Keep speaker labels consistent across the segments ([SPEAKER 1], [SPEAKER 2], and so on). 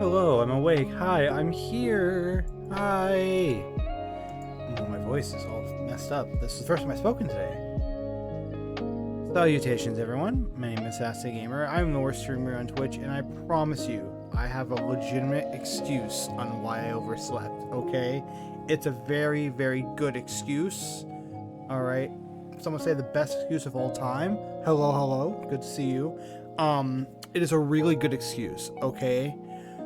[SPEAKER 1] Hello, I'm awake. Hi, I'm here. Hi. Oh, my voice is all messed up. This is the first time I've spoken today. Salutations, everyone. My name is Sassy Gamer. I'm the worst streamer on Twitch, and I promise you, I have a legitimate excuse on why I overslept, okay? It's a very, very good excuse. Alright. Some would say the best excuse of all time. Hello, hello. Good to see you. It is a really good excuse, okay?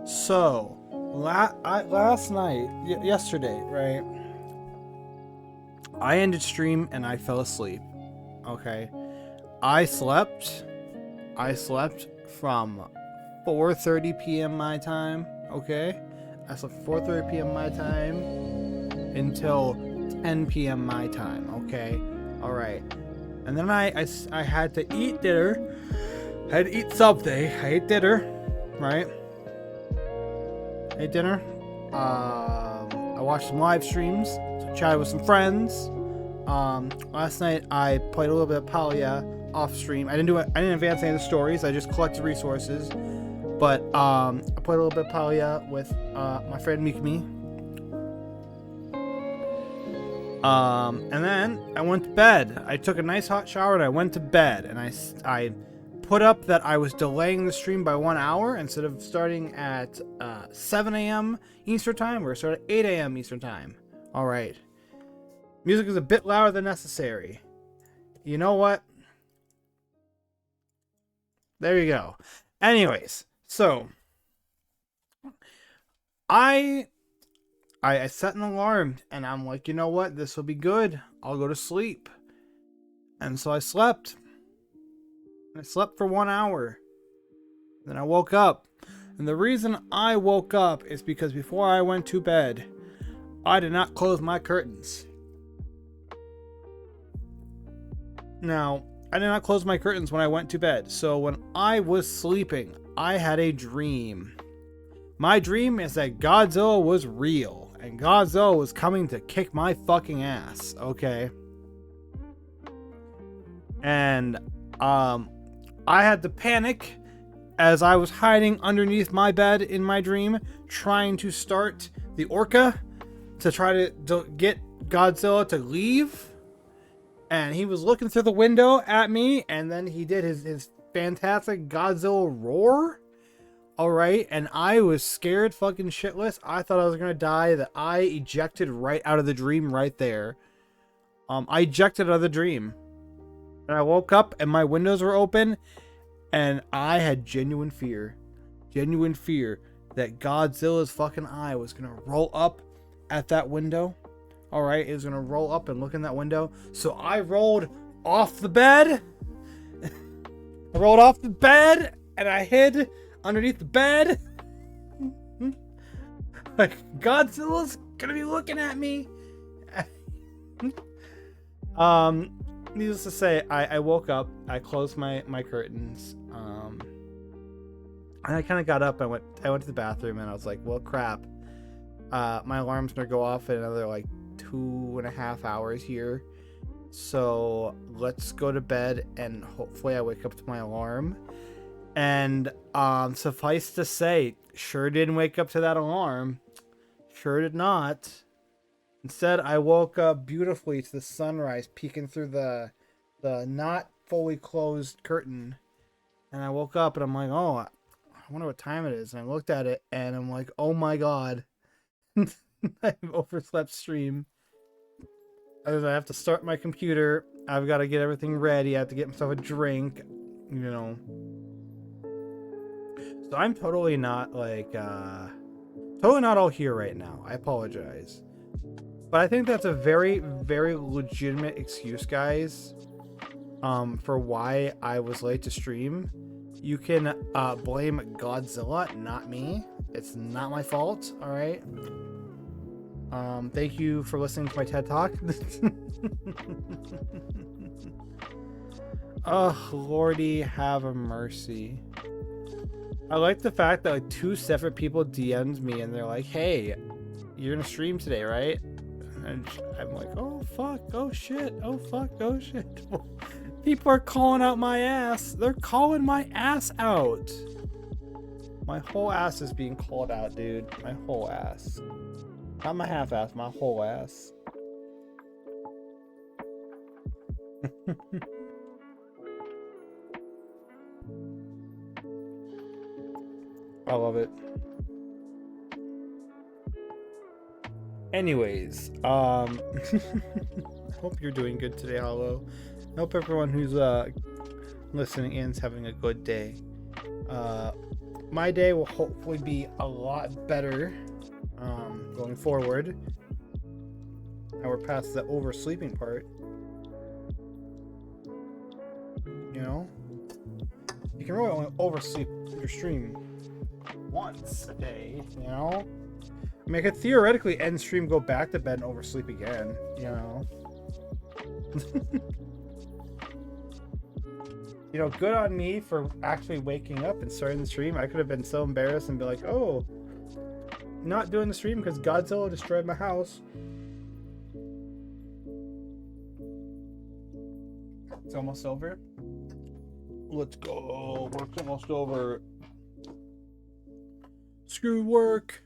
[SPEAKER 1] So, last night, yesterday, right? I ended stream and I fell asleep. Okay, I slept from 4:30 p.m. my time. Okay, I slept 4:30 p.m. my time until 10 p.m. my time. Okay, all right, and then I had to eat dinner. I had to eat something. I ate dinner, right? I ate dinner. I watched some live streams, chatted with some friends. Last night I played a little bit of Palia off stream. I didn't advance any of the stories. I just collected resources. But I played a little bit of Palia with my friend Mikami. And then I went to bed. I took a nice hot shower and I went to bed. And I put up that I was delaying the stream by 1 hour. Instead of starting at 7 a.m. Eastern time, we're starting at 8 a.m. Eastern time. All right. Music is a bit louder than necessary. You know what? There you go. Anyways, so I set an alarm and I'm like, you know what? This will be good. I'll go to sleep. And so I slept. I slept for 1 hour. Then I woke up. And the reason I woke up is because before I went to bed, I did not close my curtains. Now, I did not close my curtains when I went to bed. So when I was sleeping, I had a dream. My dream is that Godzilla was real. And Godzilla was coming to kick my fucking ass. Okay. And, I had to panic as I was hiding underneath my bed in my dream, trying to start the orca to try to get Godzilla to leave. And he was looking through the window at me, and then he did his fantastic Godzilla roar. Alright, and I was scared fucking shitless. I thought I was gonna die, that I ejected right out of the dream right there. I ejected out of the dream. And I woke up and my windows were open and I had genuine fear that Godzilla's fucking eye was gonna roll up at that window. Alright, it was gonna roll up and look in that window. So I rolled off the bed. I rolled off the bed and I hid underneath the bed. Like, Godzilla's gonna be looking at me. Needless to say, I woke up, I closed my curtains, and I kind of got up. I went to the bathroom, and I was like, well, crap. My alarm's gonna go off in another like 2.5 hours here, so let's go to bed, and hopefully I wake up to my alarm. And suffice to say, sure didn't wake up to that alarm. Sure did not. Instead, I woke up beautifully to the sunrise peeking through the not fully closed curtain. And I woke up and I'm like, oh, I wonder what time it is. And I looked at it and I'm like, oh my god. I've overslept stream. I have to start my computer. I've got to get everything ready. I have to get myself a drink. You know. So I'm totally not like, totally not all here right now. I apologize. But I think that's a very, very legitimate excuse, guys, for why I was late to stream. You can blame Godzilla, not me. It's not my fault, alright? Thank you for listening to my TED Talk. Oh, Lordy, have a mercy. I like the fact that like 2 separate people DM'd me and they're like, hey, you're gonna stream today, right? And I'm like, oh fuck, oh shit, oh fuck, oh shit. People are calling out my ass. They're calling my ass out. My whole ass is being called out, dude. My whole ass. Not my half ass, my whole ass. I love it. Anyways, I hope you're doing good today, Hollow. I hope everyone who's listening in is having a good day. My day will hopefully be a lot better going forward. Now we're past the oversleeping part. You know, you can really only oversleep your stream once a day. You know, I mean, I could theoretically end stream, go back to bed, and oversleep again. You know. You know, good on me for actually waking up and starting the stream. I could have been so embarrassed and be like, oh, not doing the stream because Godzilla destroyed my house. It's almost over. Let's go. Work's almost over. Screw work.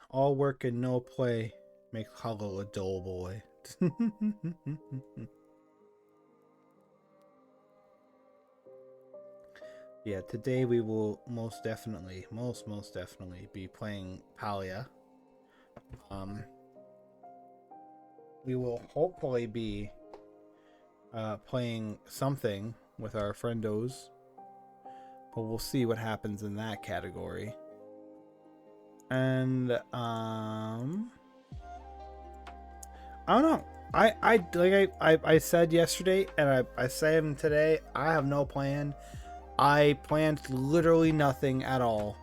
[SPEAKER 1] All work and no play make Hollow a dull boy. Yeah, today we will most definitely be playing Palia. We will hopefully be playing something with our friendos, but we'll see what happens in that category. And I don't know. I said yesterday, and I said today, I have no plan. I planned literally nothing at all.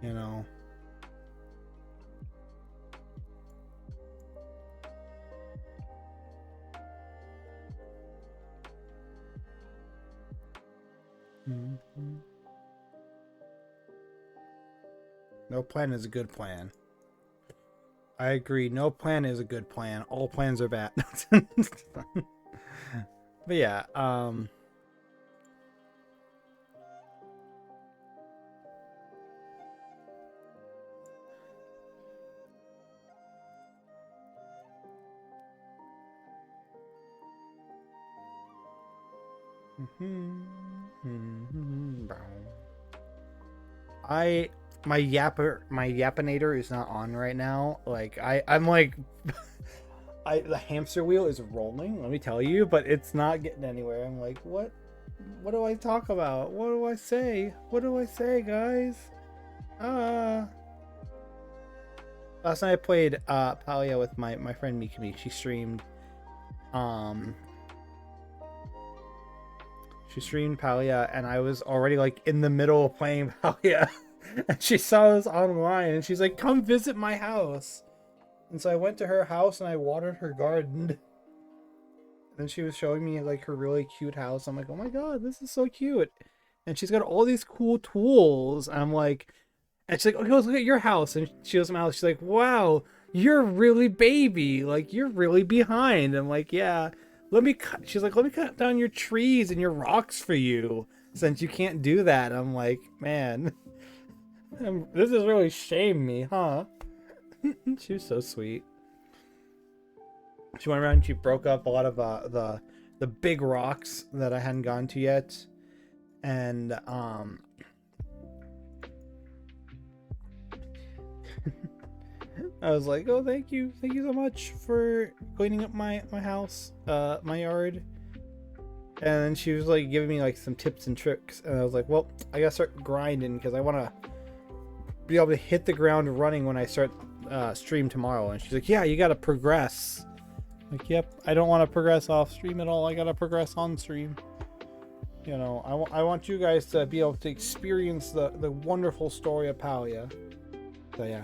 [SPEAKER 1] You know. Mm-hmm. No plan is a good plan. I agree. No plan is a good plan. All plans are bad. But yeah, my Yapinator is not on right now. Like I'm like the hamster wheel is rolling, let me tell you, but it's not getting anywhere. I'm like, what do I talk about? What do I say? What do I say, guys? Last night I played Palia with my friend Mikami. She streamed Palia, and I was already like in the middle of playing Palia. And she saw us online and she's like, come visit my house. And so I went to her house and I watered her garden. And then she was showing me like her really cute house. I'm like, oh my god, this is so cute. And she's got all these cool tools. And I'm like, and she's like, okay, let's look at your house. And she goes to my house. She's like, wow, you're really baby. Like, you're really behind. I'm like, yeah. She's like, let me cut down your trees and your rocks for you, since you can't do that. I'm like, man, this has really shamed me, huh? She was so sweet. She went around and she broke up a lot of the big rocks that I hadn't gone to yet. And I was like, oh, thank you so much for cleaning up my house, my yard. And then she was like giving me like some tips and tricks, and I was like, well, I gotta start grinding because I want to be able to hit the ground running when I start stream tomorrow. And she's like, yeah, you gotta progress. I'm like, yep, I don't want to progress off stream at all. I gotta progress on stream. You know, I want you guys to be able to experience the wonderful story of Palia. So yeah.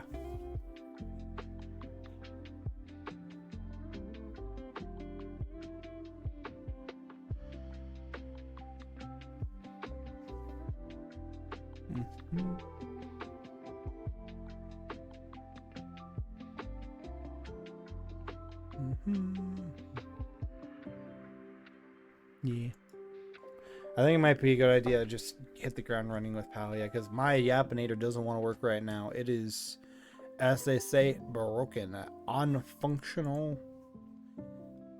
[SPEAKER 1] Yeah. I think it might be a good idea to just hit the ground running with Palia, because my Yapinator doesn't want to work right now. It is, as they say, broken, unfunctional.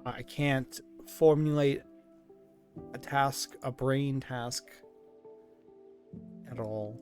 [SPEAKER 1] I can't formulate a task, a brain task, at all.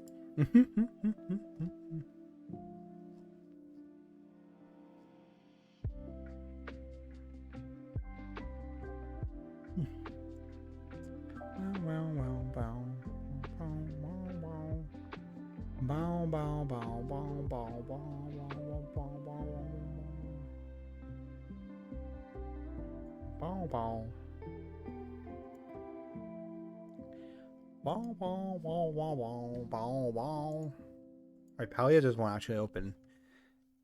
[SPEAKER 1] Alright, Palia just won't actually open.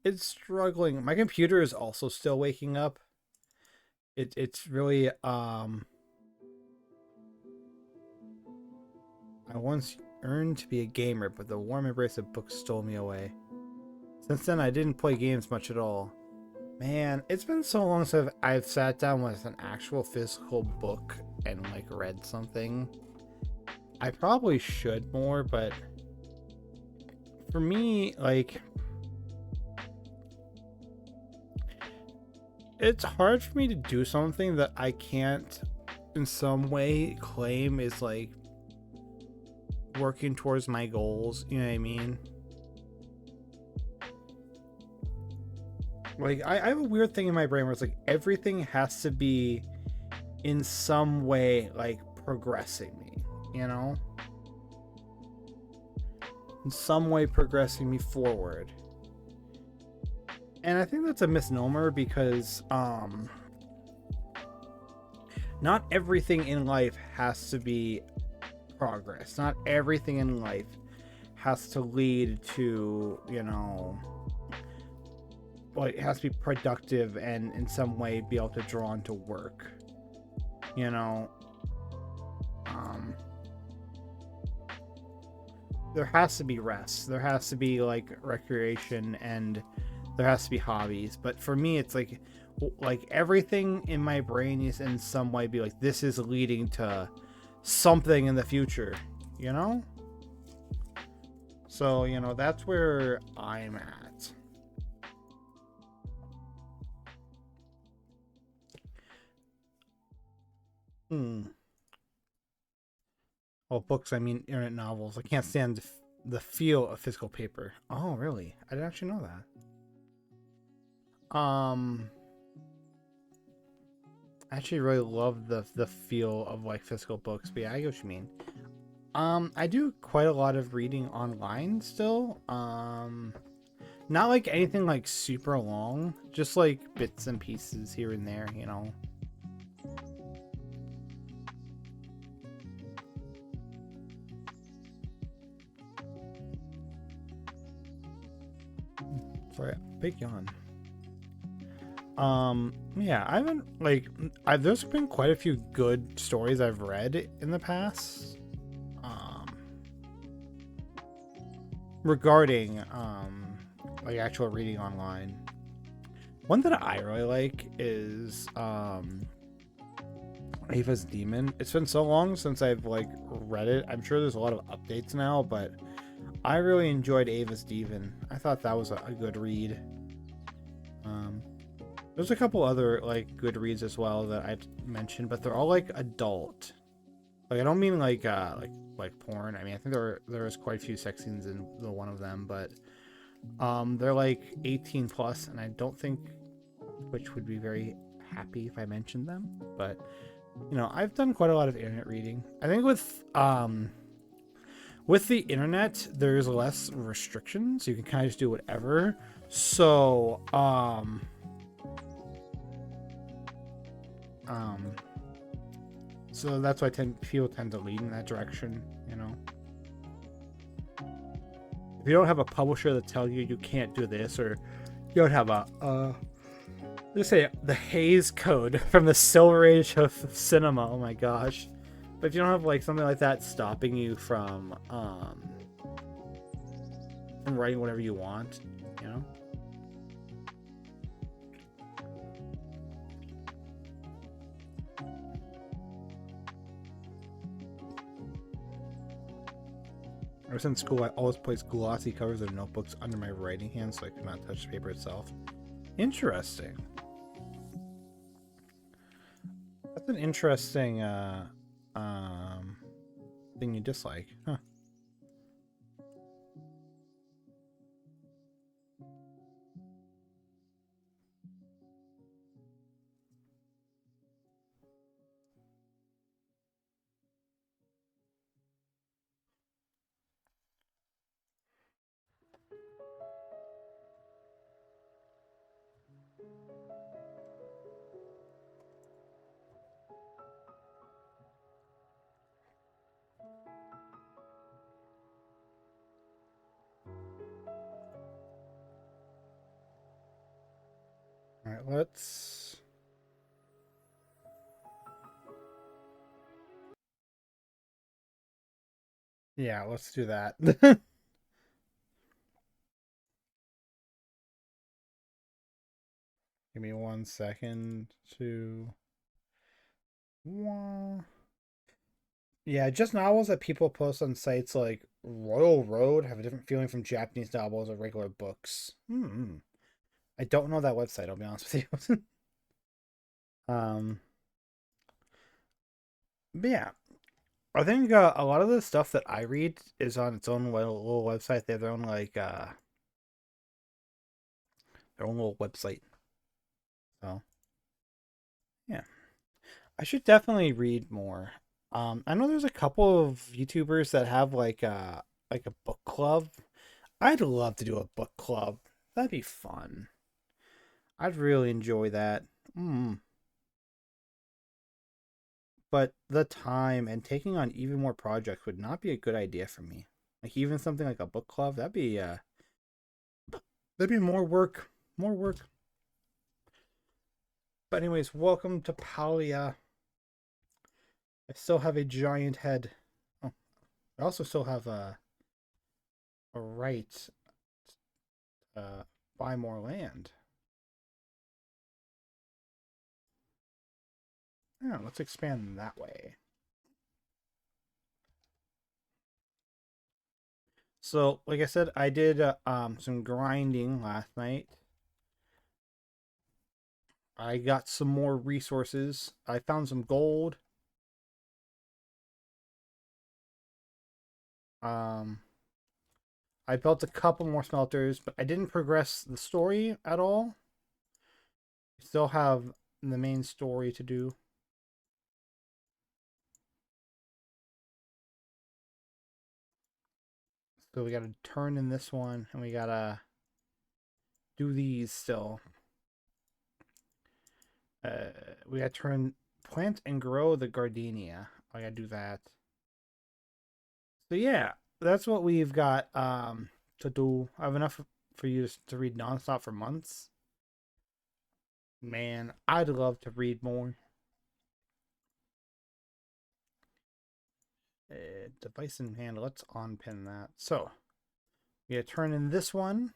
[SPEAKER 1] It's struggling. My computer is also still waking up. It's really I once earned to be a gamer, but the warm embrace of books stole me away. Since then, I didn't play games much at all. Man, it's been so long since I've sat down with an actual physical book and like read something. I probably should more, but for me, like, it's hard for me to do something that I can't in some way claim is like working towards my goals. You know what I mean? Like, I have a weird thing in my brain where it's like everything has to be in some way like progressing me, you know? In some way progressing me forward. And I think that's a misnomer because not everything in life has to be progress. Not everything in life has to lead to, you know, like, it has to be productive and in some way be able to draw into work, you know. There has to be rest, there has to be like recreation, and there has to be hobbies. But for me, it's like everything in my brain is in some way be like, this is leading to something in the future, you know. So, you know, that's where I'm at. Oh, books, I mean internet novels. I can't stand the feel of physical paper. Oh, really? I didn't actually know that. I actually really love the feel of like physical books, but yeah, I get what you mean. I do quite a lot of reading online still. Not like anything like super long, just like bits and pieces here and there, you know. Sorry, big yawn. Yeah, I haven't like there's been quite a few good stories I've read in the past. Regarding like actual reading online. One that I really like is Ava's Demon. It's been so long since I've like read it. I'm sure there's a lot of updates now, but I really enjoyed Ava's Demon. I thought that was a good read. There's a couple other like good reads as well that I mentioned, but they're all like adult. Like, I don't mean like porn. I mean, I think there is quite a few sex scenes in the one of them, but they're like 18 plus, and I don't think Twitch would be very happy if I mentioned them. But you know, I've done quite a lot of internet reading. I think with the internet, there's less restrictions. You can kind of just do whatever. So so that's why people tend to lead in that direction, you know. If you don't have a publisher that tells you you can't do this, or you don't have a let's say the Hays Code from the Silver Age of cinema, oh my gosh. But if you don't have like something like that stopping you from writing whatever you want, you know. Ever since school, I always placed glossy covers of notebooks under my writing hand so I could not touch the paper itself. Interesting. That's an interesting thing you dislike, huh? All right, let's. Yeah, let's do that. Give me 1 second to. Yeah, just novels that people post on sites like Royal Road have a different feeling from Japanese novels or regular books. I don't know that website, I'll be honest with you. um, but yeah, I think a lot of the stuff that I read is on its own little website. They have their own their own little website. So yeah, I should definitely read more. I know there's a couple of YouTubers that have like a book club. I'd love to do a book club. That'd be fun. I'd really enjoy that. But the time and taking on even more projects would not be a good idea for me. Like even something like a book club, that'd be more work, more work. But anyways, welcome to Palia. I still have a giant head. Oh, I also still have a right to buy more land. Yeah, let's expand that way. So, like I said, I did some grinding last night. I got some more resources. I found some gold. Um, I built a couple more smelters, but I didn't progress the story at all. I still have the main story to do. So we gotta turn in this one, and we gotta do these still. We gotta plant and grow the gardenia. I gotta do that. So yeah, that's what we've got to do. I have enough for you to read nonstop for months. Man, I'd love to read more. Device in hand. Let's unpin that. So we gotta turn in this one.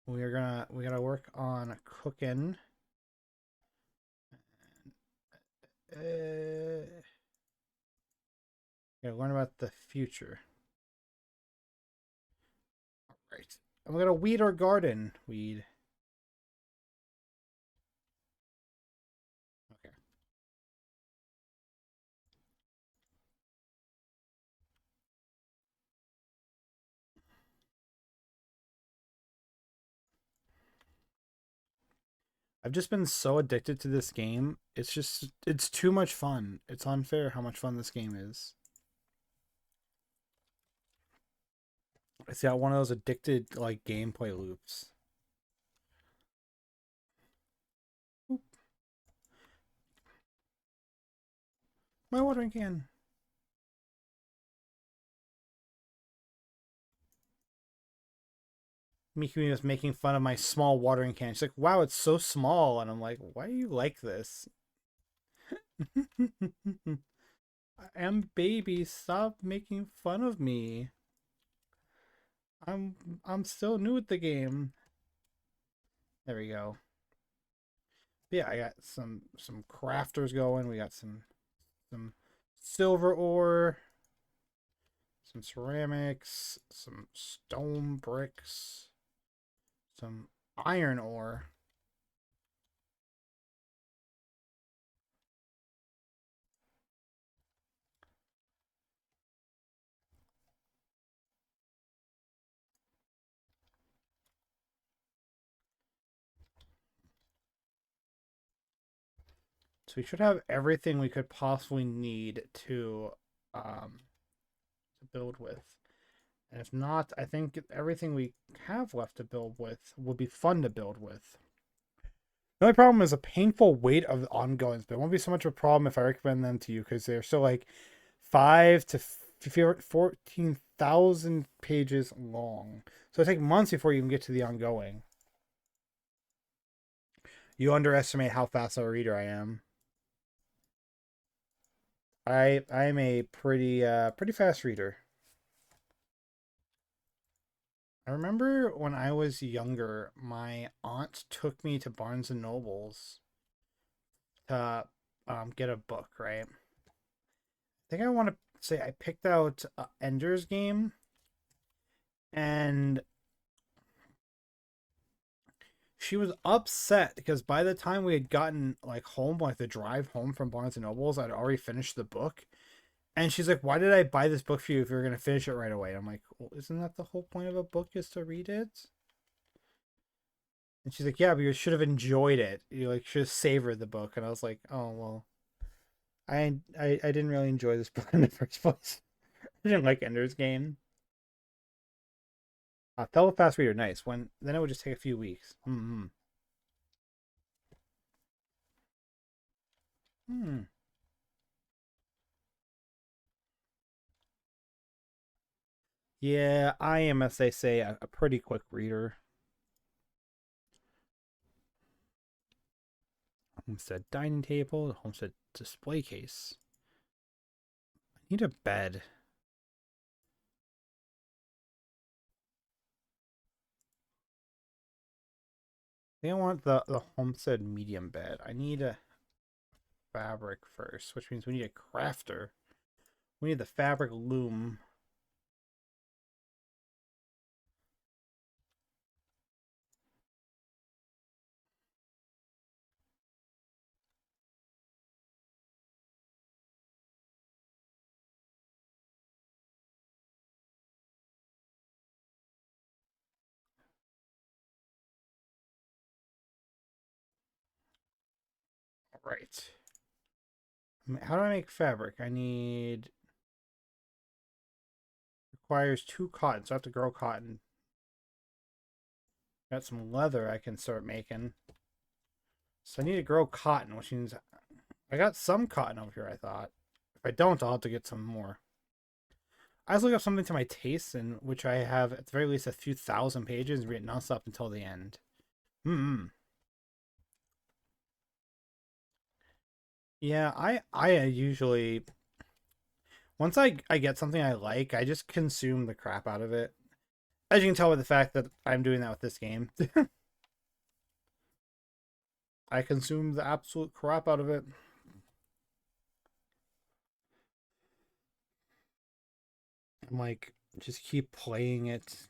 [SPEAKER 1] We gotta work on cooking. Gotta learn about the future. All right. And we're gonna weed our garden. Weed. Okay. I've just been so addicted to this game. It's too much fun. It's unfair how much fun this game is. It's got one of those addicted like gameplay loops. Oop. My watering can. Mikumi was making fun of my small watering can. She's like, "Wow, it's so small," and I'm like, "Why do you like this?" I am baby. Stop making fun of me. I'm still new at the game. There we go. But yeah, I got some crafters going. We got some silver ore, Some ceramics, some stone bricks, some iron ore. So we should have everything we could possibly need um, to build with. And if not, I think everything we have left to build with will be fun to build with. The only problem is a painful weight of the ongoings, but it won't be so much of a problem if I recommend them to you because they're still like 14,000 pages long. So it takes months before you can get to the ongoing. You underestimate how fast of a reader I am. I'm a pretty fast reader. I remember when I was younger, my aunt took me to Barnes and Nobles to get a book, right? I think I want to say I picked out Ender's Game, and she was upset because by the time we had gotten like home, like the drive home from Barnes and Nobles, I'd already finished the book. And she's like, "Why did I buy this book for you if you're gonna finish it right away?" And I'm like, "Well, isn't that the whole point of a book is to read it?" And she's like, "Yeah, but you should have enjoyed it. You like should have savored the book." And I was like, "Oh well, I didn't really enjoy this book in the first place. I didn't like Ender's Game." Fellow fast reader, nice. When then it would just take a few weeks. Hmm. Hmm. Yeah, I am, as they say, a pretty quick reader. Homestead dining table, homestead display case. I need a bed. I think I want the homestead medium bed. I need a fabric first, which means we need a crafter. We need the fabric loom. All right. How do I make fabric? I need requires 2 cotton, so I have to grow cotton. Got some leather I can start making. So I need to grow cotton, which means I got some cotton over here, I thought. If I don't, I'll have to get some more. I was looking up something to my taste, in which I have at the very least a few thousand pages and read nonstop until the end. Hmm. Yeah, I usually once I get something I like, I just consume the crap out of it. As you can tell by the fact that I'm doing that with this game. I consume the absolute crap out of it. I'm like, just keep playing it.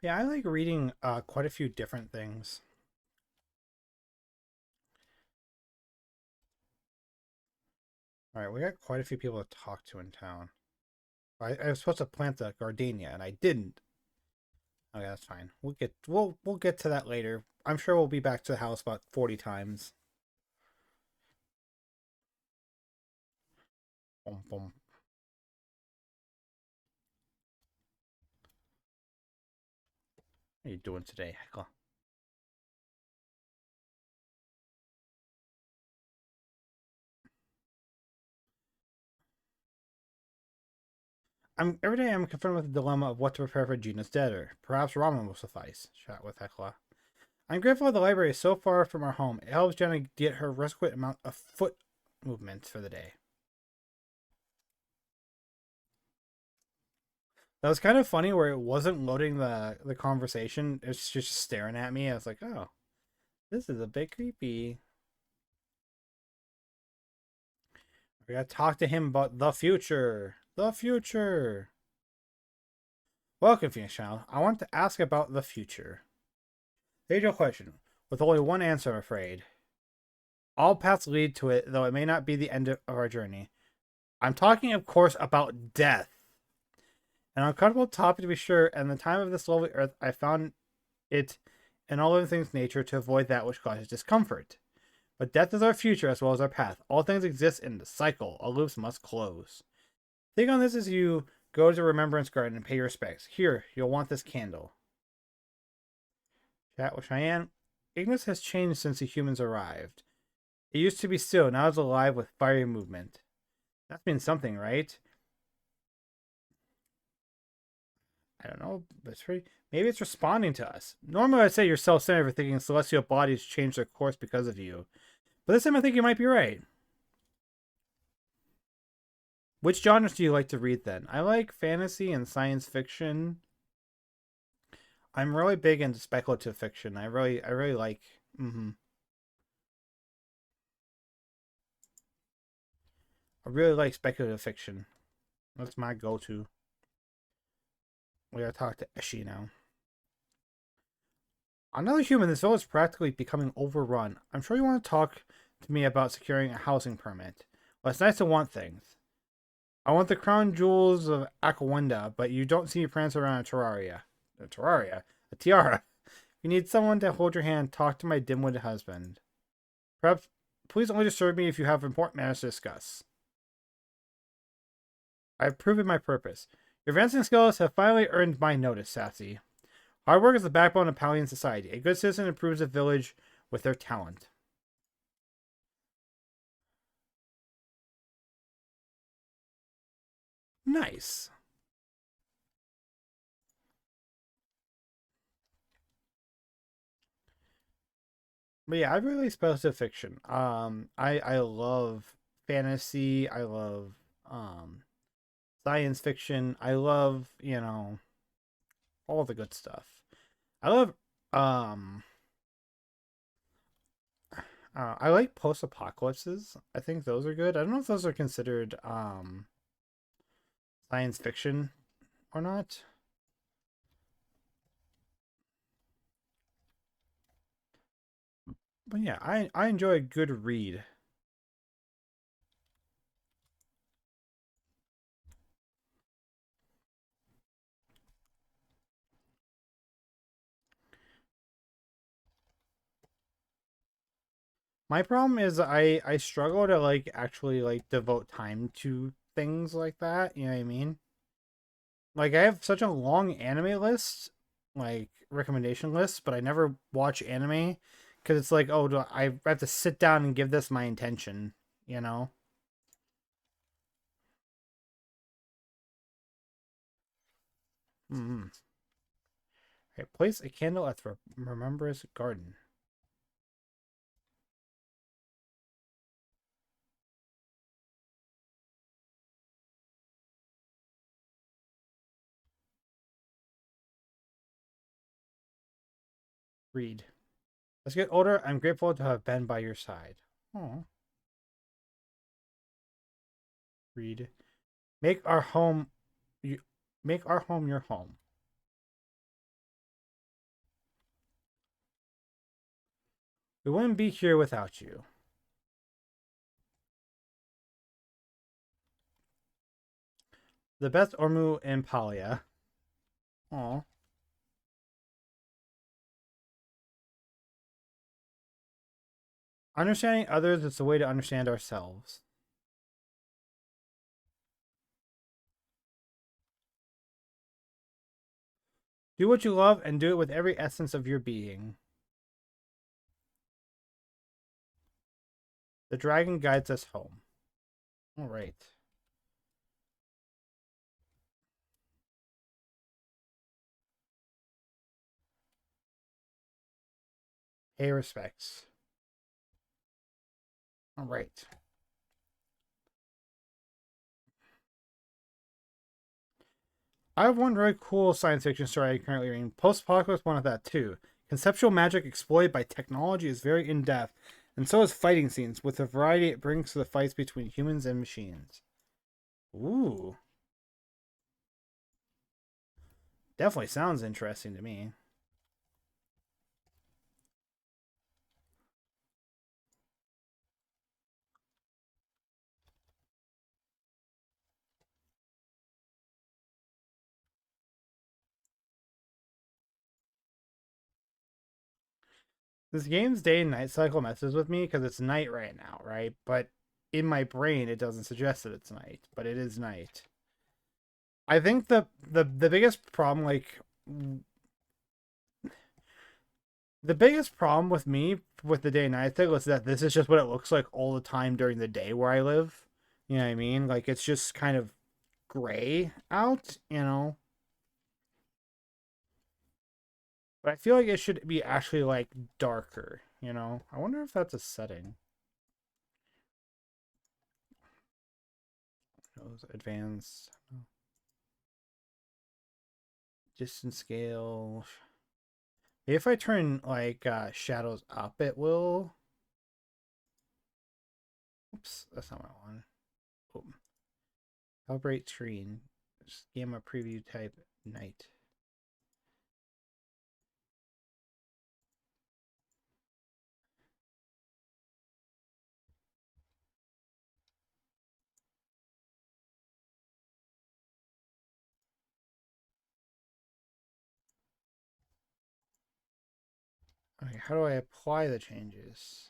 [SPEAKER 1] Yeah, I like reading quite a few different things. All right, we got quite a few people to talk to in town. I was supposed to plant the gardenia and I didn't. Okay, that's fine. We'll get to that later. I'm sure we'll be back to the house about 40 times. Boom, boom. How you doing today, Hecla? Every day I'm confronted with the dilemma of what to prepare for Gina's dinner. Perhaps ramen will suffice. Chat with Hecla. I'm grateful the library is so far from our home. It helps Jenna get her requisite amount of foot movement for the day. That was kind of funny where it wasn't loading the conversation. It's just staring at me. I was like, oh, this is a bit creepy. We gotta talk to him about the future. The future. Welcome, Phoenix Child. I want to ask about the future. There's your question, with only one answer, I'm afraid. All paths lead to it, though it may not be the end of our journey. I'm talking, of course, about death. An uncomfortable topic to be sure, and the time of this lovely earth, I found it in all living things' nature to avoid that which causes discomfort. But death is our future as well as our path. All things exist in the cycle. All loops must close. Think on this as you go to Remembrance Garden and pay your respects. Here, you'll want this candle. Chat with Cheyenne. Ignis has changed since the humans arrived. It used to be still, now it's alive with fiery movement. That means something, right? I don't know, but it's pretty. Maybe it's responding to us. Normally, I'd say you're self-centered for thinking celestial bodies change their course because of you. But this time, I think you might be right. Which genres do you like to read then? I like fantasy and science fiction. I'm really big into speculative fiction. I really like. I really like speculative fiction. That's my go-to. We gotta talk to Eshi now. Another human, this village is practically becoming overrun. I'm sure you want to talk to me about securing a housing permit. Well, it's nice to want things. I want the crown jewels of Akawenda, but you don't see me prance around a Terraria. A Terraria? A tiara. You need someone to hold your hand. Talk to my dim-witted husband. Perhaps, please only disturb me if you have important matters to discuss. I've proven my purpose. Your advancing skills have finally earned my notice, Sassy. Hard work is the backbone of Palian society. A good citizen improves a village with their talent. Nice. But yeah, I really like speculative fiction. I love fantasy. I love science fiction. I love, all the good stuff. I love I like post apocalypses. I think those are good. I don't know if those are considered science fiction or not. But yeah, I enjoy a good read. My problem is I struggle to like actually like devote time to things like that. You know what I mean? Like I have such a long anime list, like recommendation list, but I never watch anime because it's like, oh, I have to sit down and give this my attention, you know? Mm-hmm. Okay, place a candle at the Remembrance Garden. Read. As you get older, I'm grateful to have been by your side. Oh. Read. Make our home you make our home your home. We wouldn't be here without you. The best Ormu in Palia. Aw. Understanding others is the way to understand ourselves. Do what you love and do it with every essence of your being. The dragon guides us home. All right. Pay respects. All right. I have one very cool science fiction story I'm currently reading. Post-apocalypse one of that too. Conceptual magic exploited by technology is very in-depth, and so is fighting scenes, with the variety it brings to the fights between humans and machines. Ooh. Definitely sounds interesting to me. This game's day and night cycle messes with me because it's night right now, right? But in my brain, it doesn't suggest that it's night, but it is night. I think the biggest problem, like the biggest problem with me with the day and night cycle is that this is just what it looks like all the time during the day where I live. You know what I mean? Like it's just kind of gray out, you know. But I feel like it should be actually like darker, you know. I wonder if that's a setting. Those advanced distance scale. If I turn like shadows up, it will. Oops, that's not what I want. Oh. Calibrate screen. Just gamma preview type night. Okay, how do I apply the changes?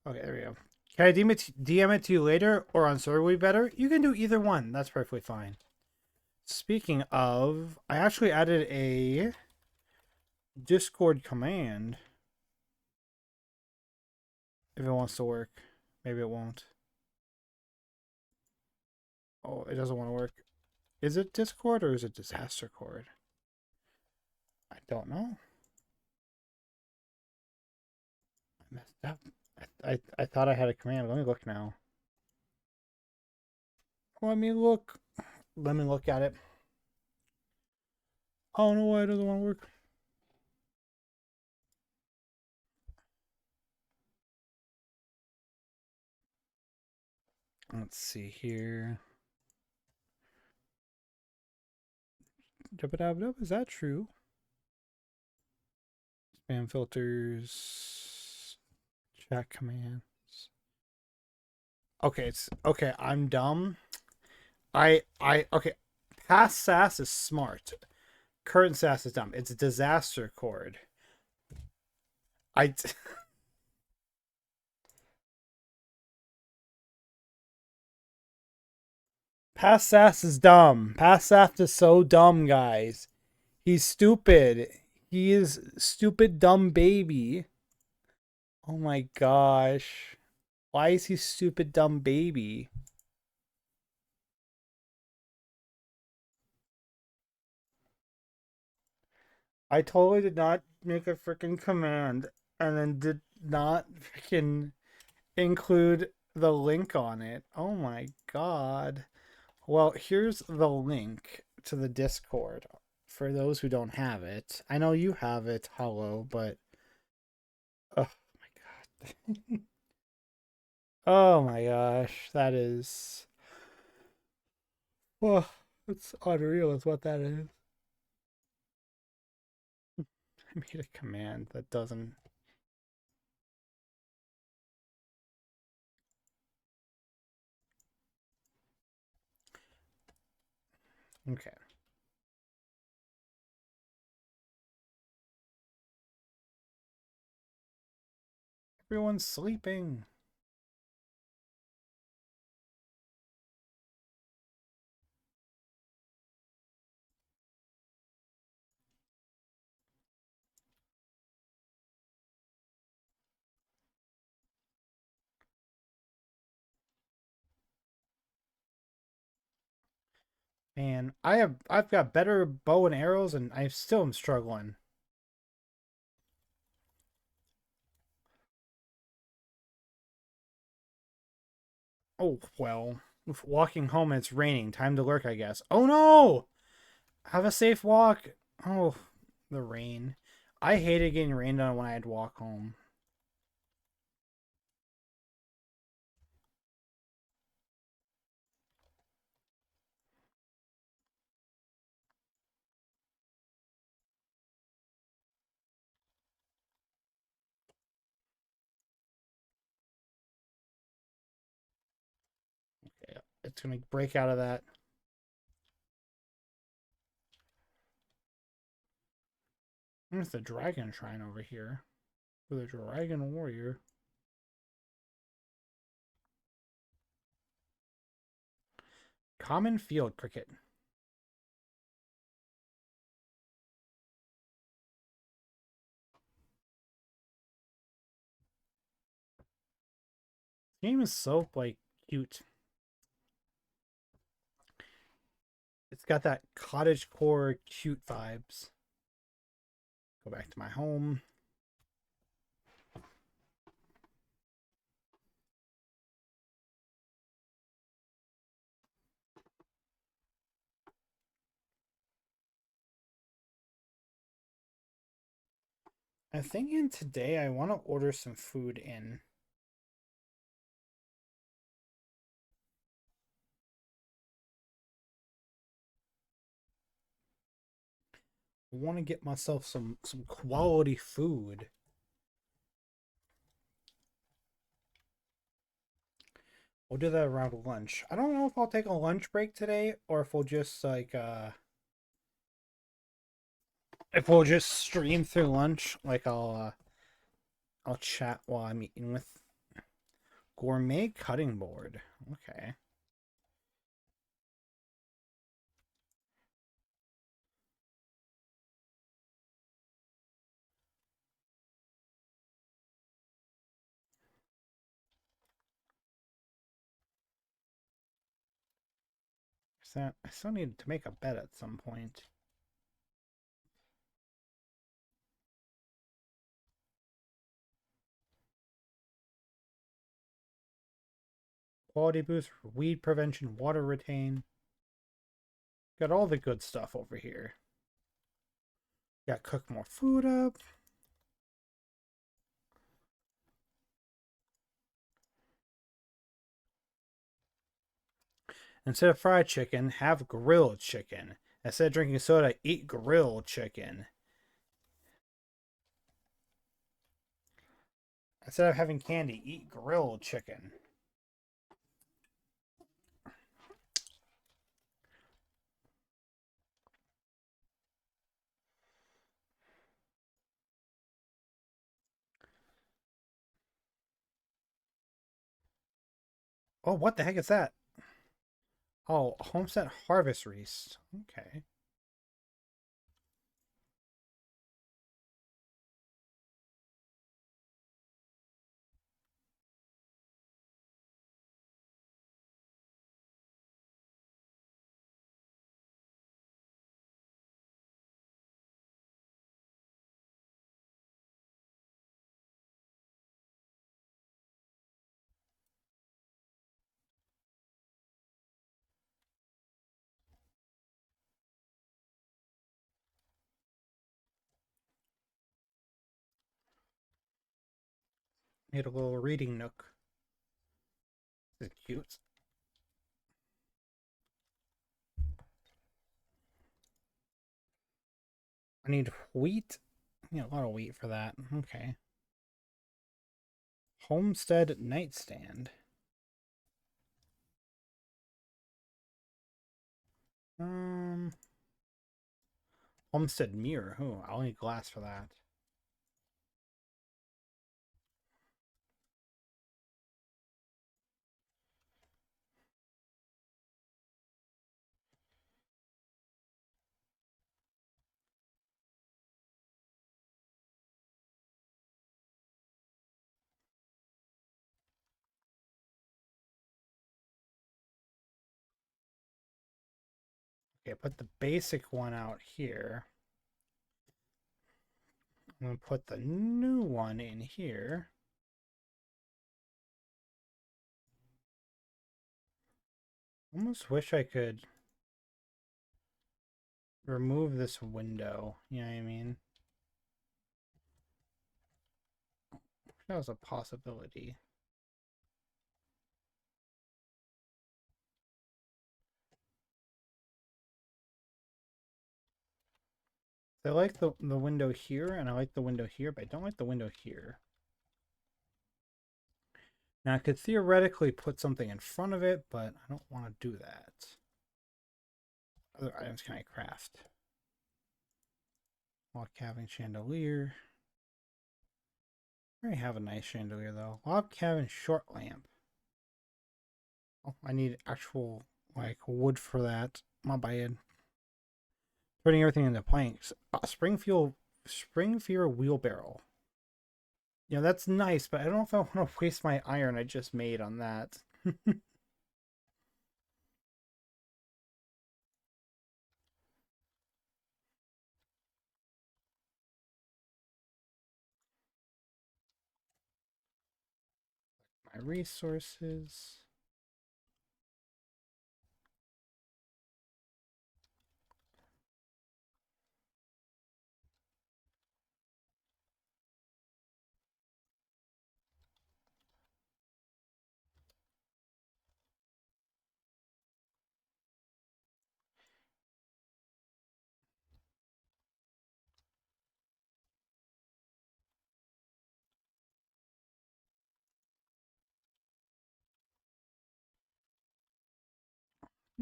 [SPEAKER 1] Okay, there we go. Can I DM it to you later or on server will be better? You can do either one. That's perfectly fine. Speaking of, I actually added a Discord command. If it wants to work. Maybe it won't. Oh, it doesn't want to work. Is it Discord or is it Disaster Cord? I don't know. I messed up. I thought I had a command. Let me look now. Let me look. Let me look at it. Oh no, why it doesn't want to work. Let's see here. Is that true? Spam filters. Chat commands. Okay, it's okay. I'm dumb. Okay. Past SAS is smart. Current SAS is dumb. It's a disaster cord. I Past SAS is dumb. Past SAS is so dumb, guys. He's stupid. He is stupid dumb baby. Oh my gosh. Why is he stupid dumb baby? I totally did not make a freaking command and then did not freaking include the link on it. Oh my god. Well, here's the link to the Discord for those who don't have it. I know you have it, Hollow, but oh my god. Oh my gosh, that is well, it's unreal is what that is. I made a command that doesn't. Okay. Everyone's sleeping. And I've got better bow and arrows, and I still am struggling. Oh well, walking home and it's raining. Time to lurk, I guess. Oh no! Have a safe walk. Oh, the rain. I hated getting rained on when I had to walk home. Okay, it's gonna break out of that. There's the dragon shrine over here. For the dragon warrior. Common field cricket. This game is so like cute. It's got that cottage core cute vibes. Go back to my home. I'm thinking today I want to order some food in. I want to get myself some quality food. We'll do that around lunch. I don't know if I'll take a lunch break today or if we'll just like if we'll just stream through lunch. Like I'll chat while I'm eating with gourmet cutting board. Okay. So I still need to make a bed at some point. Quality boost, weed prevention, water retain. Got all the good stuff over here. Got cook more food up. Instead of fried chicken, have grilled chicken. Instead of drinking soda, eat grilled chicken. Instead of having candy, eat grilled chicken. Oh, what the heck is that? Oh, Homestead Harvest Wreath. Okay. Need a little reading nook. This is cute. I need wheat. I need a lot of wheat for that. Okay. Homestead nightstand. Um, Homestead mirror. Oh, I'll need glass for that. Okay, put the basic one out here. I'm going to put the new one in here. Almost wish I could remove this window. You know what I mean? That was a possibility. I like the window here, and I like the window here, but I don't like the window here. Now, I could theoretically put something in front of it, but I don't want to do that. Other items can I craft? Log cabin chandelier. I already have a nice chandelier, though. Log cabin short lamp. Oh, I need actual, like, wood for that. My bad. Putting everything into planks. Springfield wheelbarrow. You know, that's nice, but I don't know if I want to waste my iron I just made on that. My resources.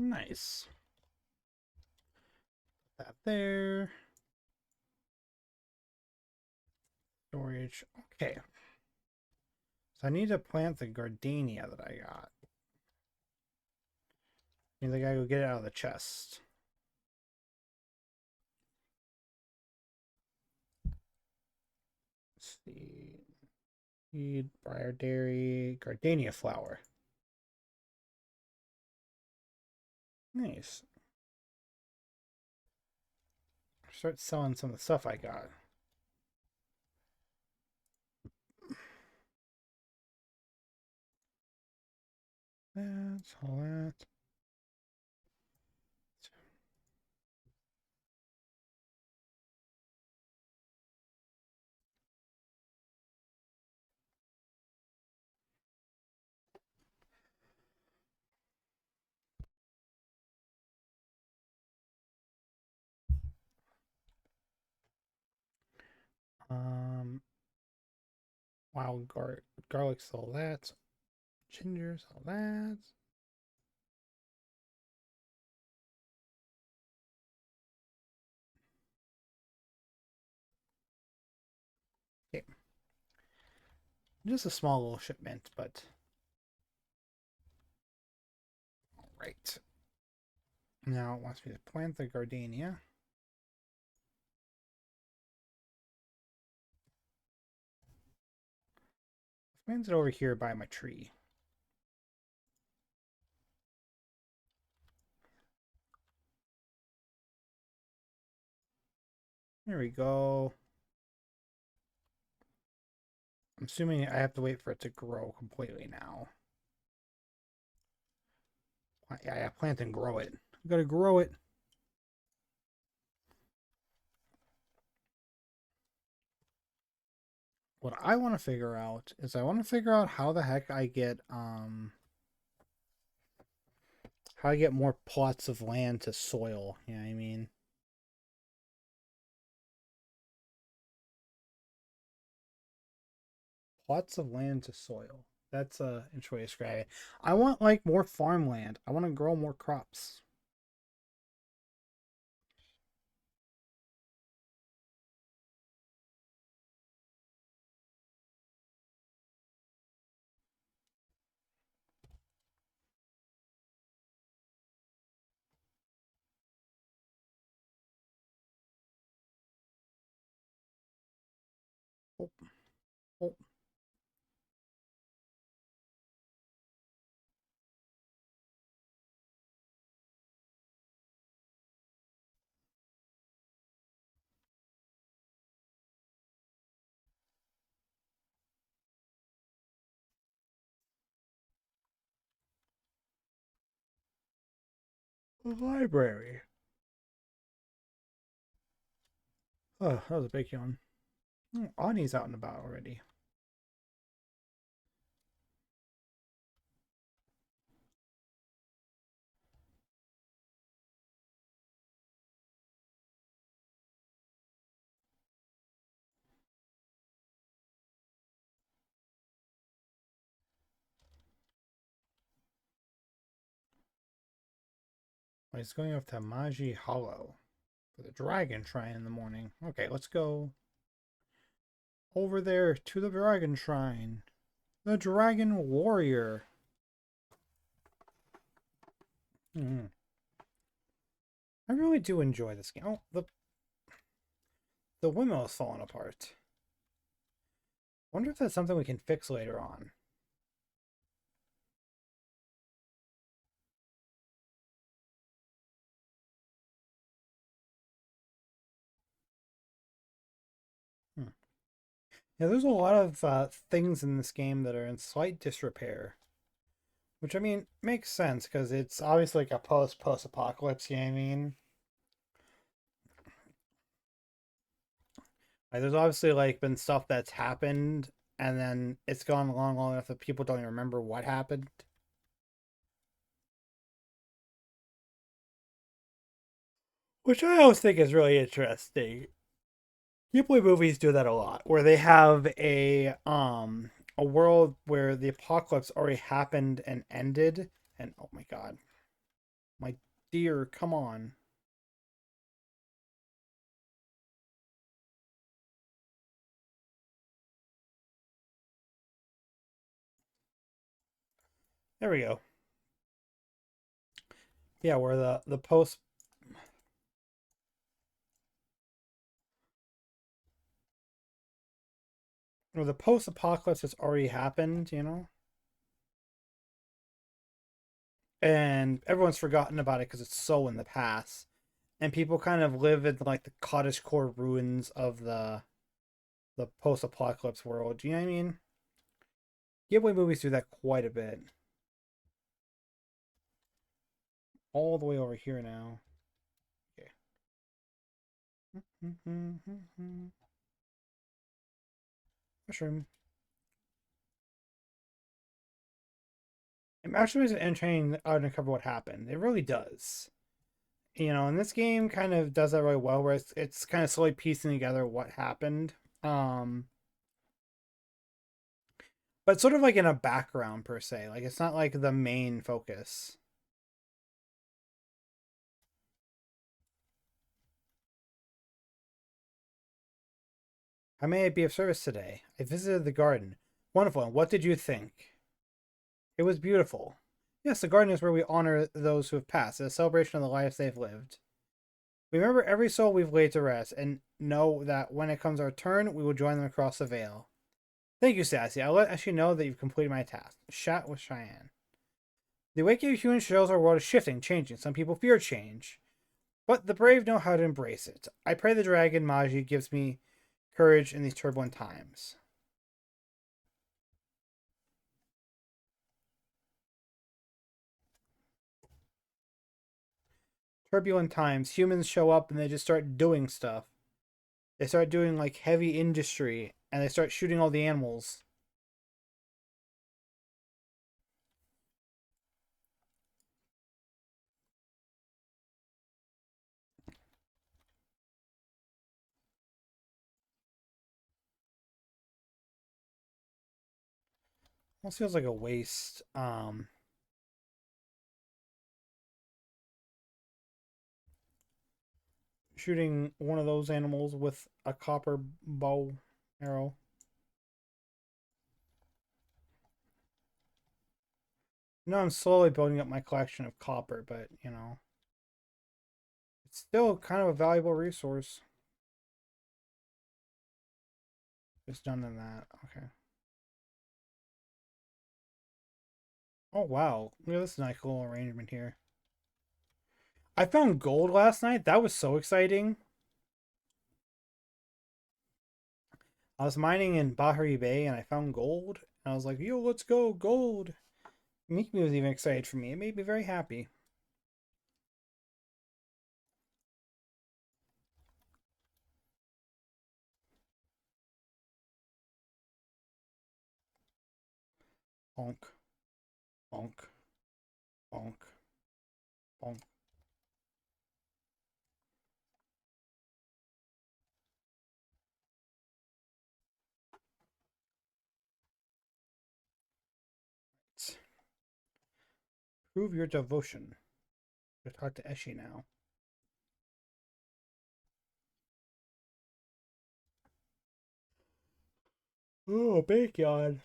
[SPEAKER 1] Nice. Put that there. Storage. Okay. So I need to plant the gardenia that I got. I think I gotta go get it out of the chest. Let's see. Seed, briar dairy, gardenia flower. Nice. Start selling some of the stuff I got. That's all that. Wild garlic's all that. Ginger's all that. Okay. Just a small little shipment, but all right. Now it wants me to plant the gardenia. Plant it over here by my tree. There we go. I'm assuming I have to wait for it to grow completely now. Yeah, plant and grow it. You gotta grow it. What I want to figure out is I want to figure out how the heck I get how I get more plots of land to soil. You know what I mean? Plots of land to soil. That's a interesting way to describe it. I want like more farmland. I want to grow more crops. Oh, oh. Library. Oh, that was a big yawn. Ani's out and about already. He's going off to Maji Hollow for the Dragon Shrine in the morning. Okay, let's go over there to the Dragon Shrine. The Dragon Warrior. I really do enjoy this game. Oh, the windmill is falling apart. Wonder if that's something we can fix later on. Yeah, there's a lot of things in this game that are in slight disrepair. Which, I mean, makes sense, because it's obviously like a post-apocalypse, you know what I mean? Like, there's obviously, like, been stuff that's happened, and then it's gone along long enough that people don't even remember what happened. Which I always think is really interesting. Ghibli movies do that a lot, where they have a world where the apocalypse already happened and ended, and oh my god, my dear, come on. There we go. Yeah, where the post or the post apocalypse has already happened, you know, and everyone's forgotten about it because it's so in the past, and people kind of live in like the cottagecore ruins of the post apocalypse world. Do you know what I mean? Ghibli movies do that quite a bit. All the way over here now. Okay. Mushroom. It actually makes it entertaining to uncover what happened. It really does. You know, and this game kind of does that really well, where it's kind of slowly piecing together what happened. Um, but sort of like in a background per se. Like it's not like the main focus. How may I be of service today? I visited the garden. Wonderful. And what did you think? It was beautiful. Yes, the garden is where we honor those who have passed, a celebration of the lives they've lived. We remember every soul we've laid to rest, and know that when it comes our turn, we will join them across the veil. Thank you, Sassy. I'll let you know that you've completed my task. Chat with Cheyenne. The awakening of humans shows our world is shifting, changing. Some people fear change, but the brave know how to embrace it. I pray the dragon Maji gives me courage in these turbulent times. Turbulent times, humans show up and they just start doing stuff. They start doing like heavy industry and they start shooting all the animals. Almost feels like a waste. Shooting one of those animals with a copper bow arrow. No, I'm slowly building up my collection of copper, but you know, it's still kind of a valuable resource. Just done in that. Okay. Oh wow. Look at this nice little arrangement here. I found gold last night. That was so exciting. I was mining in Bahari Bay and I found gold. And I was like, yo, let's go, gold. Mikami was even excited for me. It made me very happy. Bonk. Bonk. Bonk. Bonk. Prove your devotion. Go talk to Eshi now. Oh, bacon.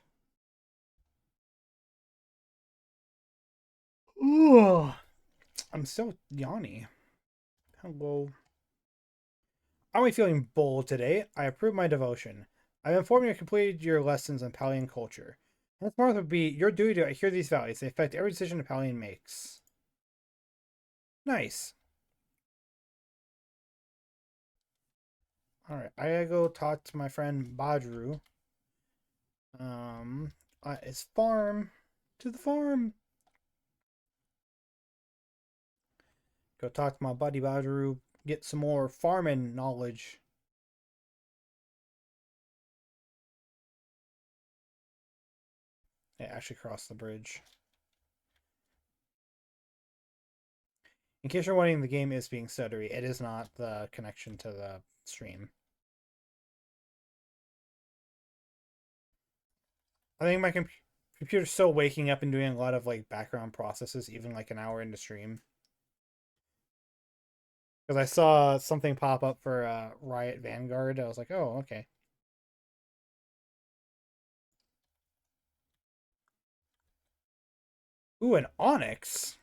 [SPEAKER 1] Ooh, I'm so yawny. Hello. I'm feeling bold today. I approve my devotion. I've informed you have completed your lessons on Palian culture. Henceforth would be your duty to adhere to these values. They affect every decision a Palian makes. Nice. Alright, I gotta go talk to my friend Badru. It's farm. To the farm. Go talk to my buddy Badru. Get some more farming knowledge. Yeah, actually cross the bridge. In case you're wondering, the game is being stuttery. It is not the connection to the stream. I think my computer's still waking up and doing a lot of like background processes, even like an hour into stream. Because I saw something pop up for Riot Vanguard. I was like, oh, okay. Ooh, an Onyx.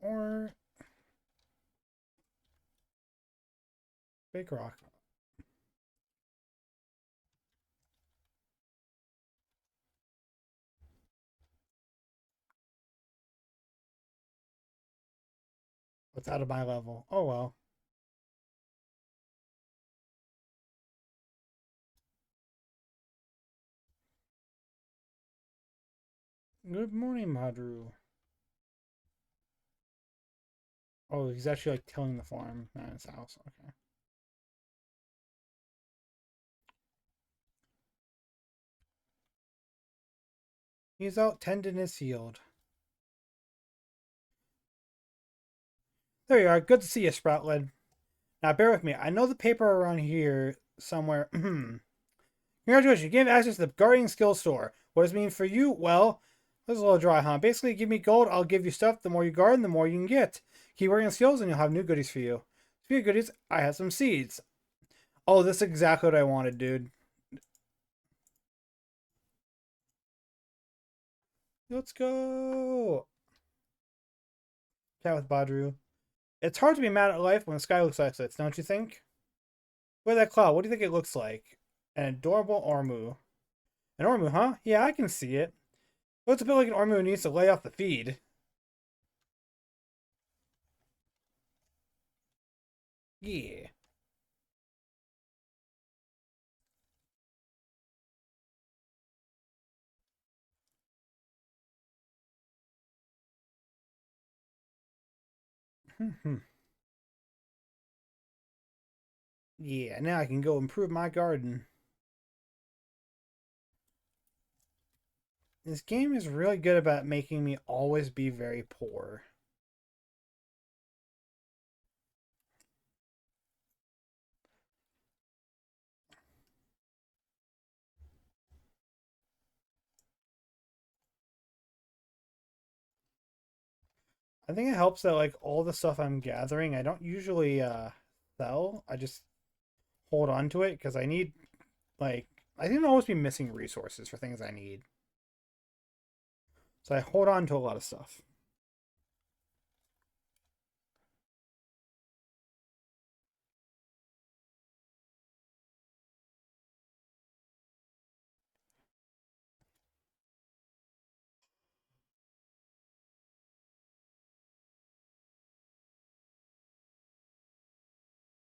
[SPEAKER 1] Or Big Rock. What's out of my level? Oh well. Good morning, Madru. Oh, he's actually like tilling the farm at his house. Okay. He's out tending his field. There you are. Good to see you, Sproutland. Now bear with me. I know the paper around here somewhere. Congratulations, you gained access to the Guardian Skill Store. What does it mean for you? Well, this is a little dry, huh? Basically, give me gold, I'll give you stuff. The more you garden, the more you can get. Keep working on skills, and you'll have new goodies for you. Speaking of goodies, I have some seeds. Oh, this is exactly what I wanted, dude. Let's go. Chat with Badru. It's hard to be mad at life when the sky looks like this, don't you think? Look at that cloud. What do you think it looks like? An adorable Ormu. An Ormu, huh? Yeah, I can see it. Looks a bit like an Ormu who needs to lay off the feed. Yeah. Yeah, now I can go improve my garden. This game is really good about making me always be very poor. I think it helps that like all the stuff I'm gathering, I don't usually sell. I just hold on to it because I need like I think I'll always be missing resources for things I need. So I hold on to a lot of stuff.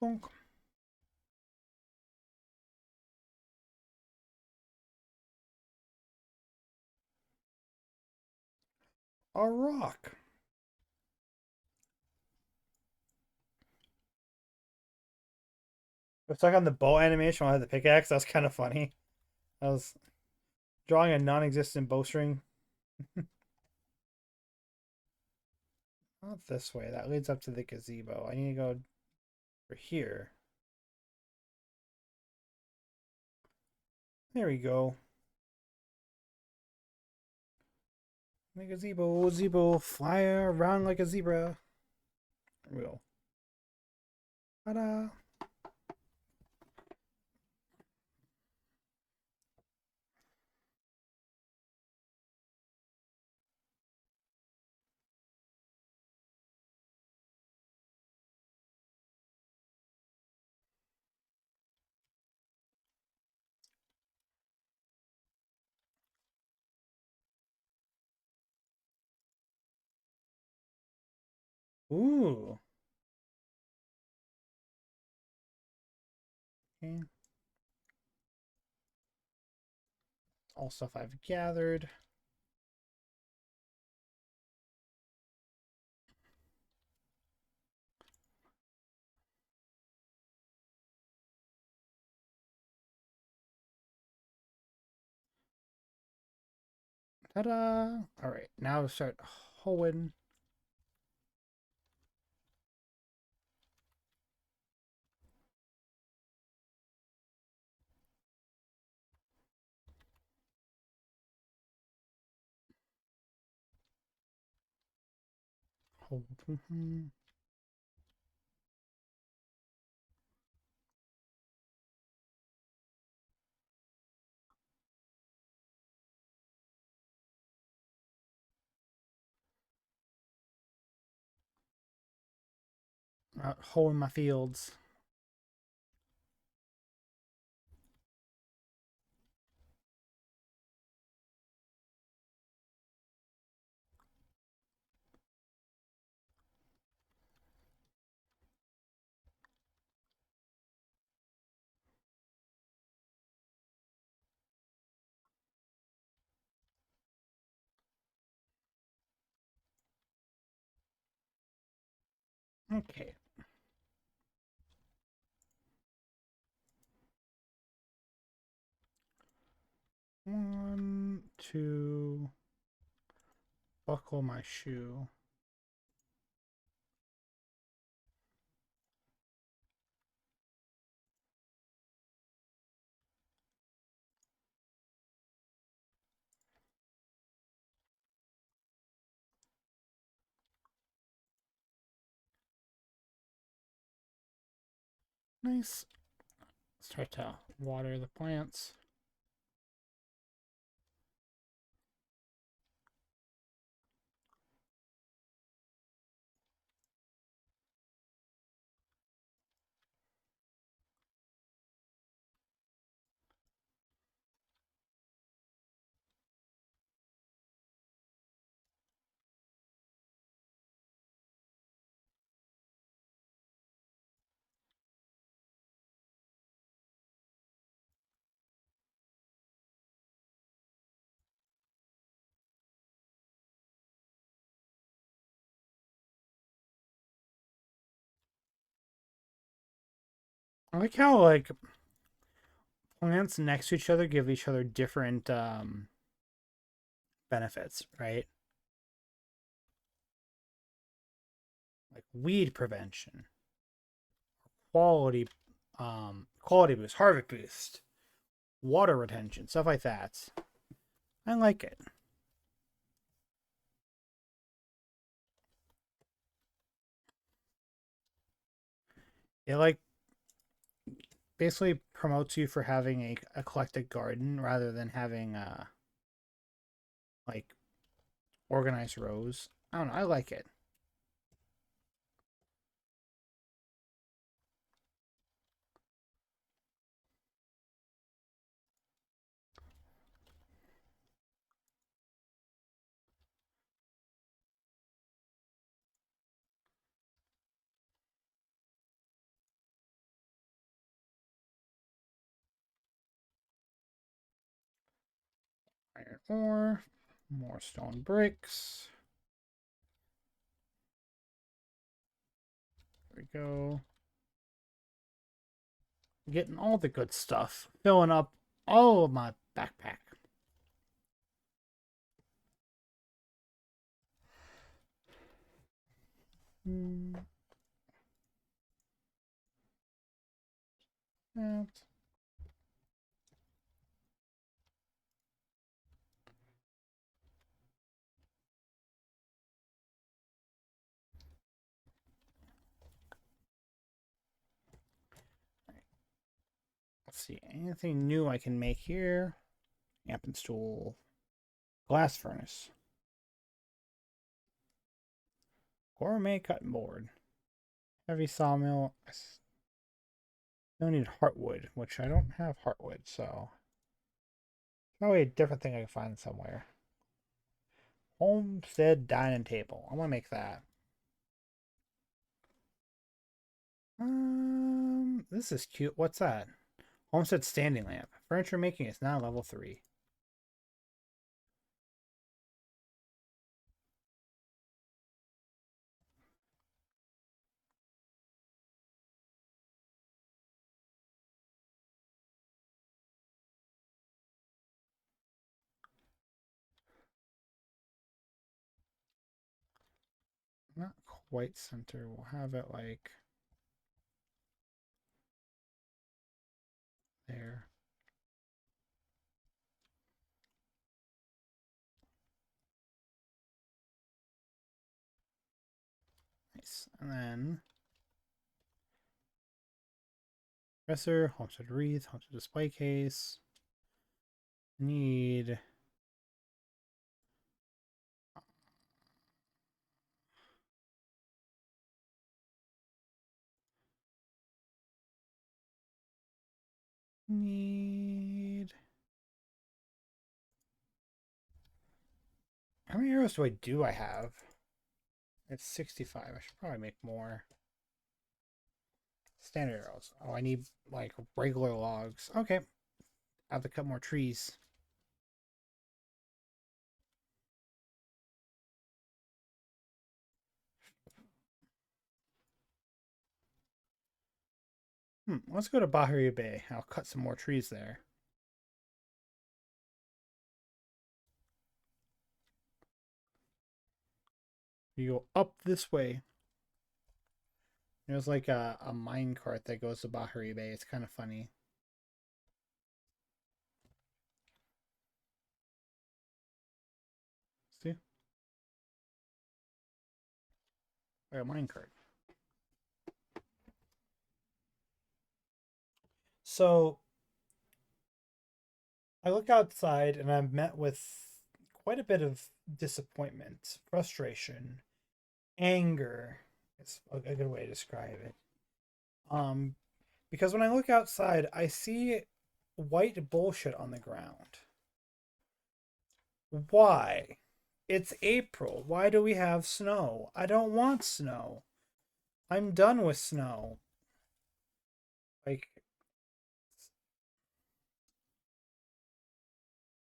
[SPEAKER 1] Bonk. A rock. We're stuck on the bow animation while I had the pickaxe. That's kind of funny. I was drawing a non-existent bowstring. Not this way. That leads up to the gazebo. I need to go over here. There we go. The gazebo, zebo, fly around like a zebra. There we go. Ta-da! Ooh. Okay. All stuff I've gathered. Ta-da! All right, now start hoeing. Hoeing my fields. Okay. One, two. Buckle my shoe. Nice. Start to water the plants. I like how like plants next to each other give each other different benefits, right? Like weed prevention, quality quality boost, harvest boost, water retention, stuff like that. I like it. It like basically promotes you for having a eclectic garden rather than having like organized rows. I don't know, I like it. Iron ore, more stone bricks. There we go. Getting all the good stuff. Filling up all of my backpack. That. Let's see, anything new I can make here? Amping stool. Glass furnace. Gourmet cutting board. Heavy sawmill. I still need heartwood, which I don't have heartwood, so. Probably a different thing I can find somewhere. Homestead dining table. I want to make that. This is cute. What's that? Homestead standing lamp. Furniture making is now level 3. Not quite center. We'll have it like there. Nice. And then dresser, homestead wreath, homestead display case. Need how many arrows do I have? It's 65. I should probably make more. Standard arrows. Oh, I need like regular logs. Okay. I have to cut more trees. Let's go to Bahari Bay. I'll cut some more trees there. You go up this way. There's like a mine cart that goes to Bahari Bay. It's kind of funny. See? Like a mine cart. So I look outside and I'm met with quite a bit of disappointment, frustration, anger. It's a good way to describe it. Um, because when I look outside, I see white bullshit on the ground. Why? It's April. Why do we have snow? I don't want snow. I'm done with snow. Like,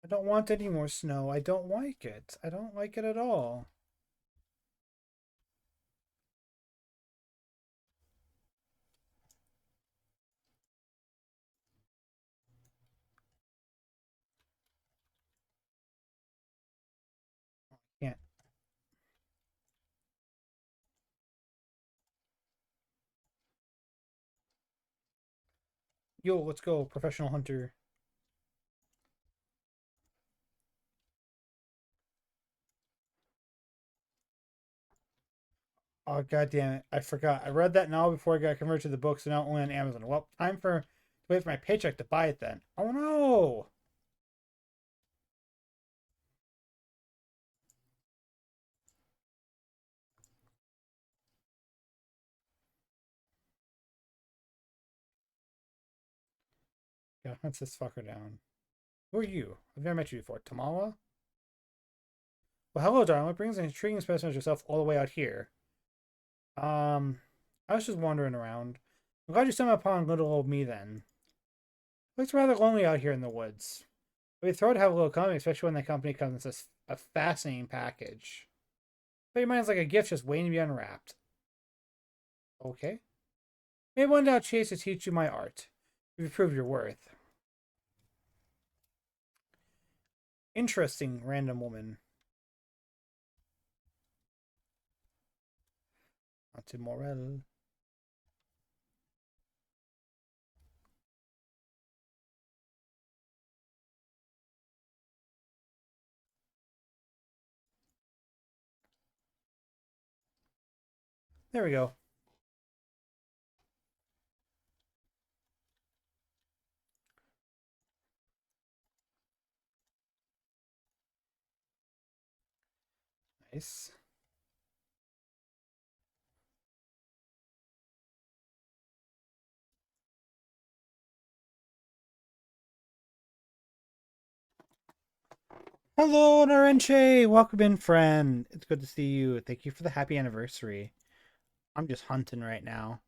[SPEAKER 1] I don't want any more snow. I don't like it. I don't like it at all. Can't. Yo, let's go, professional hunter. Oh, god damn it. I forgot. I read that novel before I got converted to the book, so now only on Amazon. Well, time for to wait for my paycheck to buy it then. Oh no! Yeah, hunt this fucker down. Who are you? I've never met you before. Tamala? Well, hello, darling. What brings an intriguing specimen of yourself all the way out here? I was just wandering around. I'm glad you stumbled upon little old me then. Looks rather lonely out here in the woods. It'd be thrilled to have a little company, especially when the company comes with a fascinating package. But your mind's like a gift just waiting to be unwrapped. Okay. Maybe one day I'll chase to teach you my art. You prove your worth. Interesting random woman. Not Morel. There we go. Nice. Hello, Narenche! Welcome in, friend. It's good to see you. Thank you for the happy anniversary. I'm just hunting right now.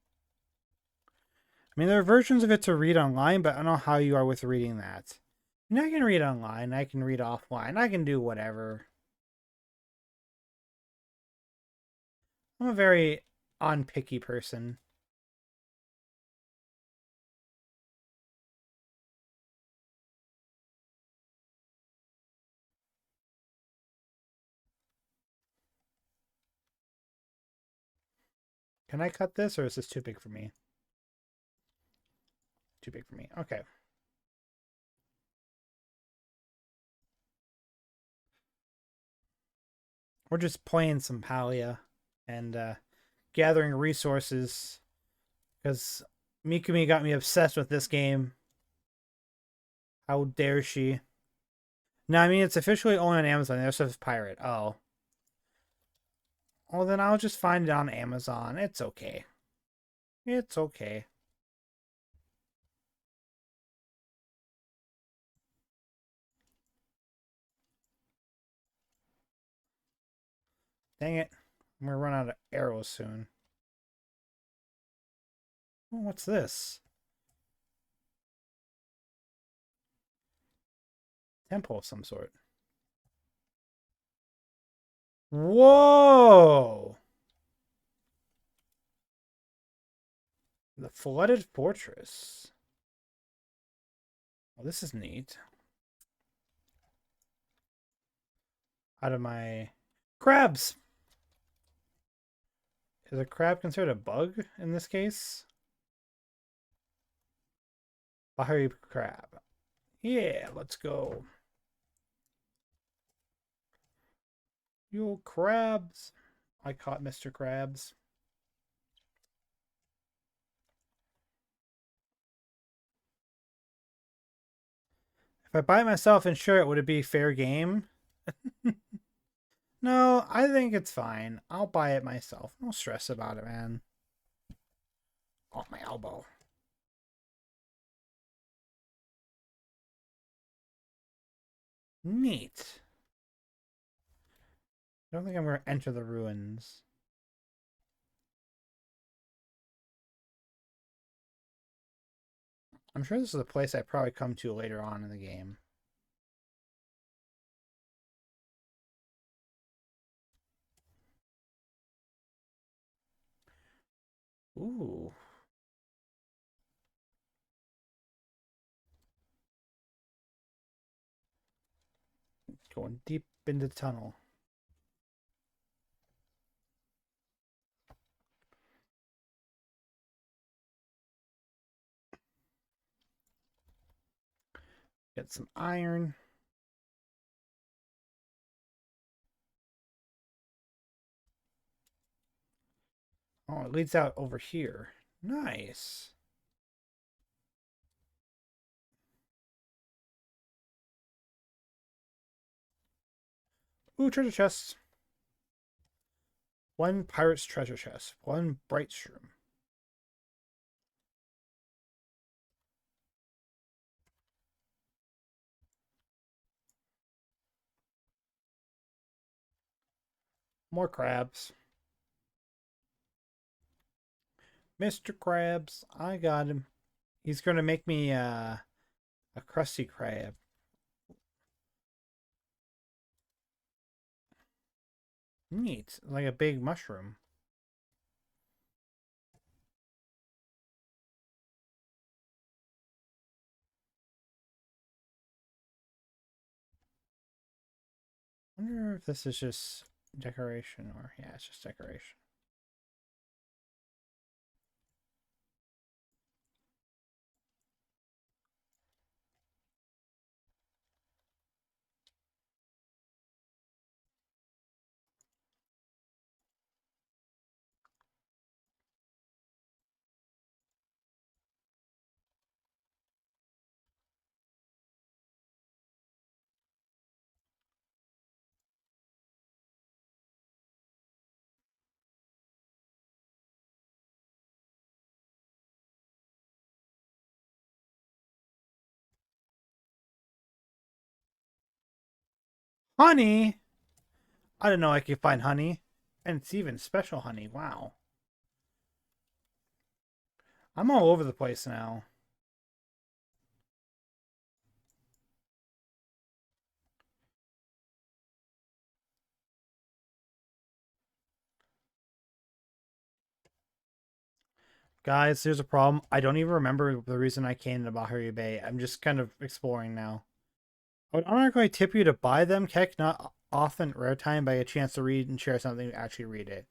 [SPEAKER 1] I mean, there are versions of it to read online, but I don't know how you are with reading that. And I can read online, I can read offline, I can do whatever. I'm a very unpicky person. Can I cut this, or is this too big for me? Too big for me. Okay. We're just playing some Palia and gathering resources because Mikumi got me obsessed with this game. How dare she? No, I mean, it's officially only on Amazon. There's stuff pirate. Oh. Well, then I'll just find it on Amazon. It's okay. It's okay. Dang it. I'm gonna run out of arrows soon. Oh, what's this? Temple of some sort. Whoa! The flooded fortress. Well, this is neat. Out of my crabs. Is a crab considered a bug in this case? Bahari crab. Yeah, let's go. You crabs. I caught Mr. Krabs. If I buy it myself and share it, would it be fair game? No, I think it's fine. I'll buy it myself. No stress about it, man. Off my elbow. Neat. I don't think I'm going to enter the ruins. I'm sure this is a place I probably come to later on in the game. Ooh. Going deep into the tunnel. Get some iron. Oh, it leads out over here. Nice. Ooh, treasure chests. One pirate's treasure chest. One bright shroom. More crabs. Mr. Krabs, I got him. He's gonna make me a crusty crab. Neat, like a big mushroom. wonder if this is just decoration or yeah, it's just decoration. Honey! I didn't know I could find honey. And it's even special honey. Wow. I'm all over the place now. Guys, here's a problem. I don't even remember the reason I came to Bahari Bay. I'm just kind of exploring now. I would automatically tip you to buy them. Keck, not often, rare time, by a chance to read and share something, actually read it.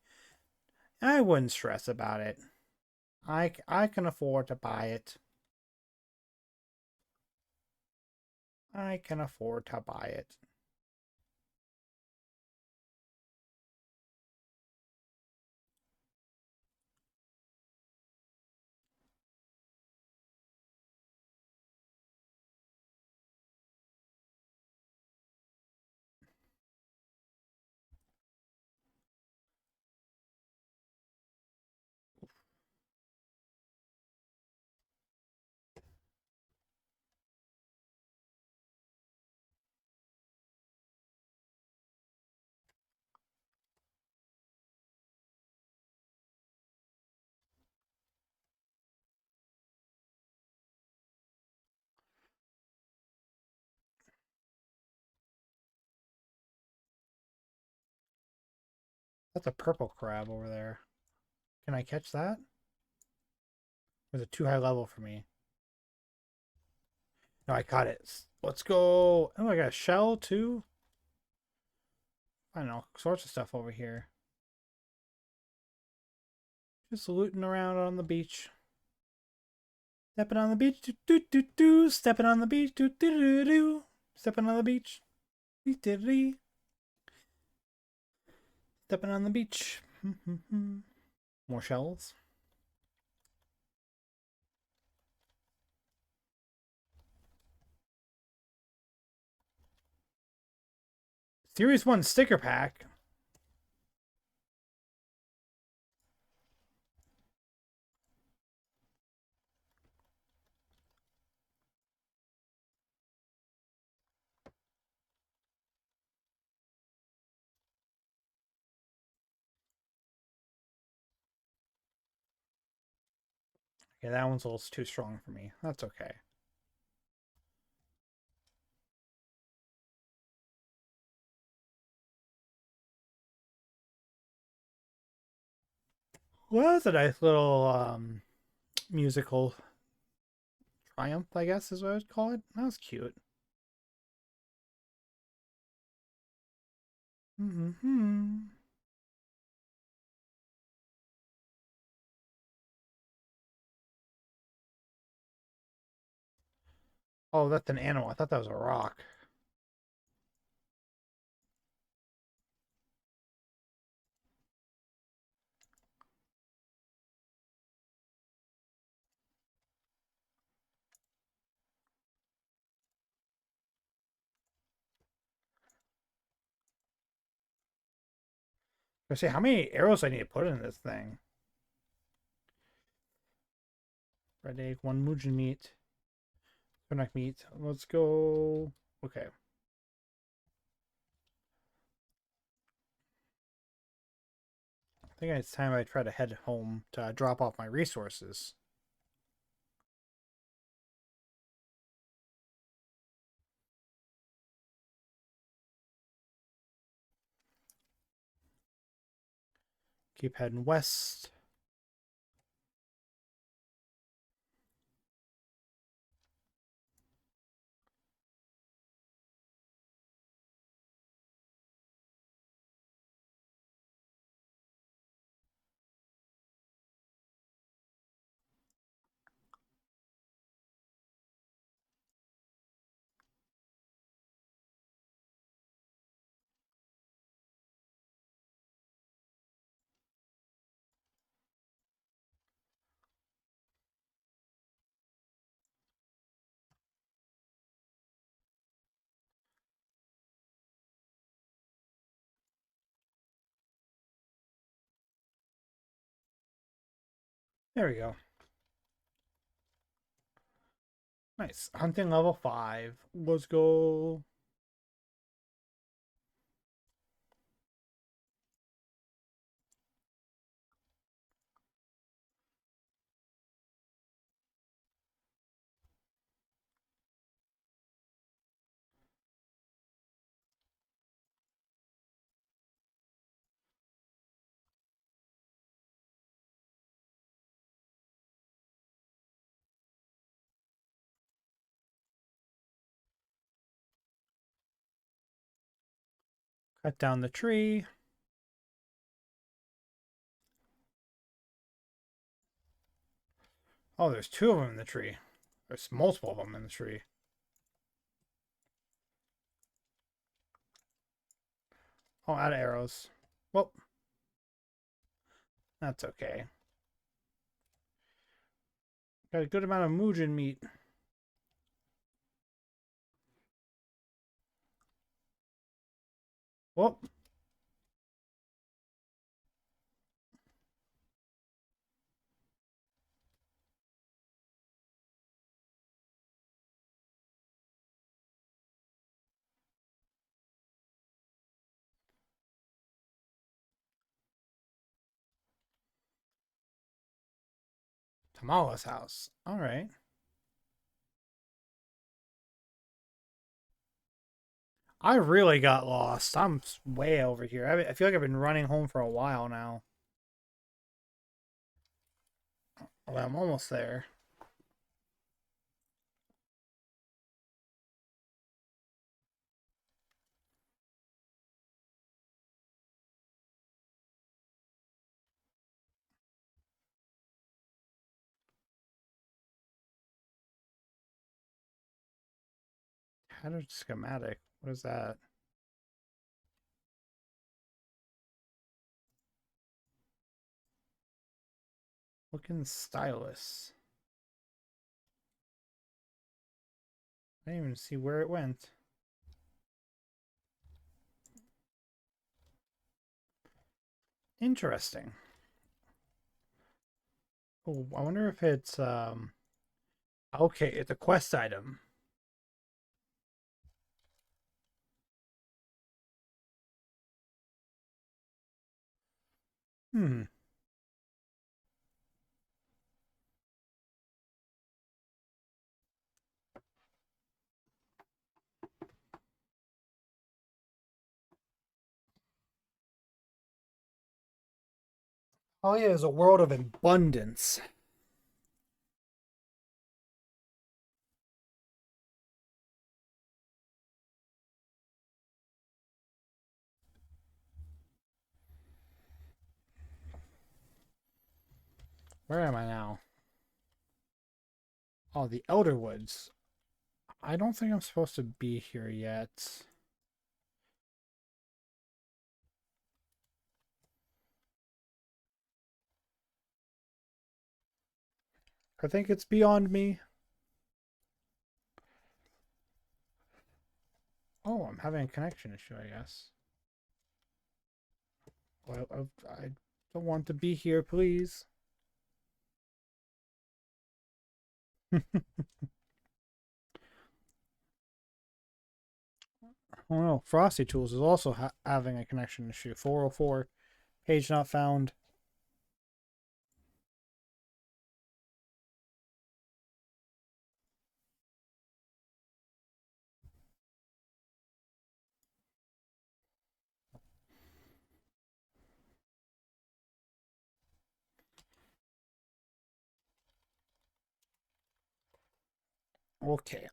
[SPEAKER 1] I wouldn't stress about it. I can afford to buy it. I can afford to buy it. That's a purple crab over there. Can I catch that? Or is it too high level for me? No, I caught it. Let's go. Oh, I got a shell too. I don't know, sorts of stuff over here. Just looting around on the beach. Stepping on the beach, do do do do. Stepping on the beach, do do do do. Stepping on the beach, dee dee dee. Stepping on the beach. More shells. Series 1 sticker pack. Okay, that one's a little too strong for me. That's okay. Well, that's a nice little musical triumph, I guess is what I would call it. That was cute. Mm-hmm. Oh, that's an animal. I thought that was a rock. Let's see how many arrows I need to put in this thing. Red egg, one Mujin meat, Konak meat. Let's go. Okay. I think it's time I try to head home to drop off my resources. Keep heading west. There we go. Nice. Hunting level 5. Let's go. Cut down the tree. Oh, there's two of them in the tree. There's multiple of them in the tree. Oh, out of arrows. Well, that's okay. Got a good amount of Muujin meat. Well, Tamala's house. All right. I really got lost. I'm way over here. I feel like I've been running home for a while now. Well, I'm almost there. Header schematic. What is that? Looking stylus. I didn't even see where it went. Interesting. Oh, I wonder if it's okay, it's a quest item. Hmm. Oh yeah, there's a world of abundance. Where am I now? Oh, the Elder Woods. I don't think I'm supposed to be here yet. I think it's beyond me. Oh, I'm having a connection issue, I guess. Well, I don't want to be here, please. Oh no, Frosty Tools is also having a connection issue. 404, page not found. Okay.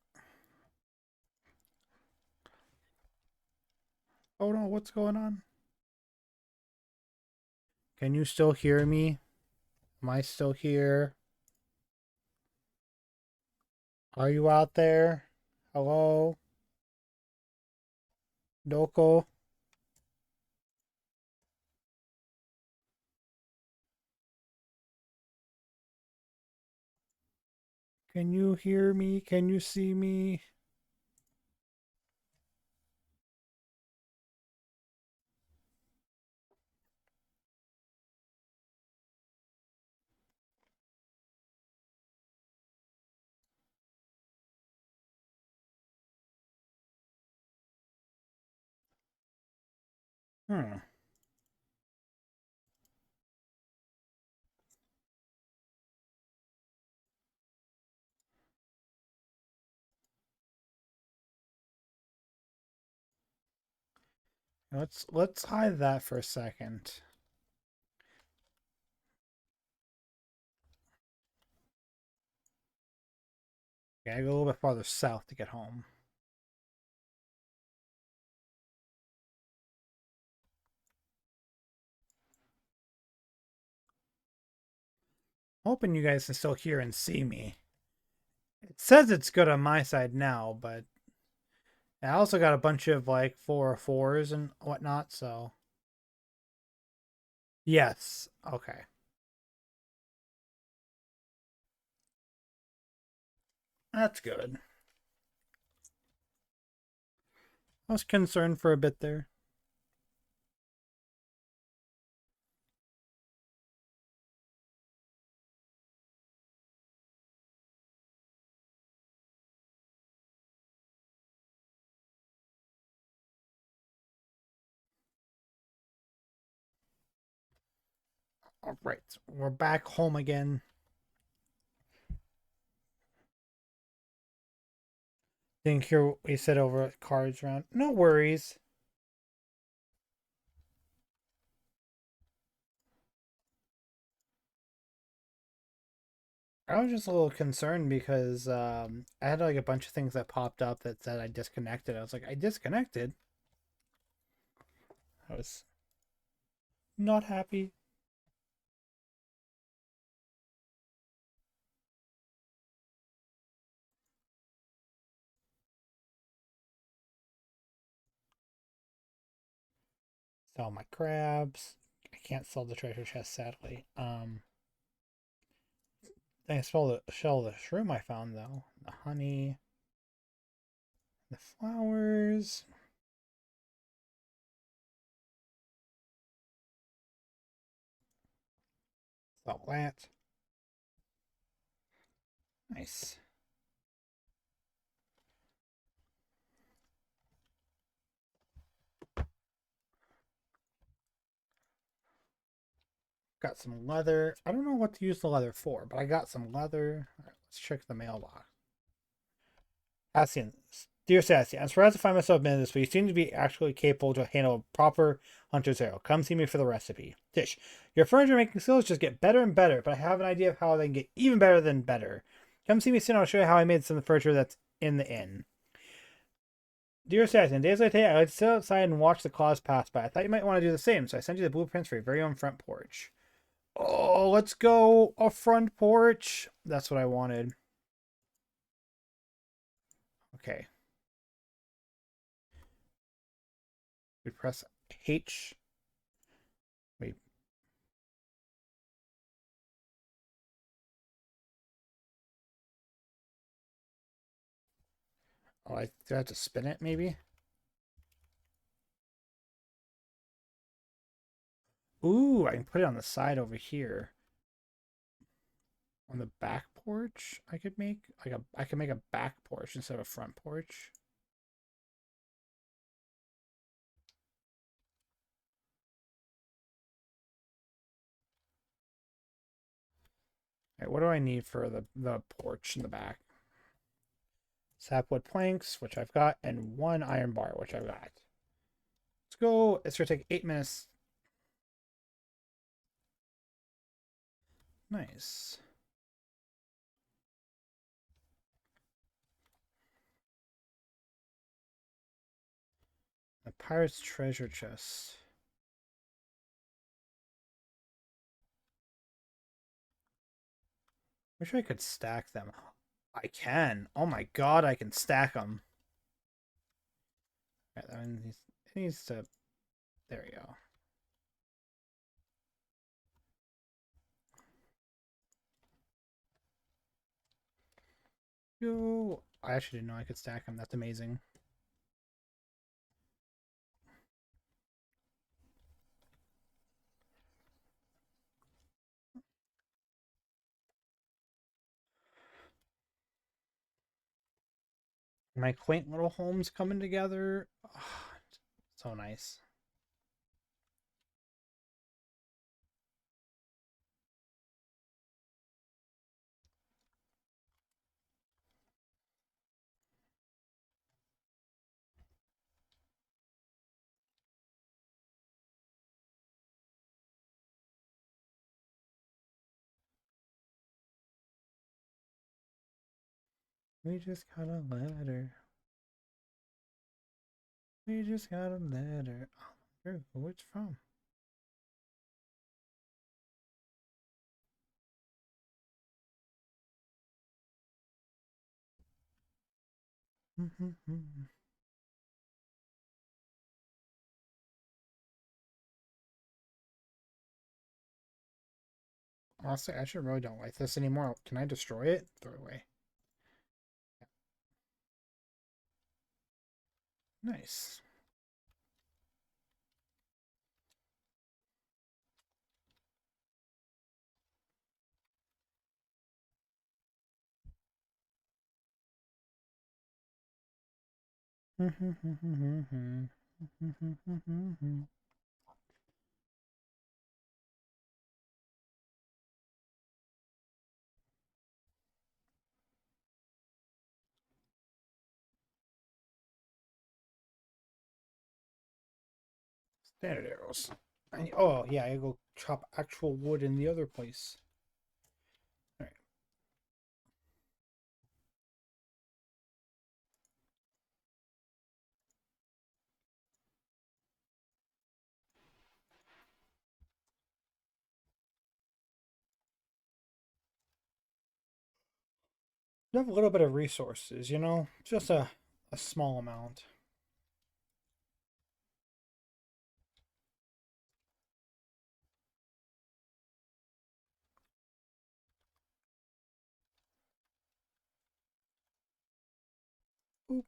[SPEAKER 1] Oh no, what's going on? Can you still hear me? Am I still here? Are you out there? Hello? Doko? Can you hear me? Can you see me? Hmm. Let's hide that for a second. Okay, I go a little bit farther south to get home. Hoping you guys can still hear and see me. It says it's good on my side now, but I also got a bunch of like 404s and whatnot, so. Yes. Okay. That's good. I was concerned for a bit there. All right. We're back home again. Didn't hear what we said over cards round. No worries. I was just a little concerned because I had like a bunch of things that popped up that said I disconnected. I was like, I disconnected. I was not happy. Sell my crabs. I can't sell the treasure chest, sadly. I can sell the shroom I found though. The honey, the flowers. Sell that. Nice. Got some leather. I don't know what to use the leather for, but I got some leather. All right, let's check the mailbox. Cassian, dear Sassy, I'm surprised to find myself admitting this, but you seem to be actually capable to handle a proper hunter's arrow. Come see me for the recipe. Tish, your furniture making skills just get better and better, but I have an idea of how they can get even better than better. Come see me soon. I'll show you how I made some of the furniture that's in the inn. Dear Assassin, days like today, I would sit outside and watch the clouds pass by. I thought you might want to do the same, so I sent you the blueprints for your very own front porch. Oh, let's go a front porch. That's what I wanted. Okay. We press H. Wait. Oh, I do I have to spin it maybe? Ooh, I can put it on the side over here. On the back porch, I could make like a I can make a back porch instead of a front porch. All right, what do I need for the porch in the back? Sapwood planks, which I've got, and one iron bar, which I've got. Let's go. It's gonna take 8 minutes. Nice. A pirate's treasure chest. Wish I could stack them. I can. Oh my god, I can stack them. Right, that one needs to. There we go. Yo, I actually didn't know I could stack them. That's amazing. My quaint little homes coming together. Oh, so nice. We just got a letter. We just got a letter. Oh, who it's from? Honestly, I actually really don't like this anymore. Can I destroy it? Throw it away. Nice. Standard arrows. Oh, yeah, I go chop actual wood in the other place. All right. You have a little bit of resources, you know? Just a small amount. Oop.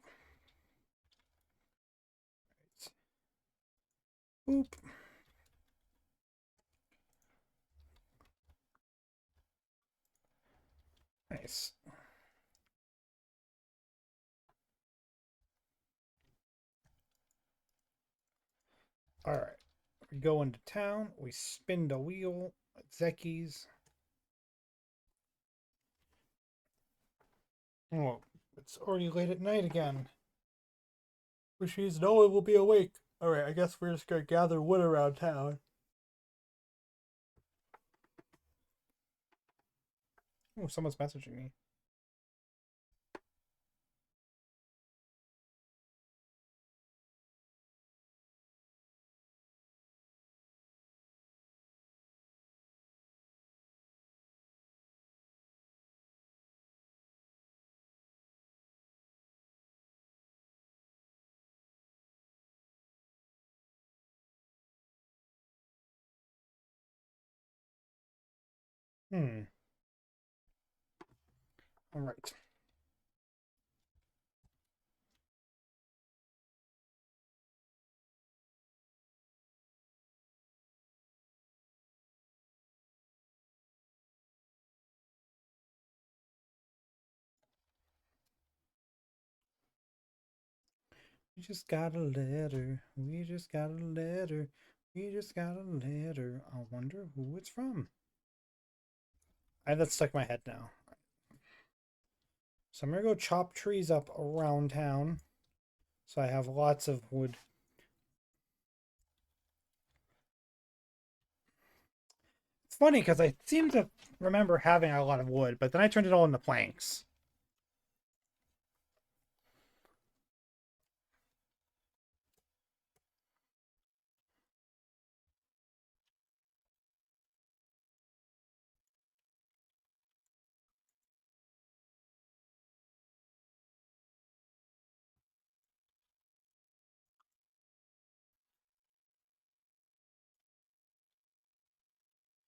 [SPEAKER 1] Oop. Nice. All right. We go into town. We spin the wheel at Zeki's. Oh, it's already late at night again. Which means no one will be awake. All right, I guess we're just gonna gather wood around town. Oh, someone's messaging me. Hmm. All right. We just got a letter. We just got a letter. We just got a letter. I wonder who it's from. I have that stuck in my head now. So I'm gonna go chop trees up around town. So I have lots of wood. It's funny because I seem to remember having a lot of wood, but then I turned it all into planks.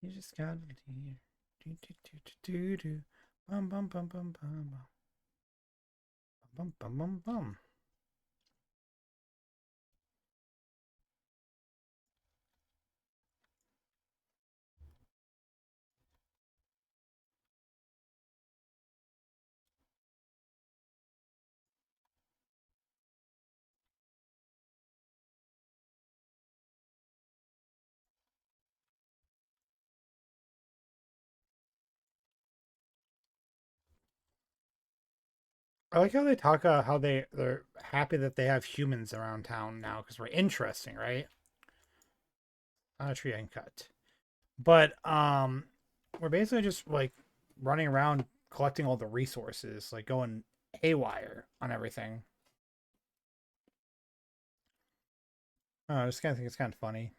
[SPEAKER 1] You just got it here. Do do do do do do. Bum bum bum bum bum bum bum bum bum. I like how they talk how they're happy that they have humans around town now because we're interesting, right? Not a tree I can cut, but we're basically just like running around collecting all the resources, like going haywire on everything. I just kind of think it's kind of funny.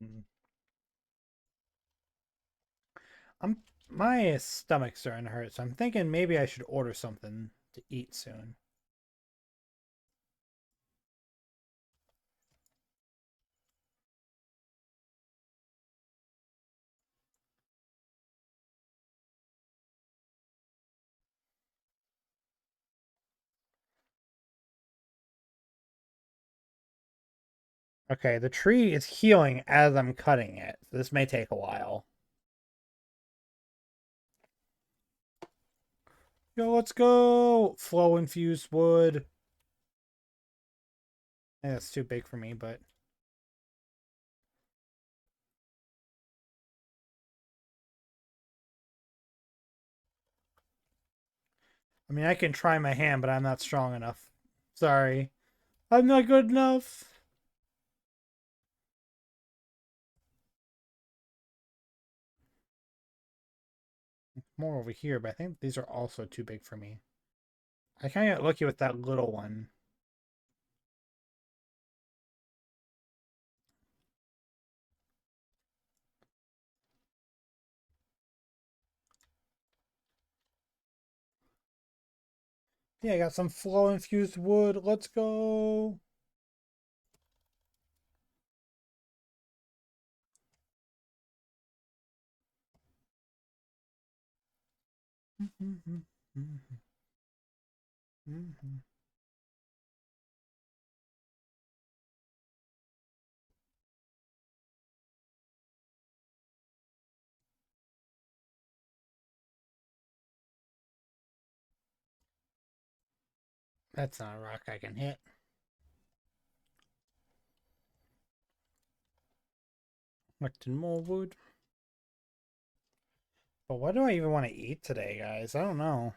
[SPEAKER 1] Mm. I'm my stomach's starting to hurt, so I'm thinking maybe I should order something to eat soon. Okay, the tree is healing as I'm cutting it. So this may take a while. Yo, let's go! Flow infused wood. Yeah, that's too big for me, but I mean, I can try my hand, but I'm not strong enough. Sorry. I'm not good enough. More over here, but I think these are also too big for me. I kind of get lucky with that little one. Yeah, I got some flow infused wood. Let's go. That's not a rock I can hit. Collecting more wood. But what do I even want to eat today, guys? I don't know.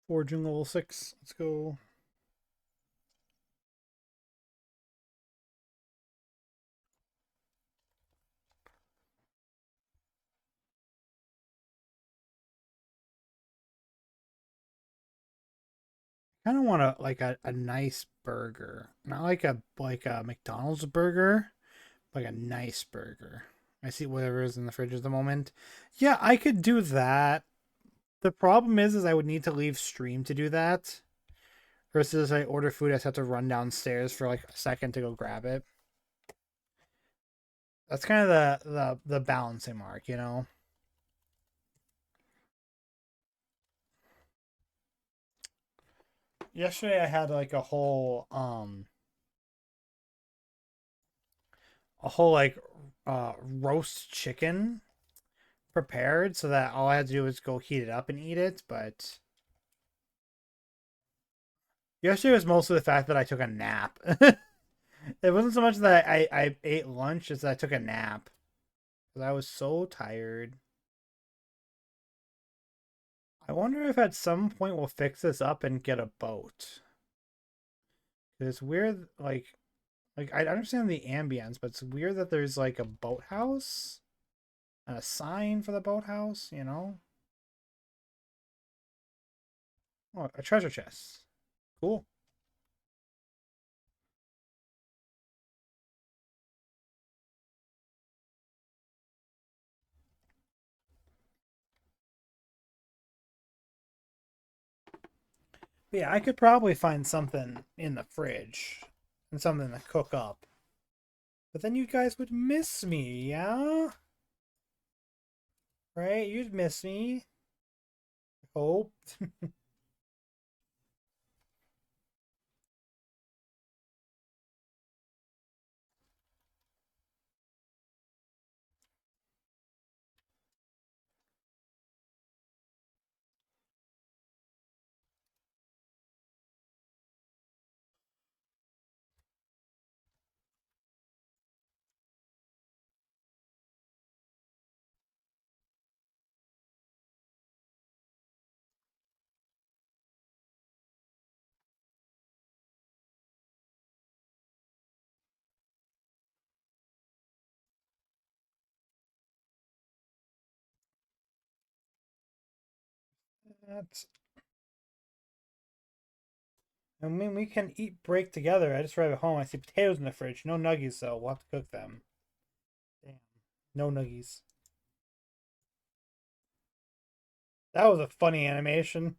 [SPEAKER 1] Forging level 6. Let's go. Kind of want a nice burger. Not like a McDonald's burger, like a nice burger. I see whatever is in the fridge at the moment. Yeah, I could do that. The problem is I would need to leave stream to do that. Versus I order food, I just have to run downstairs for like a second to go grab it. That's kind of the balancing mark, you know. Yesterday I had like a whole like roast chicken prepared so that all I had to do was go heat it up and eat it, but yesterday was mostly the fact that I took a nap. It wasn't so much that I ate lunch as that I took a nap. Because I was so tired. I wonder if at some point we'll fix this up and get a boat. It's weird, like I understand the ambience, but it's weird that there's like a boathouse and a sign for the boathouse, you know? Oh, a treasure chest. Cool. But yeah, I could probably find something in the fridge and something to cook up. But then you guys would miss me, yeah? Right? You'd miss me. Hope. That's. I mean, we can eat break together. I just arrived at home. I see potatoes in the fridge. No nuggies, though. We'll have to cook them. Damn. No nuggies. That was a funny animation.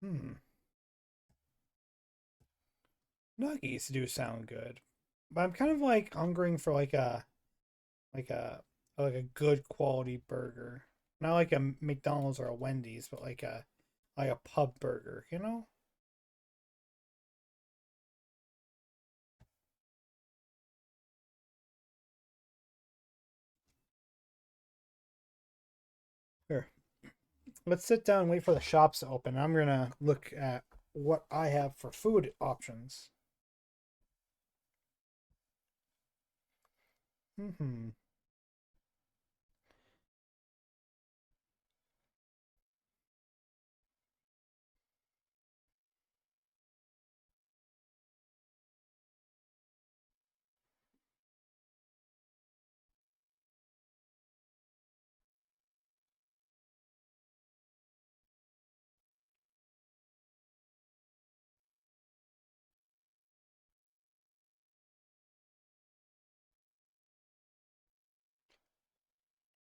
[SPEAKER 1] Hmm. Nuggies do sound good. But I'm kind of like hungering for like a like a good quality burger. Not like a McDonald's or a Wendy's, but like a pub burger, you know? Here. Let's sit down and wait for the shops to open. I'm gonna look at what I have for food options. Hmm.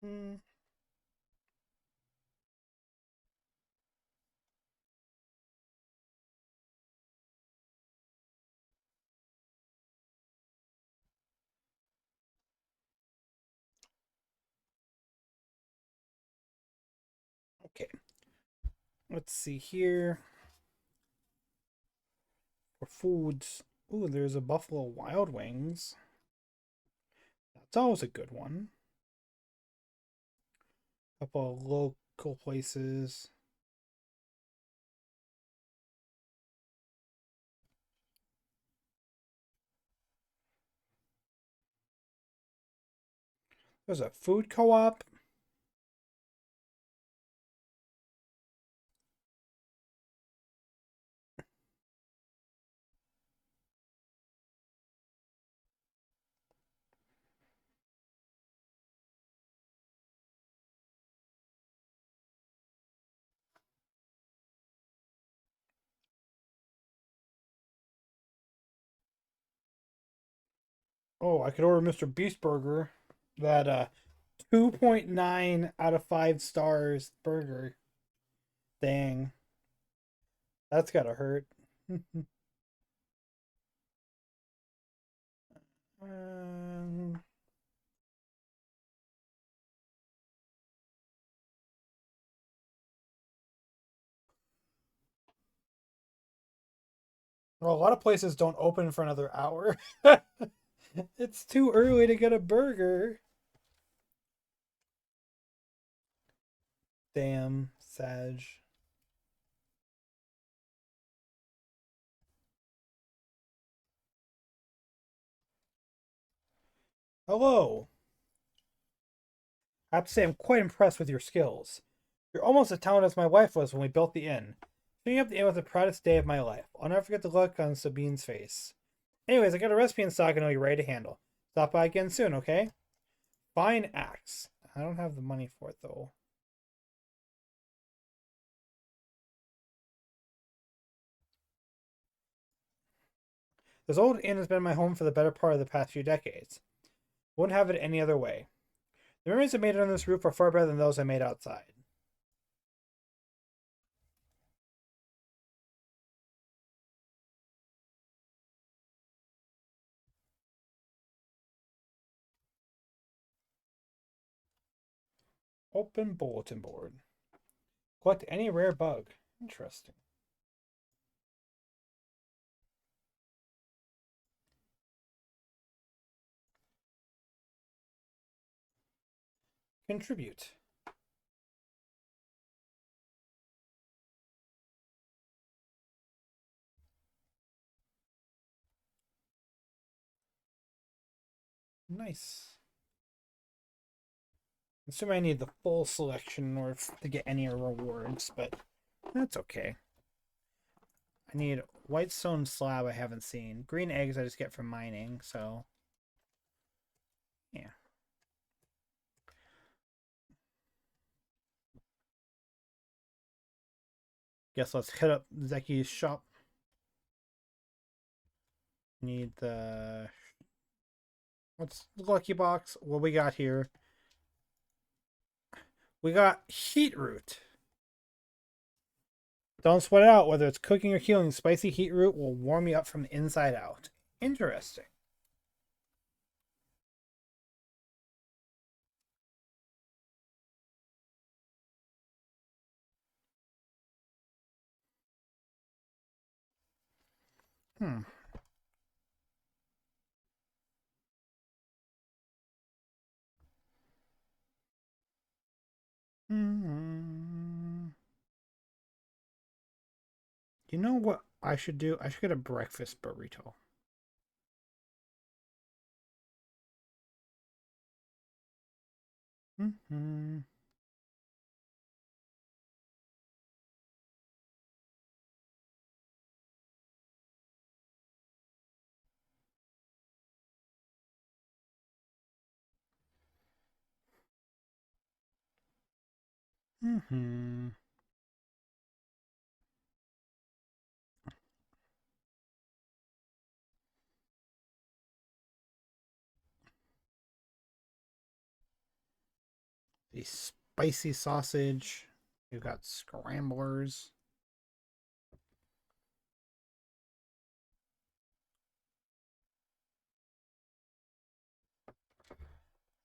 [SPEAKER 1] Hmm. Okay. Let's see here for foods. Ooh, there's a Buffalo Wild Wings. That's always a good one. Couple of local places. There's a food co-op. Oh, I could order Mr. Beast Burger. That 2.9 out of 5 stars burger. Dang. That's gotta hurt. um, well, a lot of places don't open for another hour. It's too early to get a burger. Damn, Sag. Hello. I have to say, I'm quite impressed with your skills. You're almost as talented as my wife was when we built the inn. Filling up the inn was the proudest day of my life. I'll never forget the look on Sabine's face. Anyways, I got a recipe in stock and I'll be ready to handle. Stop by again soon, okay? Fine axe. I don't have the money for it though. This old inn has been my home for the better part of the past few decades. Wouldn't have it any other way. The memories I made on this roof are far better than those I made outside. Open bulletin board. Collect any rare bug. Interesting. Contribute. Nice. I assume I need the full selection in order to get any rewards, but that's okay. I need white stone slab I haven't seen. Green eggs I just get from mining, so yeah. Guess let's hit up Zeki's shop. Need the... What's the lucky box? What we got here? We got heat root. Don't sweat it out. Whether it's cooking or healing, spicy heat root will warm you up from the inside out. Interesting. Hmm. Hmm. You know what I should do? I should get a breakfast burrito. Hmm. Hmm. The spicy sausage. We've got scramblers.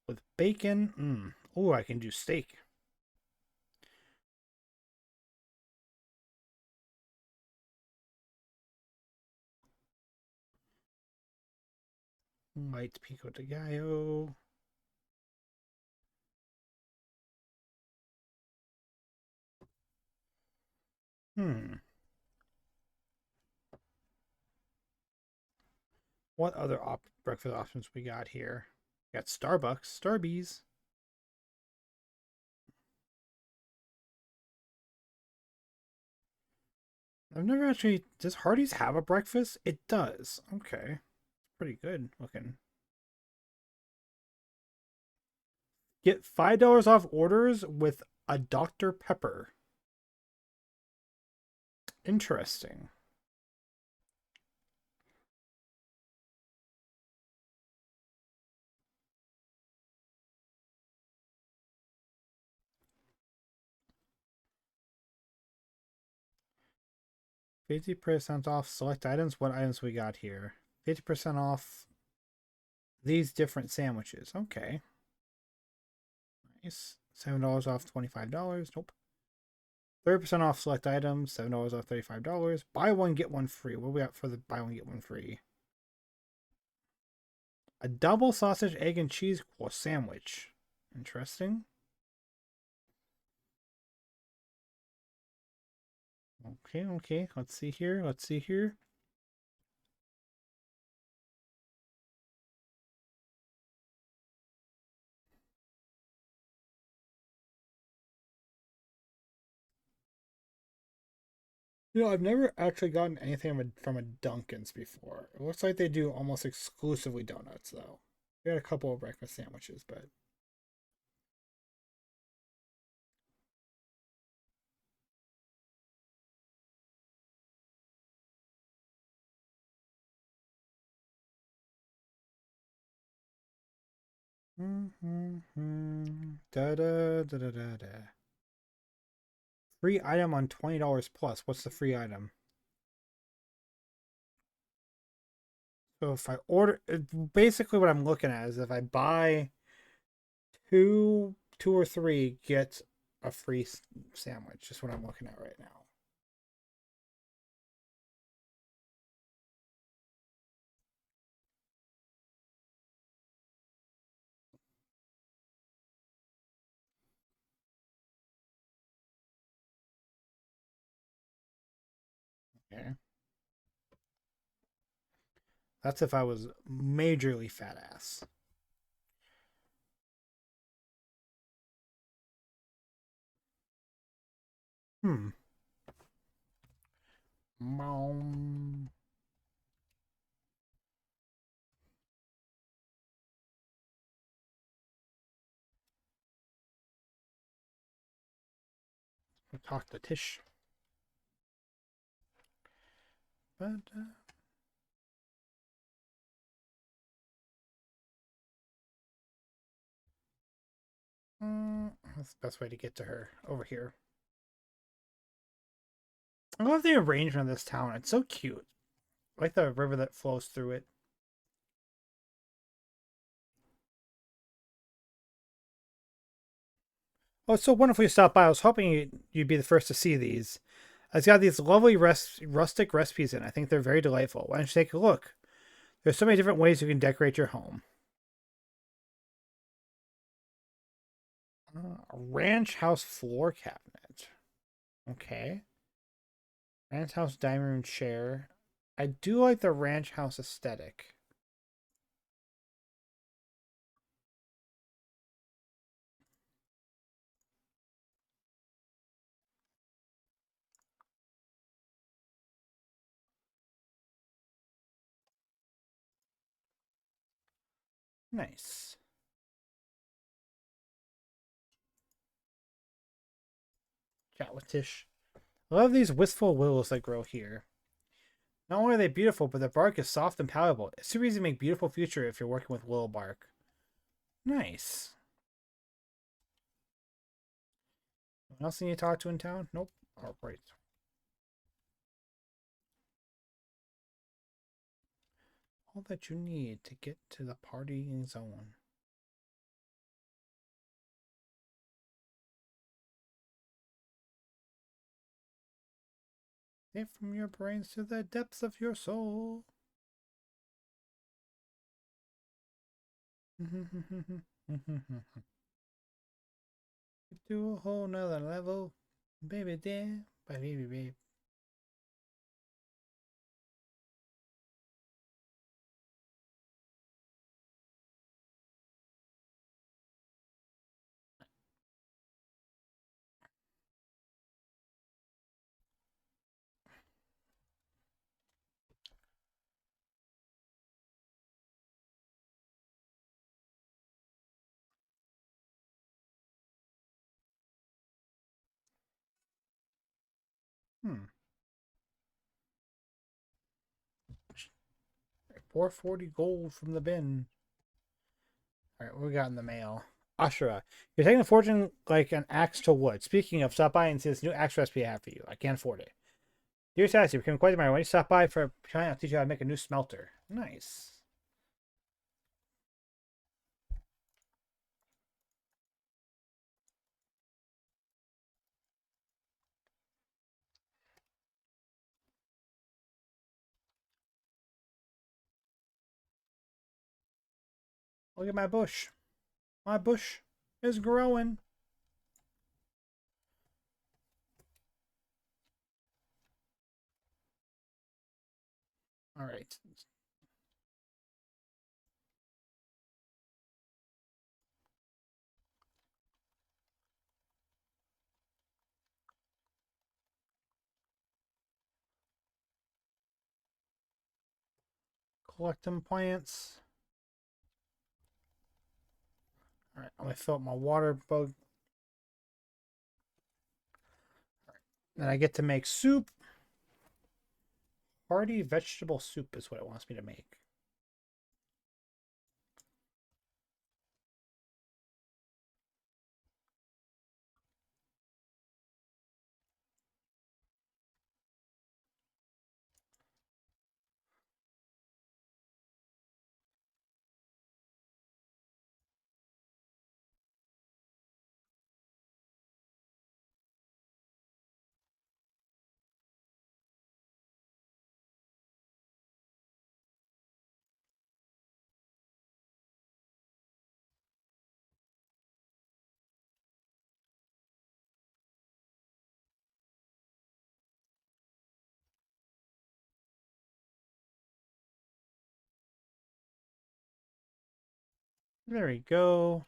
[SPEAKER 1] With bacon. Oh, I can do steak. White pico de gallo. What other breakfast options we got here? We got Starbucks, Starbies. I've never actually. Does Hardee's have a breakfast? It does. Okay. Pretty good looking. Get $5 off orders with a Dr. Pepper. Interesting. $50% off select items. What items we got here? 50% off these different sandwiches. Okay. Nice. $7 off $25. Nope. 30% off select items. $7 off $35. Buy one, get one free. What do we got for the buy one, get one free? A double sausage, egg, and cheese sandwich. Interesting. Okay, okay. Let's see here. Let's see here. You know, I've never actually gotten anything from a Dunkin's before. It looks like they do almost exclusively donuts, though. We got a couple of breakfast sandwiches, but Da da da da da da. Free item on $20 plus. What's the free item? So if I order, basically what I'm looking at is if I buy two or three, get a free sandwich. Just what I'm looking at right now. Okay. That's if I was majorly fat ass. Hmm. Mom. Talk to Tish. But that's the best way to get to her over here. I love the arrangement of this town. It's so cute. I like the river that flows through it. Oh, it's so wonderful you stopped by. I was hoping you'd be the first to see these. It's got these lovely rustic recipes in. I think they're very delightful. Why don't you take a look? There's so many different ways you can decorate your home. A ranch house floor cabinet. Okay. Ranch house dining room chair. I do like the ranch house aesthetic. Nice. Chat with Tish. I love these wistful willows that grow here. Not only are they beautiful, but the bark is soft and palatable. It's super easy to make beautiful future if you're working with willow bark. Nice. Anyone else you need to talk to in town? Nope. All right. All that you need to get to the partying zone. Get from your brains to the depths of your soul. To a whole nother level. Baby dear, baby babe. Hmm. 440 gold from the bin. Alright, what we got in the mail? Ashura. You're taking a fortune like an axe to wood. Speaking of, stop by and see this new axe recipe I have for you. I can't afford it. Dear Sassy, become quite admired. When you stop by for trying, I'll teach you how to make a new smelter. Nice. Look at my bush. My bush is growing. Alright. Collect them plants. Alright, I'm gonna fill up my water bug. Then I get to make soup. Hearty vegetable soup is what it wants me to make. There we go.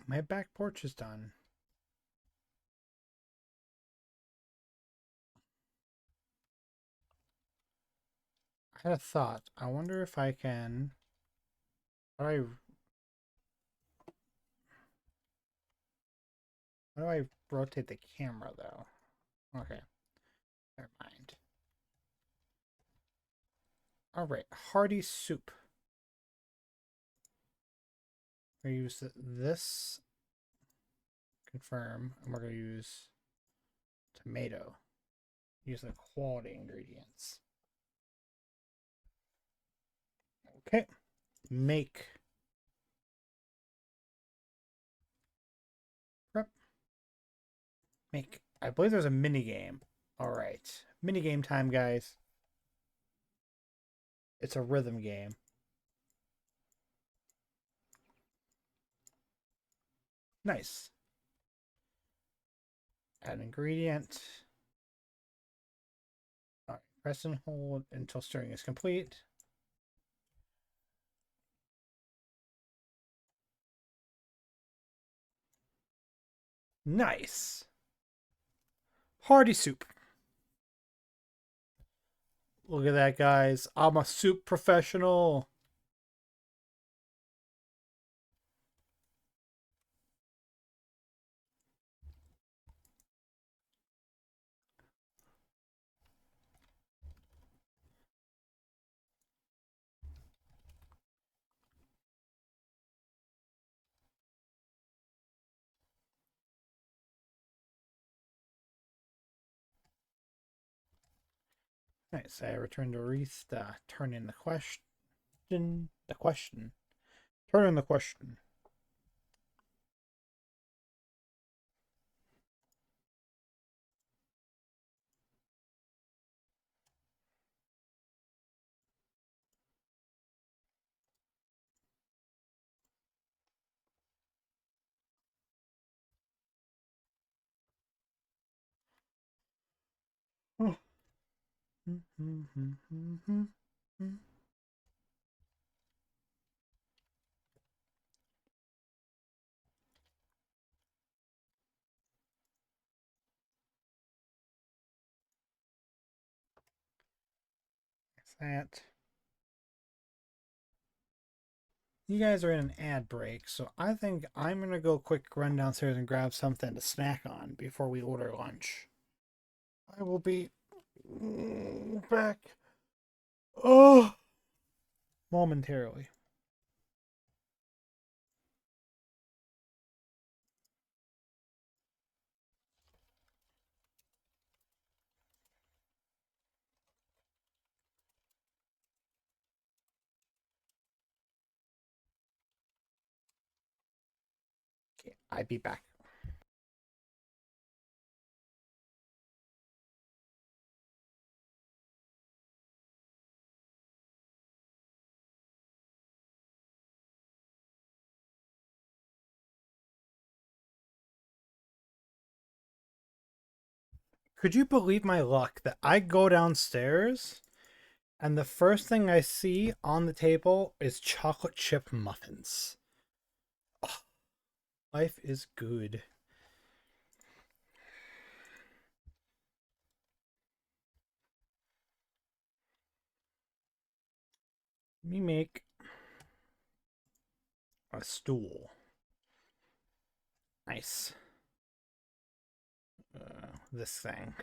[SPEAKER 1] My back porch is done. I had a thought. I wonder if I can. How do I rotate the camera though? Okay, never mind. All right, hearty soup. We're gonna use this. Confirm, and we're gonna use tomato. Use the quality ingredients. Okay, make. Prep. Make. I believe there's a mini game. All right, mini game time, guys. It's a rhythm game. Nice. Add ingredient. All right, press and hold until stirring is complete. Nice. Hearty soup. Look at that, guys. I'm a soup professional. Nice. I return to Reese to turn in the question. The question. Turn in the question. Oh. That. You guys are in an ad break, so I think I'm gonna go quick run downstairs and grab something to snack on before we order lunch. I will be back. Oh, momentarily. Okay, I'll be back. Could you believe my luck that I go downstairs and the first thing I see on the table is chocolate chip muffins? Oh, life is good. Let me make a stool. Nice. This thing.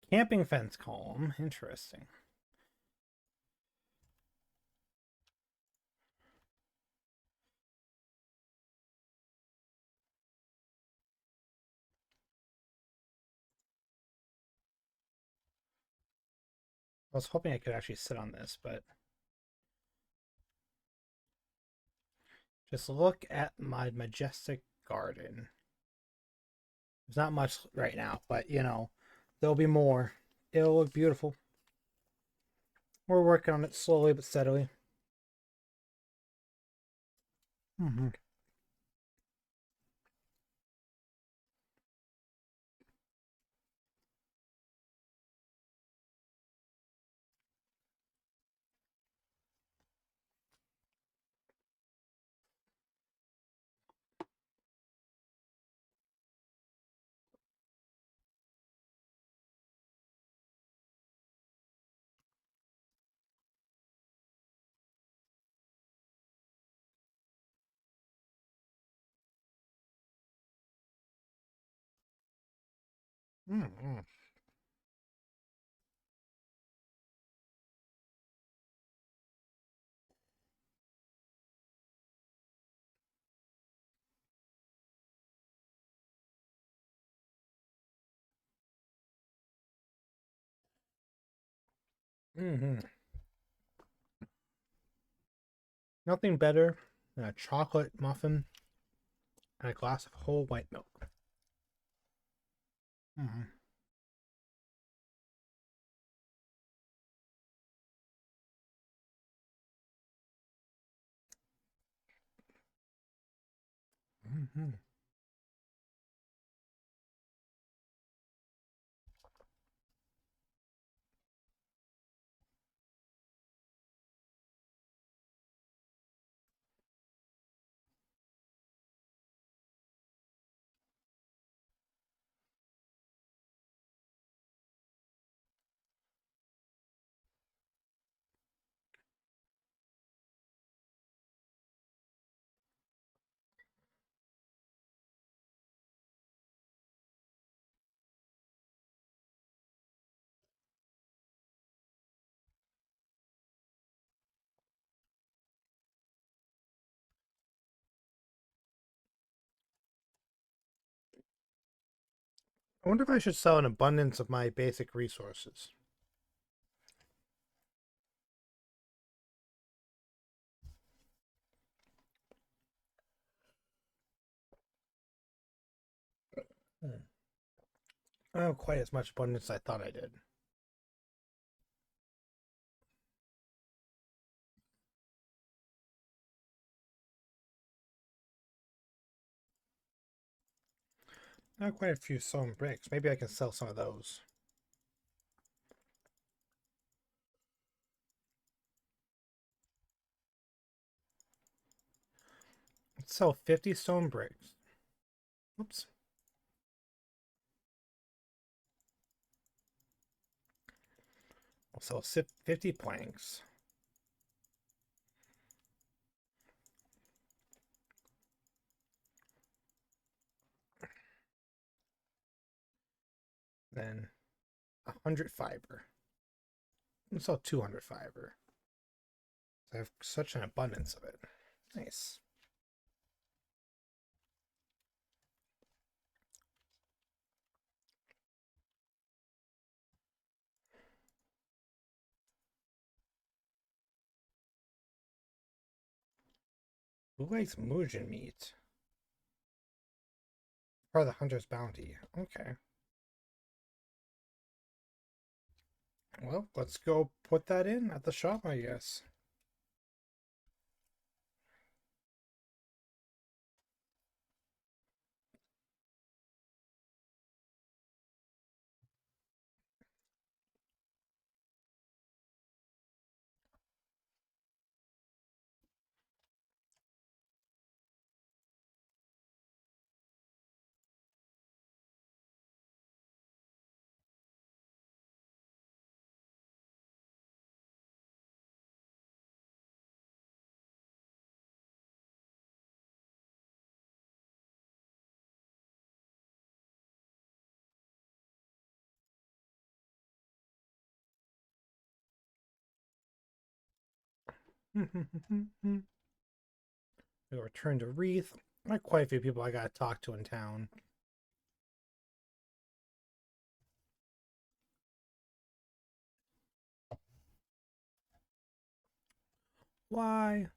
[SPEAKER 1] Camping fence column. Interesting. I was hoping I could actually sit on this, but just look at my majestic garden. There's not much right now, but you know, there'll be more. It'll look beautiful. We're working on it slowly but steadily. Mm-hmm. Mm-hmm. Mm-hmm. Nothing better than a chocolate muffin and a glass of whole white milk. Mm-hmm. Mm-hmm. I wonder if I should sell an abundance of my basic resources. Hmm. I don't have quite as much abundance as I thought I did. I have quite a few stone bricks. Maybe I can sell some of those. Let's sell 50 stone bricks. Oops. I'll sell 50 planks. Then 100 fiber. I'll sell 200 fiber. I have such an abundance of it. Nice. Who likes Mujin meat? Part of the hunter's bounty. Okay. Well, let's go put that in at the shop, I guess. We'll return to Wreath. I have quite a few people I gotta talk to in town. Why?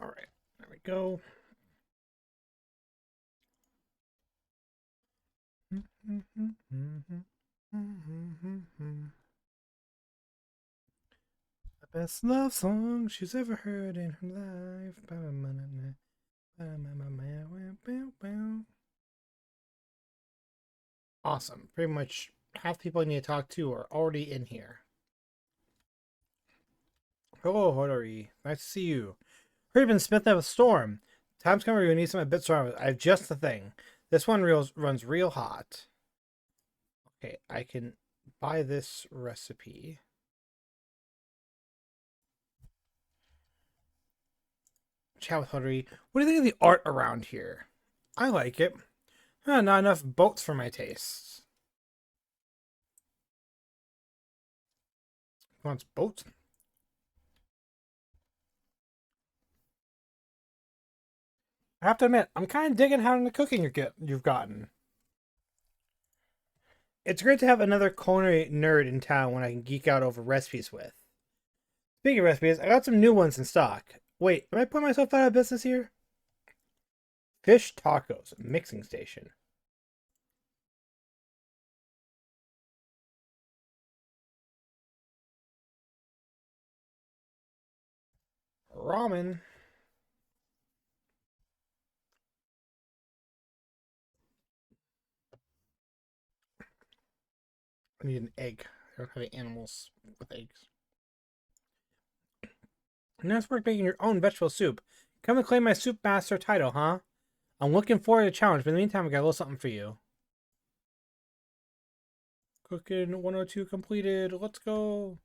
[SPEAKER 1] Alright, there we go. The best love song she's ever heard in her life. Awesome. Pretty much half the people I need to talk to are already in here. Hello, Hodori. Nice to see you. Raven Smith have a storm. Time's coming where you need some bit storm. I have just the thing. This one runs real hot. Okay, I can buy this recipe. Chat with Huddery. What do you think of the art around here? I like it. Not enough boats for my tastes. Wants boats? I have to admit, I'm kind of digging how into cooking you've gotten. It's great to have another culinary nerd in town when I can geek out over recipes with. Speaking of recipes, I got some new ones in stock. Wait, am I putting myself out of business here? Fish tacos, mixing station. Ramen. I need an egg. I don't have any animals with eggs. Nice work making your own vegetable soup. Come and claim my soup master title, huh? I'm looking forward to the challenge, but in the meantime, I got a little something for you. Cooking 102 completed. Let's go.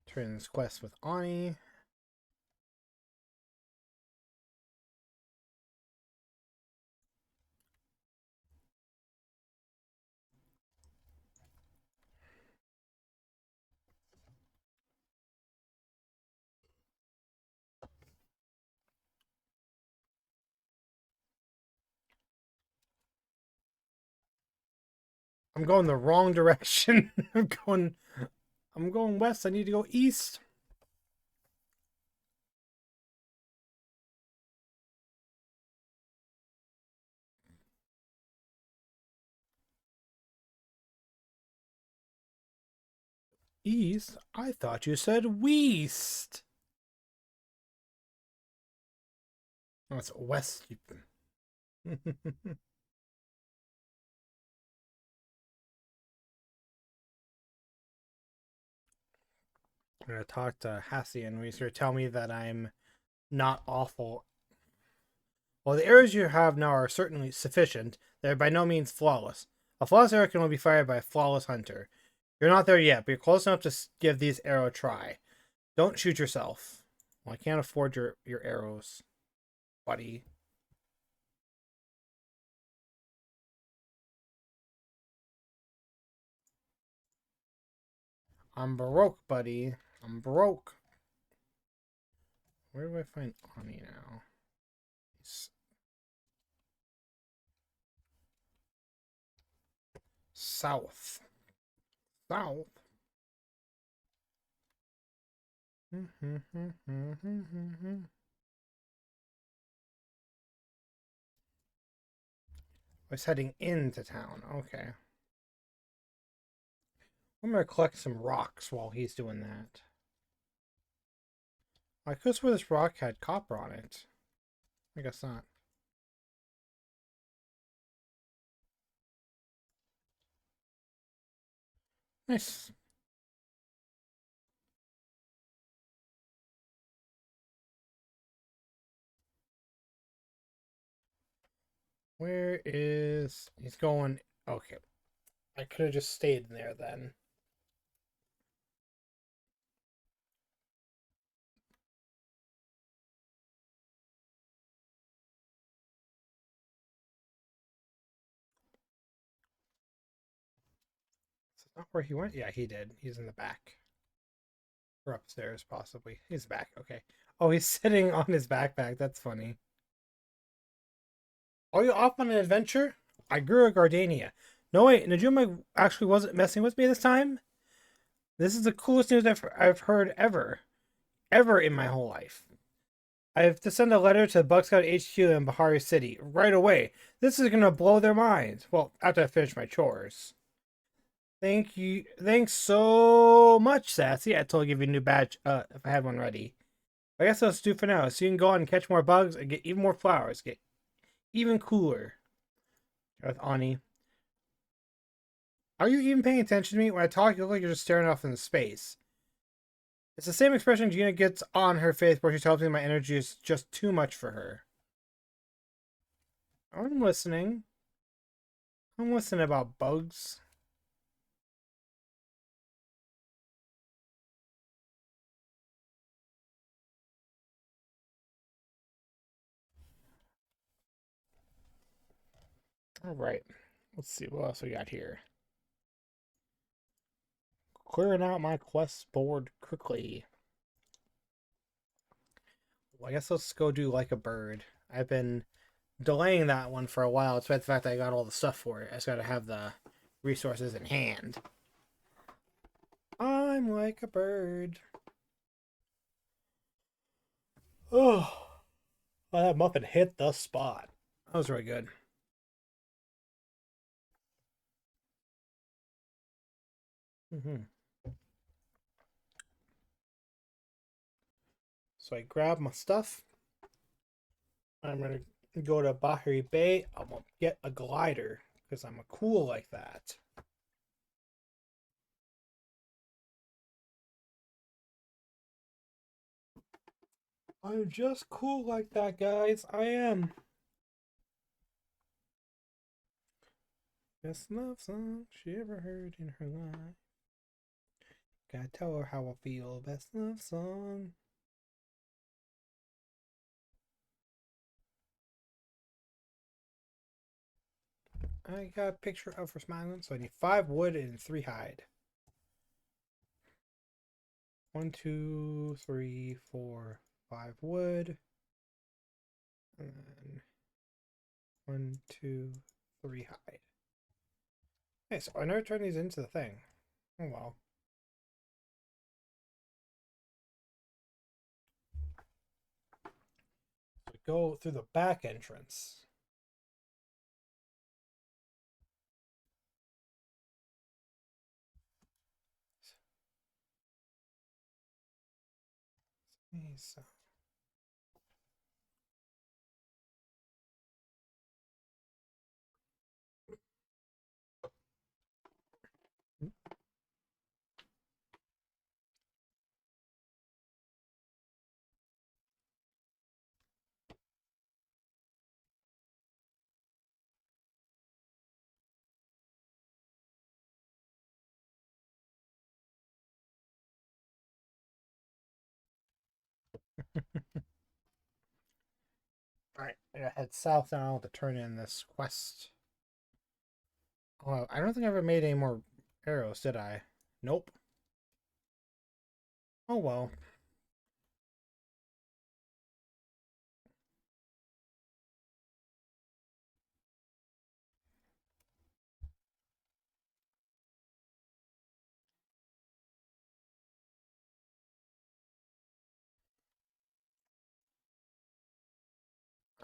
[SPEAKER 1] Turn this quest with Ani. I'm going the wrong direction. I'm going west. I need to go east. East? I thought you said west. Oh, it's west. I'm gonna talk to Hassie and he's gonna tell me that I'm not awful. While the arrows you have now are certainly sufficient, they are by no means flawless. A flawless arrow can only be fired by a flawless hunter. You're not there yet, but you're close enough to give these arrows a try. Don't shoot yourself. Well, I can't afford your arrows, buddy. I'm broke, buddy. I'm broke. Where do I find Ani now? South. South. I was heading into town. Okay. I'm gonna collect some rocks while he's doing that. I could swear this rock had copper on it. I guess not. Nice. Where is... He's going... Okay. I could have just stayed in there then. Is that not where he went? Yeah, he did. He's in the back. Or upstairs, possibly. He's back. Okay. Oh, he's sitting on his backpack. That's funny. Are you off on an adventure? I grew a gardenia. No, wait. Najuma actually wasn't messing with me this time? This is the coolest news I've heard ever. Ever in my whole life. I have to send a letter to Bug Scout HQ in Bahari City right away. This is gonna blow their minds. Well, after I finish my chores. Thank you. Thanks so much, Sassy. I totally give you a new badge if I had one ready. I guess that's do for now. So you can go on and catch more bugs and get even more flowers. Get even cooler. With Ani. Are you even paying attention to me? When I talk, you look like you're just staring off into space. It's the same expression Gina gets on her face where she tells me my energy is just too much for her. I'm listening. I'm listening about bugs. All right. Let's see what else we got here. Clearing out my quest board quickly. Well, I guess let's go do Like a Bird. I've been delaying that one for a while, despite the fact that I got all the stuff for it. I just gotta have the resources in hand. I'm like a bird. Oh, that muffin hit the spot. That was really good. Mm-hmm. So I grab my stuff. I'm gonna go to Bahari Bay. I'm gonna get a glider because I'm a cool like that. I'm just cool like that, guys. I am. Best love song she ever heard in her life. Gotta tell her how I feel. Best love song. I got a picture of her smiling, so I need 5 wood and 3 hide. 1, 2, 3, 4, 5 wood. And then 1, 2, 3 hide. Hey, so I never turned these into the thing. Oh well. So we go through the back entrance. So alright, I gotta head south now to turn in this quest. Oh, I don't think I ever made any more arrows, did I? Nope. Oh well.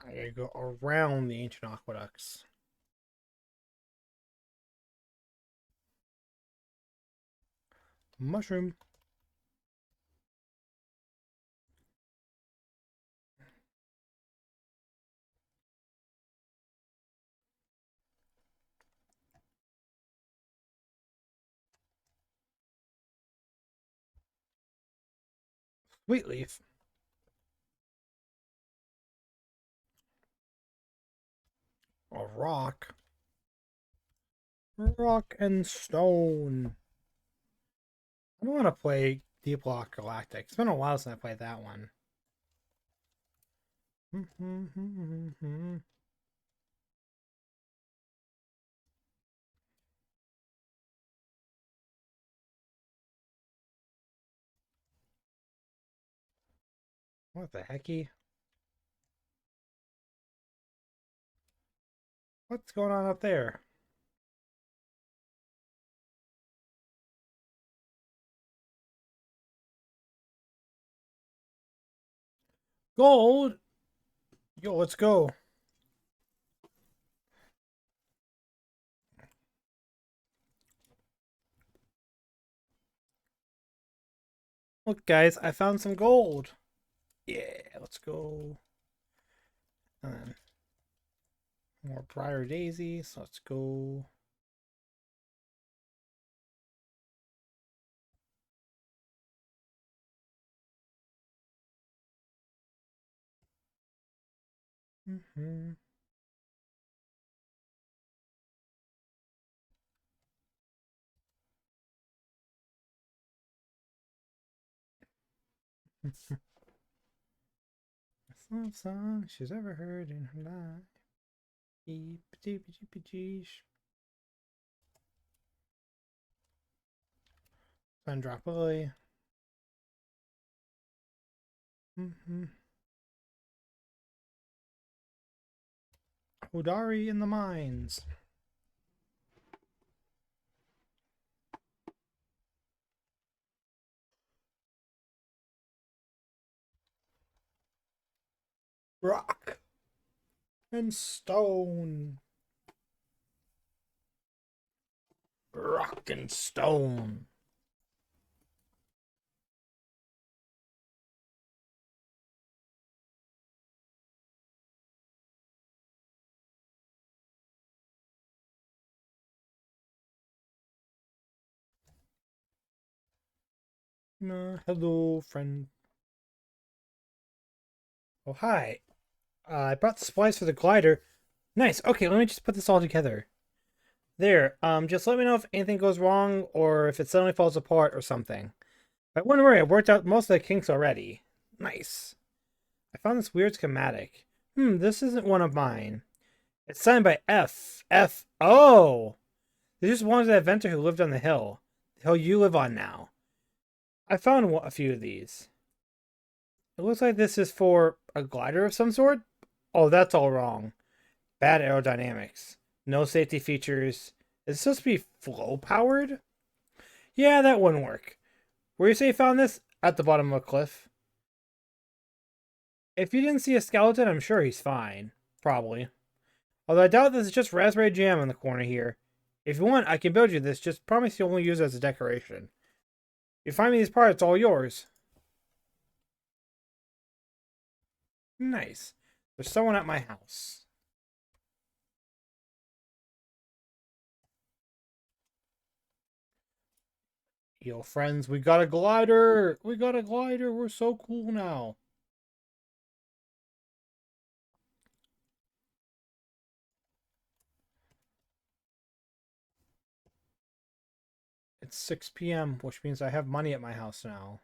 [SPEAKER 1] I gotta go around the ancient aqueducts. Mushroom. Sweet leaf. A rock. Rock and stone. I don't want to play Deep Rock Galactic. It's been a while since I played that one. What the hecky? What's going on up there? Gold! Yo, let's go. Look, guys, I found some gold. Yeah, let's go. And more Briar Daisies. Let's go. Love song she's ever heard in her life. Sandra Boy. Hodari in the mines. Rock and stone. Rock and stone. Hello, friend. Oh, hi. I brought the supplies for the glider. Nice. Okay, let me just put this all together. There. Just let me know if anything goes wrong or if it suddenly falls apart or something. But don't worry, I've worked out most of the kinks already. Nice. I found this weird schematic. This isn't one of mine. It's signed by F. F. Oh! This just belongs to that inventor who lived on the hill. The hill you live on now. I found a few of these. It looks like this is for a glider of some sort. Oh, that's all wrong. Bad aerodynamics. No safety features. Is it supposed to be flow powered? Yeah, that wouldn't work. Where you say you found this? At the bottom of a cliff. If you didn't see a skeleton, I'm sure he's fine. Probably. Although I doubt this is just raspberry jam in the corner here. If you want, I can build you this. Just promise you'll only use it as a decoration. If you find me these parts, all yours. Nice. There's someone at my house. Yo, friends, we got a glider! We got a glider! We're so cool now. It's 6 p.m., which means I have money at my house now.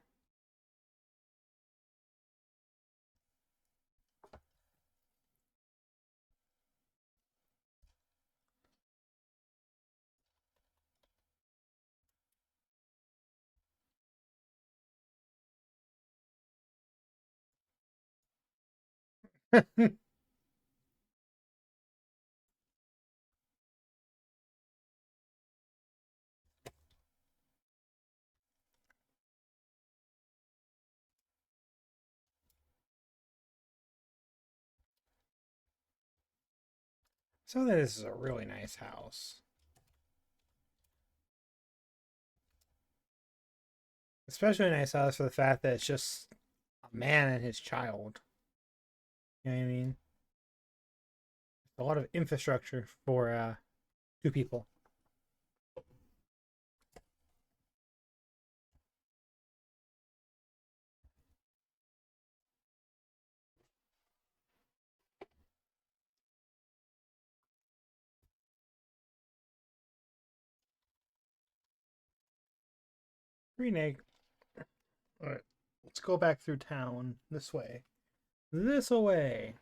[SPEAKER 1] So this is a really nice house. Especially a nice house for the fact that it's just a man and his child. You know what I mean? A lot of infrastructure for two people. Green egg. Alright. Let's go back through town. This way. This away.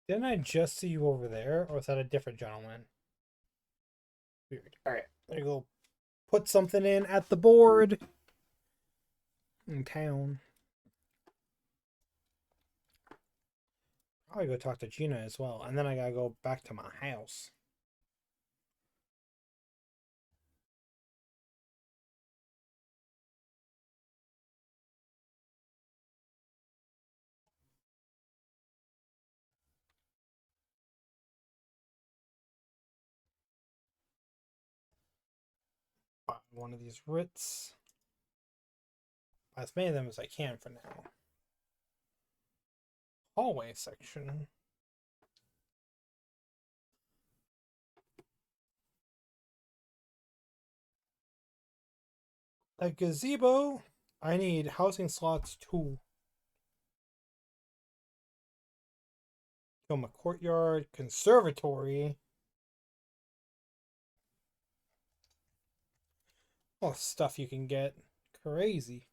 [SPEAKER 1] Didn't I just see you over there? Or was that a different gentleman? Weird. Alright. There you go. Put something in at the board. In town. Probably go talk to Gina as well. And then I gotta go back to my house. one of these writs. As many of them as I can for now. Hallway section. A gazebo. I need housing slots 2. Film a courtyard, conservatory. All stuff you can get. Crazy.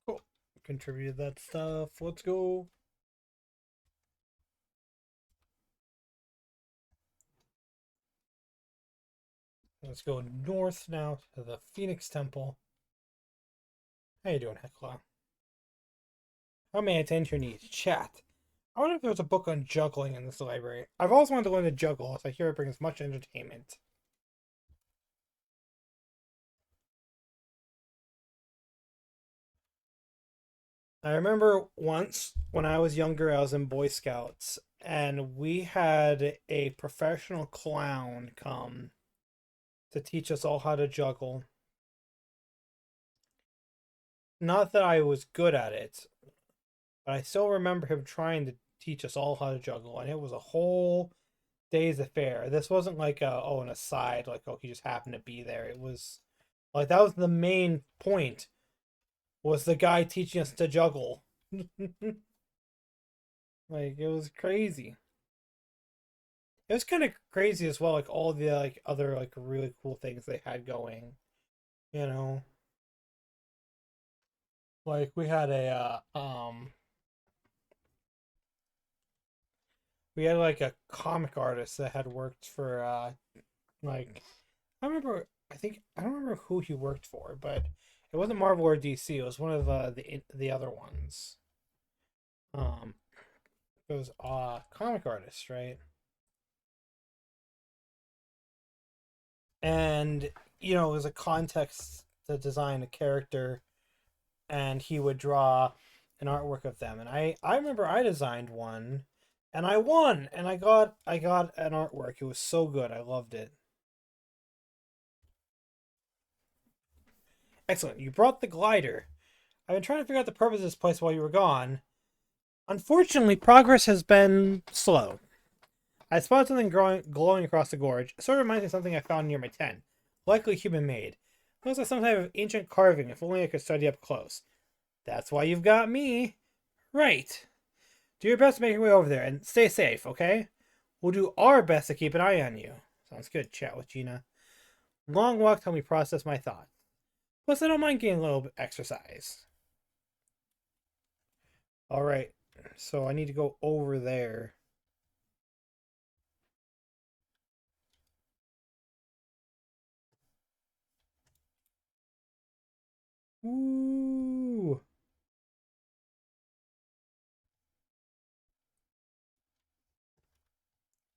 [SPEAKER 1] Cool. Contributed that stuff. Let's go. Let's go north now to the Phoenix Temple. How you doing, Hecla? How may I attend to your needs? Chat. I wonder if there's a book on juggling in this library. I've always wanted to learn to juggle, as I hear it brings much entertainment. I remember once when I was younger, I was in Boy Scouts, and we had a professional clown come to teach us all how to juggle. Not that I was good at it, but I still remember him trying to teach us all how to juggle, and it was a whole day's affair. This wasn't like an aside, like he just happened to be there. It was like that was the main point, was the guy teaching us to juggle. Like it was crazy. It was kind of crazy as well, like all the other really cool things they had going, you know. Like we had like a comic artist that had worked for like I remember I don't remember who he worked for, but it wasn't Marvel or DC. It was one of the other ones. Um, it was comic artist, right? And it was a context to design a character, and he would draw an artwork of them. And I remember I designed one, and I won, and I got an artwork. It was so good. I loved it. Excellent. You brought the glider. I've been trying to figure out the purpose of this place while you were gone. Unfortunately, progress has been slow. I spotted something glowing across the gorge. It sort of reminds me of something I found near my tent. Likely human-made. Looks like some type of ancient carving, if only I could study up close. That's why you've got me. Right. Do your best to make your way over there, and stay safe, okay? We'll do our best to keep an eye on you. Sounds good, chat with Gina. Long walk helped me process my thoughts. Plus, I don't mind getting a little bit exercise. Alright, so I need to go over there. Ooh.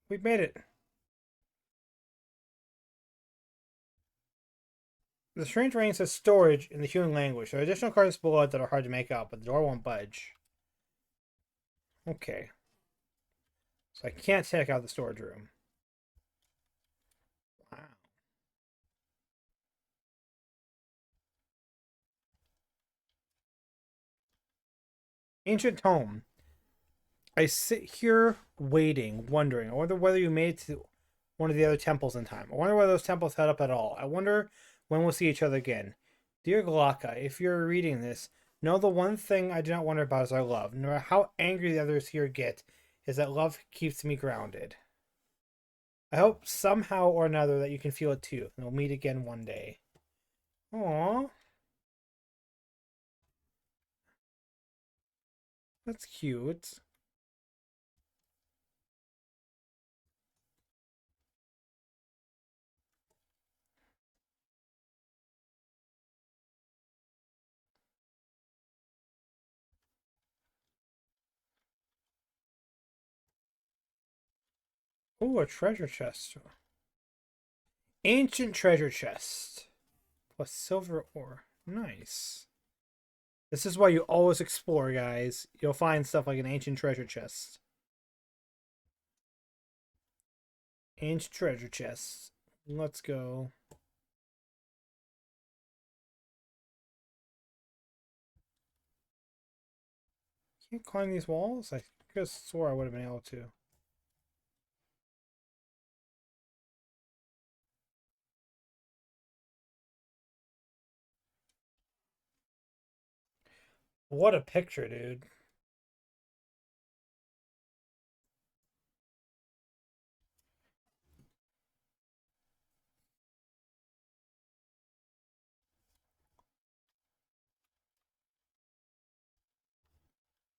[SPEAKER 1] We made it. The strange rain says storage in the human language. There are additional cards below that are hard to make out, but the door won't budge. Okay. So I can't check out the storage room. Wow. Ancient home. I sit here waiting, wondering. I wonder whether you made it to one of the other temples in time. I wonder whether those temples head up at all. I wonder when we'll see each other again. Dear Galaka, if you're reading this, know the one thing I do not wonder about is our love. No matter how angry the others here get, is that love keeps me grounded. I hope somehow or another that you can feel it too, and we'll meet again one day. Aww. That's cute. Oh, a treasure chest. Ancient treasure chest. Plus silver ore. Nice. This is why you always explore, guys. You'll find stuff like an ancient treasure chest. Ancient treasure chest. Let's go. Can't climb these walls? I could have swore I would have been able to. What a picture, dude.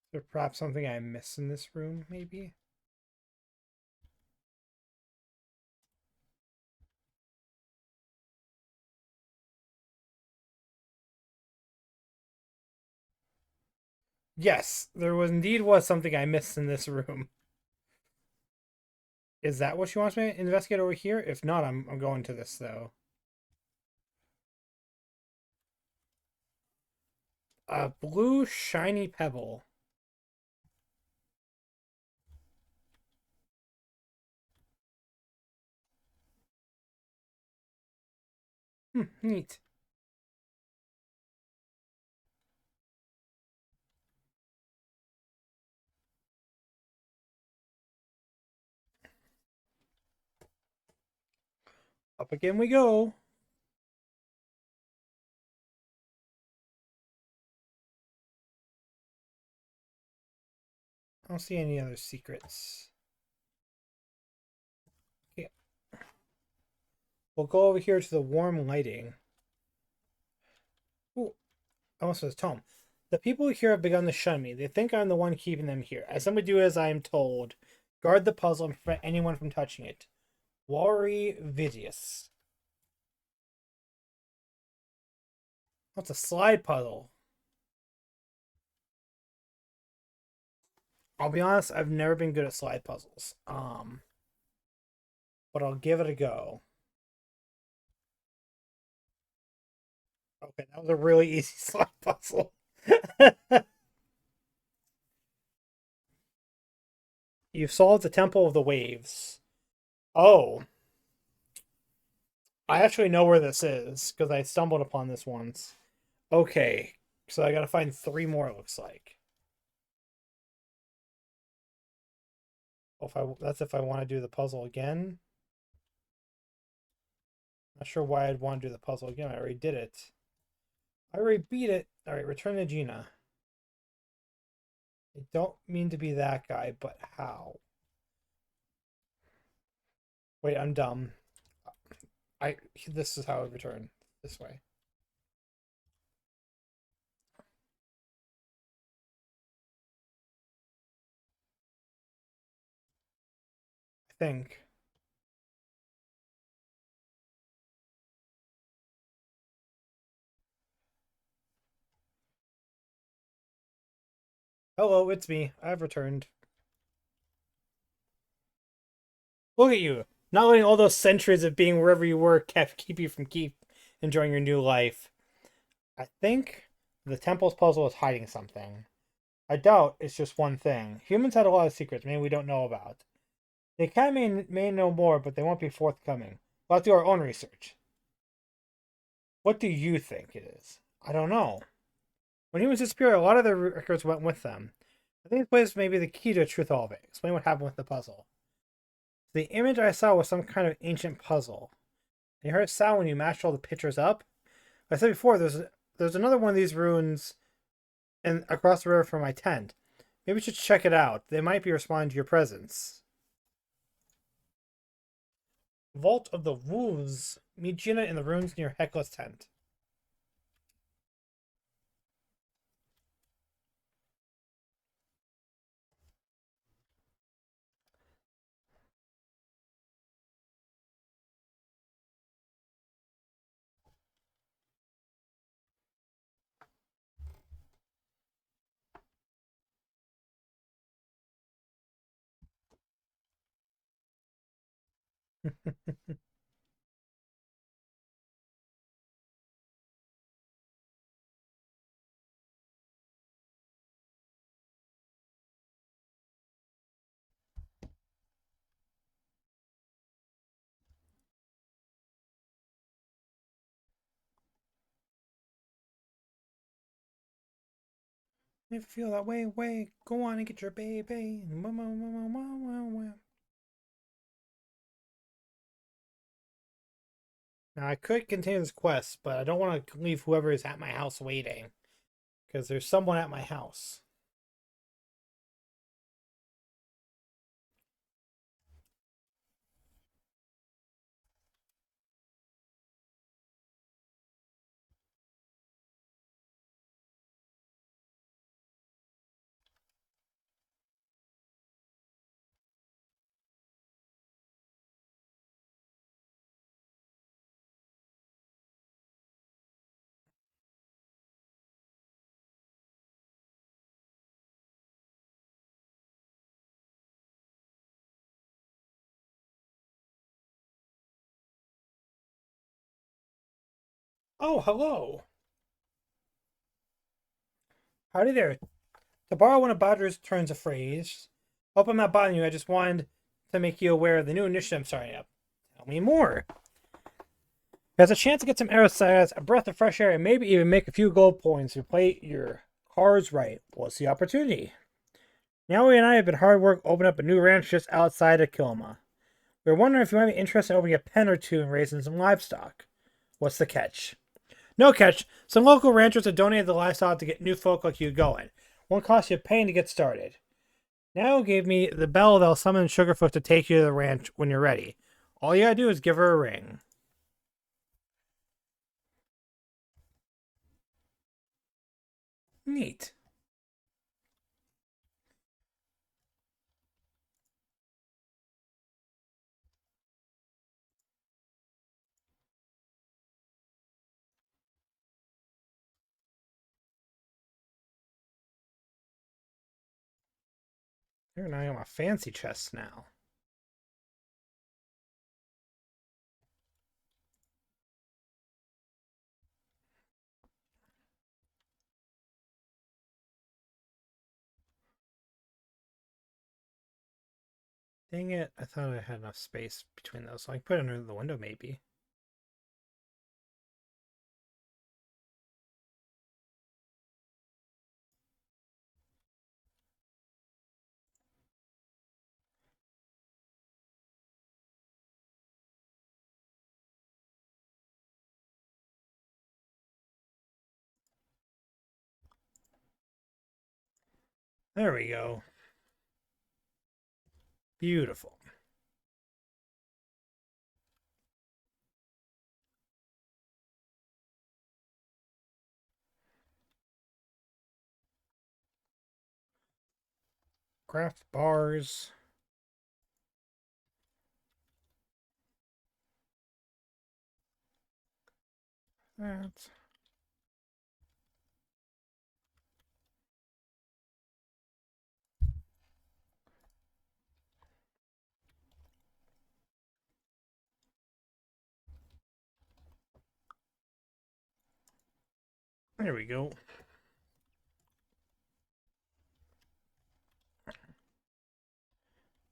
[SPEAKER 1] Is there perhaps something I missed in this room, maybe? Yes, there was indeed was something I missed in this room. Is that what she wants me to investigate over here? If not, I'm going to this though. A blue shiny pebble. Neat. Up again we go. I don't see any other secrets. Okay. We'll go over here to the warm lighting. Ooh, almost says Tom. The people here have begun to shun me. They think I'm the one keeping them here. I simply do as I am told. Guard the puzzle and prevent anyone from touching it. Wari Vidius. What's a slide puzzle? I'll be honest, I've never been good at slide puzzles. But I'll give it a go. Okay, that was a really easy slide puzzle. You've solved the Temple of the Waves. Oh, I actually know where this is because I stumbled upon this once. Okay, so I gotta find three more, it looks like. That's if I want to do the puzzle again. Not sure why I'd want to do the puzzle again. I already did it. I already beat it. All right, return to Gina. I don't mean to be that guy, but how? Wait, I'm dumb. This is how I return. This way. I think. Hello, it's me. I've returned. Look at you. Not letting all those centuries of being wherever you were keep you from keep enjoying your new life. I think the temple's puzzle is hiding something. I doubt it's just one thing. Humans had a lot of secrets, maybe we don't know about. They may know more, but they won't be forthcoming. We'll have to do our own research. What do you think it is? I don't know. When humans disappeared, a lot of their records went with them. I think this place may be the key to truth all of it. Explain what happened with the puzzle. The image I saw was some kind of ancient puzzle. You heard a sound when you matched all the pictures up. Like I said before, there's another one of these ruins and across the river from my tent. Maybe we should check it out. They might be responding to your presence. Vault of the Wolves. Meet Gina in the ruins near Hekla's tent. If you feel that way, go on and get your baby. Now, I could continue this quest, but I don't want to leave whoever is at my house waiting. Because there's someone at my house. Oh, hello. Howdy there. To borrow one of Bodger's turns of phrase, hope I'm not bothering you. I just wanted to make you aware of the new initiative I'm starting up. Tell me more. There's a chance to get some aerostats, a breath of fresh air, and maybe even make a few gold points if you play your cards right. What's the opportunity? Naoi and I have been hard work opening up a new ranch just outside of Kilma. We're wondering if you might be interested in opening a pen or two and raising some livestock. What's the catch? No catch. Some local ranchers have donated the livestock to get new folk like you going. Won't cost you a penny to get started. Now gave me the bell that'll summon Sugarfoot to take you to the ranch when you're ready. All you gotta do is give her a ring. Neat. Here, now I got my fancy chest now. Dang it, I thought I had enough space between those, so I can put it under the window maybe. There we go. Beautiful. Craft bars. That. There we go.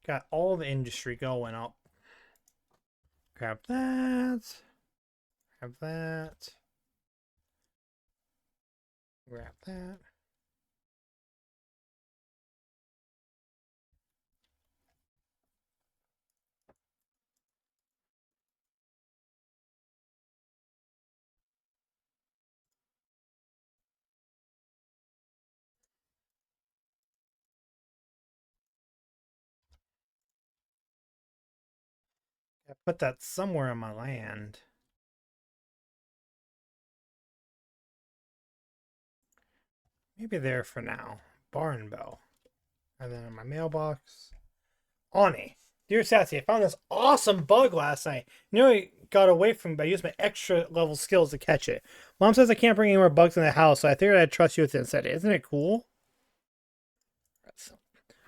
[SPEAKER 1] Got all the industry going up. Grab that. Grab that. Grab that. I put that somewhere on my land. Maybe there for now. Barn bell. And then in my mailbox. Ani. Dear Sassy, I found this awesome bug last night. Nearly got away from me, but I used my extra level skills to catch it. Mom says I can't bring any more bugs in the house, so I figured I'd trust you with it instead. Isn't it cool?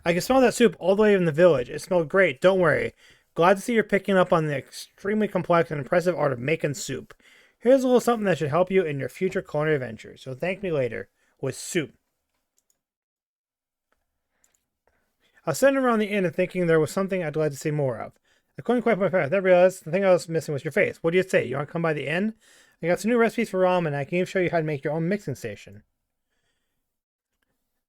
[SPEAKER 1] I can smell that soup all the way in the village. It smelled great. Don't worry. Glad to see you're picking up on the extremely complex and impressive art of making soup. Here's a little something that should help you in your future culinary adventures. So thank me later with soup. I was sitting around the inn and thinking there was something I'd like to see more of. I couldn't quite put my finger. Then realized the thing I was missing was your face. What do you say? You want to come by the inn? I got some new recipes for ramen. I can even show you how to make your own mixing station.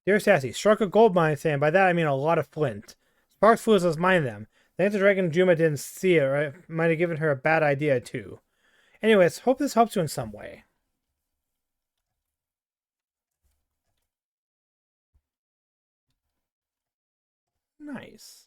[SPEAKER 1] Dear Sassy, struck a gold mine saying by that I mean a lot of flint. Sparks flew as I was mining them. Thanks to Dragon Juma didn't see it, or I might have given her a bad idea too. Anyways, hope this helps you in some way. Nice.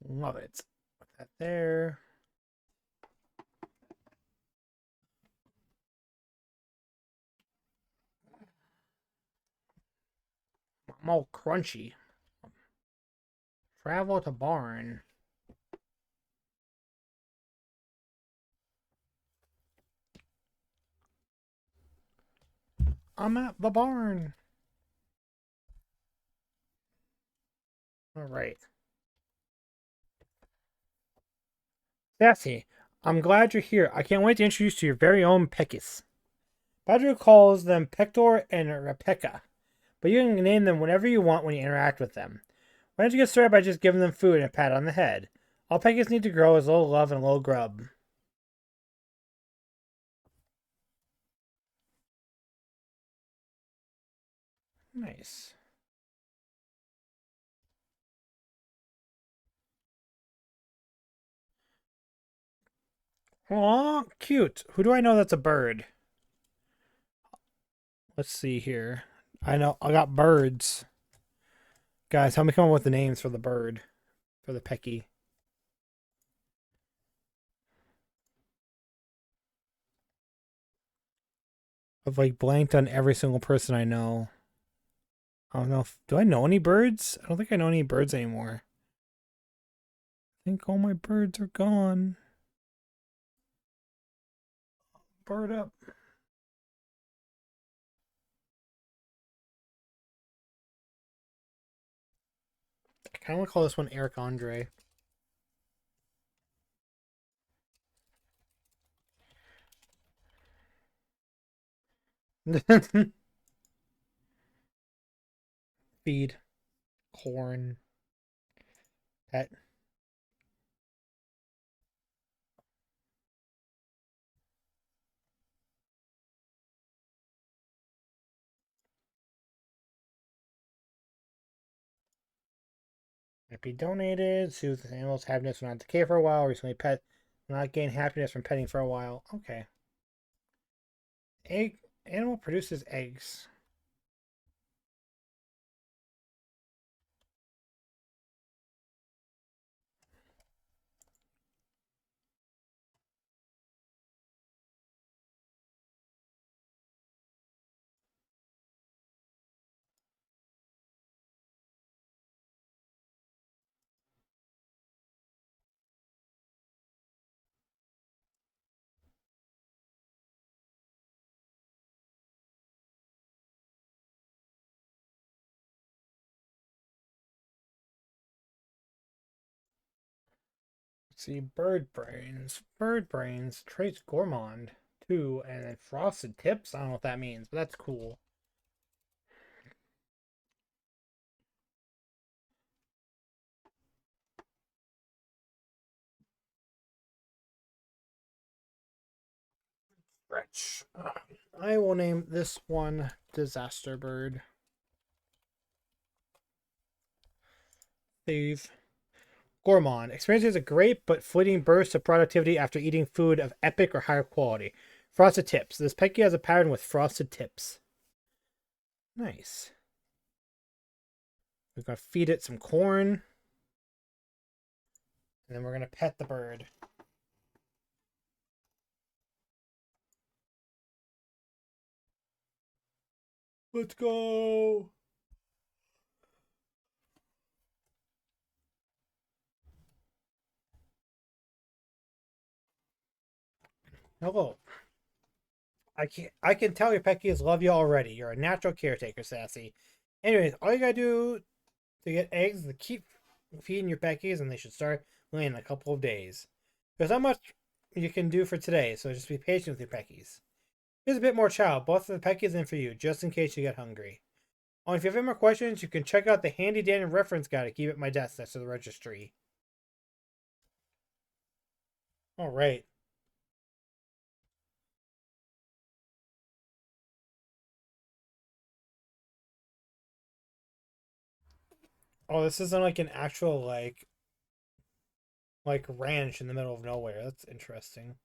[SPEAKER 1] Love it. Put that there. I'm all crunchy. Travel to barn. I'm at the barn. All right. Sassy, I'm glad you're here. I can't wait to introduce you to your very own Pekis. Badger calls them Pector and Rebecca, but you can name them whatever you want when you interact with them. Why don't you get started by just giving them food and a pat on the head? All Pekis need to grow is a little love and a little grub. Nice. Aw, cute. Who do I know that's a bird? Let's see here. I know I got birds. Guys, help me come up with the names for the bird. For the Pecky. I've like blanked on every single person I know. I don't know if, do I know any birds? I don't think I know any birds anymore. I think all my birds are gone. Bird up. I kind of want to call this one Eric Andre. Feed. Corn. Pet. Might be donated. Soothe the animal's happiness will not decay for a while. Recently pet will not gain happiness from petting for a while. Okay. Egg. Animal produces eggs. Let's see, bird brains. Bird brains. Traits gourmand. 2. And then frosted tips. I don't know what that means, but that's cool. Stretch. I will name this one Disaster Bird. Thief. Gourmand experiences a great but fleeting burst of productivity after eating food of epic or higher quality. Frosted tips. This Pecky has a pattern with frosted tips. Nice. We're going to feed it some corn. And then we're going to pet the bird. Let's go. Hello. I can tell your Peckies love you already. You're a natural caretaker, Sassy. Anyways, all you gotta do to get eggs is to keep feeding your Peckies, and they should start laying in a couple of days. There's not much you can do for today, so just be patient with your Peckies. Here's a bit more chow, both of the Peckies and for you, just in case you get hungry. Oh, if you have any more questions, you can check out the handy dandy reference guide I keep at my desk next to the registry. All right. Oh, this isn't like an actual like ranch in the middle of nowhere. That's interesting.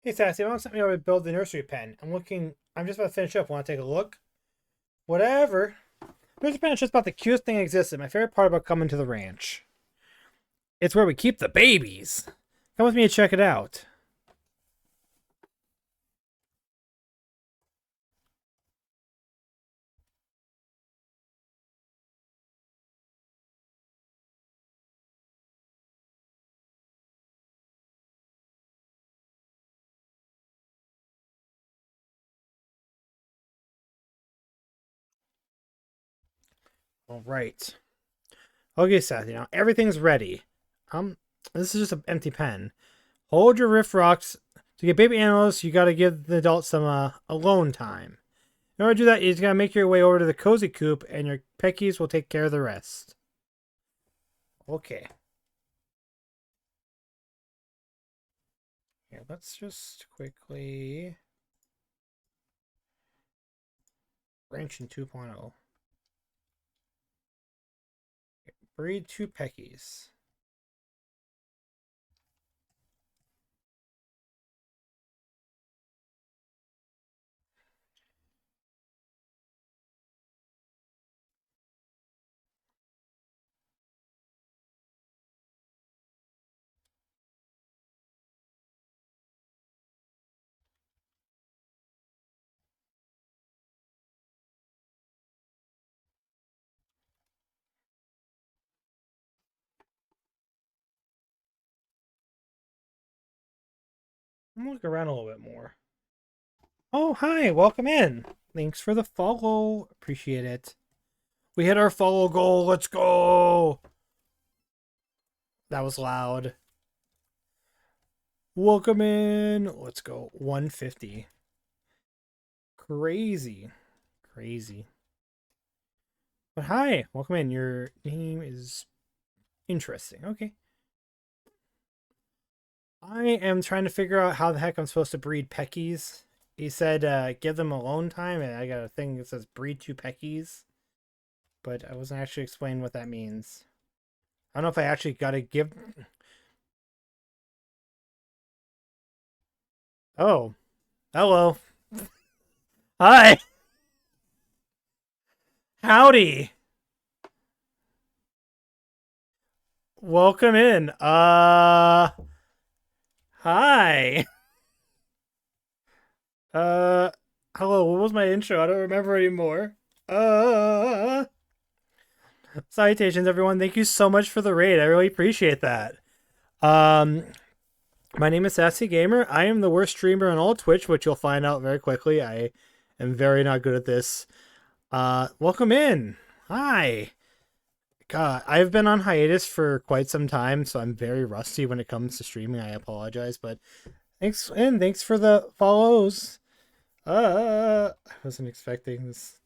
[SPEAKER 1] Hey Sassy, I want something to build the nursery pen. I'm just about to finish up. Want to take a look? Whatever. Nursery pen is just about the cutest thing that exists. My favorite part about coming to the ranch. It's where we keep the babies. Come with me and check it out. All right. Okay, Sassy. Now everything's ready. Um, this is just an empty pen. Hold your riff rocks. To get baby animals, you got to give the adults some alone time. In order to do that, you just got to make your way over to the cozy coop, and your Peckies will take care of the rest. Okay. Here, let's just quickly branch in 2.0. Breed 2 Peckies. I'm gonna look around a little bit more. Oh, hi, welcome in. Thanks for the follow. Appreciate it. We hit our follow goal. Let's go. That was loud. Welcome in. Let's go. 150. Crazy. Crazy. But hi, welcome in. Your name is interesting. Okay. I am trying to figure out how the heck I'm supposed to breed Peckies. He said give them alone time, and I got a thing that says breed 2 Peckies. But I wasn't actually explaining what that means. I don't know if I actually got to give... Oh. Hello. Hi. Howdy. Welcome in. Hi. Uh, Hello. What was my intro? I don't remember anymore. Uh, Salutations, everyone. Thank you so much for the raid. I really appreciate that. Um, my name is Sassy Gamer. I am the worst streamer on all Twitch, which you'll find out very quickly. I am very not good at this. Welcome in. Hi. God, I've been on hiatus for quite some time, so I'm very rusty when it comes to streaming. I apologize, but thanks for the follows. I wasn't expecting this.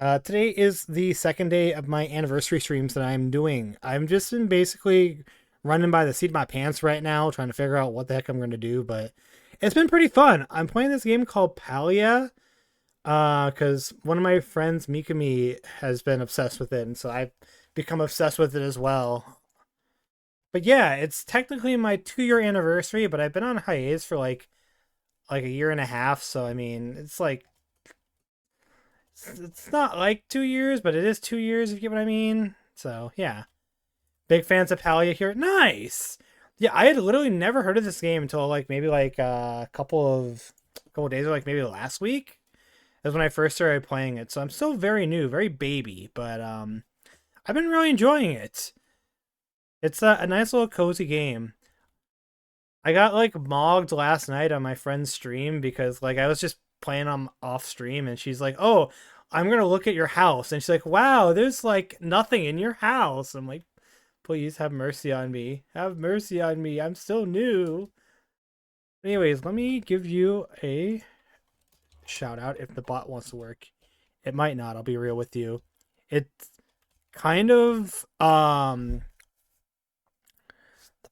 [SPEAKER 1] Today is the second day of my anniversary streams that I'm doing. I'm just been basically running by the seat of my pants right now, trying to figure out what the heck I'm going to do, but it's been pretty fun. I'm playing this game called Palia, because one of my friends, Mikami, has been obsessed with it, and so I've become obsessed with it as well. But yeah, it's technically my 2-year anniversary, but I've been on hiatus for like a year and a half, so I mean, it's not like 2 years, but it is 2 years, if you get what I mean. So yeah, big fans of Palia here. Nice. Yeah, I had literally never heard of this game until like maybe like a couple of days, or like maybe last week. That's when I first started playing it. So I'm still very new, very baby, but I've been really enjoying it. It's a nice little cozy game. I got like mogged last night on my friend's stream because like I was just playing on off stream and she's like, "Oh, I'm gonna look at your house," and she's like, "Wow, there's like nothing in your house." I'm like, "Please have mercy on me. Have mercy on me. I'm still new." Anyways, let me give you a shout out if the bot wants to work. It might not. I'll be real with you. It's kind of the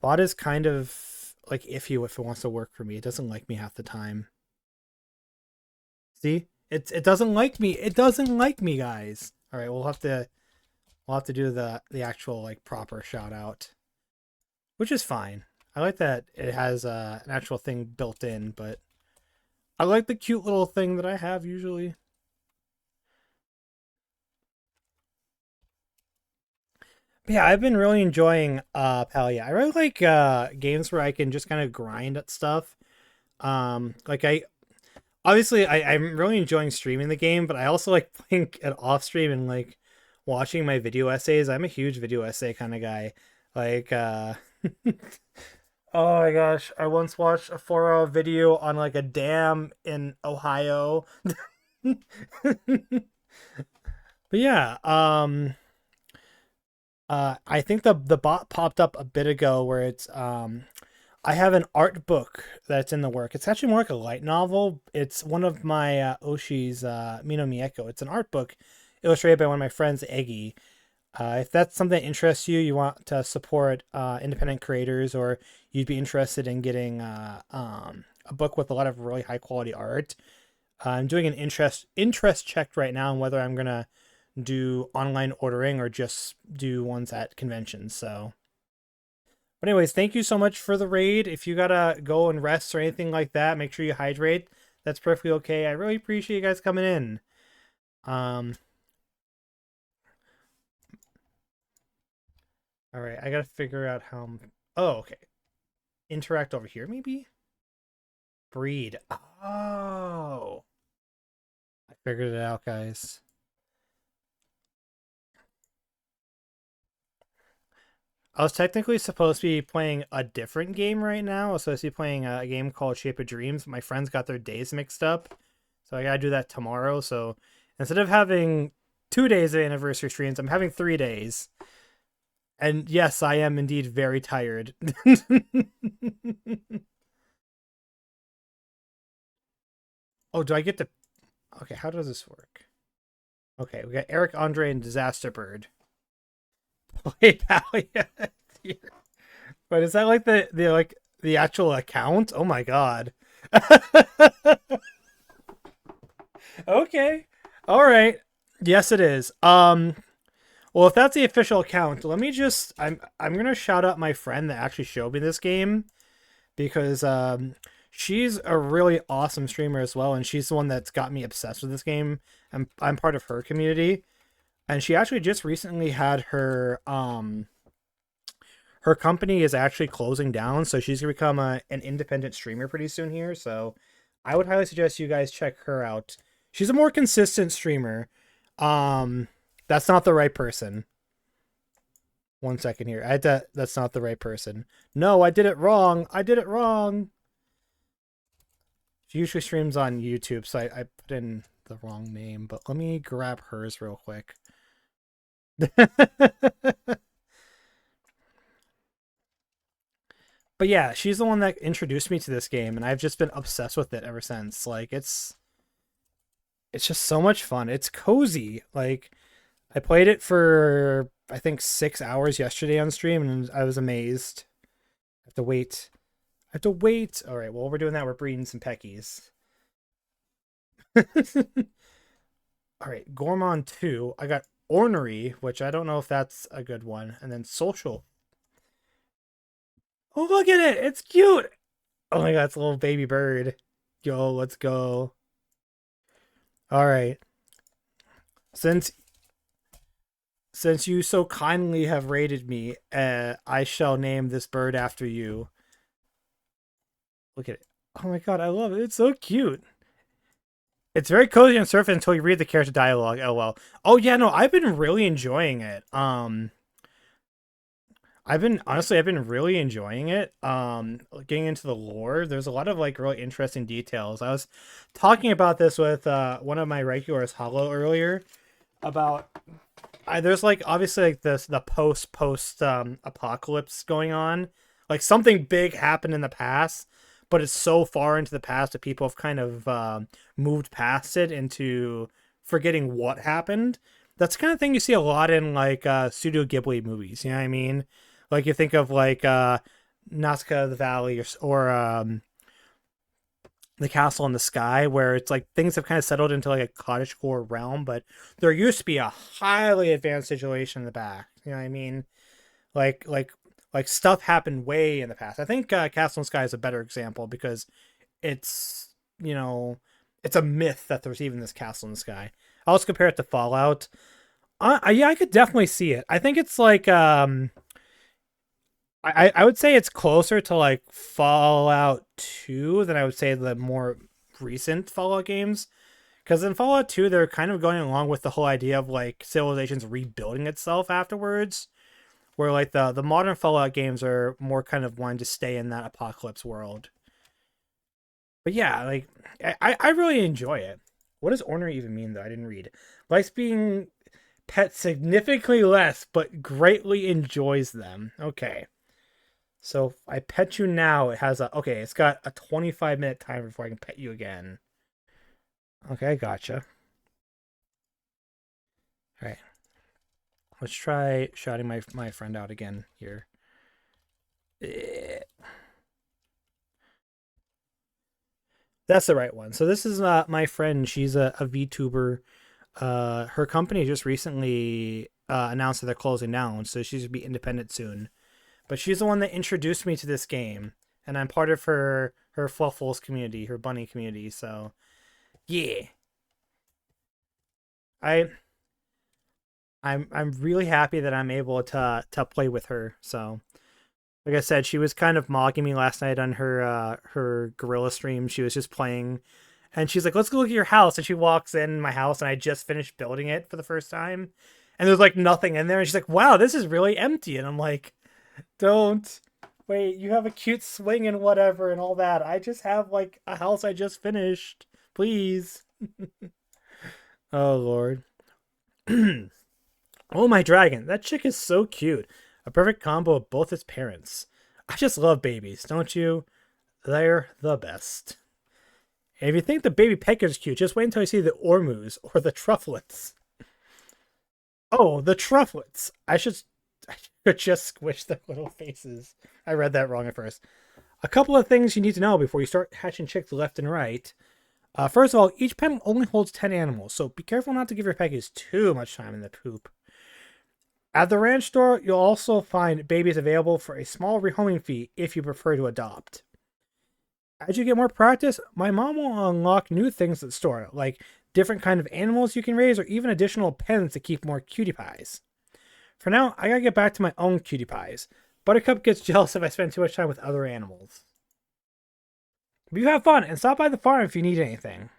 [SPEAKER 1] bot is kind of like iffy if it wants to work for me. It doesn't like me half the time. See? It doesn't like me. It doesn't like me, guys. All right, we'll have to do the actual like proper shout out, which is fine. I like that it has an actual thing built in, but I like the cute little thing that I have usually. But yeah, I've been really enjoying Palia. I really like games where I can just kind of grind at stuff. Like I'm really enjoying streaming the game, but I also like playing it off stream and like watching my video essays. I'm a huge video essay kind of guy. Like oh my gosh, I once watched a 4 hour video on like a dam in Ohio. But yeah, I think the bot popped up a bit ago where it's I have an art book that's in the work. It's actually more like a light novel. It's one of my Oshi's Mino Mieko. It's an art book illustrated by one of my friends, Eggy. If that's something that interests you, you want to support independent creators, or you'd be interested in getting a book with a lot of really high quality art. I'm doing an interest check right now on whether I'm gonna do online ordering or just do ones at conventions. So, but anyways, thank you so much for the raid. If you gotta go and rest or anything like that, make sure you hydrate. That's perfectly okay. I really appreciate you guys coming in. Um, all right, I gotta figure out how. Oh, okay. Interact over here, maybe. Breed. Oh, I figured it out, guys. I was technically supposed to be playing a different game right now. I was supposed to be playing a game called Shape of Dreams. My friends got their days mixed up, so I gotta do that tomorrow. So instead of having 2 days of anniversary streams, I'm having 3 days. And yes, I am indeed very tired. Oh, do I get to? Okay, how does this work? Okay, we got Eric Andre and Disaster Bird. Play Palia. But is that like the like the actual account? Oh my god. Okay. All right. Yes, it is. Well, if that's the official account, let me just I'm gonna shout out my friend that actually showed me this game because she's a really awesome streamer as well, and she's the one that's got me obsessed with this game. I'm part of her community, and she actually just recently had her company is actually closing down, so she's gonna become an independent streamer pretty soon here. So I would highly suggest you guys check her out. She's a more consistent streamer. Um, that's not the right person. 1 second here. That's not the right person. No, I did it wrong. I did it wrong. She usually streams on YouTube, so I put in the wrong name. But let me grab hers real quick. But yeah, she's the one that introduced me to this game, and I've just been obsessed with it ever since. Like it's just so much fun. It's cozy. Like I played it for I think 6 hours yesterday on stream, and I was amazed. I have to wait. I have to wait. All right. Well, we're doing that. We're breeding some peckies. All right. Gourmand 2. I got Ornery, which I don't know if that's a good one, and then Social. Oh, look at it. It's cute. Oh my god, it's a little baby bird. Yo, let's go. All right. Since since you so kindly have rated me, I shall name this bird after you. Look at it. Oh my god, I love it. It's so cute. It's very cozy and surface until you read the character dialogue. Oh well. Oh yeah, no, I've been really enjoying it. I've been really enjoying it. Getting into the lore, there's a lot of like really interesting details. I was talking about this with one of my regulars, Hollow, earlier about there's like obviously like this the post apocalypse going on. Like something big happened in the past, but it's so far into the past that people have kind of moved past it into forgetting what happened. That's the kind of thing you see a lot in like Studio Ghibli movies. You know what I mean? Like you think of like Nazca the Valley or the Castle in the Sky, where it's like things have kind of settled into like a cottagecore realm, but there used to be a highly advanced situation in the back. You know what I mean? Like like like stuff happened way in the past. I think Castle in the Sky is a better example because it's you know it's a myth that there's even this castle in the sky. I'll just compare it to Fallout. Yeah, I could definitely see it. I think it's like I would say it's closer to like Fallout 2 than I would say the more recent Fallout games. Because in Fallout 2, they're kind of going along with the whole idea of like civilizations rebuilding itself afterwards. Where like the modern Fallout games are more kind of wanting to stay in that apocalypse world. But yeah, like I really enjoy it. What does ornery even mean though? I didn't read. Likes being pet significantly less, but greatly enjoys them. Okay. So if I pet you now, it has a okay, it's got a 25-minute timer before I can pet you again. Okay, gotcha. All right. Let's try shouting my friend out again here. Eh, That's the right one. So this is my friend. She's a VTuber. Her company just recently announced that they're closing down, so she's gonna be independent soon. But she's the one that introduced me to this game, and I'm part of her Fluffles community, her bunny community. So yeah, I I'm really happy that I'm able to play with her. So like I said, she was kind of mocking me last night on her gorilla stream. She was just playing, and she's like, "Let's go look at your house." And she walks in my house, and I just finished building it for the first time, and there's like nothing in there. And she's like, "Wow, this is really empty." And I'm like, "Don't wait, you have a cute swing and whatever and all that. I just have like a house I just finished. Please." Oh Lord. Oh my dragon, that chick is so cute. A perfect combo of both its parents. I just love babies, don't you? They're the best. And if you think the baby pecker's cute, just wait until you see the ormus or the trufflets. Oh, the trufflets. I should just squish their little faces. I read that wrong at first. A couple of things you need to know before you start hatching chicks left and right. First of all, each pen only holds 10 animals, so be careful not to give your peckies too much time in the poop. At the ranch store, you'll also find babies available for a small rehoming fee if you prefer to adopt. As you get more practice, my mom will unlock new things at the store, like different kind of animals you can raise or even additional pens to keep more cutie pies. For now, I gotta get back to my own cutie pies. Buttercup gets jealous if I spend too much time with other animals. But you have fun and stop by the farm if you need anything.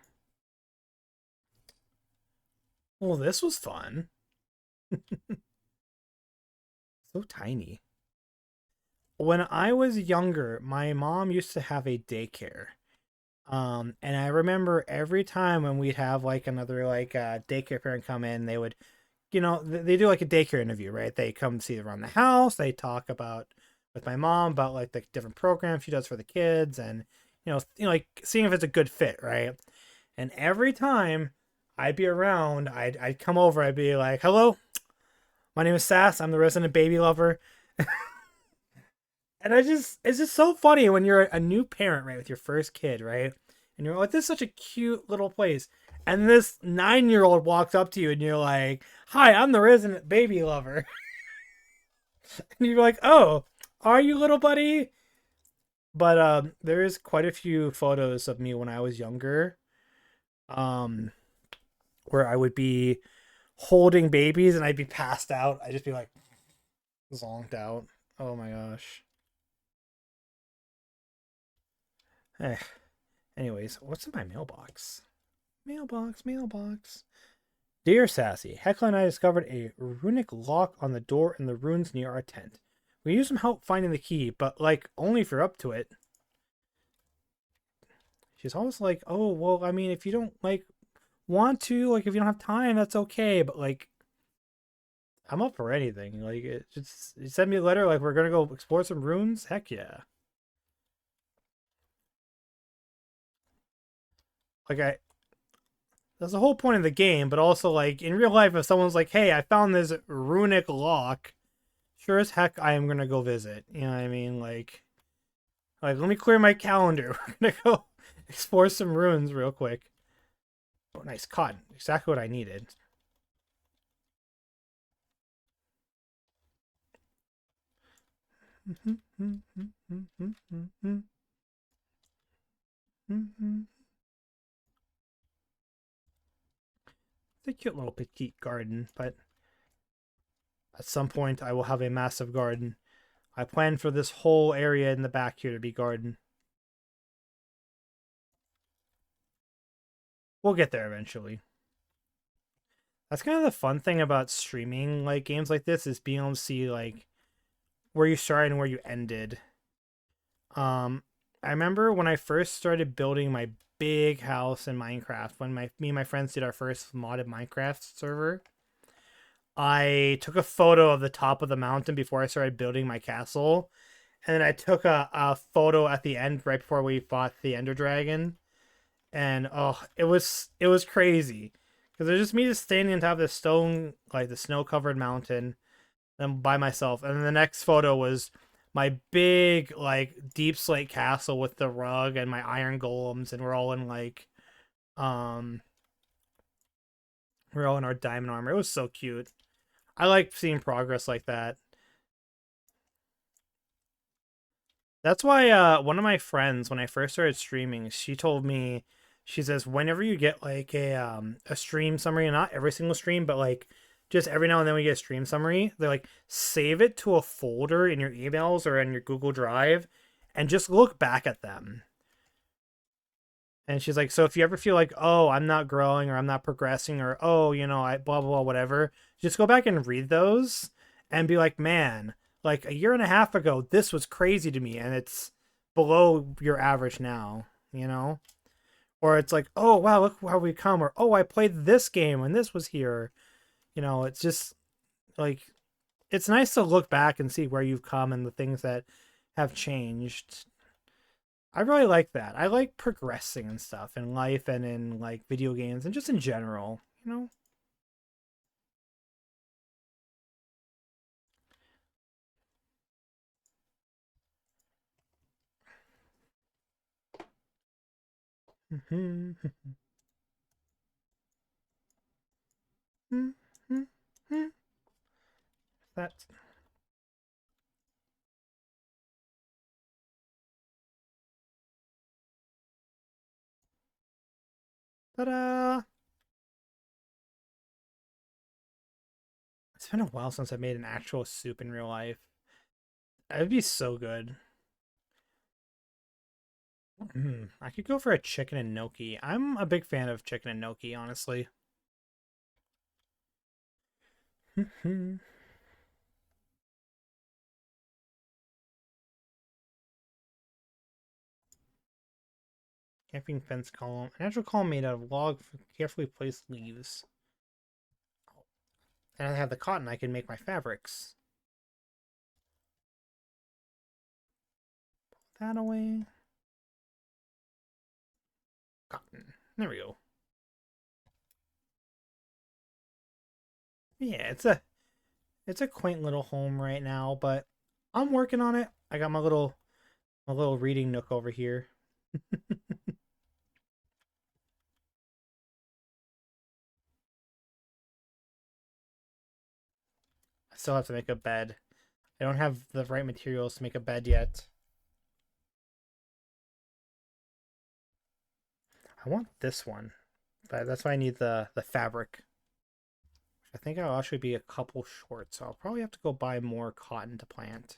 [SPEAKER 1] Well, this was fun. So tiny. When I was younger, my mom used to have a daycare. And I remember every time when we'd have like another like daycare parent come in, they would, they do like a daycare interview, right? They come see around the house, they talk about with my mom about like the different programs she does for the kids, and like seeing if it's a good fit, right? And every time I'd be around, I'd come over, I'd be like, "Hello, my name is Sass. I'm the resident baby lover." And it's just so funny when you're a new parent, right, with your first kid, right? And you're like, this is such a cute little place. And this 9-year old walks up to you and you're like, "Hi, I'm the resident baby lover." And you're like, "Oh, are you, little buddy?" But there is quite a few photos of me when I was younger, um, where I would be holding babies and I'd be passed out. I'd just be like zonked out. Oh my gosh. Eh. Anyways, what's in my mailbox? Mailbox, mailbox. Dear Sassy, Hecla and I discovered a runic lock on the door in the ruins near our tent. We need some help finding the key, but like only if you're up to it. She's always like, oh well, I mean, if you don't like want to, like if you don't have time, that's okay. But like, I'm up for anything. Like, it just you send me a letter, like we're gonna go explore some ruins. Heck yeah. Like that's the whole point of the game. But also like in real life, if someone's like, hey, I found this runic lock, sure as heck I am gonna go visit. You know what I mean? Like let me clear my calendar. We're gonna go explore some ruins real quick. Oh, nice cotton. Exactly what I needed. It's a cute little petite garden, but at some point I will have a massive garden. I plan for this whole area in the back here to be garden. We'll get there eventually. That's kind of the fun thing about streaming like games like this is being able to see like where you started and where you ended. I remember when I first started building my big house in Minecraft, when me and my friends did our first modded Minecraft server. I took a photo of the top of the mountain before I started building my castle, and then I took a photo at the end right before we fought the Ender Dragon, and oh, it was crazy because it was just me just standing on top of the stone, like the snow covered mountain, and by myself. And then the next photo was my big like deep slate castle with the rug and my iron golems, and um we're all in our diamond armor. It was so cute. I like seeing progress like that. That's why one of my friends when I first started streaming, she told me she says whenever you get like a stream summary, not every single stream, but like just every now and then we get a stream summary, they're like save it to a folder in your emails or in your Google Drive and just look back at them. And she's like, so if you ever feel like, oh, I'm not growing or I'm not progressing or oh, I blah blah blah whatever, just go back and read those and be like, man, like a year and a half ago, this was crazy to me, and it's below your average now, you know? Or it's like, oh wow, look how we come, or oh, I played this game when this was here. It's just like it's nice to look back and see where you've come and the things that have changed. I really like that. I like progressing and stuff in life and in like video games and just in general, you know? That's ta-da! It's been a while since I made an actual soup in real life. That'd be so good. I could go for a chicken and gnocchi. I'm a big fan of chicken and gnocchi, honestly. Camping fence column. A natural column made out of log carefully placed leaves. And I have the cotton. I can make my fabrics. Put that away. Cotton. There we go. Yeah, it's a quaint little home right now, but I'm working on it. I got my little reading nook over here. I still have to make a bed. I don't have the right materials to make a bed yet. I want this one, but that's why I need the fabric. I think I'll actually be a couple short, so I'll probably have to go buy more cotton to plant.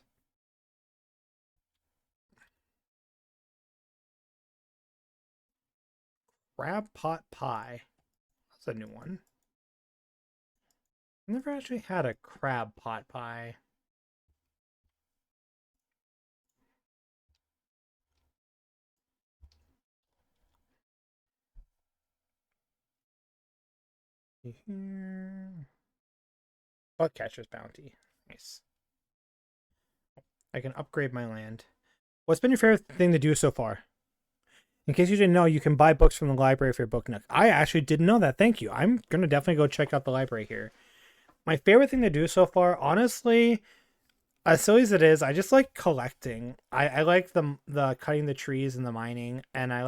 [SPEAKER 1] Crab pot pie. That's a new one. I've never actually had a crab pot pie. See here. Catcher's Bounty. Nice. I can upgrade my land. What's been your favorite thing to do so far? In case you didn't know, you can buy books from the library for your book nook. I actually didn't know that. Thank you. I'm going to definitely go check out the library here. My favorite thing to do so far, honestly, as silly as it is, I just like collecting. I like the cutting the trees and the mining, and I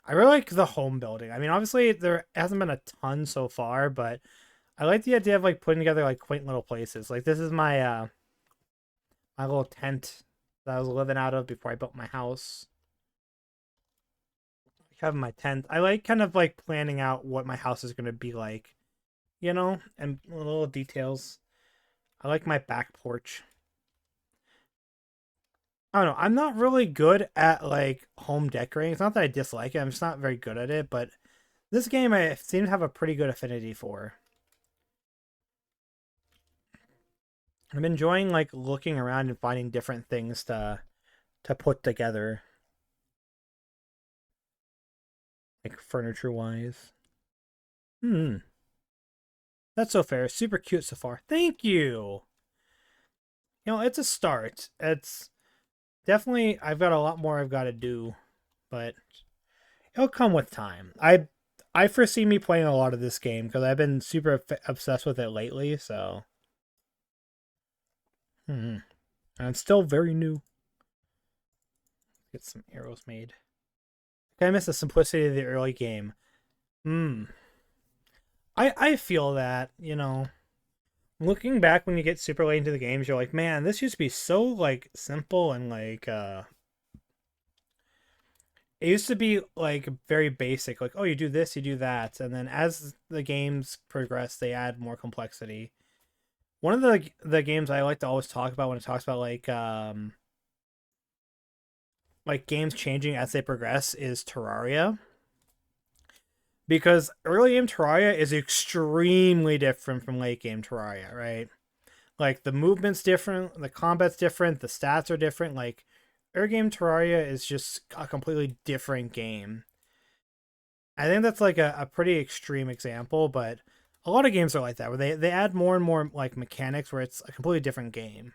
[SPEAKER 1] really like the home building. I mean, obviously there hasn't been a ton so far, but I like the idea of like putting together like quaint little places. Like this is my little tent that I was living out of before I built my house. I have my tent. I like kind of like planning out what my house is gonna be like, and little details. I like my back porch. I don't know. I'm not really good at like home decorating. It's not that I dislike it. I'm just not very good at it. But this game I seem to have a pretty good affinity for. I'm enjoying like looking around and finding different things to put together, like furniture wise. Hmm. That's so fair. Super cute so far. Thank you. It's a start. It's definitely I've got a lot more I've got to do, but it'll come with time. I foresee me playing a lot of this game because I've been super obsessed with it lately. So, and it's still very new. Get some arrows made. I miss the simplicity of the early game. Hmm. I feel that looking back when you get super late into the games, you're like, man, this used to be so like simple and like it used to be like very basic, like, oh, you do this, you do that, and then as the games progress, they add more complexity. One of the games I like to always talk about when it talks about like games changing as they progress is Terraria. Because early game Terraria is extremely different from late game Terraria, right? Like the movement's different, the combat's different, the stats are different. Like early game Terraria is just a completely different game. I think that's like a pretty extreme example, but a lot of games are like that, where they add more and more like mechanics where it's a completely different game.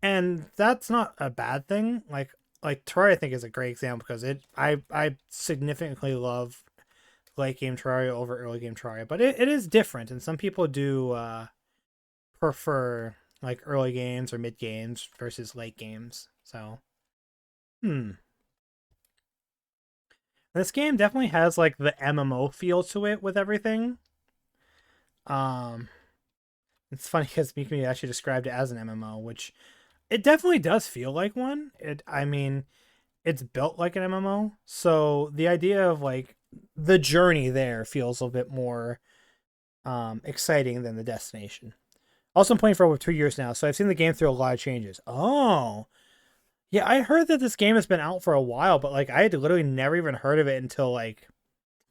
[SPEAKER 1] And that's not a bad thing. Like Terraria I think is a great example because I significantly love late game Terraria over early game Terraria, but it is different, and some people do prefer like early games or mid games versus late games. So, this game definitely has like the MMO feel to it with everything. Um, it's funny because Mikami actually described it as an MMO, which it definitely does feel like one. I mean, it's built like an MMO, so the idea of like the journey there feels a bit more exciting than the destination. Also, I'm playing for over 2 years now, so I've seen the game through a lot of changes. Oh, yeah, I heard that this game has been out for a while, but like I had literally never even heard of it until like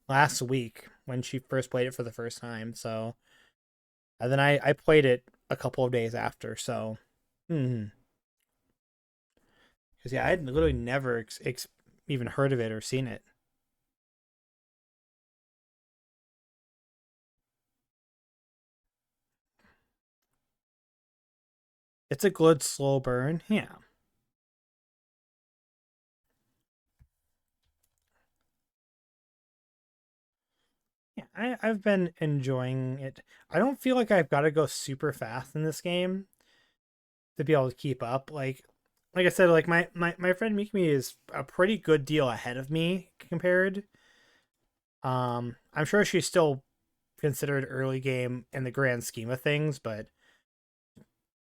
[SPEAKER 1] last week when she first played it for the first time. So, and then I played it a couple of days after. So, because yeah, I had literally never even heard of it or seen it. It's a good slow burn. Yeah. Yeah, I've been enjoying it. I don't feel like I've got to go super fast in this game to be able to keep up. Like I said, like my friend Mikami is a pretty good deal ahead of me compared. I'm sure she's still considered early game in the grand scheme of things, but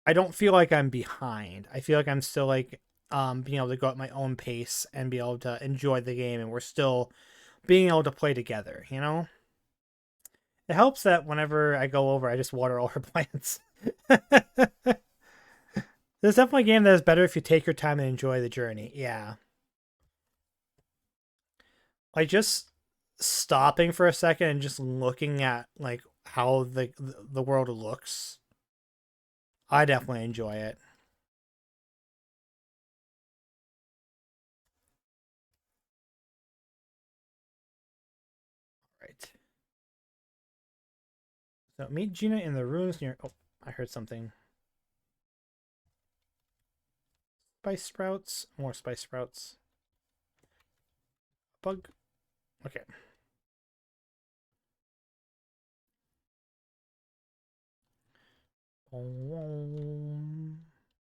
[SPEAKER 1] I don't feel like I'm behind. I feel like I'm still like being able to go at my own pace and be able to enjoy the game, and we're still being able to play together. It helps that whenever I go over, I just water all her plants. There's definitely a game that is better if you take your time and enjoy the journey. Yeah. Like just stopping for a second and just looking at like how the world looks. I definitely enjoy it. Right. So meet Gina in the ruins near... Oh, I heard something. Spice sprouts. More spice sprouts. Bug. Okay.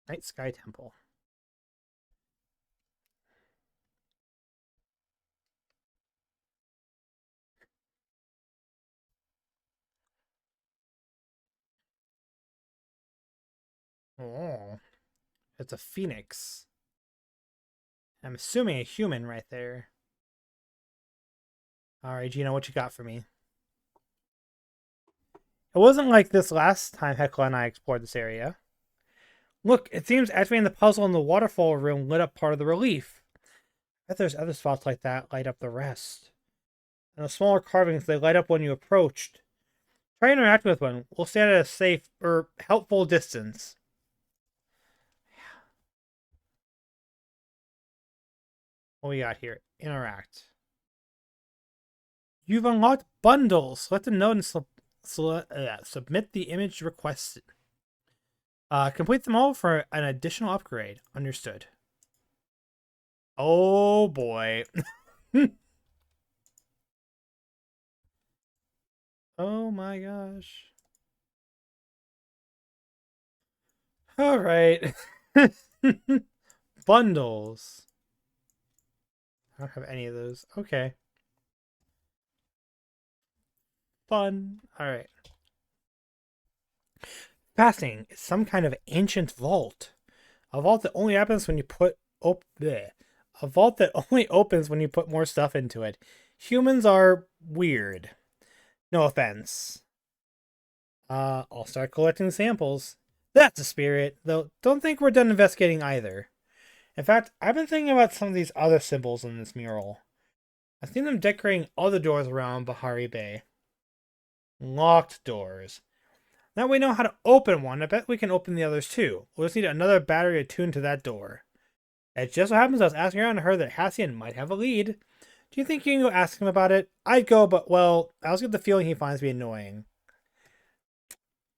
[SPEAKER 1] Night Sky Temple. Oh, it's a phoenix. I'm assuming a human right there. Alright, Gina, what you got for me? It wasn't like this last time Hecla and I explored this area. Look, it seems activating the puzzle in the waterfall room lit up part of the relief. I bet there's other spots like that light up the rest. And the smaller carvings, they light up when you approached. Try interacting with one. We'll stay at a safe or helpful distance. What we got here? Interact. You've unlocked bundles. Select the node and submit the image requested. Complete them all for an additional upgrade. Understood. Oh boy. Oh my gosh. All right. Bundles. I don't have any of those. Okay. Fun. All right. Fascinating. It's some kind of ancient vault. A vault that only happens when you put a vault that only opens when you put more stuff into it. Humans are weird. No offense. I'll start collecting samples. That's a spirit, though don't think we're done investigating either. In fact, I've been thinking about some of these other symbols in this mural. I've seen them decorating other doors around Bahari Bay. Locked doors. Now we know how to open one, I bet we can open the others too. We'll just need another battery attuned to that door. It just so happens I was asking around and heard that Hassian might have a lead. Do you think you can go ask him about it? I'd go, but well, I also get the feeling he finds me annoying.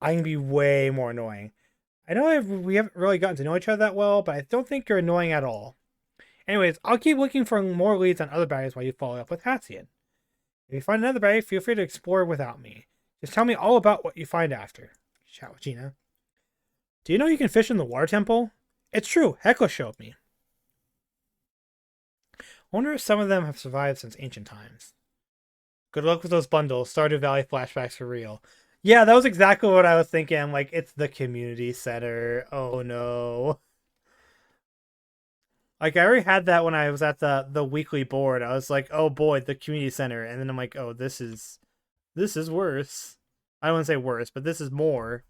[SPEAKER 1] I can be way more annoying. I know we haven't really gotten to know each other that well, but I don't think you're annoying at all. Anyways, I'll keep looking for more leads on other batteries while you follow up with Hassian. If you find another battery, feel free to explore without me. Just tell me all about what you find after. Chat with Gina. Do you know you can fish in the water temple? It's true, Hecla showed me. I wonder if some of them have survived since ancient times. Good luck with those bundles. Stardew Valley flashbacks for real. Yeah, that was exactly what I was thinking. I'm like, it's the community center. Oh no. Like I already had that when I was at the weekly board. I was like, oh boy, the community center. And then I'm like, oh, this is worse. I wouldn't say worse, but this is more.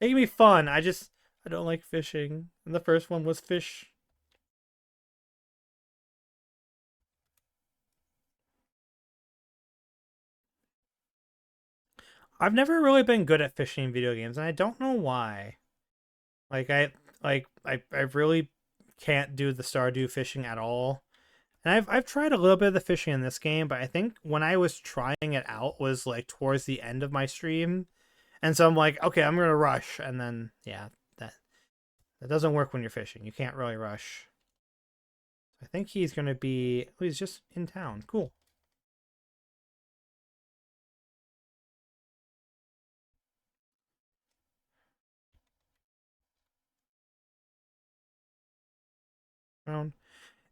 [SPEAKER 1] It can be fun. I don't like fishing. And the first one was fish. I've never really been good at fishing in video games, and I don't know why. Like I really can't do the Stardew fishing at all. And I've tried a little bit of the fishing in this game, but I think when I was trying it out was like towards the end of my stream. And so I'm like, okay, I'm gonna rush, and then yeah, that doesn't work when you're fishing. You can't really rush. I think he's gonna be he's just in town. Cool. Around.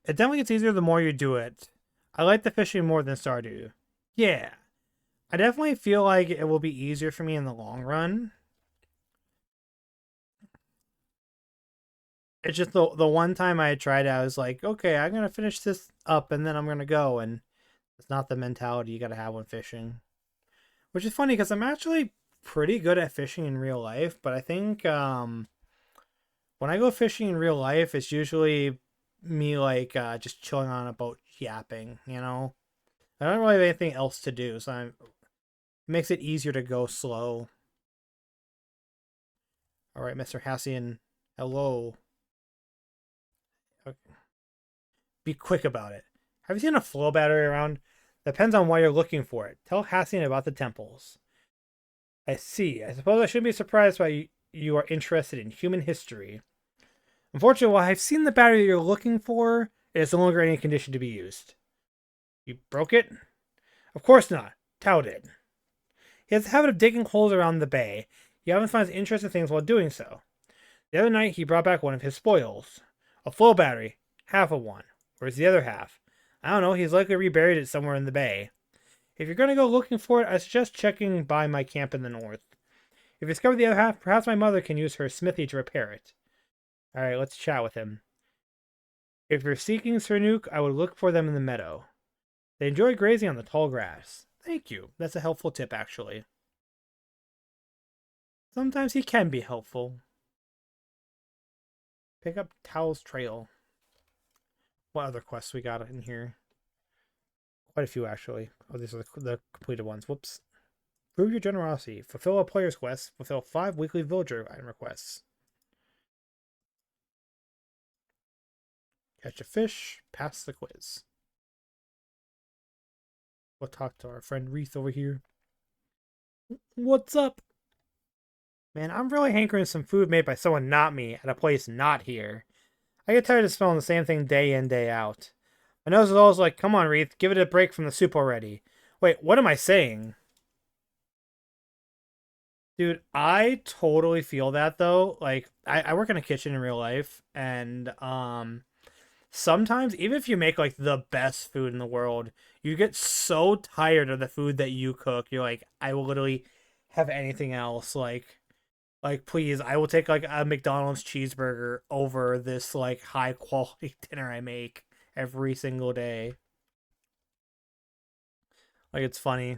[SPEAKER 1] It definitely gets easier the more you do it. I like the fishing more than Stardew. Yeah. I definitely feel like it will be easier for me in the long run. It's just the one time I tried it, I was like, okay, I'm gonna finish this up and then I'm gonna go, and it's not the mentality you gotta have when fishing. Which is funny because I'm actually pretty good at fishing in real life, but I think when I go fishing in real life, it's usually me like just chilling on a boat yapping, you know? I don't really have anything else to do, so it makes it easier to go slow. Alright, Mr. Hassian, hello. Okay. Be quick about it. Have you seen a flow battery around? Depends on why you're looking for it. Tell Hassian about the temples. I see. I suppose I shouldn't be surprised why you are interested in human history. Unfortunately, while I've seen the battery you're looking for, it is no longer in any condition to be used. You broke it? Of course not. Tao did. He has the habit of digging holes around the bay. He often finds interesting things while doing so. The other night, he brought back one of his spoils. A full battery. Half of one. Where's the other half? I don't know. He's likely reburied it somewhere in the bay. If you're going to go looking for it, I suggest checking by my camp in the north. If you discover the other half, perhaps my mother can use her smithy to repair it. Alright, let's chat with him. If you're seeking Sernuk, I would look for them in the meadow. They enjoy grazing on the tall grass. Thank you. That's a helpful tip, actually. Sometimes he can be helpful. Pick up Tao's trail. What other quests we got in here? Quite a few, actually. Oh, these are the completed ones. Whoops. Prove your generosity. Fulfill a player's quest. Fulfill 5 weekly villager item requests. Catch a fish. Pass the quiz. We'll talk to our friend Reith over here. What's up? Man, I'm really hankering some food made by someone not me at a place not here. I get tired of smelling the same thing day in, day out. My nose is always like, come on, Reith, give it a break from the soup already. Wait, what am I saying? Dude, I totally feel that though. Like, I work in a kitchen in real life, and sometimes, even if you make like the best food in the world, you get so tired of the food that you cook. You're like, I will literally have anything else. Like please, I will take like a McDonald's cheeseburger over this like high quality dinner I make every single day. Like it's funny.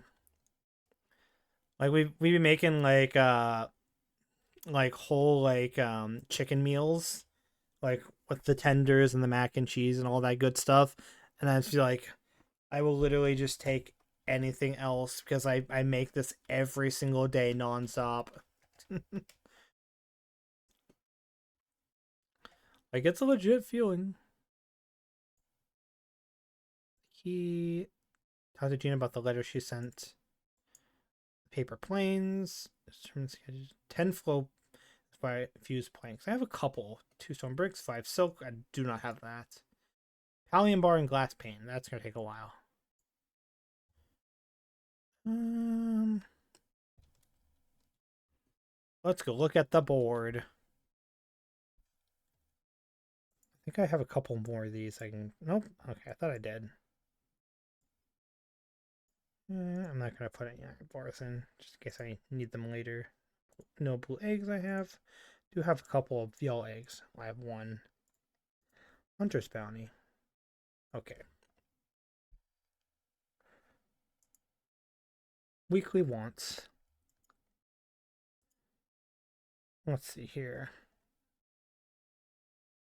[SPEAKER 1] Like we be making like whole chicken meals like with the tenders and the mac and cheese and all that good stuff. And I feel like I will literally just take anything else because I make this every single day nonstop. Like it's a legit feeling. He talked to Gina about the letter she sent. Paper planes. 10 flow by fused planks. I have a couple. 2 stone bricks, 5 silk. I do not have that. Pallium bar and glass pane. That's gonna take a while. Um, let's go look at the board. I think I have a couple more of these. I can. Nope. Okay, I thought I did. I'm not gonna put any iron bars in, just in case I need them later. No blue eggs. I have. Do have a couple of yellow eggs. I have one. Hunter's bounty. Okay. Weekly wants. Let's see here.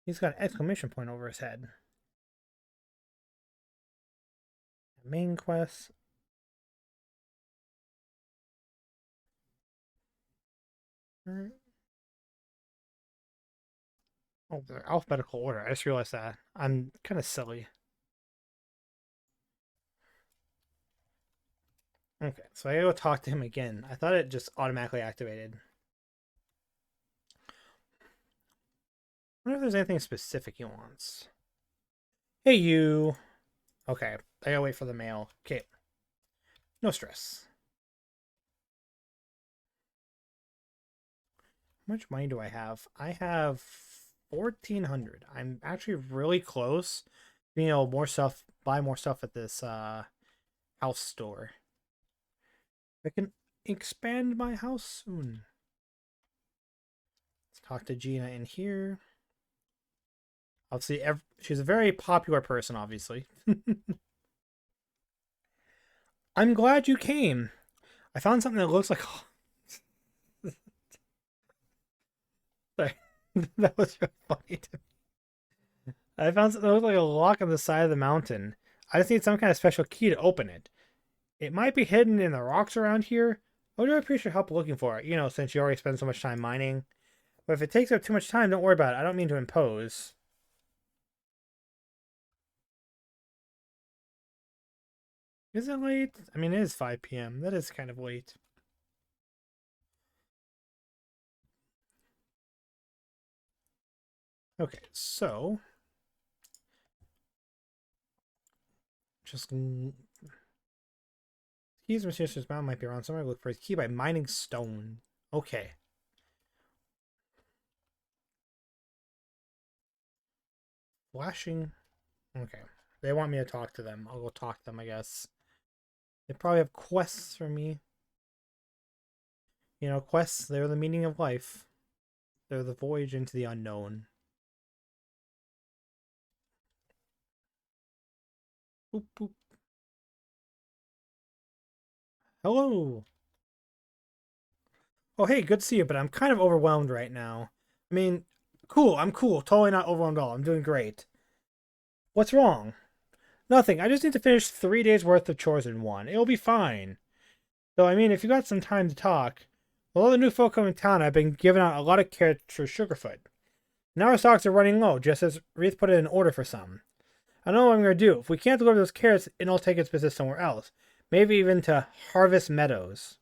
[SPEAKER 1] He's got an exclamation point over his head. Main quest. Alright. Oh, they're alphabetical order. I just realized that. I'm kind of silly. Okay, so I gotta talk to him again. I thought it just automatically activated. I wonder if there's anything specific he wants. Hey, you. Okay, I gotta wait for the mail. Okay, no stress. How much money do I have? I have 1,400. I'm actually really close. You know, more stuff, buy more stuff at this house store. I can expand my house soon. Let's talk to Gina in here. Obviously, she's a very popular person, obviously. I'm glad you came. I found something that looks like. Sorry. That was really funny to me. I found something that looked like a lock on the side of the mountain. I just need some kind of special key to open it. It might be hidden in the rocks around here. I would really appreciate your help looking for it, since you already spend so much time mining. But if it takes up too much time, don't worry about it. I don't mean to impose. Is it late? I mean, it is 5 p.m. That is kind of late. Okay, so just keys mysterious mountain might be around somewhere. Look for his key by mining stone. Okay. Flashing. Okay. They want me to talk to them. I'll go talk to them, I guess. They probably have quests for me. You know, quests, they're the meaning of life. They're the voyage into the unknown. Boop, boop. Hello. Oh, hey, good to see you, but I'm kind of overwhelmed right now. I mean, cool, I'm cool. Totally not overwhelmed at all. I'm doing great. What's wrong? Nothing. I just need to finish 3 days worth of chores in one. It'll be fine. Though, I mean, if you got some time to talk, with all the new folk coming to town, I've been giving out a lot of carrots for Sugarfoot. Now our stocks are running low, just as Wreath put in an order for some. I know what I'm going to do. If we can't deliver those carrots, it'll take its business somewhere else. Maybe even to Harvest Meadows.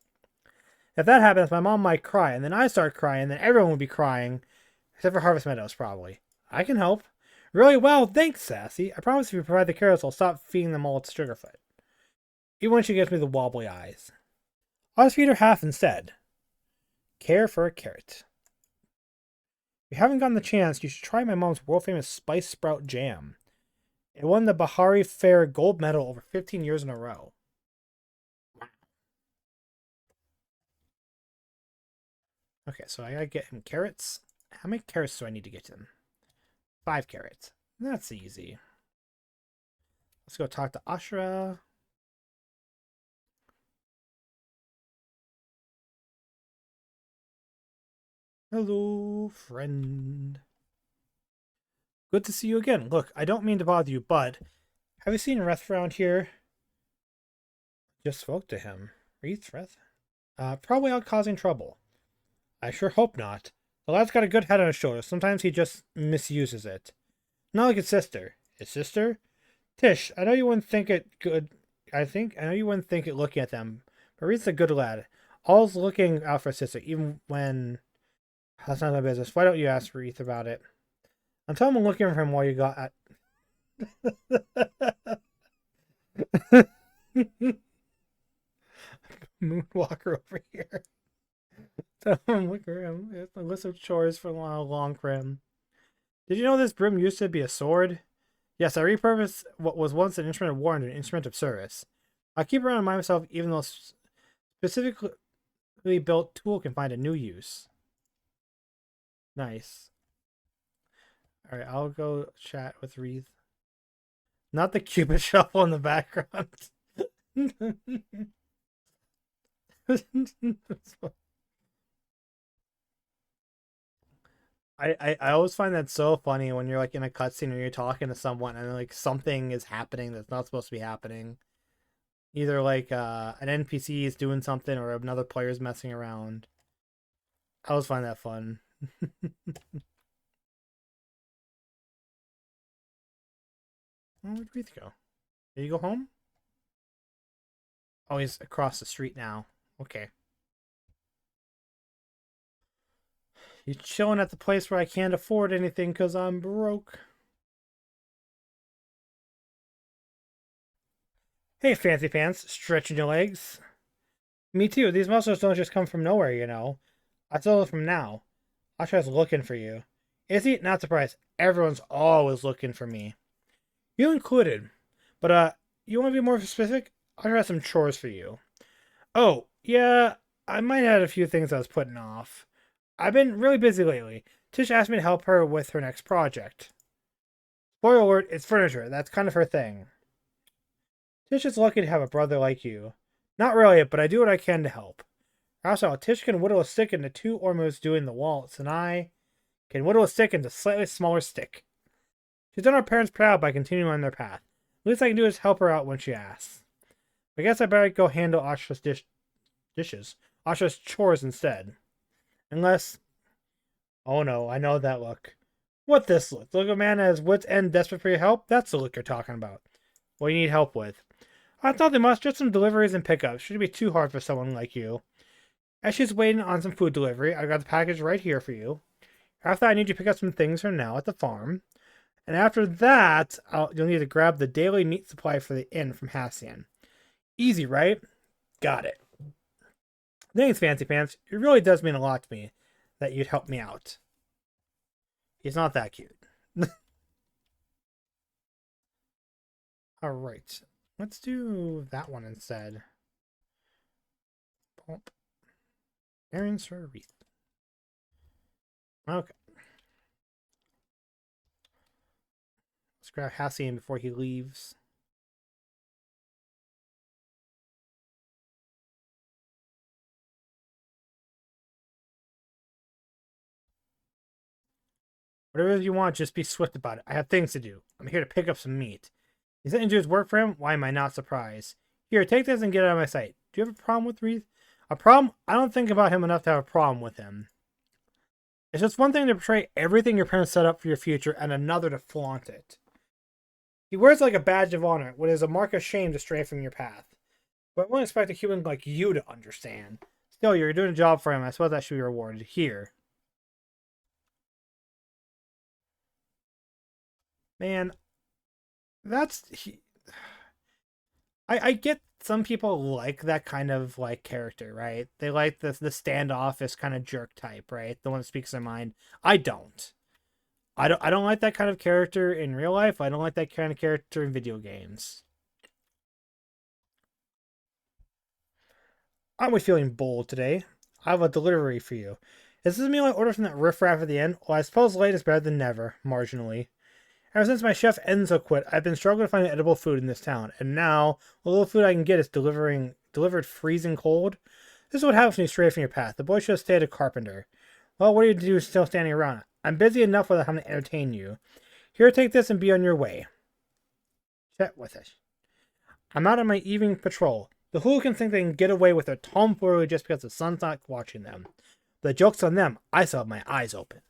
[SPEAKER 1] If that happens, my mom might cry, and then I start crying, and then everyone will be crying. Except for Harvest Meadows, probably. I can help. Really well, thanks, Sassy. I promise if you provide the carrots, I'll stop feeding them all to Sugarfoot. Even when she gives me the wobbly eyes. I'll just feed her half instead. Care for a carrot. If you haven't gotten the chance, you should try my mom's world-famous Spice Sprout Jam. It won the Bahari Fair gold medal over 15 years in a row. Okay, so I gotta get him carrots. How many carrots do I need to get him? 5 carrots. That's easy. Let's go talk to Ashra. Hello, friend. Good to see you again. Look, I don't mean to bother you, but have you seen Reth around here? Just spoke to him. Reth? Probably out causing trouble. I sure hope not. The lad's got a good head on his shoulders. Sometimes he just misuses it. Not like his sister. His sister? Tish, I know you wouldn't think it good. I know you wouldn't think it looking at them, but Reed's a good lad. All's looking out for his sister, even when that's not my business. Why don't you ask Reeth about it? I'm telling him looking for him while you got at. Moonwalker over here. Tell him look for him. It's a list of chores for long Grim. Did you know this broom used to be a sword? Yes, I repurposed what was once an instrument of war into an instrument of service. I'll keep it around and remind myself, even though specifically built tool can find a new use. Nice. Alright, I'll go chat with Wreath. Not the Cupid shuffle in the background. I always find that so funny when you're like in a cutscene or you're talking to someone and like something is happening that's not supposed to be happening. Either like an NPC is doing something or another player's messing around. I always find that fun. Where'd Wreath go? Did he go home? Oh, he's across the street now. Okay. You chilling at the place where I can't afford anything because I'm broke. Hey, Fancy Pants, stretching your legs. Me too. These muscles don't just come from nowhere, you know. I saw them from now. Asha's looking for you. Is he? Not surprised. Everyone's always looking for me. You included. But, you want to be more specific? Asha has some chores for you. Oh, yeah, I might have had a few things I was putting off. I've been really busy lately. Tish asked me to help her with her next project. Spoiler alert, it's furniture. That's kind of her thing. Tish is lucky to have a brother like you. Not really, but I do what I can to help. Also, Tish can whittle a stick into 2 ormos doing the waltz, and I can whittle a stick into a slightly smaller stick. She's done our parents proud by continuing on their path. The least I can do is help her out when she asks. I guess I better go handle Asha's dishes. Asha's chores instead. Unless... Oh no, I know that look. What this look? Look, a man at his wit's end desperate for your help? That's the look you're talking about. What you need help with? I thought they must. Just some deliveries and pickups. Shouldn't be too hard for someone like you. As she's waiting on some food delivery, I got the package right here for you. After that, I need you to pick up some things from now at the farm. And after that, you'll need to grab the daily meat supply for the inn from Hassian. Easy, right? Got it. Thanks, Fancy Pants. It really does mean a lot to me that you'd help me out. He's not that cute. Alright. Let's do that one instead. Bump. Errands for a wreath. Okay. Let's grab Hassian before he leaves. Whatever you want, just be swift about it. I have things to do. I'm here to pick up some meat. Is that Andrew's work for him? Why am I not surprised? Here, take this and get out of my sight. Do you have a problem with Wreath? A problem? I don't think about him enough to have a problem with him. It's just one thing to portray everything your parents set up for your future and another to flaunt it. He wears like a badge of honor, what is a mark of shame to stray from your path. But I wouldn't expect a human like you to understand. Still, you're doing a job for him. I suppose that should be rewarded. Here. Man, I get some people like that kind of like character, right? They like the standoffish kind of jerk type, right? The one that speaks their mind. I don't. I don't like that kind of character in real life. I don't like that kind of character in video games. I'm feeling bold today. I have a delivery for you. Is this a meal I ordered from that riffraff at the end? Well, I suppose late is better than never, marginally. Ever since my chef Enzo quit, I've been struggling to find edible food in this town, and now the little food I can get is delivered freezing cold. This is what happens when you stray from your path. The boy should have stayed a carpenter. Well, what do you do still standing around? I'm busy enough without having to entertain you. Here, take this and be on your way. Chat with it. I'm out on my evening patrol. The hooligans think they can get away with their tomfoolery just because the sun's not watching them. But the joke's on them. I still have my eyes open.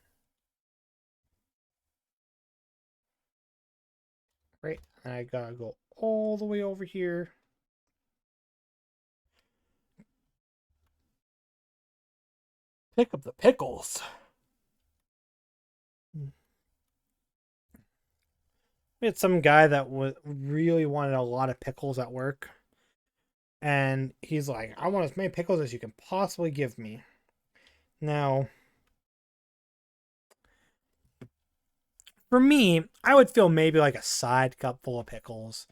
[SPEAKER 1] Right, and I gotta go all the way over here. Pick up the pickles. We had some guy that really wanted a lot of pickles at work. And he's like, I want as many pickles as you can possibly give me. Now, for me, I would feel maybe like a side cup full of pickles.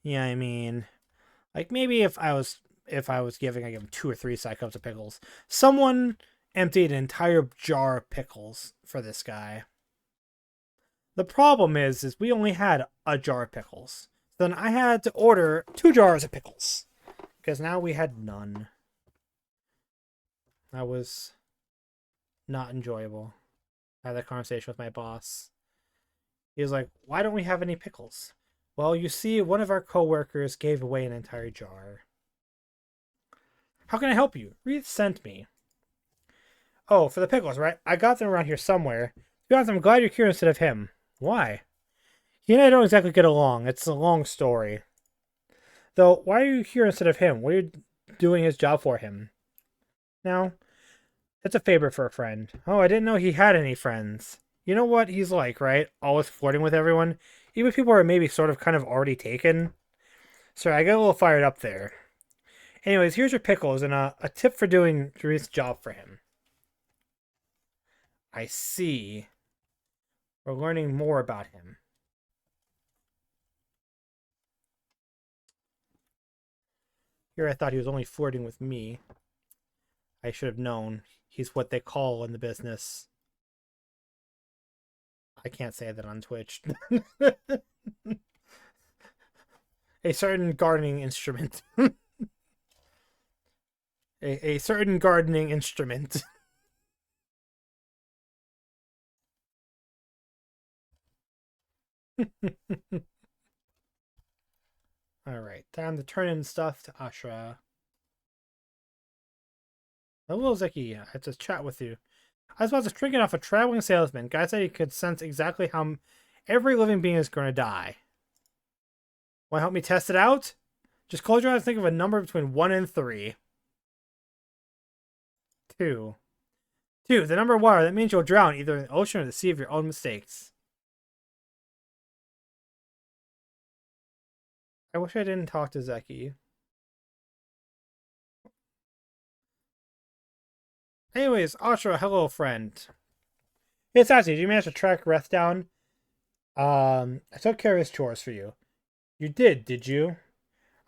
[SPEAKER 1] Yeah, I mean, like maybe if I was giving, I give him 2 or 3 side cups of pickles. Someone emptied an entire jar of pickles for this guy. The problem is we only had a jar of pickles. Then I had to order 2 jars of pickles because now we had none. That was not enjoyable. I had that conversation with my boss. He was like, why don't we have any pickles? Well, you see, one of our coworkers gave away an entire jar. How can I help you? Reed sent me. Oh, for the pickles, right? I got them around here somewhere. To be honest, I'm glad you're here instead of him. Why? He and I don't exactly get along. It's a long story. Though, why are you here instead of him? What are you doing his job for him? Now, it's a favor for a friend. Oh, I didn't know he had any friends. You know what he's like, right? Always flirting with everyone. Even people are maybe sort of kind of already taken. Sorry, I got a little fired up there. Anyways, here's your pickles and a tip for doing Dre's job for him. I see. We're learning more about him. Here I thought he was only flirting with me. I should have known. He's what they call in the business. I can't say that on Twitch. A certain gardening instrument. a certain gardening instrument. Alright, time to turn in stuff to Ashra. Hello, Zeki. I had to chat with you. I was about to string it off a traveling salesman. Guy said he could sense exactly how every living being is going to die. Want to help me test it out? Just close your eyes and think of a number between 1 and 3. 2. 2. The number of water. That means you'll drown either in the ocean or the sea of your own mistakes. I wish I didn't talk to Zeki. Anyways, Ashra, hello, friend. Hey, Sassy, did you manage to track Reth down? I took care of his chores for you. You did you?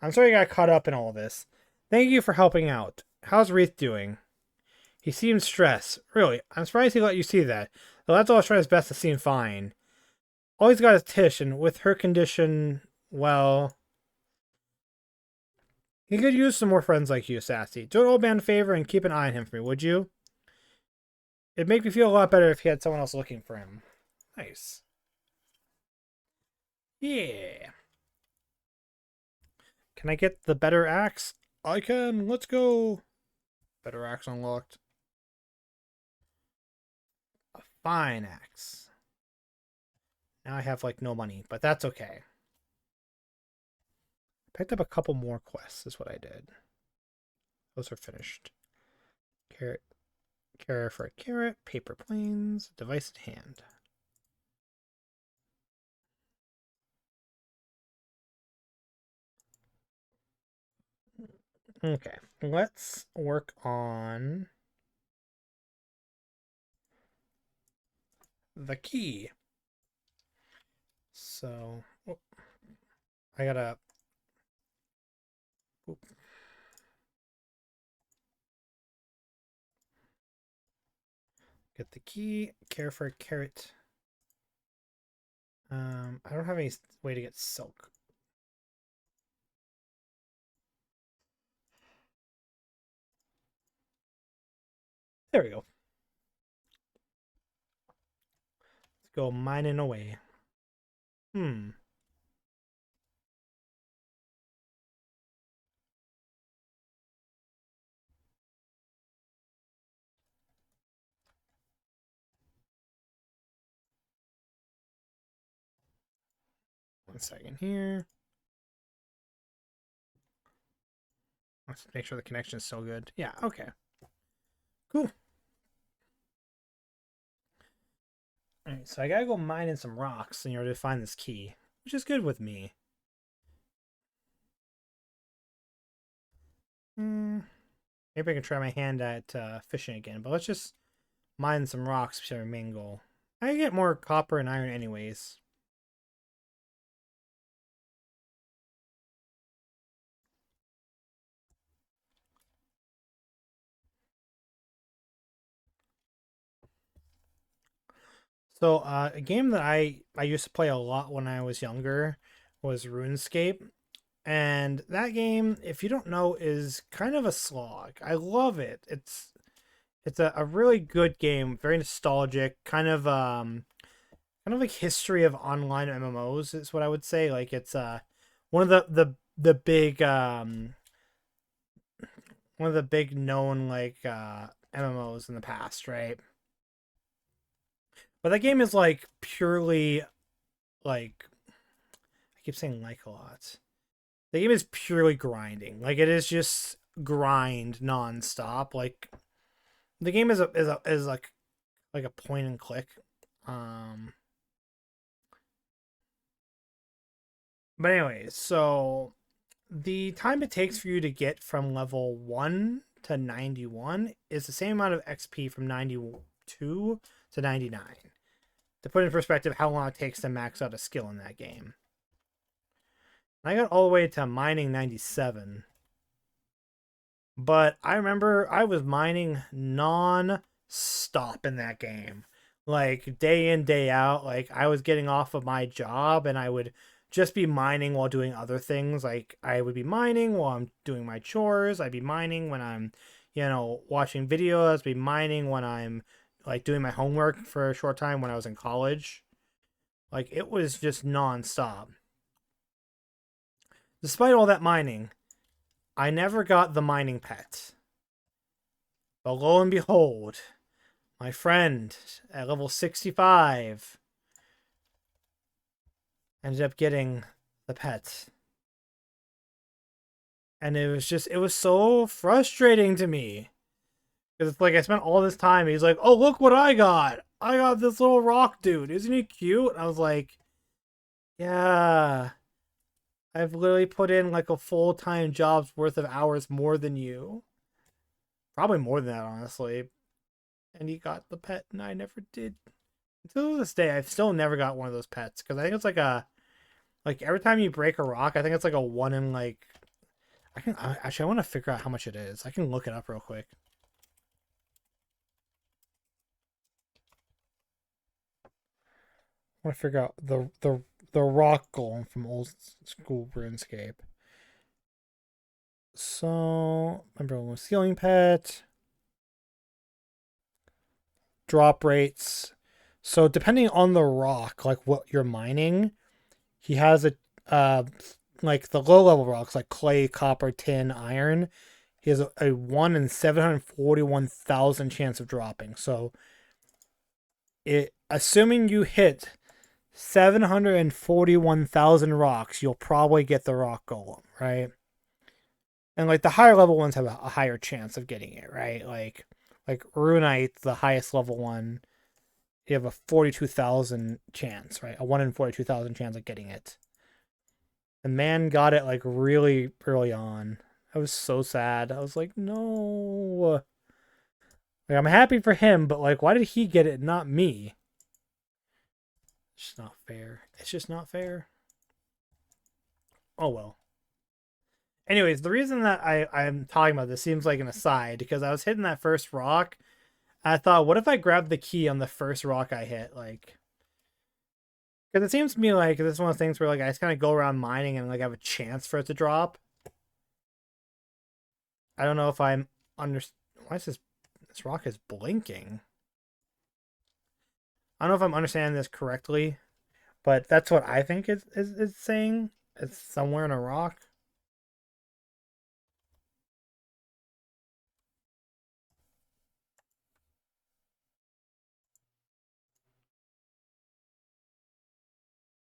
[SPEAKER 1] I'm sorry you got caught up in all this. Thank you for helping out. How's Reith doing? He seems stressed. Really, I'm surprised he let you see that. Though that's all try his best to seem fine. All he's got is Tish, and with her condition, well... He could use some more friends like you, Sassy. Do an old man a favor and keep an eye on him for me, would you? It'd make me feel a lot better if he had someone else looking for him. Nice. Yeah. Can I get the better axe? I can. Let's go. Better axe unlocked. A fine axe. Now I have, like, no money, but that's okay. Picked up a couple more quests, is what I did. Those are finished. Carrot. Carrot for a carrot. Paper planes. Device in hand. Okay, let's work on the key. So, I gotta... Oop. Get the key. Care for a carrot. I don't have any way to get silk. There we go. Let's go mining away. 1 second here. Let's make sure the connection is still good. Yeah, okay. Cool. Alright, so I gotta go mining some rocks in order to find this key, which is good with me. Maybe I can try my hand at fishing again, but let's just mine some rocks to our main goal. I get more copper and iron anyways. So a game that I used to play a lot when I was younger was RuneScape. And that game, if you don't know, is kind of a slog. I love it. It's a really good game, very nostalgic, kind of like history of online MMOs is what I would say. Like it's one of the big one of the big known like MMOs in the past, right? But that game is like purely like I keep saying like a lot. The game is purely grinding. Like it is just grind nonstop. Like the game is like a point and click. But anyways, so the time it takes for you to get from level 1 to 91 is the same amount of XP from 92 to 99. To put in perspective how long it takes to max out a skill in that game. I got all the way to mining 97. But I remember I was mining non-stop in that game. Like day in, day out. Like I was getting off of my job and I would just be mining while doing other things. Like I would be mining while I'm doing my chores. I'd be mining when I'm, watching videos. I'd be mining when I'm like doing my homework for a short time when I was in college. Like it was just non-stop. Despite all that mining, I never got the mining pet. But lo and behold, my friend at level 65 ended up getting the pet. And it was so frustrating to me. Because it's like I spent all this time. He's like, "Oh, look what I got! I got this little rock dude. Isn't he cute?" And I was like, "Yeah, I've literally put in like a full-time job's worth of hours more than you. Probably more than that, honestly." And he got the pet, and I never did. Until this day, I've still never got one of those pets because I think it's like a like every time you break a rock, I think it's like a one in like. Actually I want to figure out how much it is. I can look it up real quick. I want to figure out the rock golem from old school RuneScape. So remember ceiling pet, drop rates. So depending on the rock, like what you're mining, he has a like the low level rocks like clay, copper, tin, iron. He has a 1 in 741,000 chance of dropping. So it assuming you hit 741,000 rocks, you'll probably get the rock golem, right? And like the higher level ones have a higher chance of getting it, right? Like Runite, the highest level one, you have a 42,000 chance, right? A 1 in 42,000 chance of getting it. The man got it like really early on. I was so sad. I was like, no. Like I'm happy for him, but like, why did he get it, not me? It's just not fair. It's just not fair. Oh well. Anyways, the reason that I'm talking about this seems like an aside because I was hitting that first rock. I thought, what if I grabbed the key on the first rock I hit? Like, because it seems to me like this is one of the things where like I just kind of go around mining and like have a chance for it to drop. I don't know if I'm under. Why is this rock is blinking? I don't know if I'm understanding this correctly, but that's what I think is saying. It's somewhere in a rock.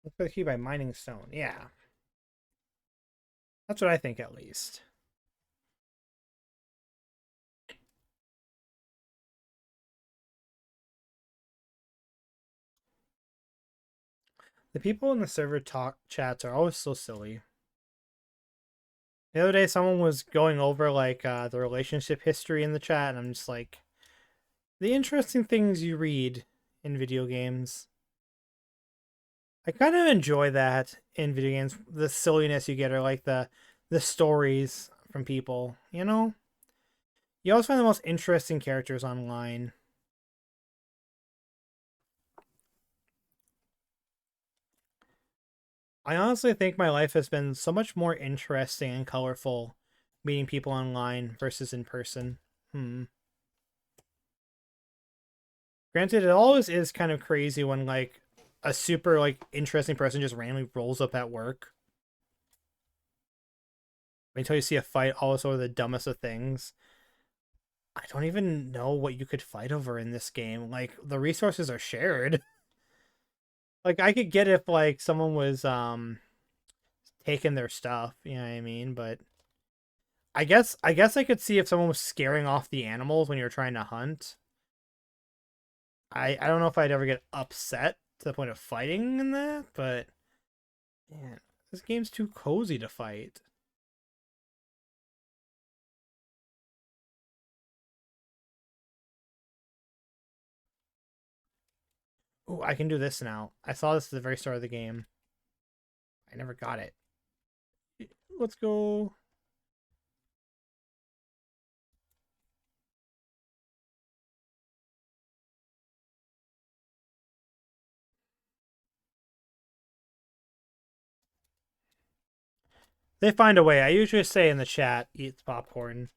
[SPEAKER 1] Look for the key by mining stone. Yeah, that's what I think at least. The people in the server talk chats are always so silly. The other day, someone was going over like the relationship history in the chat, and I'm just like, the interesting things you read in video games. I kind of enjoy that in video games, the silliness you get, or like the stories from people. You know, you always find the most interesting characters online. I honestly think my life has been so much more interesting and colorful meeting people online versus in person. Granted, it always is kind of crazy when like a super like interesting person just randomly rolls up at work. Until you see a fight, also the dumbest of things. I don't even know what you could fight over in this game. Like the resources are shared. Like I could get if like someone was taking their stuff, you know what I mean? But I guess I could see if someone was scaring off the animals when you're trying to hunt. I don't know if I'd ever get upset to the point of fighting in that, but man, this game's too cozy to fight. Oh, I can do this now. I saw this at the very start of the game. I never got it. Let's go. They find a way. I usually say in the chat, eat popcorn.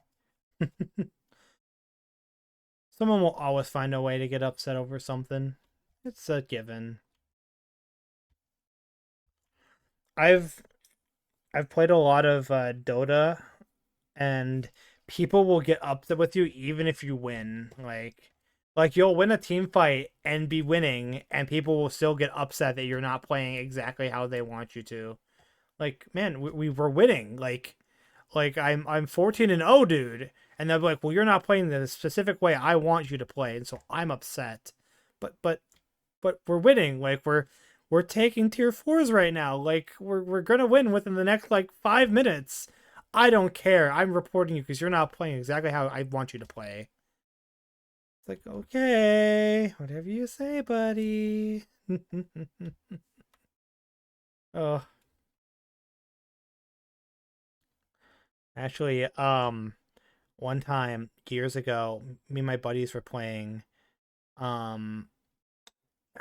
[SPEAKER 1] Someone will always find a way to get upset over something. It's a given. I've I've played a lot of Dota, and people will get upset with you even if you win. Like you'll win a team fight and be winning, and people will still get upset that you're not playing exactly how they want you to. Like, man, we were winning. Like I'm 14 and 0, dude, and they'll be like, well, you're not playing the specific way I want you to play, and so I'm upset. But we're winning. Like we're taking tier 4s right now. Like we're gonna win within the next like 5 minutes. I don't care. I'm reporting you because you're not playing exactly how I want you to play. It's like, okay, whatever you say, buddy. Oh, actually, one time years ago, me and my buddies were playing, um,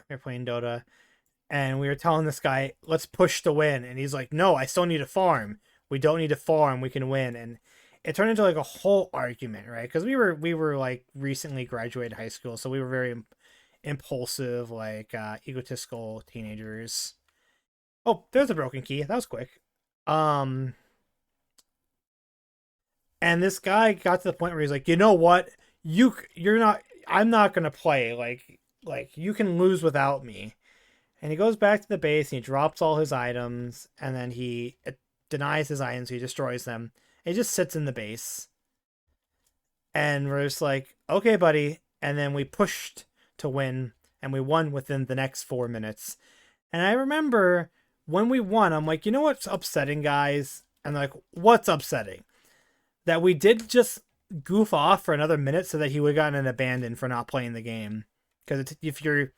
[SPEAKER 1] we were playing Dota, and we were telling this guy, let's push to win. And he's like, no, I still need to farm. We don't need to farm. We can win. And it turned into like a whole argument, right? Because we were like recently graduated high school, so we were very impulsive, like egotistical teenagers. Oh, there's a broken key. That was quick. Um, and this guy got to the point where he's like, you know what? You're not. I'm not gonna play. Like you can lose without me. And he goes back to the base and he drops all his items and then he denies his items, so he destroys them. And he just sits in the base. And we're just like, okay, buddy. And then we pushed to win and we won within the next 4 minutes. And I remember when we won, I'm like, you know what's upsetting, guys? And they're like, what's upsetting? That we did just goof off for another minute so that he would have gotten an abandon for not playing the game. Because if you're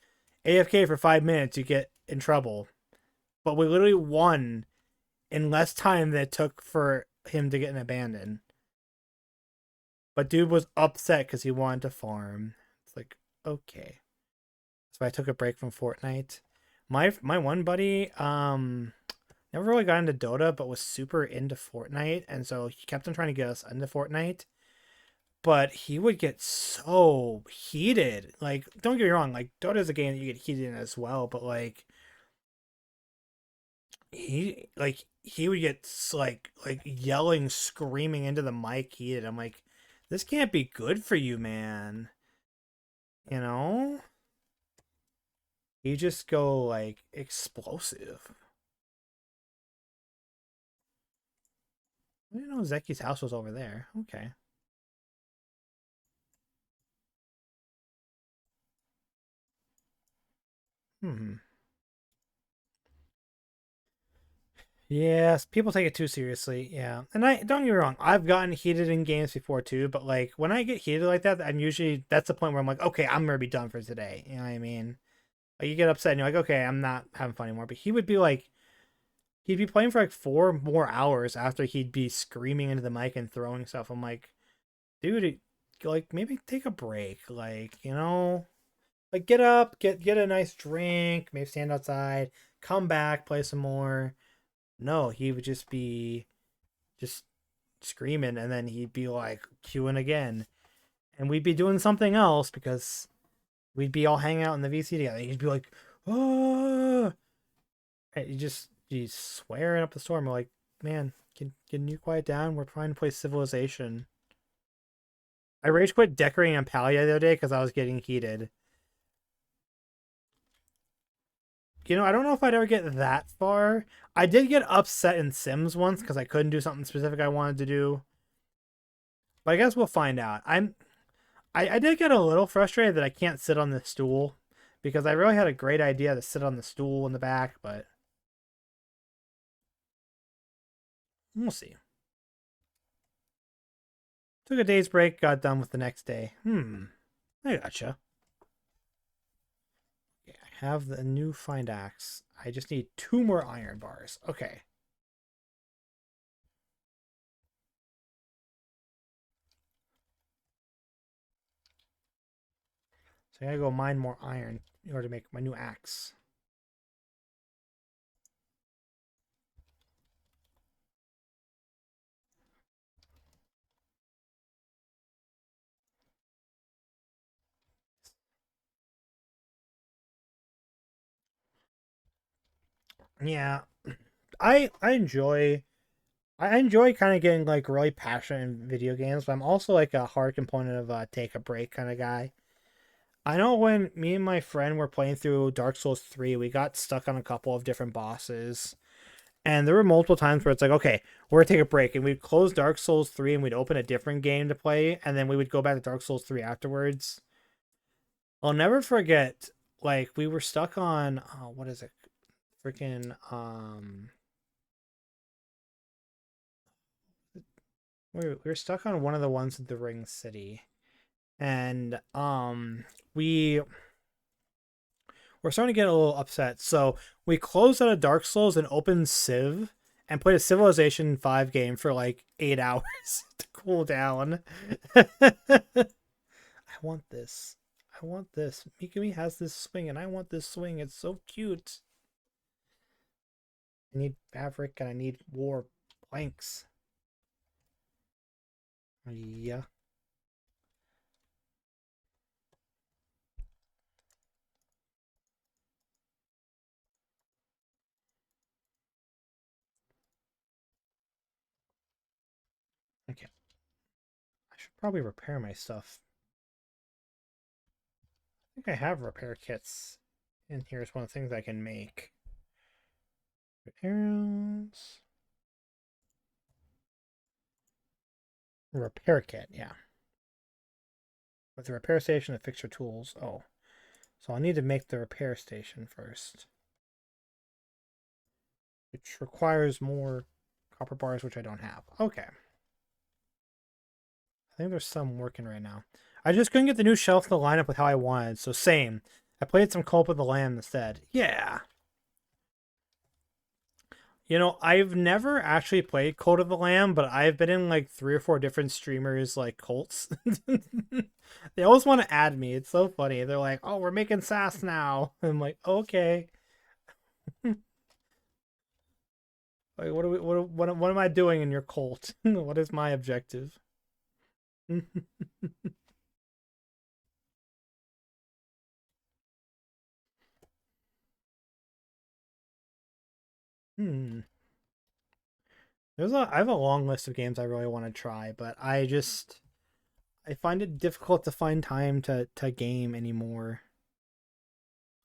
[SPEAKER 1] AFK for 5 minutes, you get in trouble. But we literally won in less time than it took for him to get an abandon. But dude was upset because he wanted to farm. It's like, okay. So I took a break from Fortnite. My one buddy, never really got into Dota, but was super into Fortnite, and so he kept on trying to get us into Fortnite. But he would get so heated. Like, don't get me wrong, like Dota is a game that you get heated in as well, but like he would get like yelling, screaming into the mic heated. I'm like, this can't be good for you, man. You know? You just go like explosive. I didn't know Zeki's house was over there. Okay. Hmm. Yes, people take it too seriously. Yeah, and I don't get me wrong. I've gotten heated in games before too, but like when I get heated like that, I'm usually that's the point where I'm like, okay, I'm gonna be done for today. You know what I mean? Like you get upset and you're like, okay, I'm not having fun anymore. But he would be like, he'd be playing for like 4 more hours after he'd be screaming into the mic and throwing stuff. I'm like, dude, like maybe take a break. Like like get up, get a nice drink, maybe stand outside, come back, play some more. No, he would just be just screaming, and then he'd be like queuing again, and we'd be doing something else because we'd be all hanging out in the VC together. He'd be like, "Oh," and he's swearing up the storm. We're like, man, can you quiet down? We're trying to play Civilization. I rage quit decorating on Palia the other day because I was getting heated. I don't know if I'd ever get that far. I did get upset in Sims once because I couldn't do something specific I wanted to do. But I guess we'll find out. I did get a little frustrated that I can't sit on the stool because I really had a great idea to sit on the stool in the back, but we'll see. Took a day's break, got done with the next day. I gotcha. Okay, I have the new find axe. I just need 2 more iron bars. Okay. So I gotta go mine more iron in order to make my new axe. Yeah, I enjoy kind of getting like really passionate in video games, but I'm also like a hard component of take a break kind of guy. I know when me and my friend were playing through Dark Souls 3, we got stuck on a couple of different bosses, And there were multiple times where it's like, okay, we're gonna take a break, and we'd close Dark Souls 3 and we'd open a different game to play, and then we would go back to Dark Souls 3 afterwards. I'll never forget, like, we were stuck on what is it? Freaking we were stuck on one of the ones in the Ring City. And we were starting to get a little upset. So we closed out of Dark Souls and opened Civ and played a Civilization 5 game for like 8 hours to cool down. I want this. I want this. Mikami has this swing and I want this swing. It's so cute. I need fabric and I need war planks. Yeah. Okay. I should probably repair my stuff. I think I have repair kits. And here's one of the things I can make. Arrows. Repair kit, yeah. With the repair station and fix your tools. Oh. So I need to make the repair station first. Which requires more copper bars, which I don't have. Okay. I think there's some working right now. I just couldn't get the new shelf to line up with how I wanted, so same. I played some Cult of the Lamb instead. Yeah. You know, I've never actually played Cult of the Lamb, but I've been in like 3 or 4 different streamers like cults. They always want to add me. It's so funny. They're like, "Oh, we're making SAS now." I'm like, "Okay." Like, what are we? What am I doing in your cult? What is my objective? Hmm. I have a long list of games I really want to try, but I find it difficult to find time to game anymore.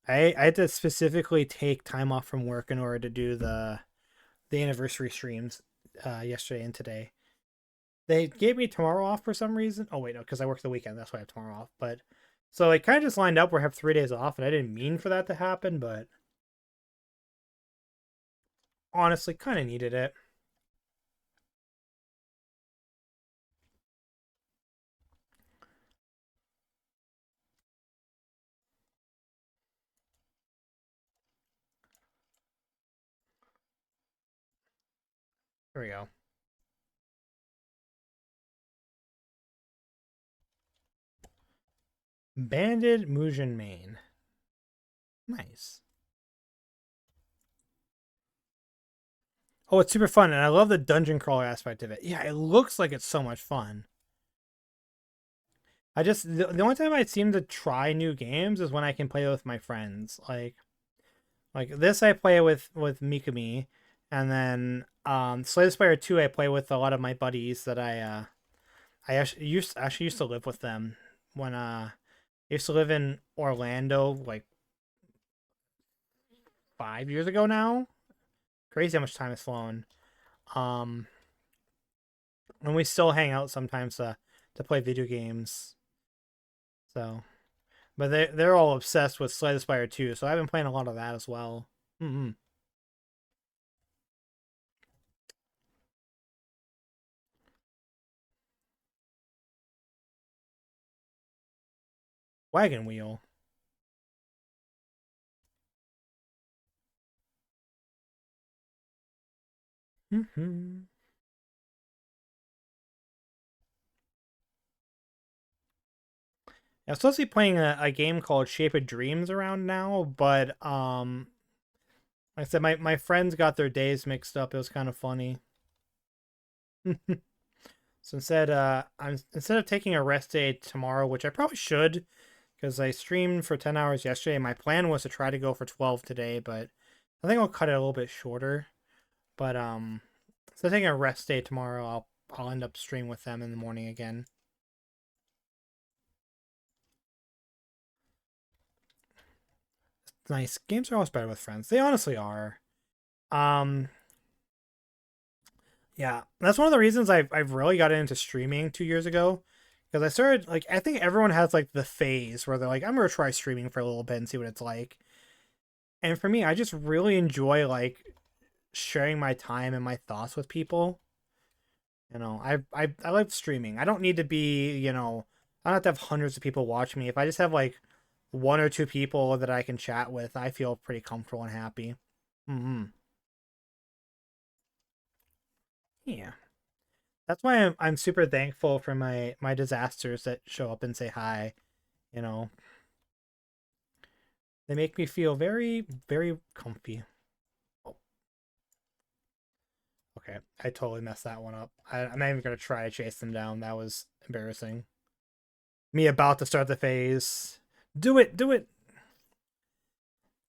[SPEAKER 1] I had to specifically take time off from work in order to do the anniversary streams yesterday and today. They gave me tomorrow off for some reason. Oh wait, no, because I work the weekend. That's why I have tomorrow off. But so it kind of just lined up where I have 3 days off, and I didn't mean for that to happen, but honestly, kind of needed it. There we go. Banded Mugen Main. Nice. Oh, it's super fun, and I love the dungeon crawler aspect of it. Yeah, it looks like it's so much fun. The only time I seem to try new games is when I can play with my friends. Like this I play with Mikami, and then Slay the Spire 2 I play with a lot of my buddies that I actually used to live with them when I used to live in Orlando like 5 years ago now. Crazy how much time has flown. Um and we still hang out sometimes to play video games. So, but they're all obsessed with Slay the Spire 2, so I've been playing a lot of that as well. Mm-hmm. Wagon Wheel. Mm-hmm. I'm supposed to be playing a game called Shape of Dreams around now, but like I said, my friends got their days mixed up. It was kind of funny. So instead of taking a rest day tomorrow, which I probably should, because I streamed for 10 hours yesterday. My plan was to try to go for 12 today, but I think I'll cut it a little bit shorter. But instead of taking a rest day tomorrow, I'll end up streaming with them in the morning again. Nice games are always better with friends. They honestly are. Um, Yeah, that's one of the reasons I've really got into streaming 2 years ago, because I started like I think everyone has like the phase where they're like I'm gonna try streaming for a little bit and see what it's like. And for me, I just really enjoy like sharing my time and my thoughts with people. I like streaming. I don't need to be, I don't have to have hundreds of people watch me. If I just have like one or two people that I can chat with, I feel pretty comfortable and happy. Hmm. Yeah. That's why I'm super thankful for my disasters that show up and say hi. You know, they make me feel very, very comfy. Oh, okay. I totally messed that one up. I'm not even going to try to chase them down. That was embarrassing. Me about to start the phase. Do it, do it.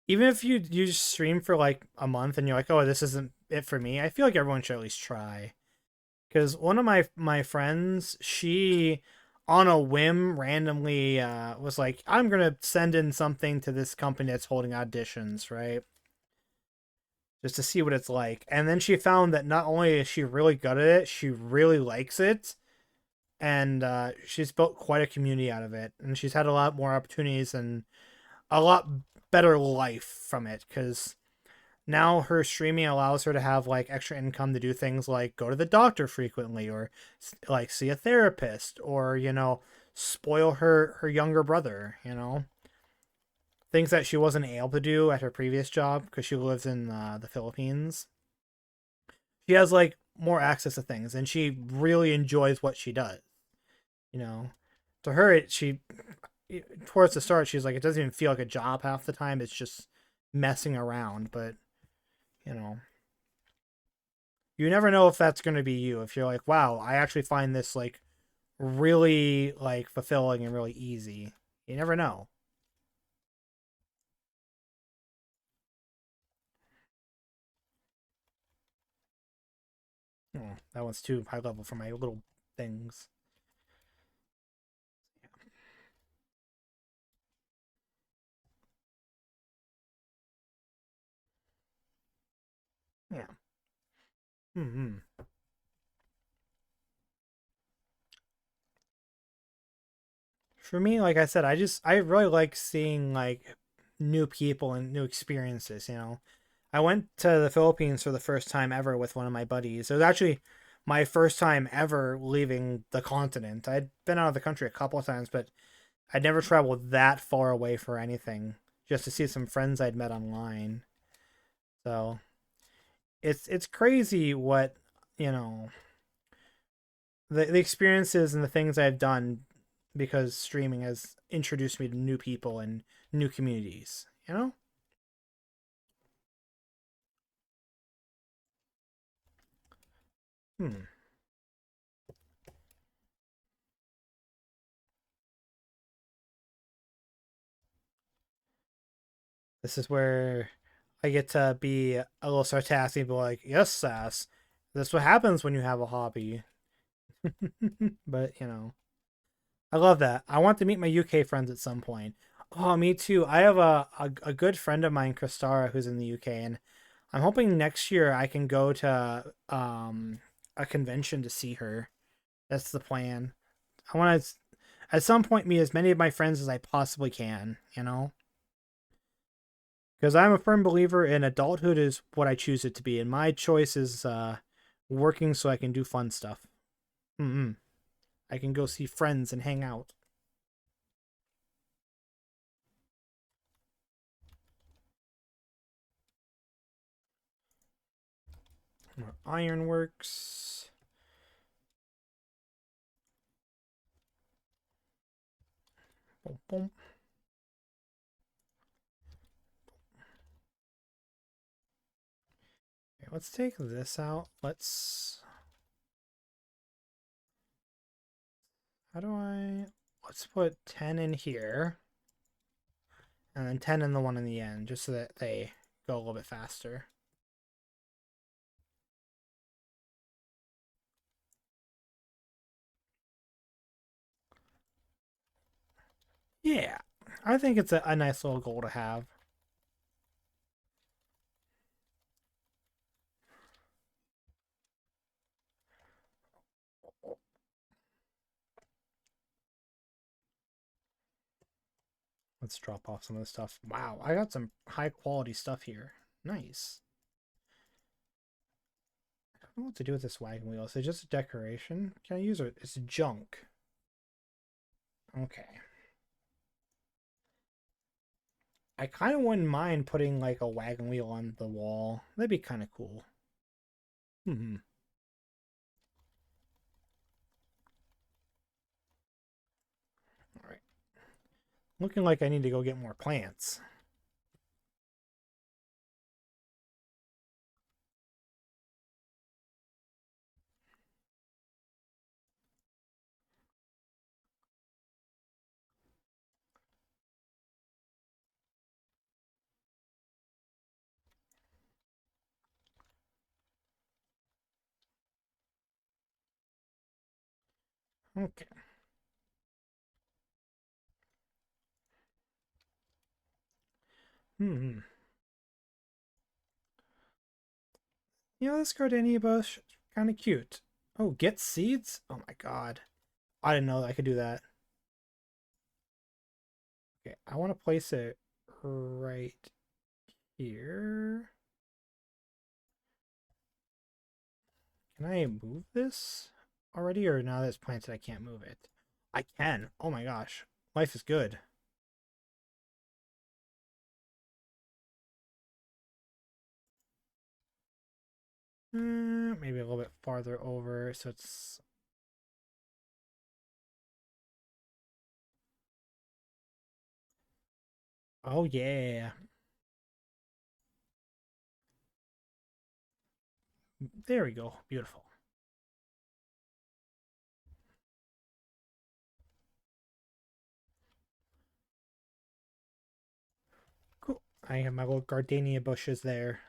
[SPEAKER 1] Even if you stream for like a month and you're like, oh, this isn't it for me, I feel like everyone should at least try. Because one of my friends, she on a whim randomly was like, I'm gonna send in something to this company that's holding auditions, right? Just to see what it's like. And then she found that not only is she really good at it, she really likes it, and she's built quite a community out of it, and she's had a lot more opportunities and a lot better life from it because now her streaming allows her to have like extra income to do things like go to the doctor frequently or like see a therapist or spoil her younger brother, things that she wasn't able to do at her previous job because she lives in the Philippines. She has like more access to things and she really enjoys what she does, you know to her she towards the start she's like it doesn't even feel like a job half the time, it's just messing around. But you know you never know if that's going to be you, if you're like, wow, I actually find this like really like fulfilling and really easy. You never know. Oh, that one's too high level for my little things. Yeah. Hmm. For me, like I said, I really like seeing like new people and new experiences. I went to the Philippines for the first time ever with one of my buddies. It was actually my first time ever leaving the continent. I'd been out of the country a couple of times, but I'd never traveled that far away for anything, just to see some friends I'd met online. So it's crazy what you know the experiences and the things I've done because streaming has introduced me to new people and new communities. Hmm. This is where I get to be a little sarcastic, but like, yes, Sass, that's what happens when you have a hobby. But I love that. I want to meet my UK friends at some point. Oh, me too. I have a good friend of mine, Kristara, who's in the UK, and I'm hoping next year I can go to a convention to see her. That's the plan. I want to at some point meet as many of my friends as I possibly can. Because I'm a firm believer in adulthood is what I choose it to be, and my choice is working so I can do fun stuff. Mm-mm. I can go see friends and hang out. More ironworks. Boom, boom. Okay, let's take this out. How do I, let's put 10 in here and then 10 in the one in the end just so that they go a little bit faster. Yeah, I think it's a nice little goal to have. Let's drop off some of the stuff. Wow, I got some high quality stuff here. Nice. I don't know what to do with this wagon wheel. Is it just a decoration? Can I use it? It's junk. Okay. I kind of wouldn't mind putting like a wagon wheel on the wall. That'd be kind of cool. Hmm. All right. Looking like I need to go get more plants. Okay. Hmm. You know, this gardenia bush kind of cute. Oh, get seeds? Oh my god. I didn't know that I could do that. Okay, I want to place it right here. Can I move this already? Or now that it's planted, I can't move it? I can. Oh my gosh. Life is good. Maybe a little bit farther over so it's... Oh yeah. There we go. Beautiful. Cool. I have my little gardenia bushes there.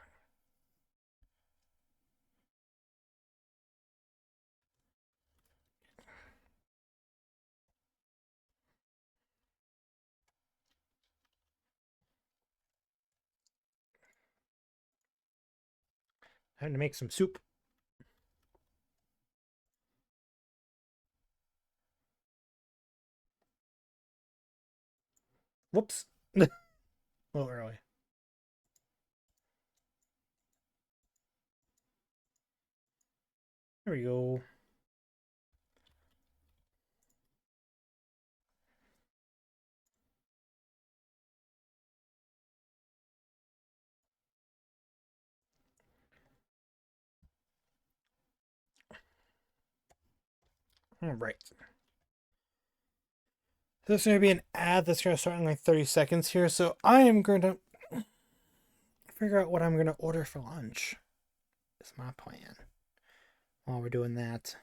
[SPEAKER 1] Time to make some soup. Whoops. A little early. There we go. All right. This is going to be an ad that's going to start in like 30 seconds here. So I am going to figure out what I'm going to order for lunch. Is my plan. While we're doing that,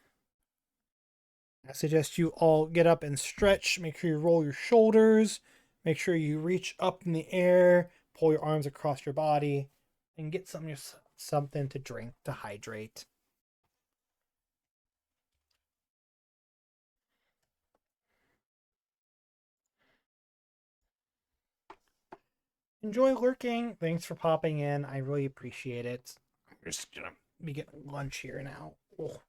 [SPEAKER 1] I suggest you all get up and stretch. Make sure you roll your shoulders. Make sure you reach up in the air. Pull your arms across your body. And get something to drink to hydrate. Enjoy lurking. Thanks for popping in. I really appreciate it. I'm just going to be getting lunch here now. Oh.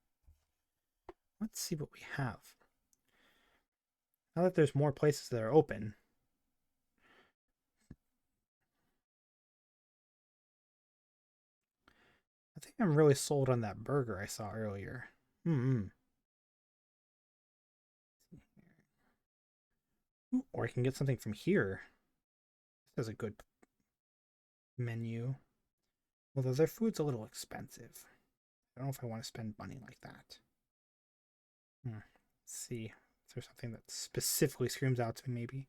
[SPEAKER 1] Let's see what we have. Now that there's more places that are open. I think I'm really sold on that burger I saw earlier. Mm-hmm. Or I can get something from here. This has a good menu. Although their food's a little expensive. I don't know if I want to spend money like that. Let's see if there's something that specifically screams out to me, maybe.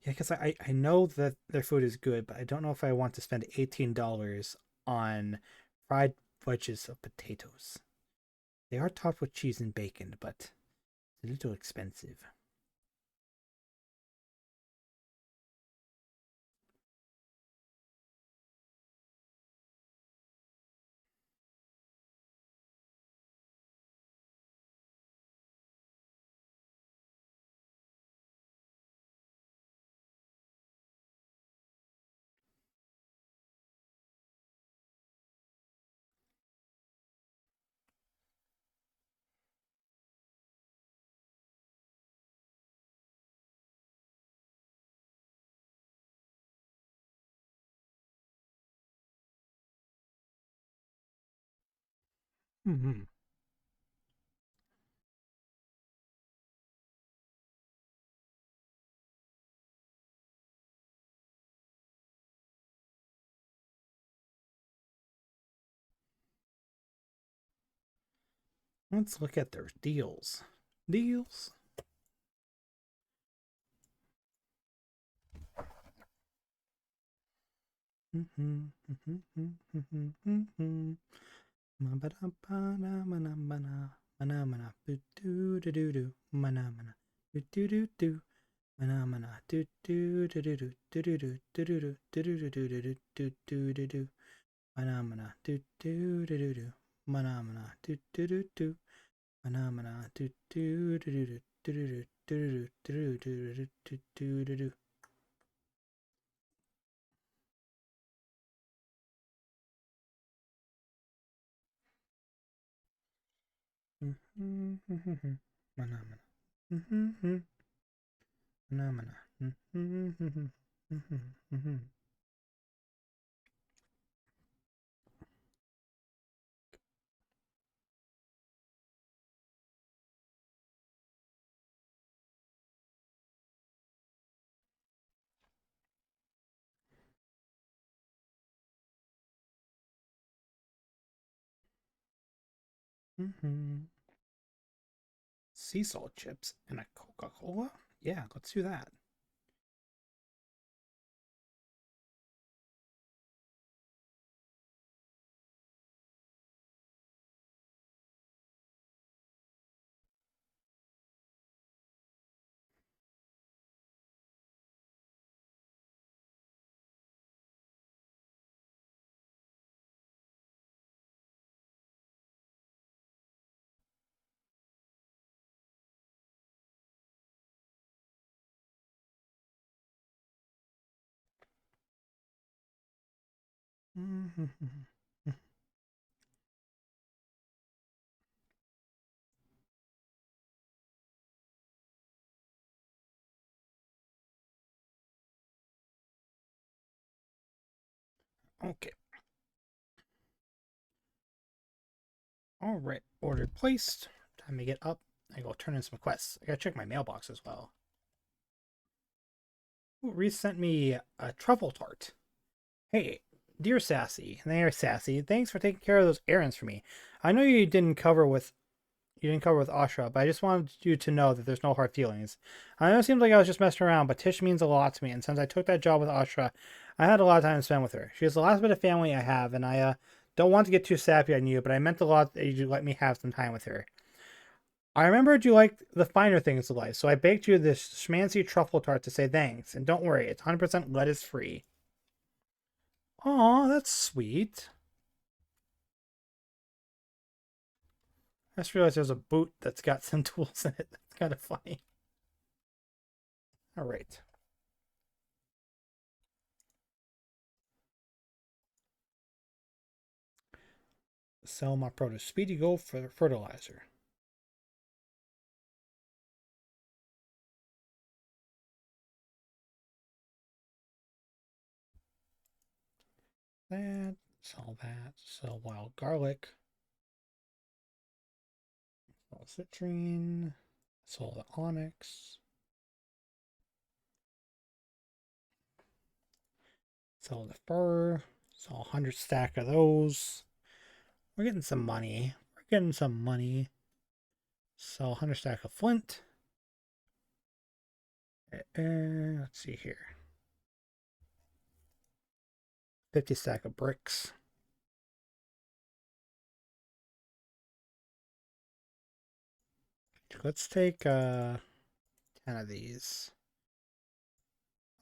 [SPEAKER 1] Yeah, because I know that their food is good, but I don't know if I want to spend $18 on fried wedges of potatoes. They are topped with cheese and bacon, but it's a little expensive. Mm-hmm. Let's look at their deals. Deals. Sea salt chips and a Coca-Cola? Yeah, let's do that. Okay. All right. Order placed. Time to get up. I go turn in some quests. I gotta check my mailbox as well. Ooh, Reese sent me a truffle tart. Hey, dear Sassy. There, Sassy. Thanks for taking care of those errands for me. I know you didn't cover with Ashra, but I just wanted you to know that there's no hard feelings. I know it seems like I was just messing around, but Tish means a lot to me, and since I took that job with Ashra, I had a lot of time to spend with her. She is the last bit of family I have, and I don't want to get too sappy on you, but I meant a lot that you let me have some time with her. I remembered you liked the finer things of life, so I baked you this schmancy truffle tart to say thanks, and don't worry, it's 100% lettuce free. Aw, that's sweet. I just realized there's a boot that's got some tools in it. That's kind of funny. All right. Sell my produce. Speedy Go for fertilizer. That. Sell that. Sell wild garlic. Sell citrine. Sell the onyx. Sell the fur. Sell 100 stack of those. We're getting some money. We're getting some money. Sell 100 stack of flint. Let's see here. 50 stack of bricks. Let's take 10 of these.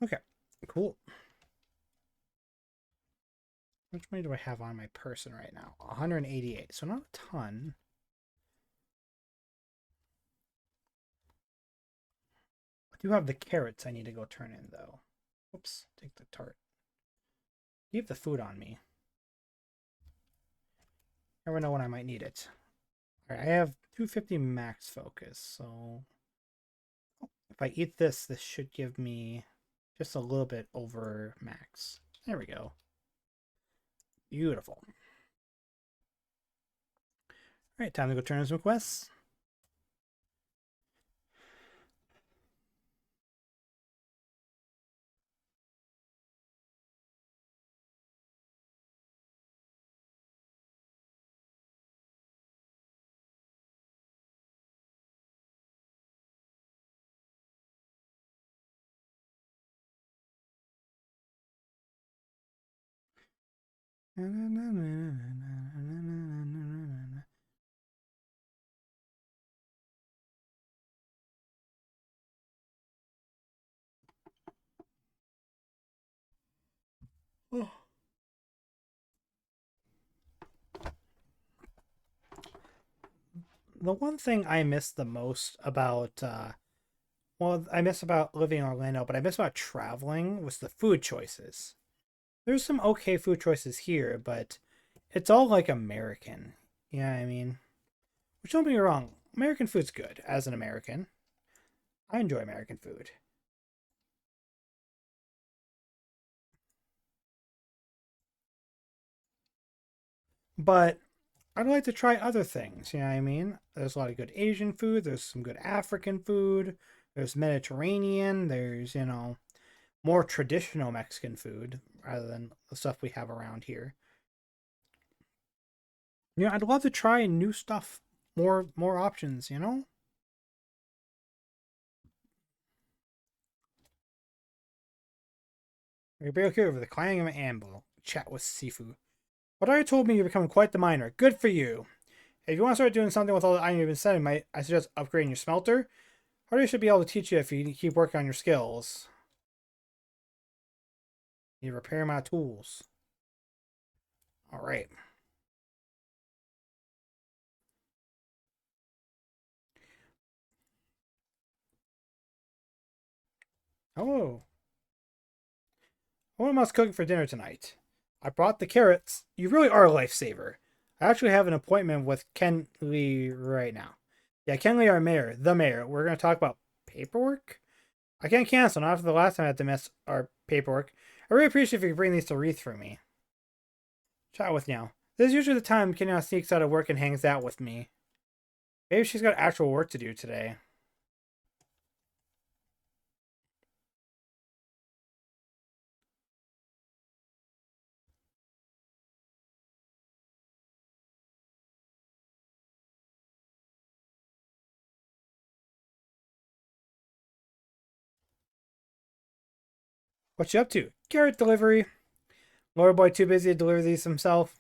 [SPEAKER 1] Okay, cool. How much money do I have on my person right now? 188. So not a ton. I do have the carrots I need to go turn in though. Oops, take the tart. Keep the food on me. Never know when I might need it. Alright, I have 250 max focus, so if I eat this, this should give me just a little bit over max. There we go. Beautiful. Alright, time to go turn in some quests. The one thing I miss the most about, well, I miss about living in Orlando, but I miss about traveling was the food choices. There's some okay food choices here, but it's all like American. Yeah, I mean, which don't get me wrong, American food's good as an American. I enjoy American food. But I'd like to try other things, you know what I mean? There's a lot of good Asian food, there's some good African food, there's Mediterranean, there's, more traditional Mexican food rather than the stuff we have around here. I'd love to try new stuff, more options, you know? We're okay over the clanging of an anvil. Chat with Sifu. But already told me you're becoming quite the miner. Good for you. If you want to start doing something with all the iron you've been setting, I suggest upgrading your smelter. Hardy should be able to teach you if you keep working on your skills. You repair my tools. Alright. Hello. What am I cooking for dinner tonight? I brought the carrots. You really are a lifesaver. I actually have an appointment with Ken Lee right now. Yeah, Ken Lee, our mayor, the mayor. We're going to talk about paperwork. I can't cancel, not after the last time I had to miss our paperwork. I really appreciate if you could bring these to Wreath for me. Chat with now. This is usually the time Kenya sneaks out of work and hangs out with me. Maybe she's got actual work to do today. What you up to? Carrot delivery. Lord boy too busy to deliver these himself.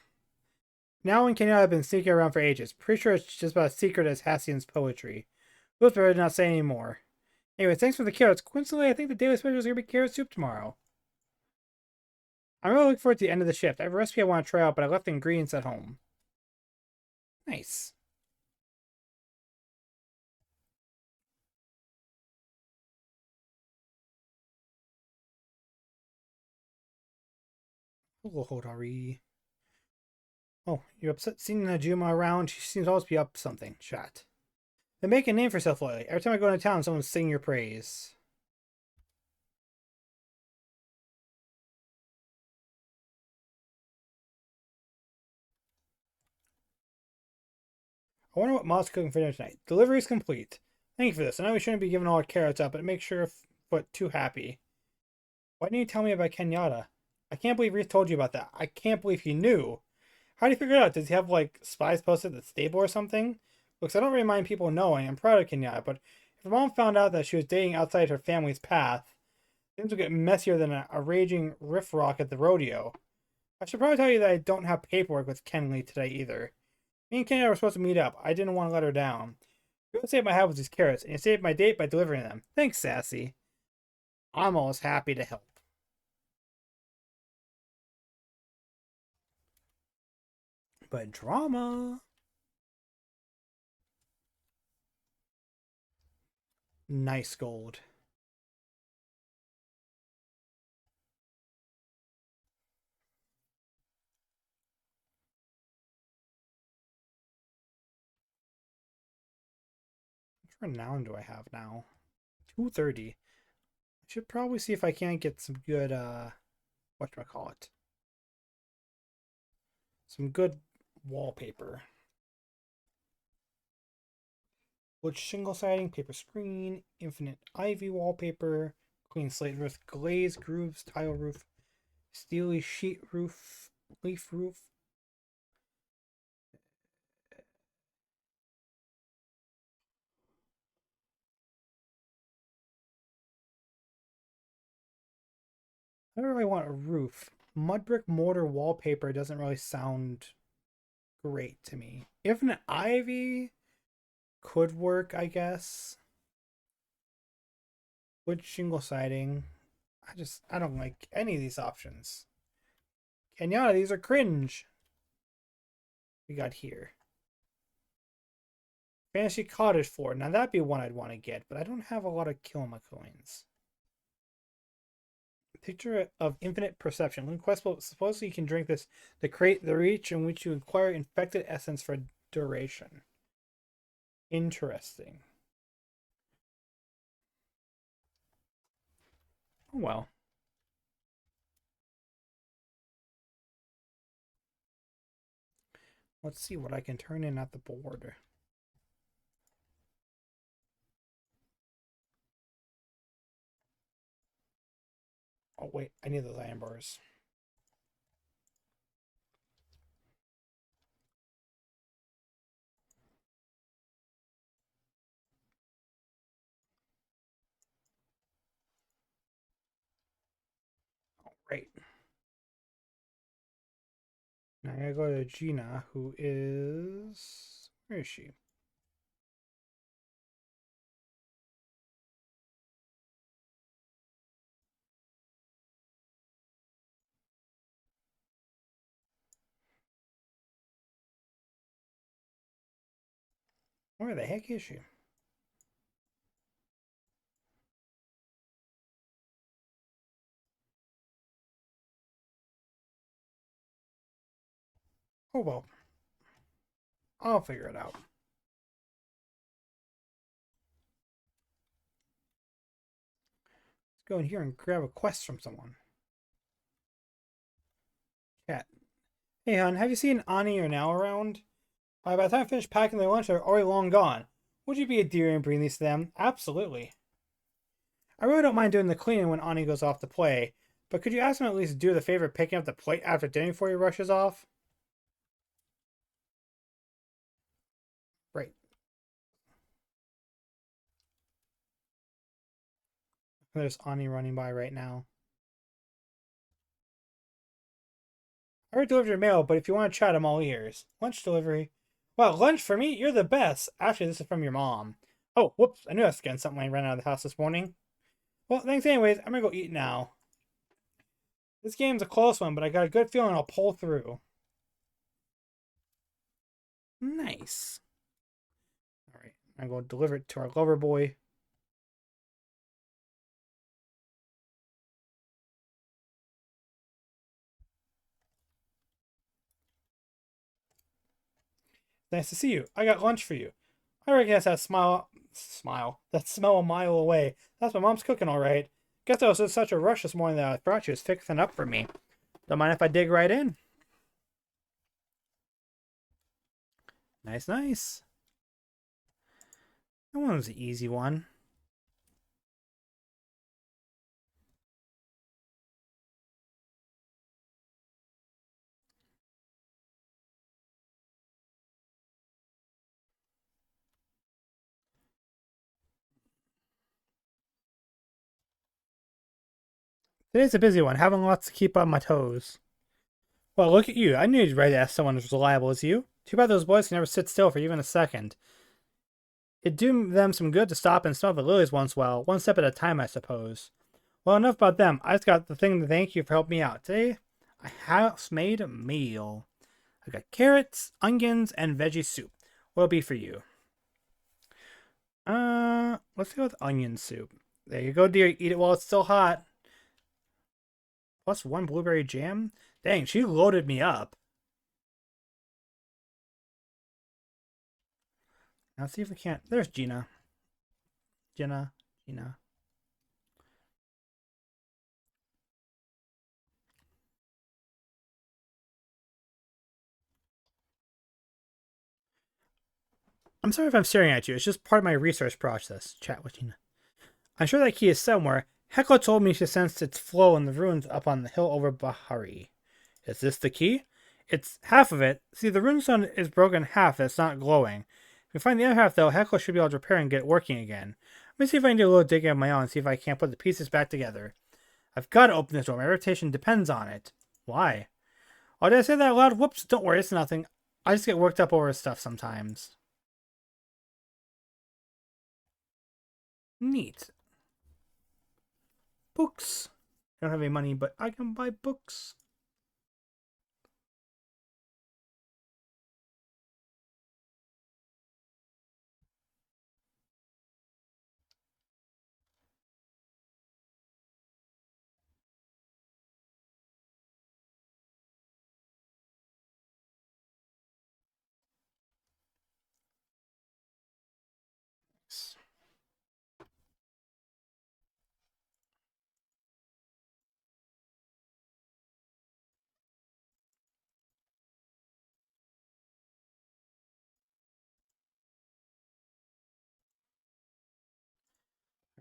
[SPEAKER 1] Now and Kenya have been sneaking around for ages. Pretty sure it's just about as secret as Hassian's poetry. Both better not say any more. Anyway, thanks for the carrots. Coincidentally, I think the daily special is going to be carrot soup tomorrow. I'm really looking forward to the end of the shift. I have a recipe I want to try out, but I left the ingredients at home. Nice. Hello, Hodari. Oh, you upset seeing Najuma around? She seems to always be up something. Chat. They make a name for yourself lately. Every time I go into town, someone's singing your praise. I wonder what Ma's cooking for dinner tonight. Delivery is complete. Thank you for this. I know we shouldn't be giving all our carrots up, but make sure but too happy. Why didn't you tell me about Kenyatta? I can't believe Reese told you about that. I can't believe he knew. How do you figure it out? Does he have like spies posted at the stable or something? Looks, I don't really mind people knowing. I'm proud of Kenyatta, but if her mom found out that she was dating outside her family's path, things would get messier than a raging riffraff at the rodeo. I should probably tell you that I don't have paperwork with Ken Lee today either. Me and Kenyatta were supposed to meet up. I didn't want to let her down. You saved my head with these carrots, and you saved my date by delivering them. Thanks, Sassy. I'm always happy to help. But drama. Nice gold. Which renown do I have now? 230. I should probably see if I can't get some good, whatchamacallit? Some good wallpaper. Wood shingle siding, paper screen, infinite ivy wallpaper, clean slate roof, glazed grooves, tile roof, steely sheet roof, leaf roof. I don't really want a roof. Mud brick mortar wallpaper doesn't really sound great to me. Infinite ivy could work, I guess. Wood shingle siding. I don't like any of these options. Kenyatta, these are cringe. We got here. Fantasy cottage floor. Now that'd be one I'd want to get, but I don't have a lot of Kilma coins. Picture of infinite perception. When questable, supposedly you can drink this to create the reach in which you acquire infected essence for duration. Interesting. Oh well. Let's see what I can turn in at the board. Oh wait, I need those iron bars. All right. Now I gotta go to Gina, who is... Where is she? Where the heck is she? Oh well. I'll figure it out. Let's go in here and grab a quest from someone. Chat. Hey, hon, have you seen Ani or Now around? By the time I finish packing their lunch, they're already long gone. Would you be a dear and bring these to them? Absolutely. I really don't mind doing the cleaning when Ani goes off to play, but could you ask him at least do the favor of picking up the plate after dinner before he rushes off? Right. There's Ani running by right now. I already delivered your mail, but if you want to chat, I'm all ears. Lunch delivery. Wow, lunch for me? You're the best. Actually, this is from your mom. Oh, whoops. I knew I was getting something when I ran out of the house this morning. Well, thanks anyways. I'm gonna go eat now. This game's a close one, but I got a good feeling I'll pull through. Nice. All right, I'm going to deliver it to our lover boy. Nice to see you. I got lunch for you. I recognize that that smell a mile away. That's my mom's cooking, all right. Guess I was in such a rush this morning that I thought she was fixing up for me. Don't mind if I dig right in. Nice, nice. That one was an easy one. Today's a busy one, having lots to keep on my toes. Well, look at you. I knew you'd ready to ask someone as reliable as you. Too bad those boys can never sit still for even a second. It'd do them some good to stop and smell the lilies once in a while, one step at a time, I suppose. Well, enough about them. I just got the thing to thank you for helping me out. Today, I house-made a meal. I got carrots, onions, and veggie soup. What'll be for you? Let's go with onion soup. There you go, dear. Eat it while it's still hot. Plus one blueberry jam. Dang, she loaded me up. Now let's see if we can't. There's Gina. Gina. I'm sorry if I'm staring at you. It's just part of my research process. Chat with you. I'm sure that key is somewhere. Hecla told me she sensed its flow in the ruins up on the hill over Bahari. Is this the key? It's half of it. See, the runestone is broken in half and it's not glowing. If we find the other half, though, Hecla should be able to repair and get it working again. Let me see if I can do a little digging of my own and see if I can't put the pieces back together. I've got to open this door. My reputation depends on it. Why? Oh, did I say that out loud? Whoops, don't worry, it's nothing. I just get worked up over stuff sometimes. Neat. Books. I don't have any money, but I can buy books.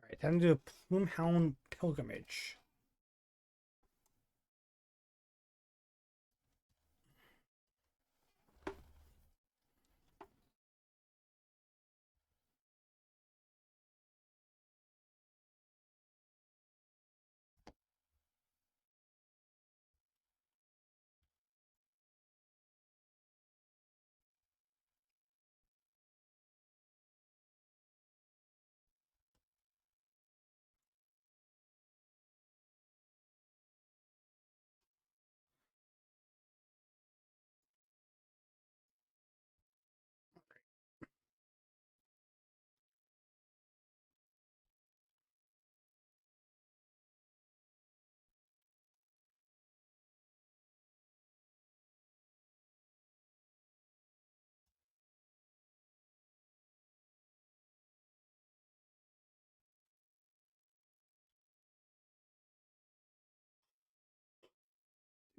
[SPEAKER 1] Alright, time to do a Plumehound pilgrimage.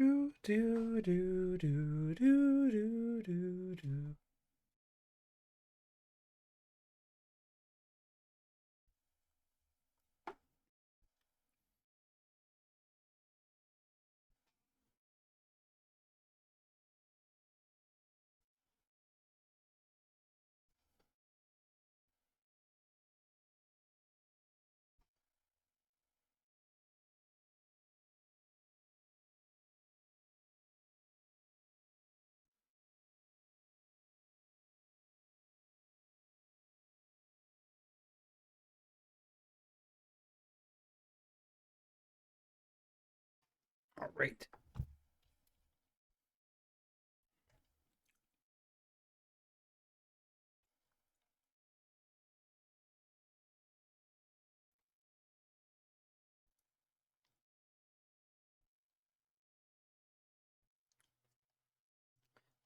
[SPEAKER 1] Do do do do do do do do. Alright.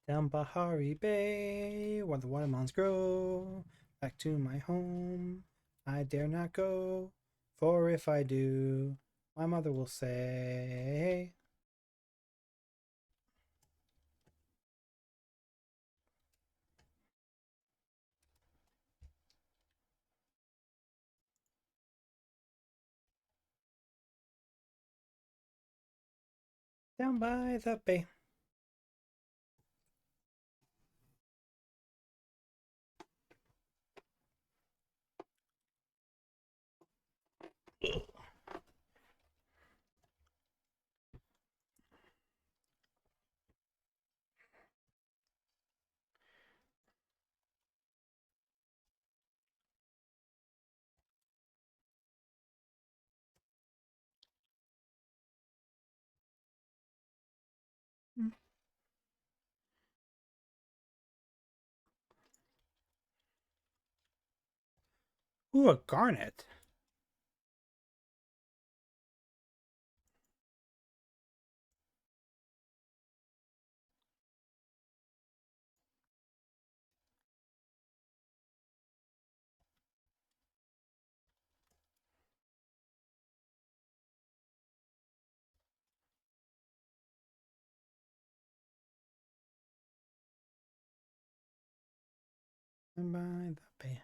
[SPEAKER 1] Down Bahari Bay, where the watermelons grow, back to my home, I dare not go, for if I do, my mother will say. Down by the bay. Ooh, a garnet. By the bay.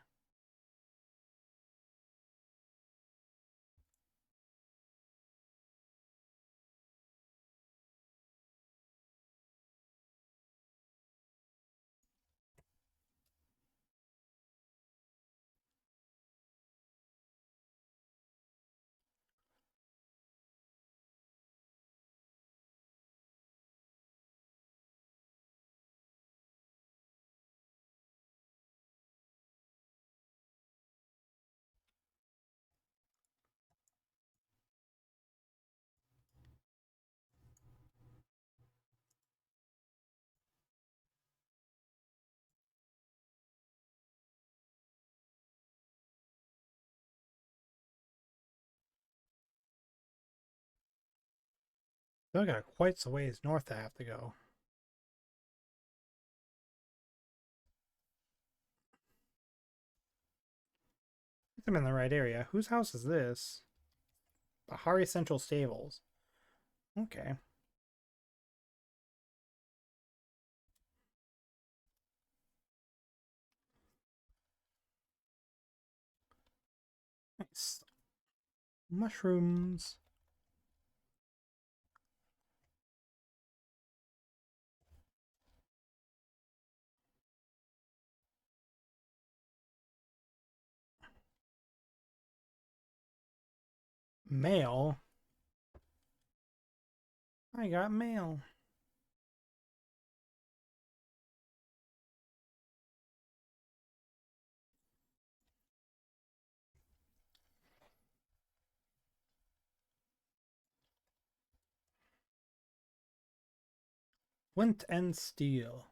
[SPEAKER 1] Still got quite a ways north I have to go. I think I'm in the right area. Whose house is this? Bahari Central Stables. Okay. Nice. Mushrooms. Mail. I got mail. Flint and steel.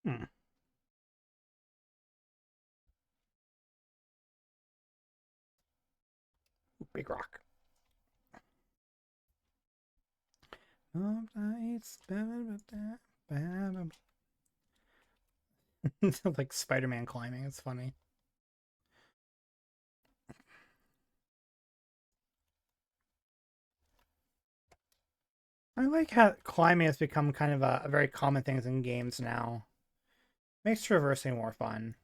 [SPEAKER 1] Hmm. Big rock. Like Spider-Man climbing. It's funny. I like how climbing has become kind of a very common thing in games now. Makes traversing more fun.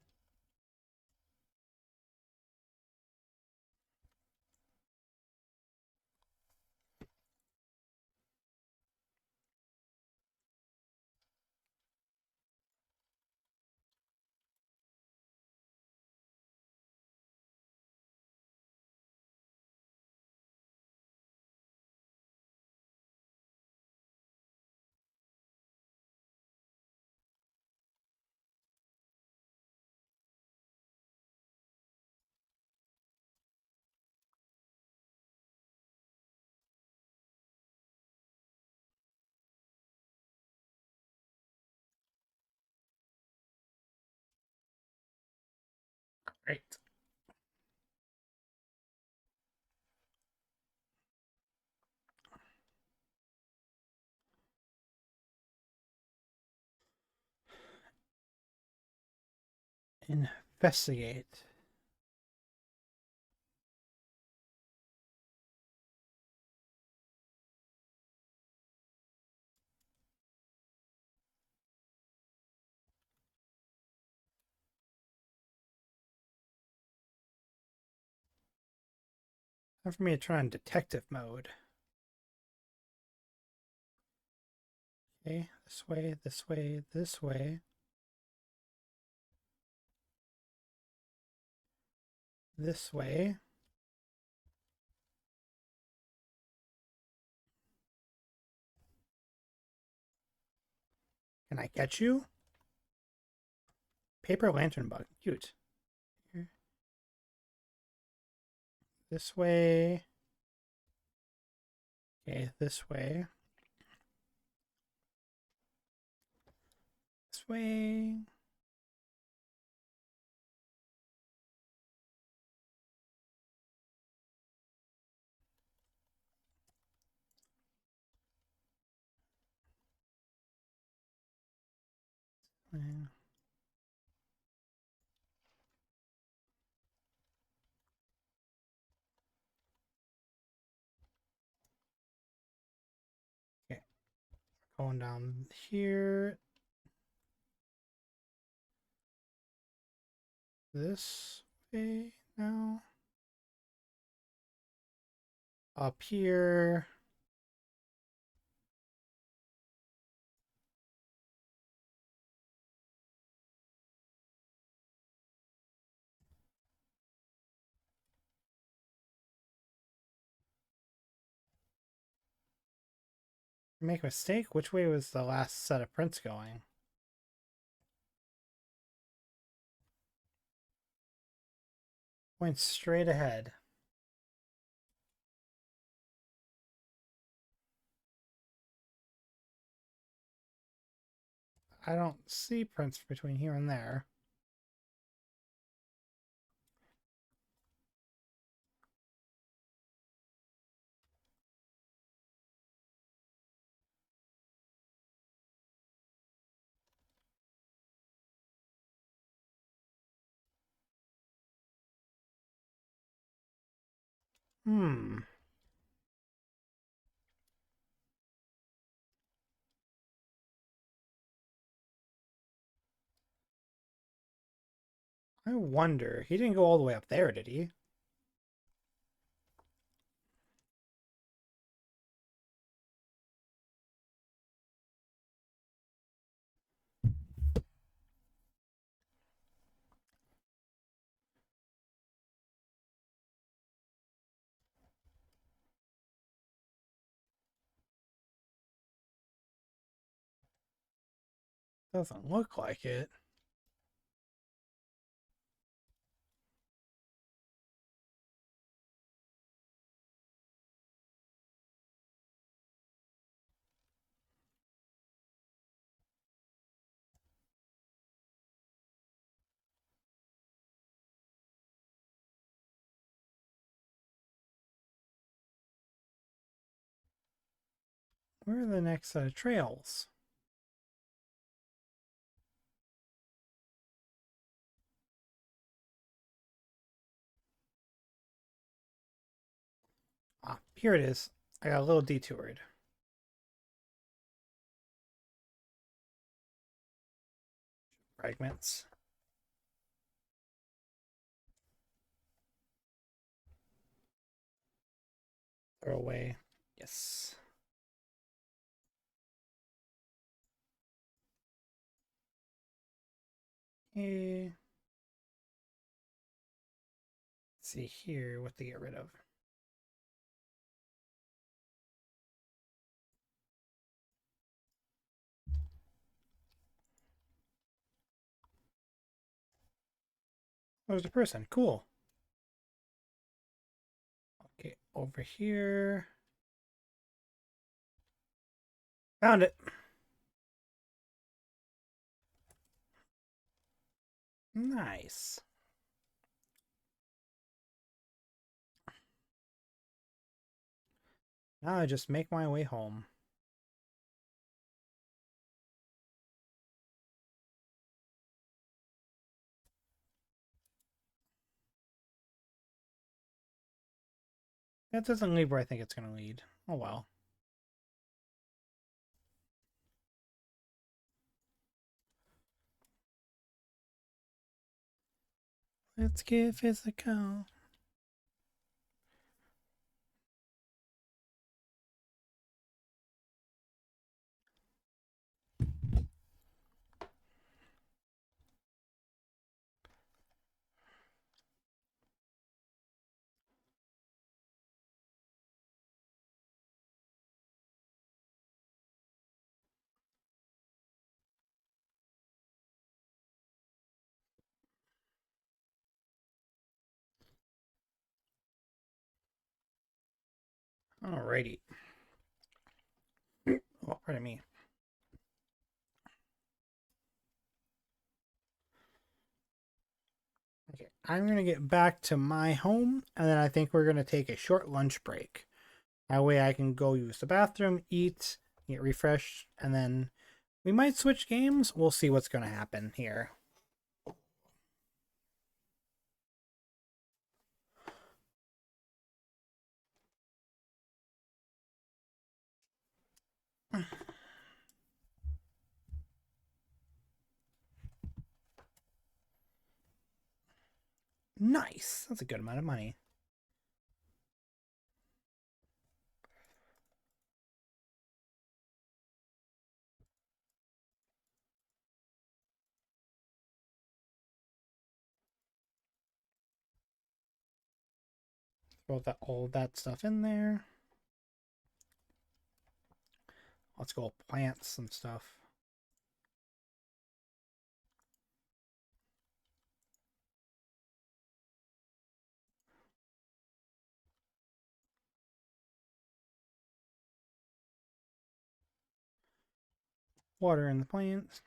[SPEAKER 1] Great. Investigate. Time for me to turn on detective mode. Okay, this way, this way, this way. This way. Can I catch you? Paper lantern bug. Cute. Here. This way. Okay, this way. This way. Yeah. Okay, going down here. This way now. Up here. Make a mistake? Which way was the last set of prints going? Point straight ahead. I don't see prints between here and there. Hmm. I wonder. He didn't go all the way up there, did he? Doesn't look like it. Where are the next set of trails? Ah, here it is. I got a little detoured. Fragments. Throw away. Yes. Okay. Let's see here what to get rid of. There's a person. Cool. Okay, over here. Found it. Nice. Now I just make my way home. That doesn't lead where I think it's going to lead. Oh well. Let's get physical. Alrighty. Oh, pardon me. Okay, I'm gonna get back to my home, and then I think we're gonna take a short lunch break. That way I can go use the bathroom, eat, get refreshed, and then we might switch games. We'll see what's gonna happen here. Nice. That's a good amount of money. Throw all that stuff in there. Let's go plant some stuff. Water in the plants.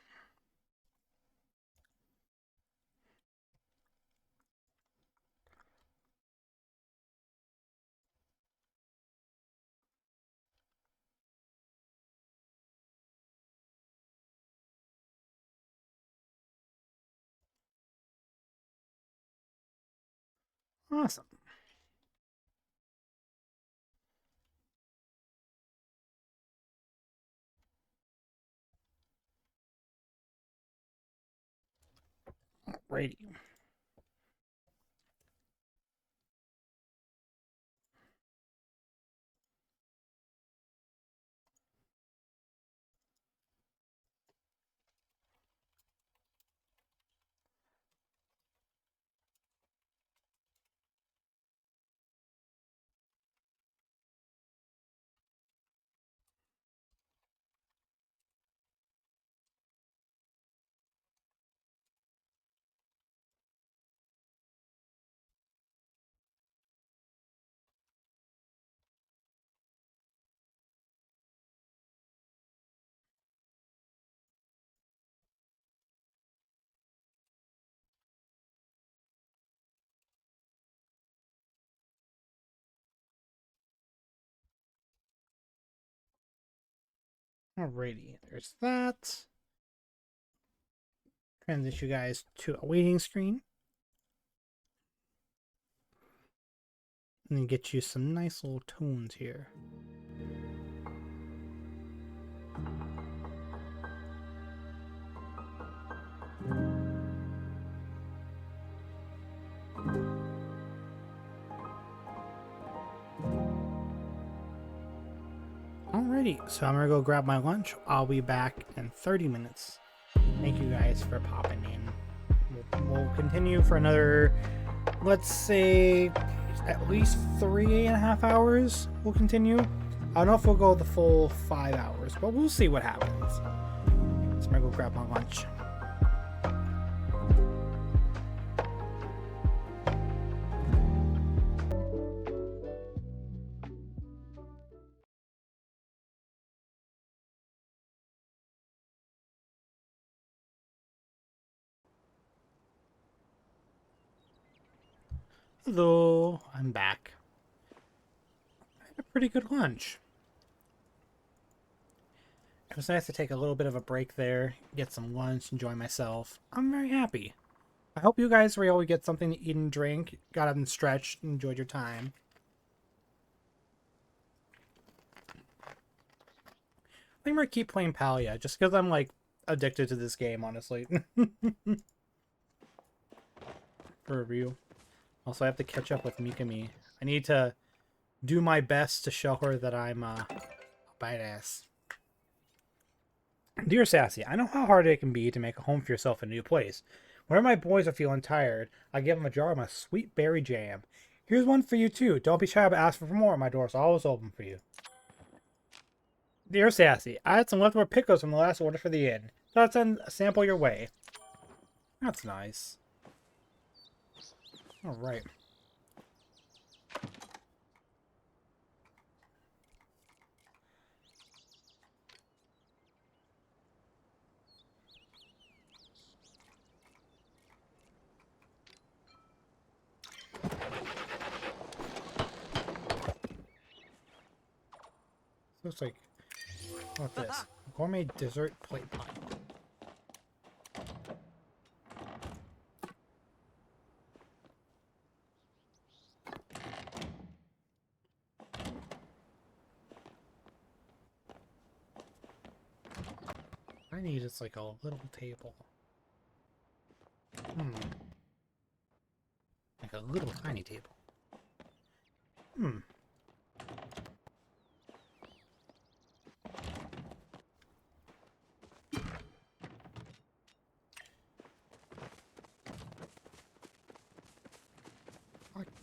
[SPEAKER 1] Awesome. Alrighty. Alrighty. There's that. Transition you guys to a waiting screen. And then get you some nice little tones here. Alrighty, so I'm gonna go grab my lunch. I'll be back in 30 minutes. Thank you guys for popping in. We'll continue for another, let's say, at least 3.5 hours. We'll continue. I don't know if we'll go the full 5 hours, but we'll see what happens. So I'm gonna go grab my lunch. Hello, I'm back. I had a pretty good lunch. It was nice to take a little bit of a break there, get some lunch, enjoy myself. I'm very happy. I hope you guys were able to get something to eat and drink, got up and stretched, and enjoyed your time. I think I'm gonna keep playing Palia, just because I'm, like, addicted to this game, honestly. For review. Also, I have to catch up with Mikami. I need to do my best to show her that I'm a badass. Dear Sassy, I know how hard it can be to make a home for yourself in a new place. Whenever my boys are feeling tired, I give them a jar of my sweet berry jam. Here's one for you too. Don't be shy about asking for more. My door's always open for you. Dear Sassy, I had some leftover pickles from the last order for the inn. Thought I'd send a sample your way. That's nice. Alright. Looks like... What this? Gourmet dessert plate pie. I need is like a little table. Like a little tiny table.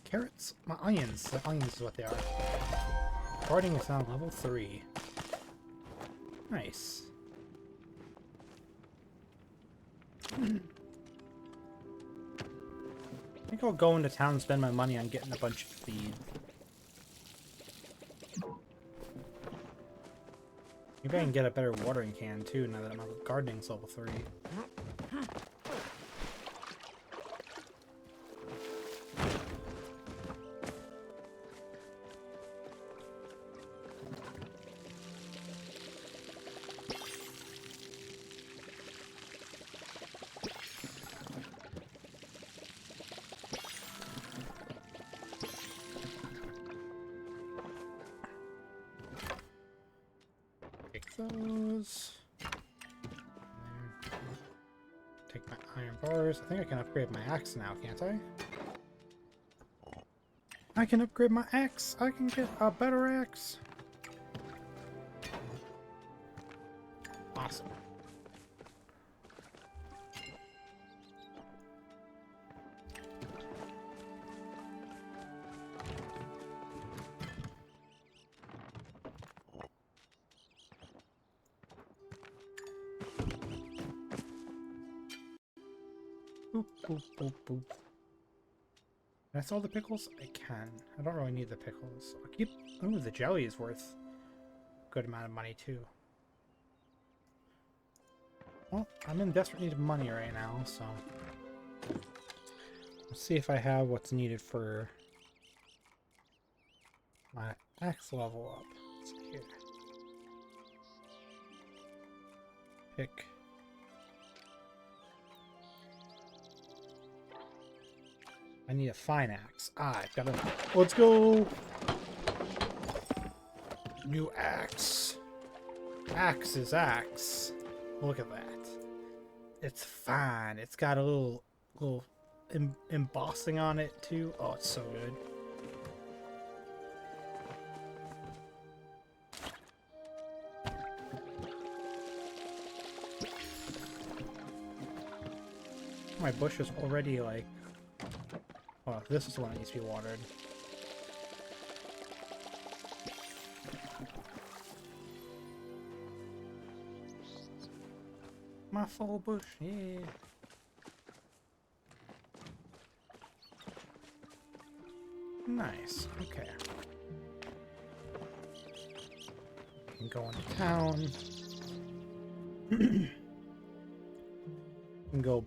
[SPEAKER 1] Carrots? My onions. The onions is what they are. Gardening is now level 3. Nice. I think I'll go into town and spend my money on getting a bunch of feed. Maybe I can get a better watering can too now that my gardening's level 3. Those. Take my iron bars. I think I can upgrade my axe now, can't I? I can upgrade my axe. I can get a better axe. Awesome. Boop, boop, boop, boop. Can I sell the pickles? I can. I don't really need the pickles. I'll keep... Ooh, the jelly is worth a good amount of money, too. Well, I'm in desperate need of money right now, so... Let's see if I have what's needed for my axe level up. Let's see here. Pick... I need a fine axe. Ah, I've got a... Let's go! New axe. Axe is axe. Look at that. It's fine. It's got a little embossing on it, too. Oh, it's so good. My bush is already, like... Oh, this is the one that needs to be watered. My full bush, yeah. Nice, okay. Can go into town. Can go...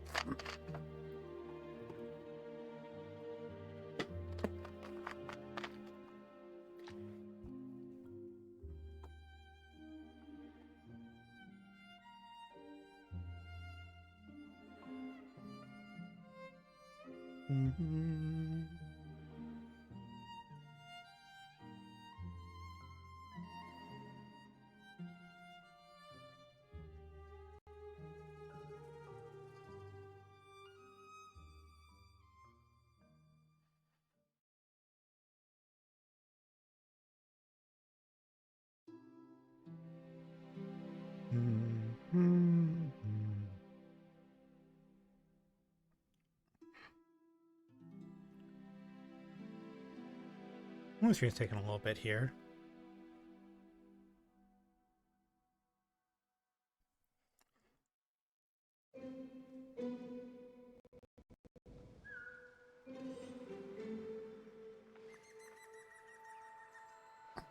[SPEAKER 1] Well, this screen's taking a little bit here.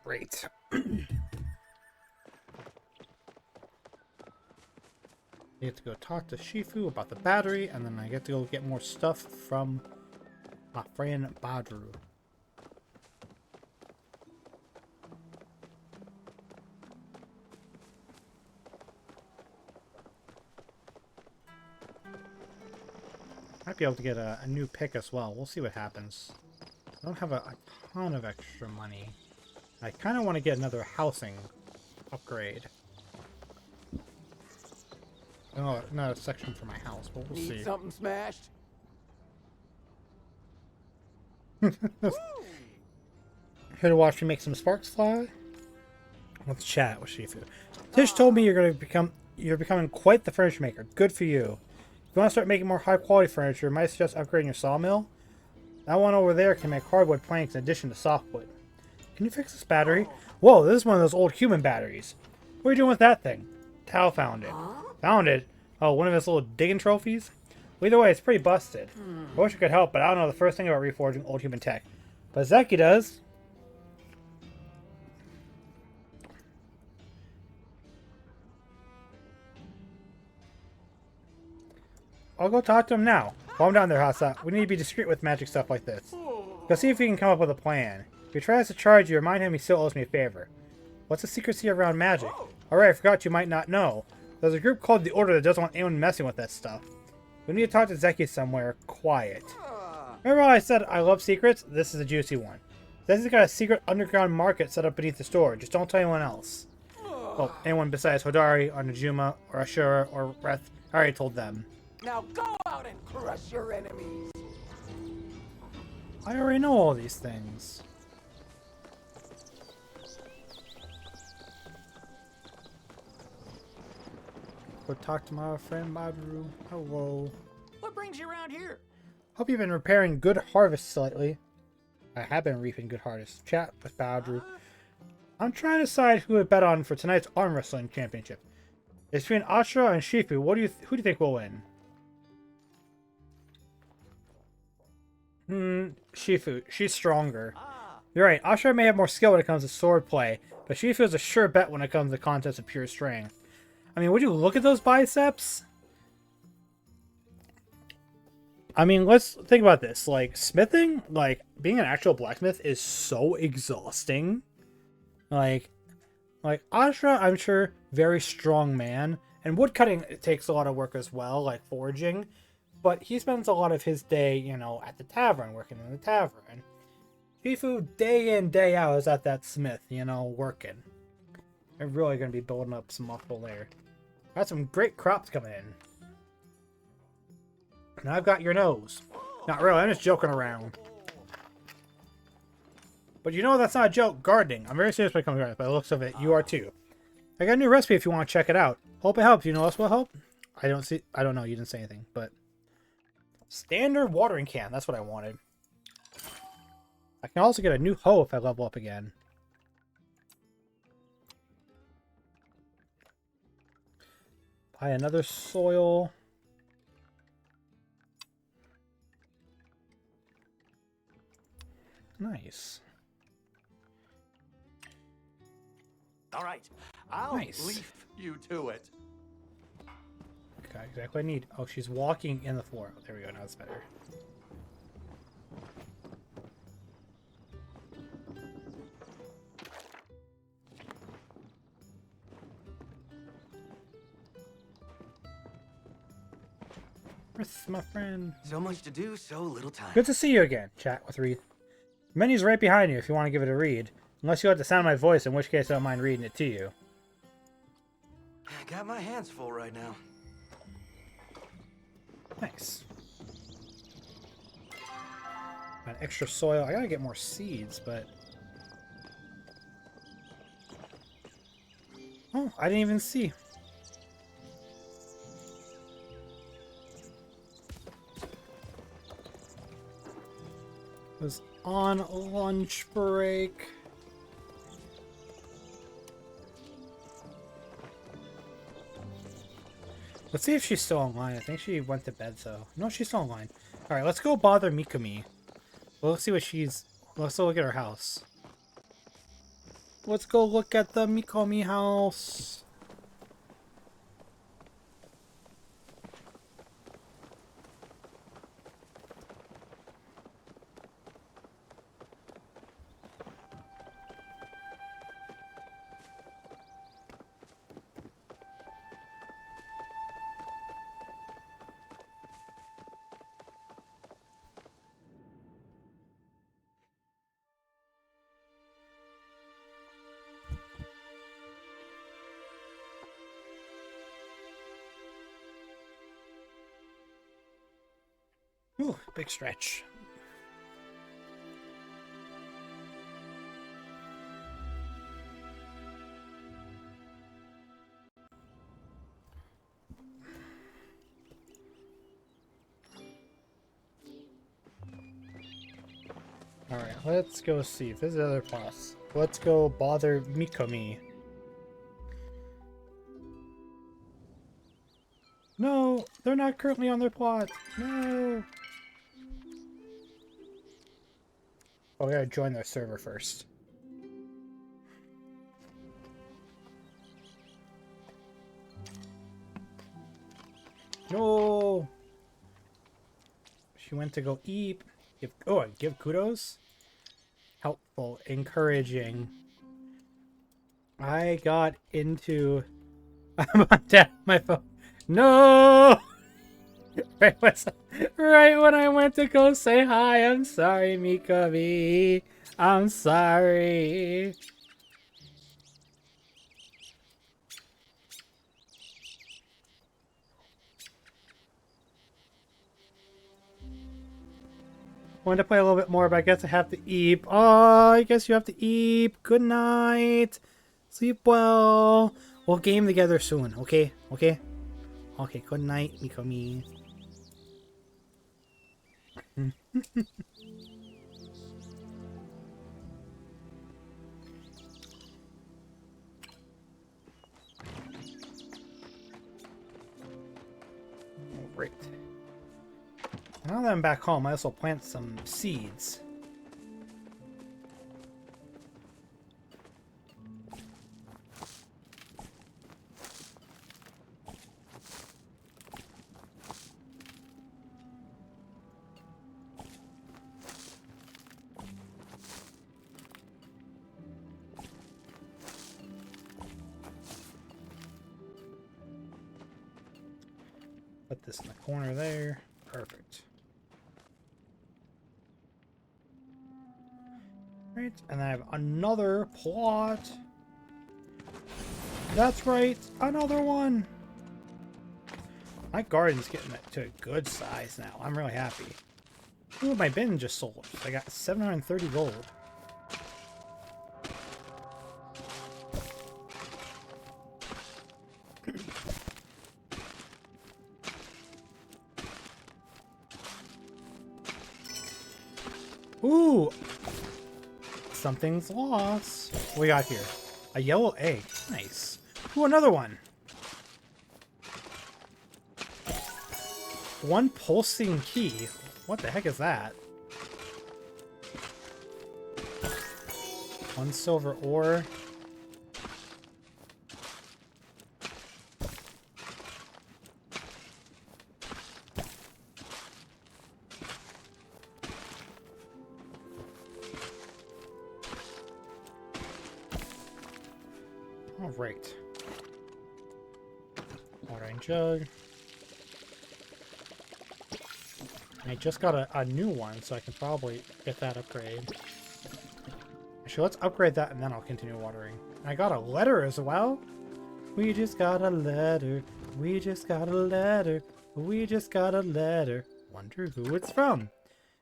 [SPEAKER 1] Great. I get to go talk to Shifu about the battery, and then I get to go get more stuff from my friend Badru. Might be able to get a new pick as well. We'll see what happens. I don't have a ton of extra money. I kind of want to get another housing upgrade. Oh, not a section for my house, but we'll see.
[SPEAKER 2] Need something smashed?
[SPEAKER 1] Here to watch me make some sparks fly? Let's chat with Shifu. Tish told me you're becoming quite the furniture maker. Good for you. If you want to start making more high quality furniture, I might suggest upgrading your sawmill. That one over there can make hardwood planks in addition to softwood. Can you fix this battery? Whoa, this is one of those old human batteries. What are you doing with that thing? Tao found it. Found it? Oh, one of his little digging trophies? Well, either way, it's pretty busted. I wish I could help, but I don't know the first thing about reforging old human tech. But Zeki does. I'll go talk to him now. Calm down there, Hasa. We need to be discreet with magic stuff like this. Go see if he can come up with a plan. If he tries to charge you, remind him he still owes me a favor. What's the secrecy around magic? Alright, I forgot you might not know. There's a group called the Order that doesn't want anyone messing with that stuff. We need to talk to Zeki somewhere quiet. Remember how I said I love secrets? This is a juicy one. Zeki's got a secret underground market set up beneath the store. Just don't tell anyone else. Well, anyone besides Hodari, or Najuma, or Ashura, or Breath. I already told them.
[SPEAKER 2] Now go out and crush your enemies.
[SPEAKER 1] I already know all these things. Go talk to my friend Madru. Hello.
[SPEAKER 2] What brings you around here?
[SPEAKER 1] Hope you've been repairing Good Harvest lately. I have been reaping Good Harvest. Chat with Badru. I'm trying to decide who to bet on for tonight's arm wrestling championship. It's between Ashura and Shifu. Who do you think will win? Shifu. She's stronger. You're right. Ashura may have more skill when it comes to sword play, but Shifu is a sure bet when it comes to contests of pure strength. I mean, would you look at those biceps? I mean, let's think about this. Like, smithing, like, being an actual blacksmith is so exhausting. Like Ashura, I'm sure, very strong man. And woodcutting takes a lot of work as well, like forging. But he spends a lot of his day, you know, at the tavern, working in the tavern. Shifu, day in, day out, is at that smith, you know, working. They're really going to be building up some muscle there. Got some great crops coming in. And I've got your nose. Not really, I'm just joking around. But you know that's not a joke, gardening. I'm very serious when it comes to gardening. By the looks of it, you are too. I got a new recipe if you want to check it out. Hope it helps. You know else will help? I don't know, you didn't say anything, but... Standard watering can, that's what I wanted. I can also get a new hoe if I level up again. Buy another soil. Nice.
[SPEAKER 2] All right, I'll
[SPEAKER 1] Nice.
[SPEAKER 2] leave you to it.
[SPEAKER 1] Okay, exactly what I need. Oh, she's walking in the floor. Oh, there we go, now it's better. Where's my friend?
[SPEAKER 2] So much to do, so little time.
[SPEAKER 1] Good to see you again. Chat with Reed. The menu's right behind you if you want to give it a read. Unless you like the sound of my voice, in which case I don't mind reading it to you.
[SPEAKER 2] I got my hands full right now.
[SPEAKER 1] Nice. Got extra soil. I gotta get more seeds, but... Oh, I didn't even see. Was on lunch break. Let's see if she's still online. I think she went to bed, so... No, she's still online. Alright, let's go bother Mikami. Well, let's see what she's... Let's go look at her house. Let's go look at the Mikami house. Ooh, big stretch. Alright, let's go see if there's another boss. Let's go bother Mikomi. No, they're not currently on their plot. No. Oh, we gotta join their server first. No. She went to go eat. Give kudos. Helpful, encouraging. I got into. I'm on tap my phone. No. Right when I went to go say hi. I'm sorry, Mikomi. I'm sorry. Wanted to play a little bit more, but I guess I have to eat. Oh, I guess you have to eat. Good night. Sleep well. We'll game together soon, okay? Okay? Okay, good night, Mikomi. Great. Now that I'm back home, I also plant some seeds. Put this in the corner there. Perfect. Right, and I have another plot. That's right, another one. My garden's getting to a good size now. I'm really happy. Ooh, my bin just sold. I got 730 gold. Ooh! Something's lost. What we got here? A yellow egg. Nice. Ooh, another one. One pulsing key. What the heck is that? One silver ore. All right. Watering jug. I just got a new one, so I can probably get that upgrade. Actually, let's upgrade that and then I'll continue watering. I got a letter as well. We just got a letter. We just got a letter. We just got a letter. Wonder who it's from.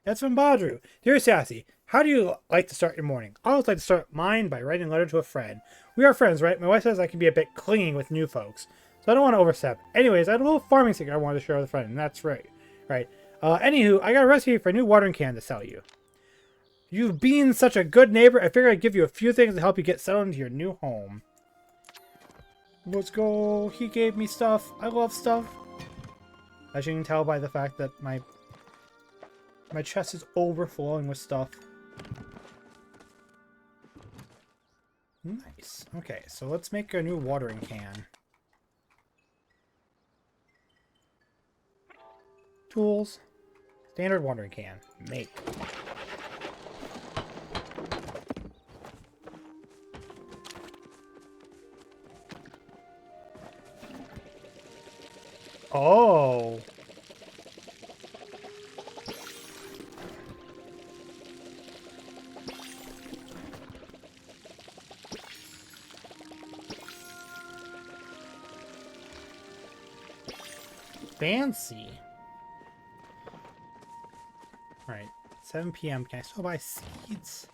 [SPEAKER 1] It's from Badru. Dear Sassy, how do you like to start your morning? I always like to start mine by writing a letter to a friend. We are friends, right? My wife says I can be a bit clingy with new folks, so I don't want to overstep. Anyways, I had a little farming secret I wanted to share with a friend, and that's right. Right. Anywho, I got a recipe for a new watering can to sell you. You've been such a good neighbor, I figured I'd give you a few things to help you get settled into your new home. Let's go. He gave me stuff. I love stuff. As you can tell by the fact that my chest is overflowing with stuff. Nice. Okay, so let's make a new watering can. Tools. Standard watering can. Make. Oh. Fancy. Alright, 7 p.m. Can I still buy seeds?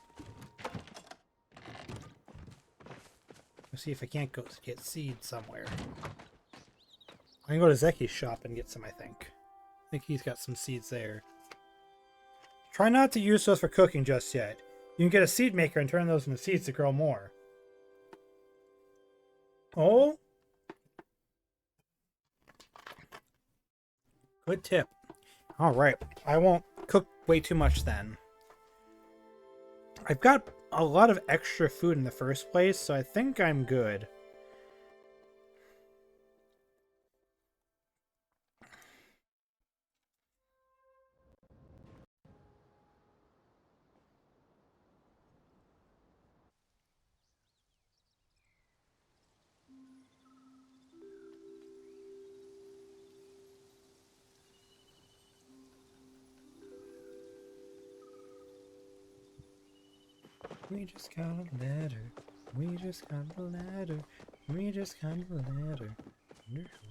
[SPEAKER 1] Let's see if I can't go get seeds somewhere. I can go to Zeki's shop and get some, I think. I think he's got some seeds there. Try not to use those for cooking just yet. You can get a seed maker and turn those into seeds to grow more. Oh! Good tip. Alright, I won't cook way too much then. I've got a lot of extra food in the first place, so I think I'm good. We just got a letter. We just got a letter. We just got a letter.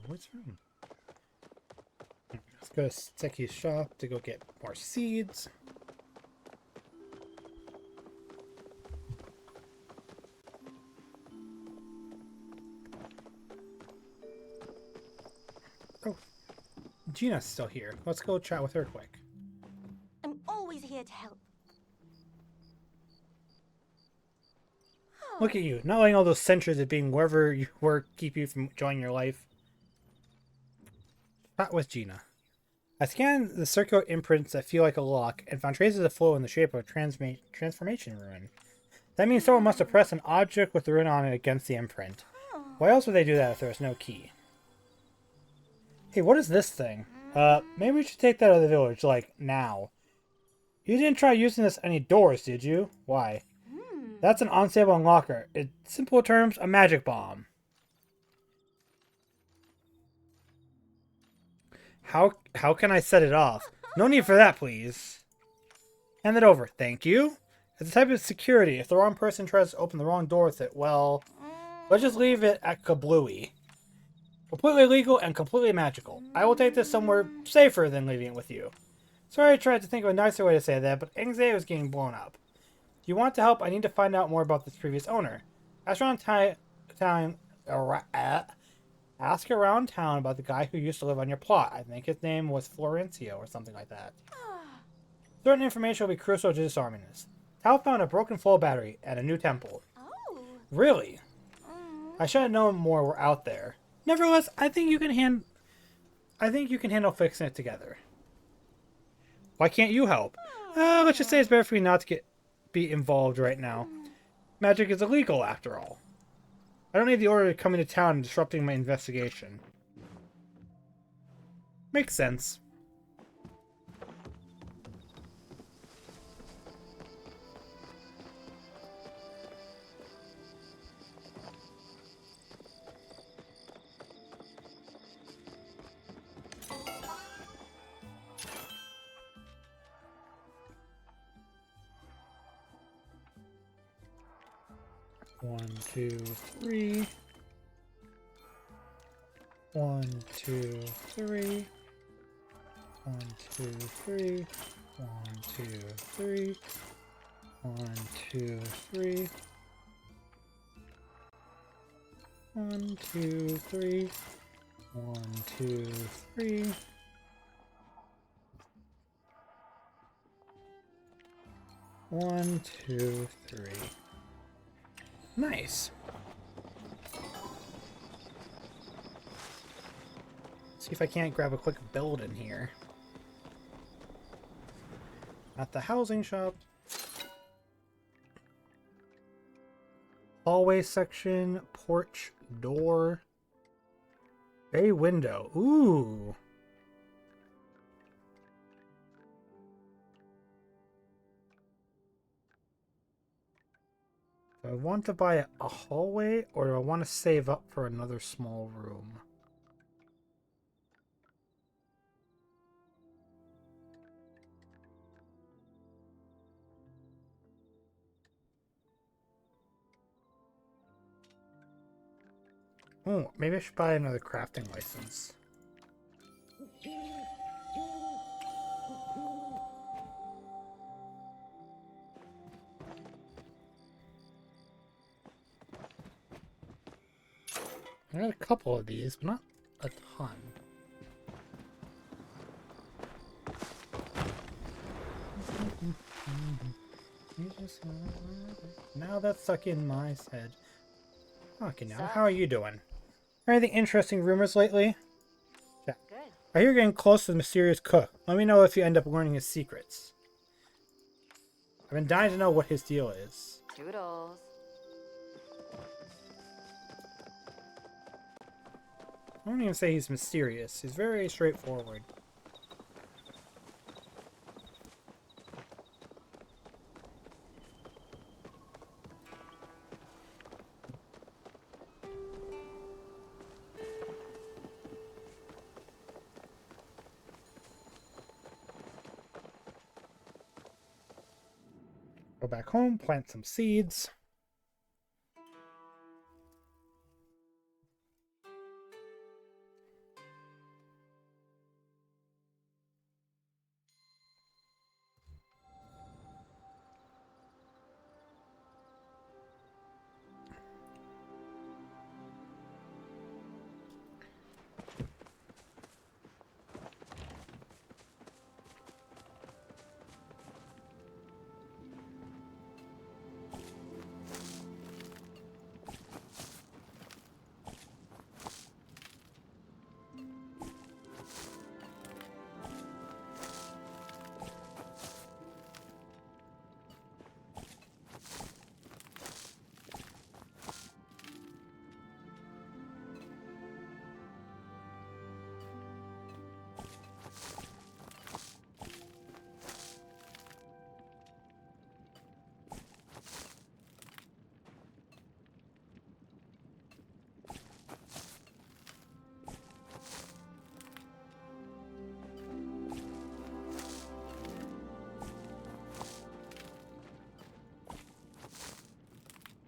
[SPEAKER 1] What's wrong? Let's go to Zeki's shop to go get more seeds. Oh, Gina's still here. Let's go chat with her quick.
[SPEAKER 3] I'm always here to help.
[SPEAKER 1] Look at you, not letting all those censures of being wherever you work keep you from enjoying your life. Chat with Gina. I scanned the circular imprints that feel like a lock and found traces of flow in the shape of a transformation rune. That means someone must have pressed an object with the rune on it against the imprint. Why else would they do that if there was no key? Hey, what is this thing? Maybe we should take that out of the village, like, now. You didn't try using this any doors, did you? Why? That's an unstable unlocker. In simple terms, a magic bomb. How can I set it off? No need for that, please. Hand it over. Thank you. It's a type of security. If the wrong person tries to open the wrong door with it, well, let's just leave it at kablooey. Completely legal and completely magical. I will take this somewhere safer than leaving it with you. Sorry I tried to think of a nicer way to say that, but anxiety was getting blown up. If you want to help, I need to find out more about this previous owner. Ask around town about the guy who used to live on your plot. I think his name was Florencio or something like that. Certain information will be crucial to disarming this. Tao found a broken flow battery at a new temple.
[SPEAKER 3] Oh.
[SPEAKER 1] Really? I should have known more were out there. Nevertheless, I think you can handle fixing it together. Why can't you help? Let's just say it's better for you not to be involved right now. Magic is illegal, after all. I don't need the order to come into town and disrupting my investigation. Makes sense. One, two, three. 1, 2, 3. 1, 2, 3. 1, 2, 3. 1, 2, 3. 1, 2, 3. 1, 2, 3. 1, 2, 3. Nice. See if I can't grab a quick build in here. At the housing shop. Hallway section, porch, door, bay window. Ooh. Do I want to buy a hallway, or do I want to save up for another small room? Oh, maybe I should buy another crafting license. I got a couple of these, but not a ton. Now that's stuck in my head. Okay, now how are you doing? Anything interesting rumors lately? Yeah.
[SPEAKER 4] Good.
[SPEAKER 1] I hear you're getting close to the mysterious cook. Let me know if you end up learning his secrets. I've been dying to know what his deal is.
[SPEAKER 4] Toodles.
[SPEAKER 1] I won't even say he's mysterious. He's very straightforward. Go back home, plant some seeds.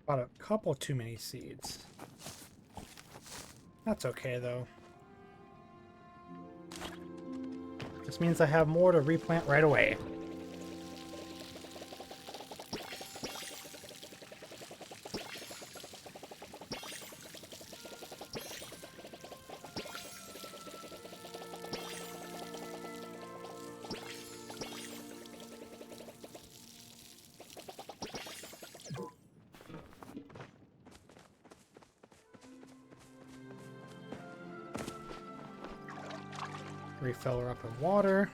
[SPEAKER 1] Bought a couple too many seeds. That's okay, though. Just means I have more to replant right away. Refill her up with water.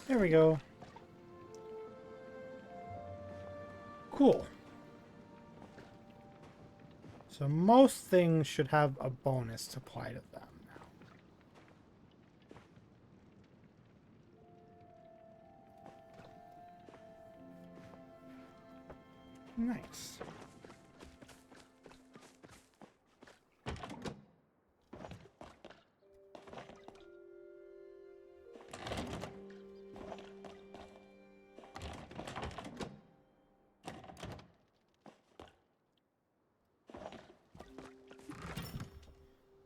[SPEAKER 1] There we go. Cool. So most things should have a bonus to apply to them now. Nice.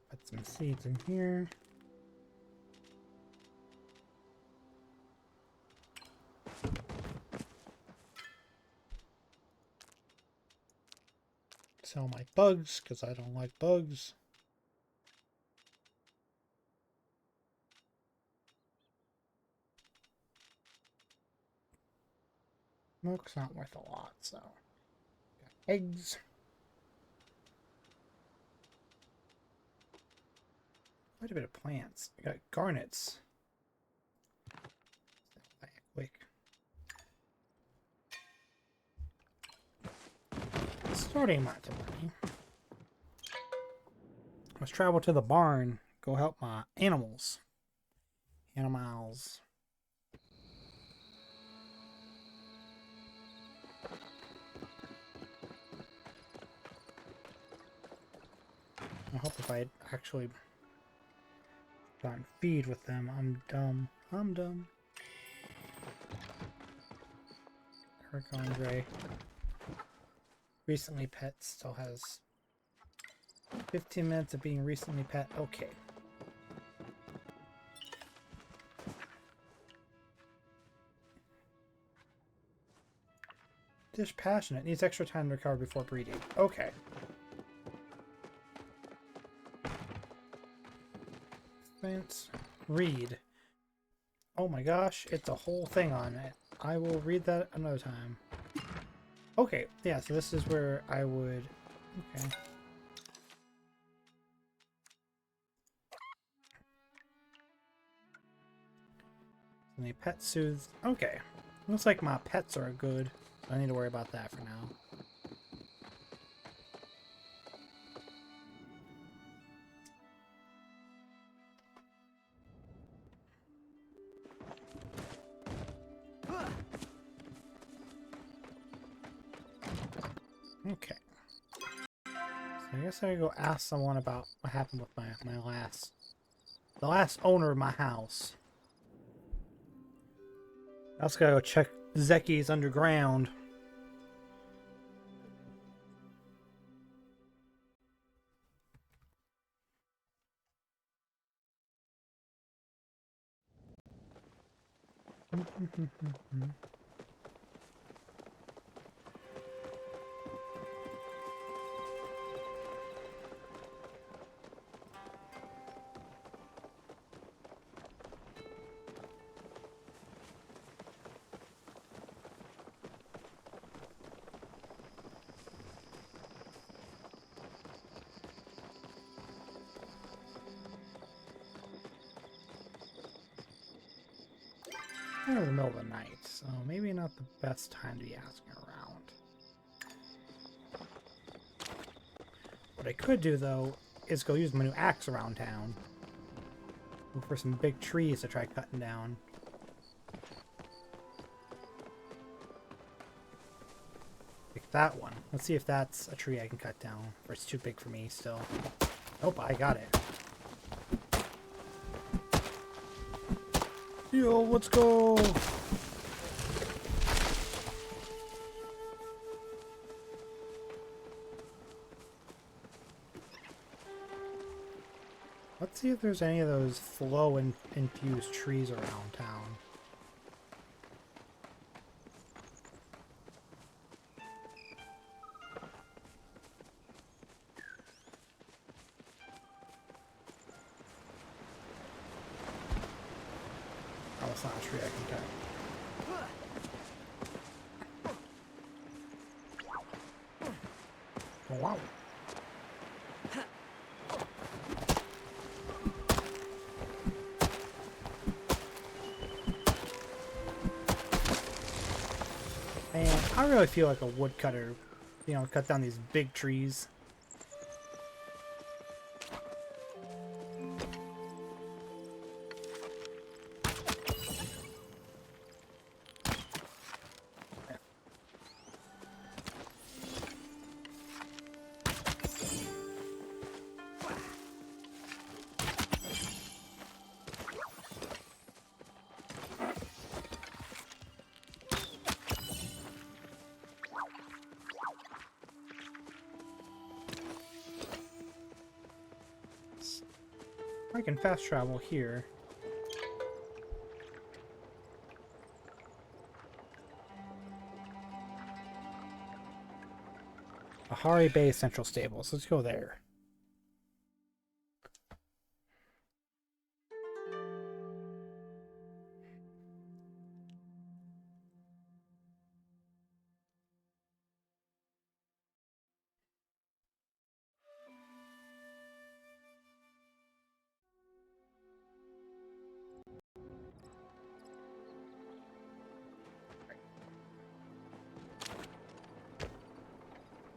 [SPEAKER 1] Put some seeds in here. Sell my bugs, because I don't like bugs. Milk's not worth a lot, so. Got eggs. Quite a bit of plants. I got garnets. Quick. Starting amount of money. Let's travel to the barn. Go help my animals. Animals. I hope if I actually Can't feed with them. I'm dumb. I'm dumb. Eric Andre. Recently pet still has 15 minutes of being recently pet. Okay. Dish passionate. Needs extra time to recover before breeding. Okay. Fence. Read. Oh my gosh, it's a whole thing on it. I will read that another time. Okay, yeah, so this is where I would... Okay. And the pet soothes... Okay. Looks like my pets are good. I don't need to worry about that for now. Okay. So I guess I go ask someone about what happened with the last owner of my house. I also gotta go check Zeki's underground. Kind of the middle of the night, so maybe not the best time to be asking around. What I could do, though, is go use my new axe around town. Look for some big trees to try cutting down. Like that one. Let's see if that's a tree I can cut down, or it's too big for me still. Nope, I got it. Yo, let's go! Let's see if there's any of those flow and infused trees around town. Oh, it's not a tree I can cut. Oh, wow. Man, I really feel like a woodcutter, you know, cut down these big trees. I can fast travel here. Ahari Bay Central Stables. Let's go there.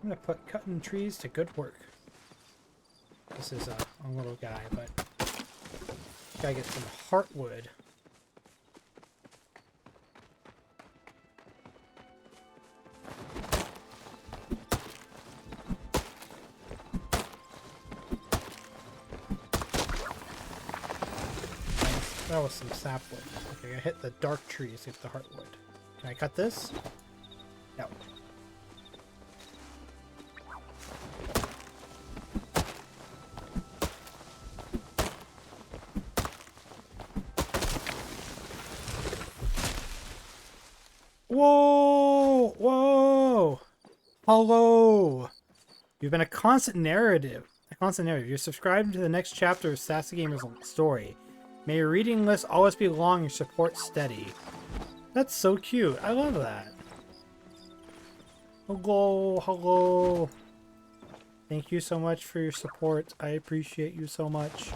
[SPEAKER 1] I'm gonna put cutting trees to good work. This is a little guy, but gotta get some heartwood. That was some sapwood. Okay, I hit the dark trees to get the heartwood. Can I cut this? No. Whoa! Whoa! Hello! You've been a constant narrative. You're subscribed to the next chapter of Sassy Gamer's story. May your reading list always be long, your support steady. That's so cute. I love that. Hello, hello. Thank you so much for your support. I appreciate you so much.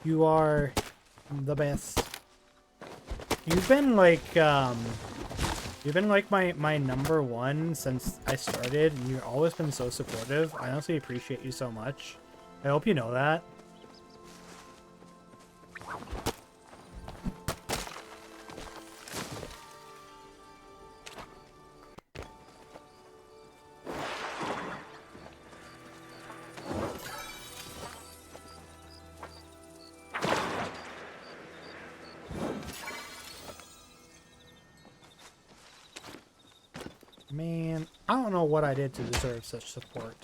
[SPEAKER 1] You are the best. You've been like my number one since I started, and you've always been so supportive. I honestly appreciate you so much. I hope you know that. Man, I don't know what I did to deserve such support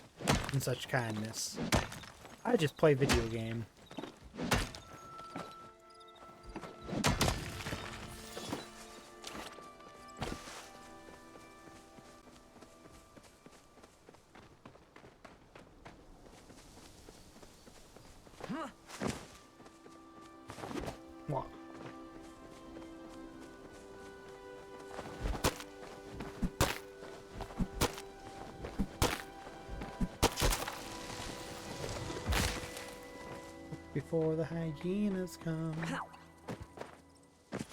[SPEAKER 1] and such kindness. I just play video game. What? Before the hyenas come. Let's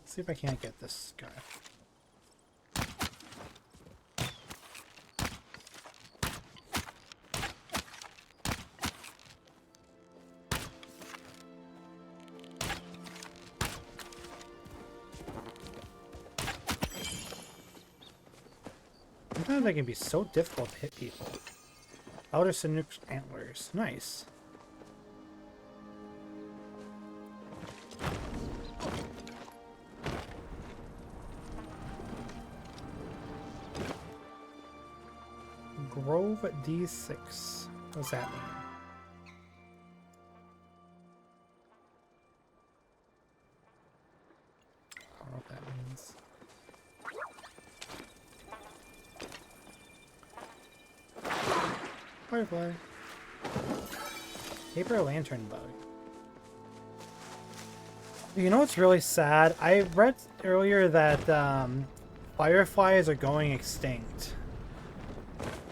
[SPEAKER 1] see if I can't get this guy. Sometimes they can be so difficult to hit people. Outer Sanuk's antlers. Nice. Grove D6. What's that mean? I don't know what that means. Firefly. Paper lantern bug. You know what's really sad? I read earlier that fireflies are going extinct.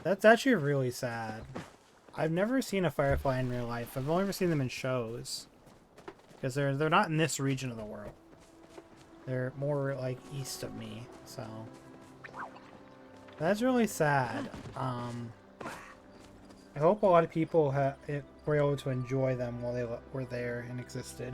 [SPEAKER 1] That's actually really sad. I've never seen a firefly in real life. I've only ever seen them in shows. Because they're not in this region of the world. They're more like east of me, so that's really sad. I hope a lot of people were able to enjoy them while they were there and existed.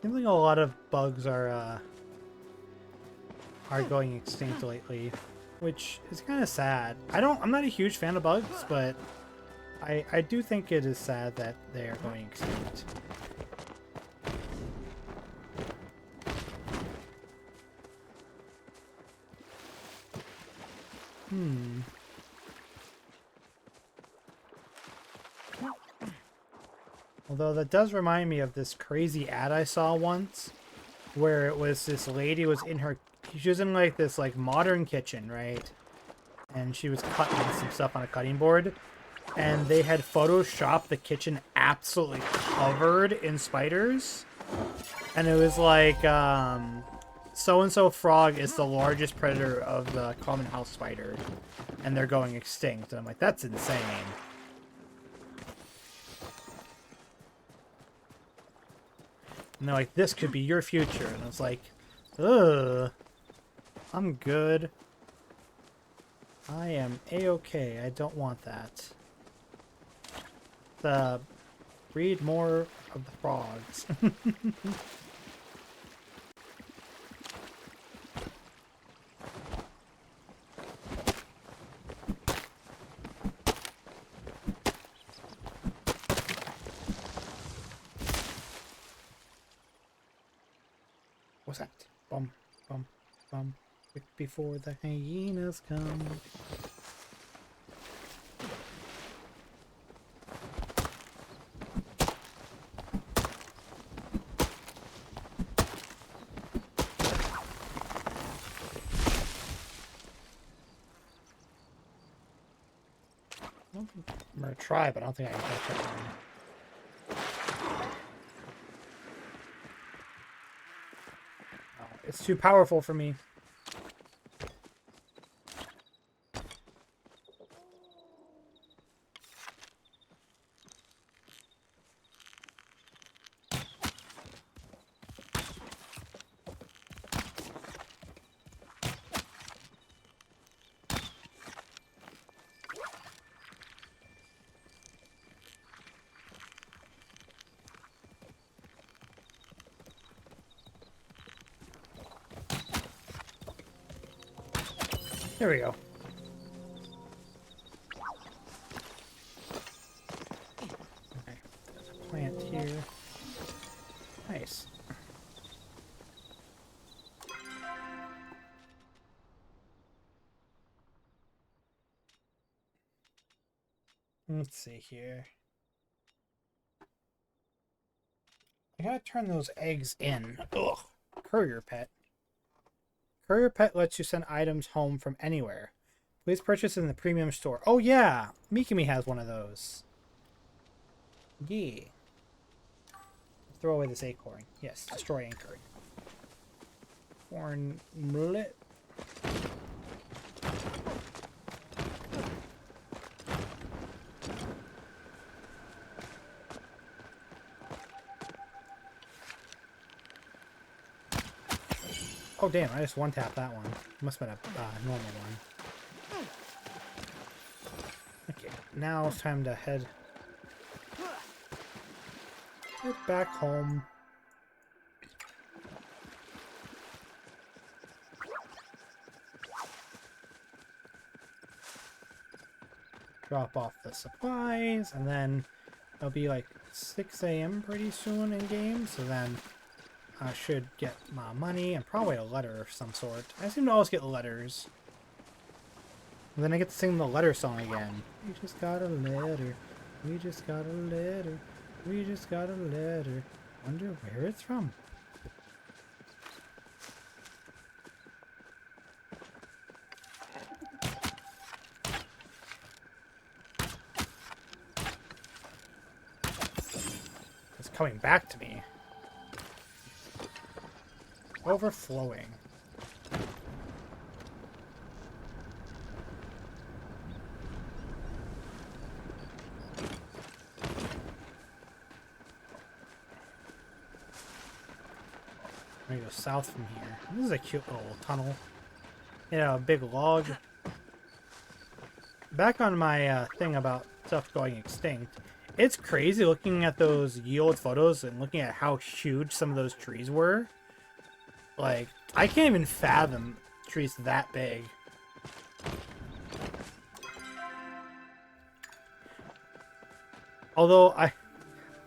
[SPEAKER 1] I think a lot of bugs are going extinct lately, which is kind of sad. I'm not a huge fan of bugs, but I do think it is sad that they are going extinct. Although that does remind me of this crazy ad I saw once, where it was this lady she was in like this like modern kitchen, right? And she was cutting some stuff on a cutting board, and they had photoshopped the kitchen absolutely covered in spiders, and it was like so-and-so frog is the largest predator of the common house spider, and they're going extinct. And I'm like, that's insane. And they're like, this could be your future. And I was like, ugh, I'm good. I am A-okay. I don't want that. The Read more of the frogs. What's that? Bum, bum, bum. Quick before the hyenas come. I'm gonna try, but I don't think I can catch that one. Oh, it's too powerful for me. There we go. Okay, there's a plant here. Nice. Let's see here. I gotta turn those eggs in. Ugh. Courier pet. Courier pet lets you send items home from anywhere. Please purchase in the premium store. Oh yeah! Mikami has one of those. Yeah. Throw away this acorn. Yes, destroy anchor. Corn millet. Oh damn, I just one-tapped that one. Must have been a normal one. Okay, now it's time to head back home. Drop off the supplies, and then it'll be like 6 a.m. pretty soon in game, so then I should get my money and probably a letter of some sort. I seem to always get letters. And then I get to sing the letter song again. We just got a letter. We just got a letter. We just got a letter. Wonder where it's from. It's coming back to me. Overflowing. I'm gonna go south from here. This is a cute little tunnel. Yeah, a big log. Back on my thing about stuff going extinct. It's crazy looking at those ye old photos and looking at how huge some of those trees were. Like, I can't even fathom trees that big. Although,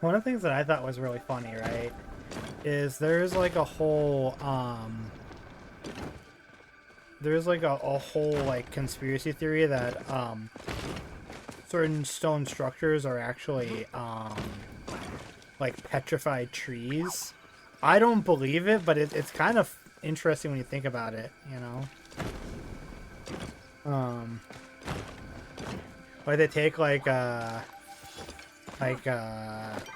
[SPEAKER 1] one of the things that I thought was really funny, right, is there's like a whole, there's like a whole, like, conspiracy theory that, certain stone structures are actually, like, petrified trees. I don't believe it, but it's kind of interesting when you think about it, you know? Like they take like what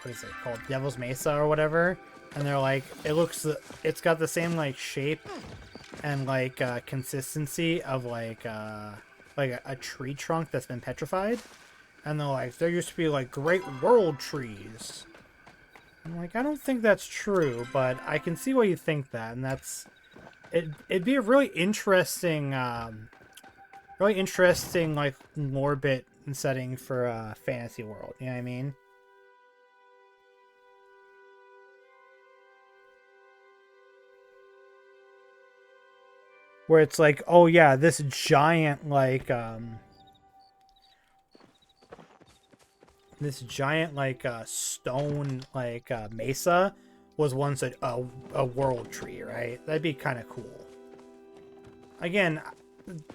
[SPEAKER 1] is it called? Devil's Mesa or whatever, and they're like, it's got the same like shape and like consistency of like a tree trunk that's been petrified, and they're like, there used to be like great world trees. I'm like, I don't think that's true, but I can see why you think that, and that's it'd be a really interesting like lore bit setting for a fantasy world, you know what I mean? where it's like, oh yeah, this giant stone mesa was once a world tree, right? That'd be kind of cool. Again,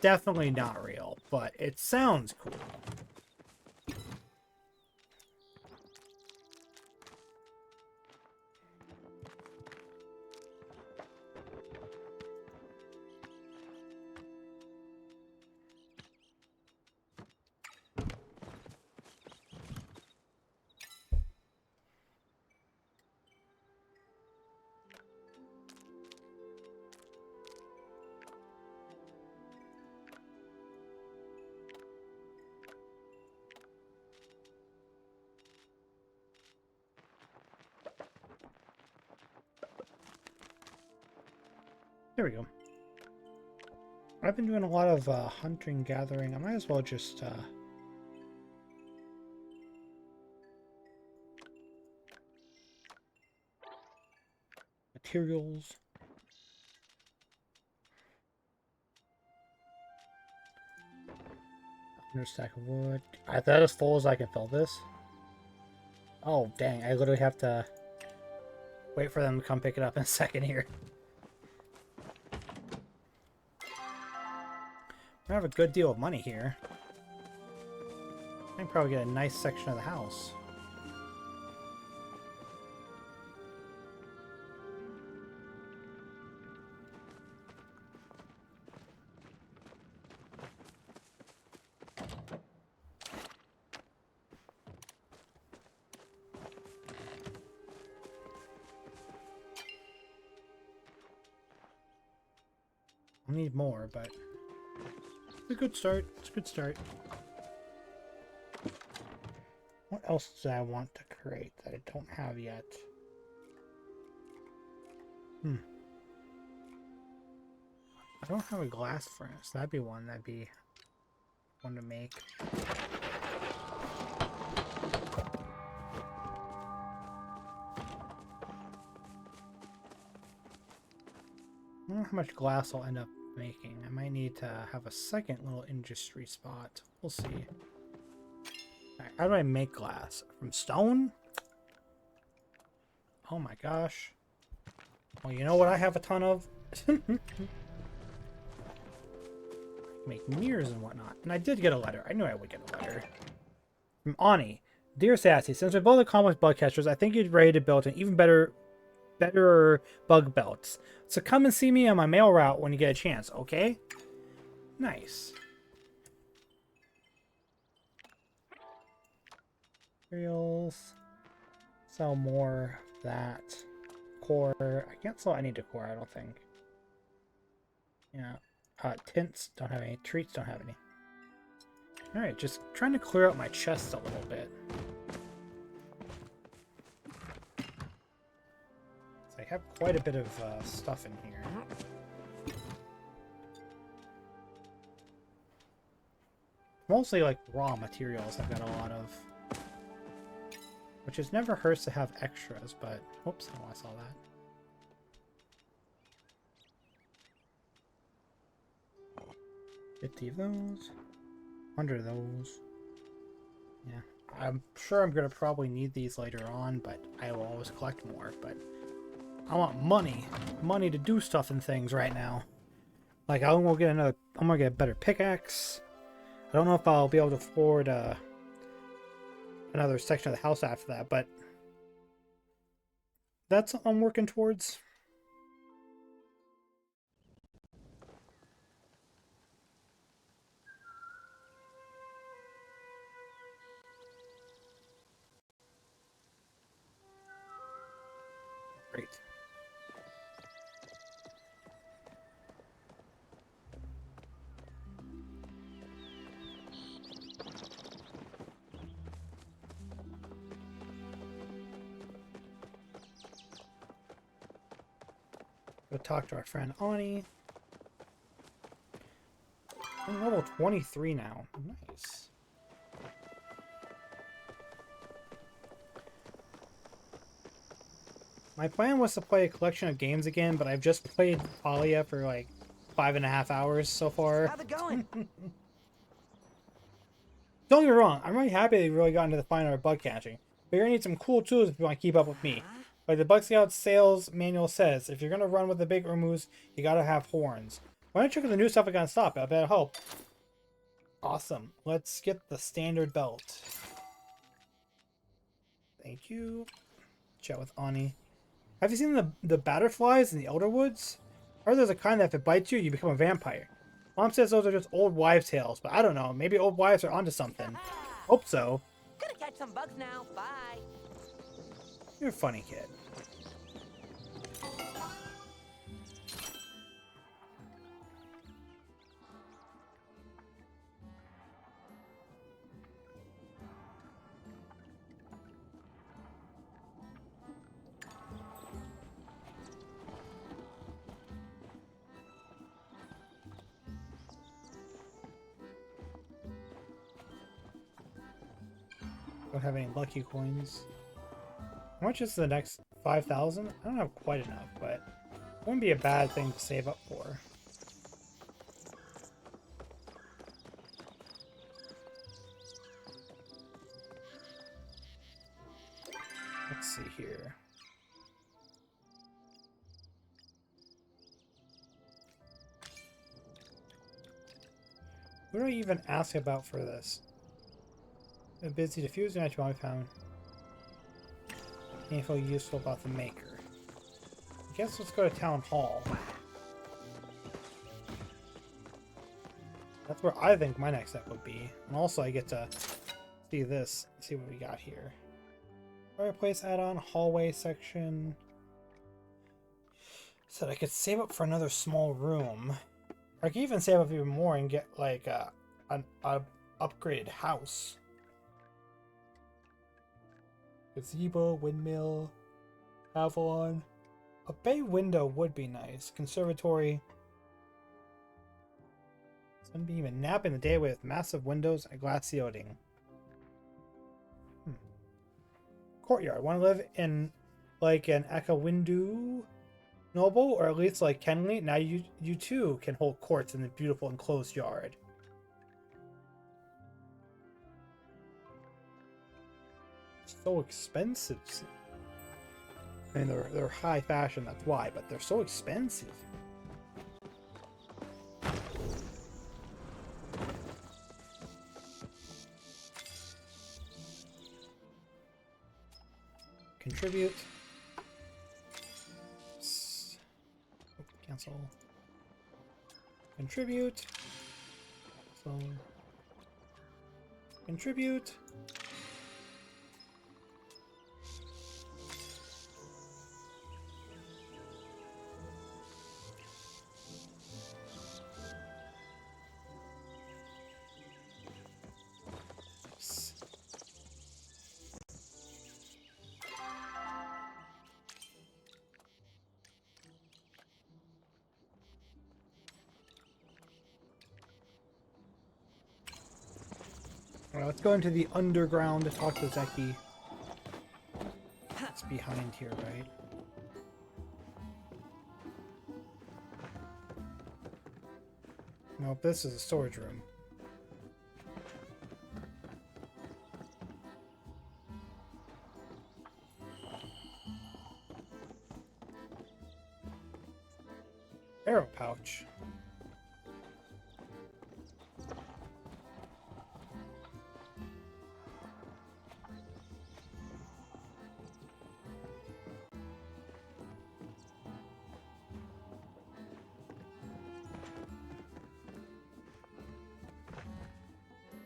[SPEAKER 1] definitely not real, but it sounds cool. There we go. I've been doing a lot of hunting, gathering. I might as well just materials. Another stack of wood. Is that as full as I can fill this? Oh, dang. I literally have to wait for them to come pick it up in a second here. I have a good deal of money here. I can probably get a nice section of the house. I'll need more, but it's a good start. It's a good start. What else do I want to create that I don't have yet? I don't have a glass furnace. That'd be one. That'd be one to make. I don't know how much glass I'll end up making. I might need to have a second little industry spot. We'll see. Alright, how do I make glass? From stone? Oh my gosh. Well, you know what I have a ton of? Make mirrors and whatnot. And I did get a letter. I knew I would get a letter. From Ani. Dear Sassy, since we both accomplished bug catchers, I think you're ready to build an even better bug belts. So come and see me on my mail route when you get a chance, okay? Nice. Materials. Sell more of that. Core. I can't sell any decor, I don't think. Yeah. Tints, don't have any. Treats, don't have any. Alright, just trying to clear out my chest a little bit. So I have quite a bit of stuff in here. Mostly like raw materials I've got a lot of. Which is never hurts to have extras, but... Oops, oh, I saw that. 50 of those. 100 of those. Yeah. I'm sure I'm going to probably need these later on, but I will always collect more. But I want money. Money to do stuff and things right now. Like, I'm going to get a better pickaxe. I don't know if I'll be able to afford another section of the house after that, but that's what I'm working towards. Great. Go talk to our friend Ani. I'm level 23 now. Nice. My plan was to play a collection of games again, but I've just played Palia for like 5.5 hours so far.
[SPEAKER 2] How's it going?
[SPEAKER 1] Don't get me wrong, I'm really happy they really got into the fine art of bug catching. But you're gonna need some cool tools if you want to keep up with me. Like the Bug Scout sales manual says, if you're gonna run with the big Urmus, you gotta have horns. Why don't you check out the new stuff I got in stock? I bet it'll help. Awesome. Let's get the standard belt. Thank you. Chat with Ani. Have you seen the butterflies in the Elder Woods? Or there's a kind that if it bites you, you become a vampire. Mom says those are just old wives' tales, but I don't know. Maybe old wives are onto something. Hope so.
[SPEAKER 4] Gonna catch some bugs now. Bye.
[SPEAKER 1] You're a funny kid. Don't have any lucky coins. How much is the next 5,000? I don't have quite enough, but it wouldn't be a bad thing to save up for. Let's see here. What do I even ask about for this? A busy diffuser I found. Info useful about the maker. I guess let's go to Town Hall. That's where I think my next step would be. And also I get to see this, see what we got here. Fireplace add-on, hallway section. Said I could save up for another small room. Or I could even save up even more and get like an upgraded house. Gazebo, windmill, Avalon. A bay window would be nice. Conservatory. Sunbeam and nap in the day with massive windows and glass ceiling. Courtyard. Want to live in like an Akawindu noble, or at least like Kenley? Now you too can hold courts in the beautiful enclosed yard. So expensive. I mean, they're high fashion, that's why, but they're so expensive. Contribute. Oh, cancel. Contribute. So. Contribute. Alright, let's go into the underground to talk to Zeki. It's behind here, right? Nope, this is a storage room. Arrow pouch.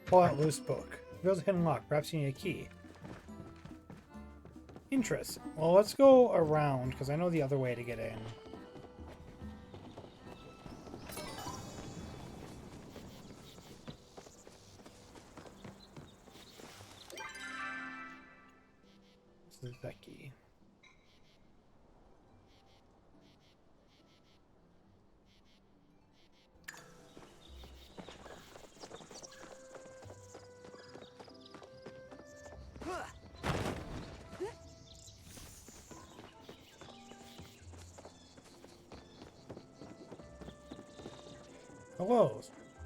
[SPEAKER 1] Pull out loose book. Reveals a hidden lock. Perhaps you need a key. Interesting. Well, let's go around, because I know the other way to get in. This is Becky. Hello.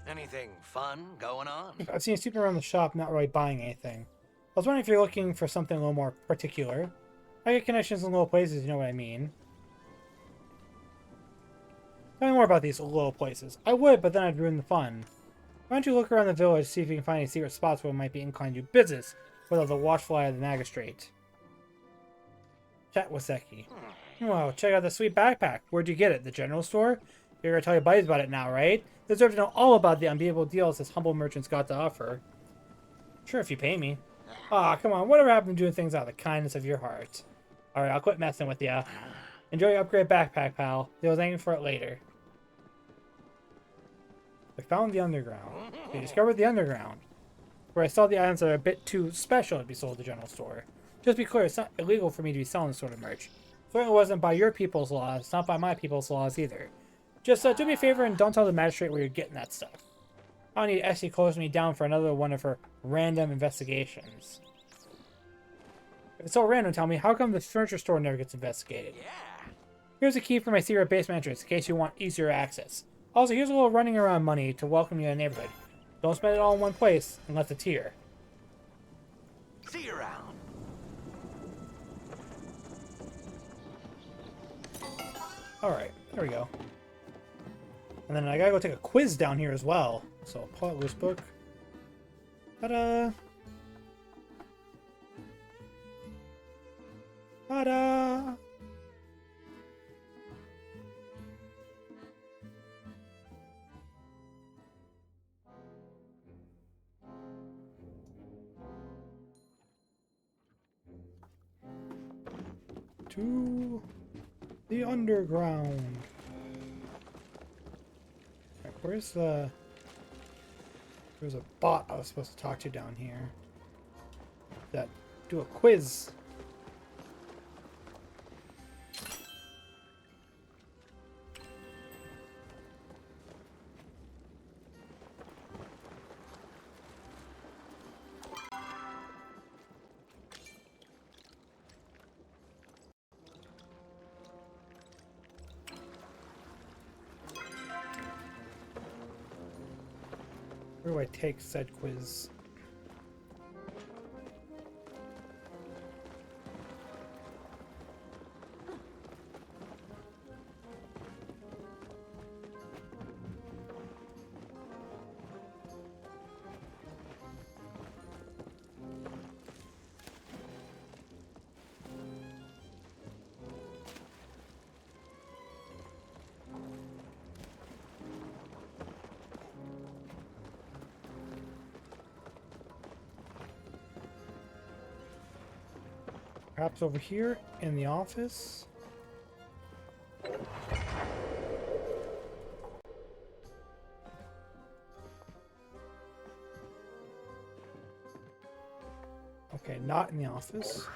[SPEAKER 2] Anything fun going on?
[SPEAKER 1] I've seen you snooping around the shop, not really buying anything. I was wondering if you're looking for something a little more particular. I get connections in low places, you know what I mean. Tell me more about these low places. I would, but then I'd ruin the fun. Why don't you look around the village, see if you can find any secret spots where it might be inclined to do business without the watchfly of the magistrate. Chat with Seki. Wow, check out the sweet backpack. Where'd you get it? The general store? You're gonna tell your buddies about it now, right? They deserve to know all about the unbeatable deals this humble merchant's got to offer. Sure, if you pay me. Ah, come on, whatever happened to doing things out of the kindness of your heart? Alright, I'll quit messing with ya. Enjoy your upgrade backpack, pal. They'll thank you for it later. I found the underground. You discovered the underground. Where I saw the items that are a bit too special to be sold at the general store. Just be clear, it's not illegal for me to be selling this sort of merch. Certainly wasn't by your people's laws, it's not by my people's laws either. Just do me a favor and don't tell the magistrate where you're getting that stuff. I don't need Essie closing me down for another one of her random investigations. If it's so random, tell me, how come the furniture store never gets investigated?
[SPEAKER 2] Yeah.
[SPEAKER 1] Here's a key for my secret basement entrance in case you want easier access. Also, here's a little running around money to welcome you to the neighborhood. Don't spend it all in one place unless it's here.
[SPEAKER 2] See you around.
[SPEAKER 1] Alright, there we go. And then I gotta go take a quiz down here as well. So I'll pull out this book. Ta-da! Ta-da! To the underground. Right, where's the... There's a bot I was supposed to talk to down here. That do a quiz. Where do I take said quiz? Perhaps over here in the office. Okay, not in the office.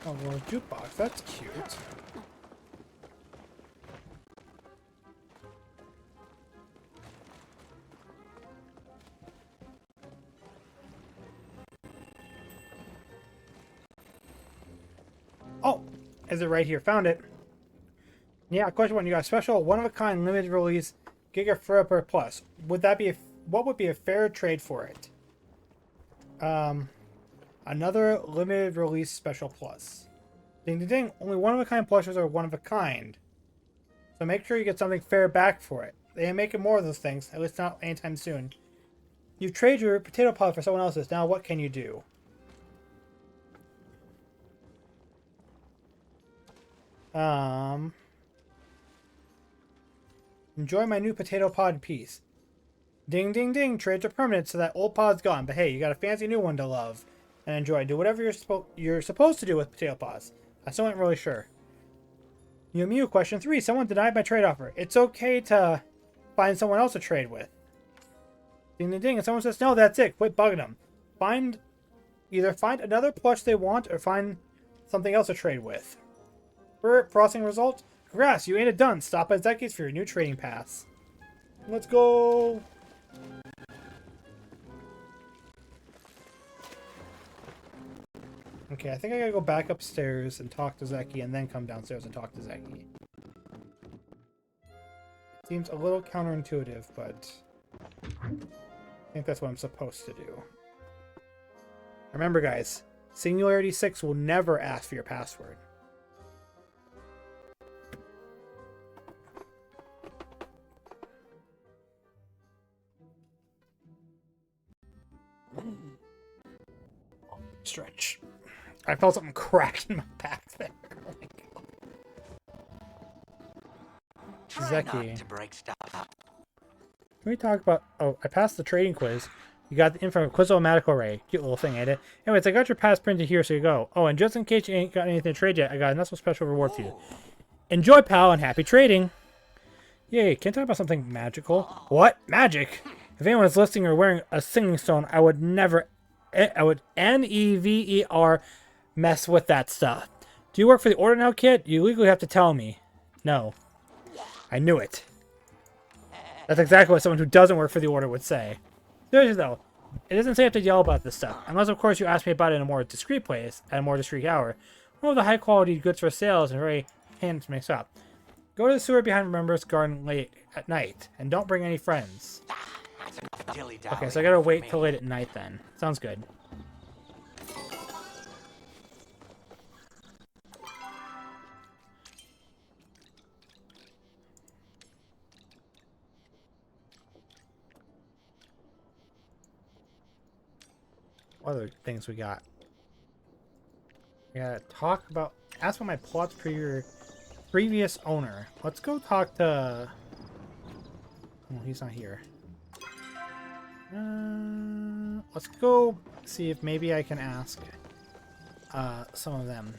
[SPEAKER 1] Oh, well, a jukebox. That's cute. Oh, is it right here? Found it. Yeah, question one. You got a special one-of-a-kind limited release Giga Forever Plus. Would that be what would be a fair trade for it? Another limited release special plus. Ding ding ding. Only one-of-a-kind plushes are one-of-a-kind. So make sure you get something fair back for it. They ain't making more of those things, at least not anytime soon. You trade your potato pod for someone else's. Now what can you do? Enjoy my new potato pod piece. Ding ding ding, trades are permanent so that old pod's gone, but hey, you got a fancy new one to love and enjoy. Do whatever you're supposed to do with potato pods. I still ain't really sure. Mew Mew, question 3. Someone denied my trade offer. It's okay to find someone else to trade with. Ding ding ding, and someone says, no, that's it. Quit bugging them. Either find another plush they want or find something else to trade with. For processing result, congrats, you ain't it done. Stop at Zeki's for your new trading pass. Let's go. Okay, I think I gotta go back upstairs and talk to Zeki and then come downstairs and talk to Zeki. Seems a little counterintuitive, but I think that's what I'm supposed to do. Remember, guys, Singularity 6 will never ask for your password. Stretch. I felt something crack in my back there. Oh my God.
[SPEAKER 2] Try
[SPEAKER 1] Zeki.
[SPEAKER 2] not to break stuff up.
[SPEAKER 1] Can we talk about... Oh, I passed the trading quiz. You got the info from Quizomatic Array. Cute little thing, ain't it? Anyways, I got your pass printed here, so you go. Oh, and just in case you ain't got anything to trade yet, I got another special reward for you. Enjoy, pal, and happy trading. Yay, can I talk about something magical? What? Magic? If anyone is listening or wearing a singing stone, I would never... I would never mess with that stuff. Do you work for the Order now, kid? You legally have to tell me. No. I knew it. That's exactly what someone who doesn't work for the Order would say. Seriously though, it doesn't say I have to yell about this stuff, unless of course you ask me about it in a more discreet place, at a more discreet hour. One of the high quality goods for sale is very handy to mix up. Go to the sewer behind Remembrance Garden late at night, and don't bring any friends.
[SPEAKER 2] That's enough dilly-dally
[SPEAKER 1] Okay, so I gotta wait
[SPEAKER 2] for
[SPEAKER 1] till
[SPEAKER 2] me.
[SPEAKER 1] late at night then. Sounds good. What other things we got? We gotta talk about... Ask about my plots for your previous owner. Let's go talk to... Oh, he's not here. Let's go see if maybe I can ask some of them.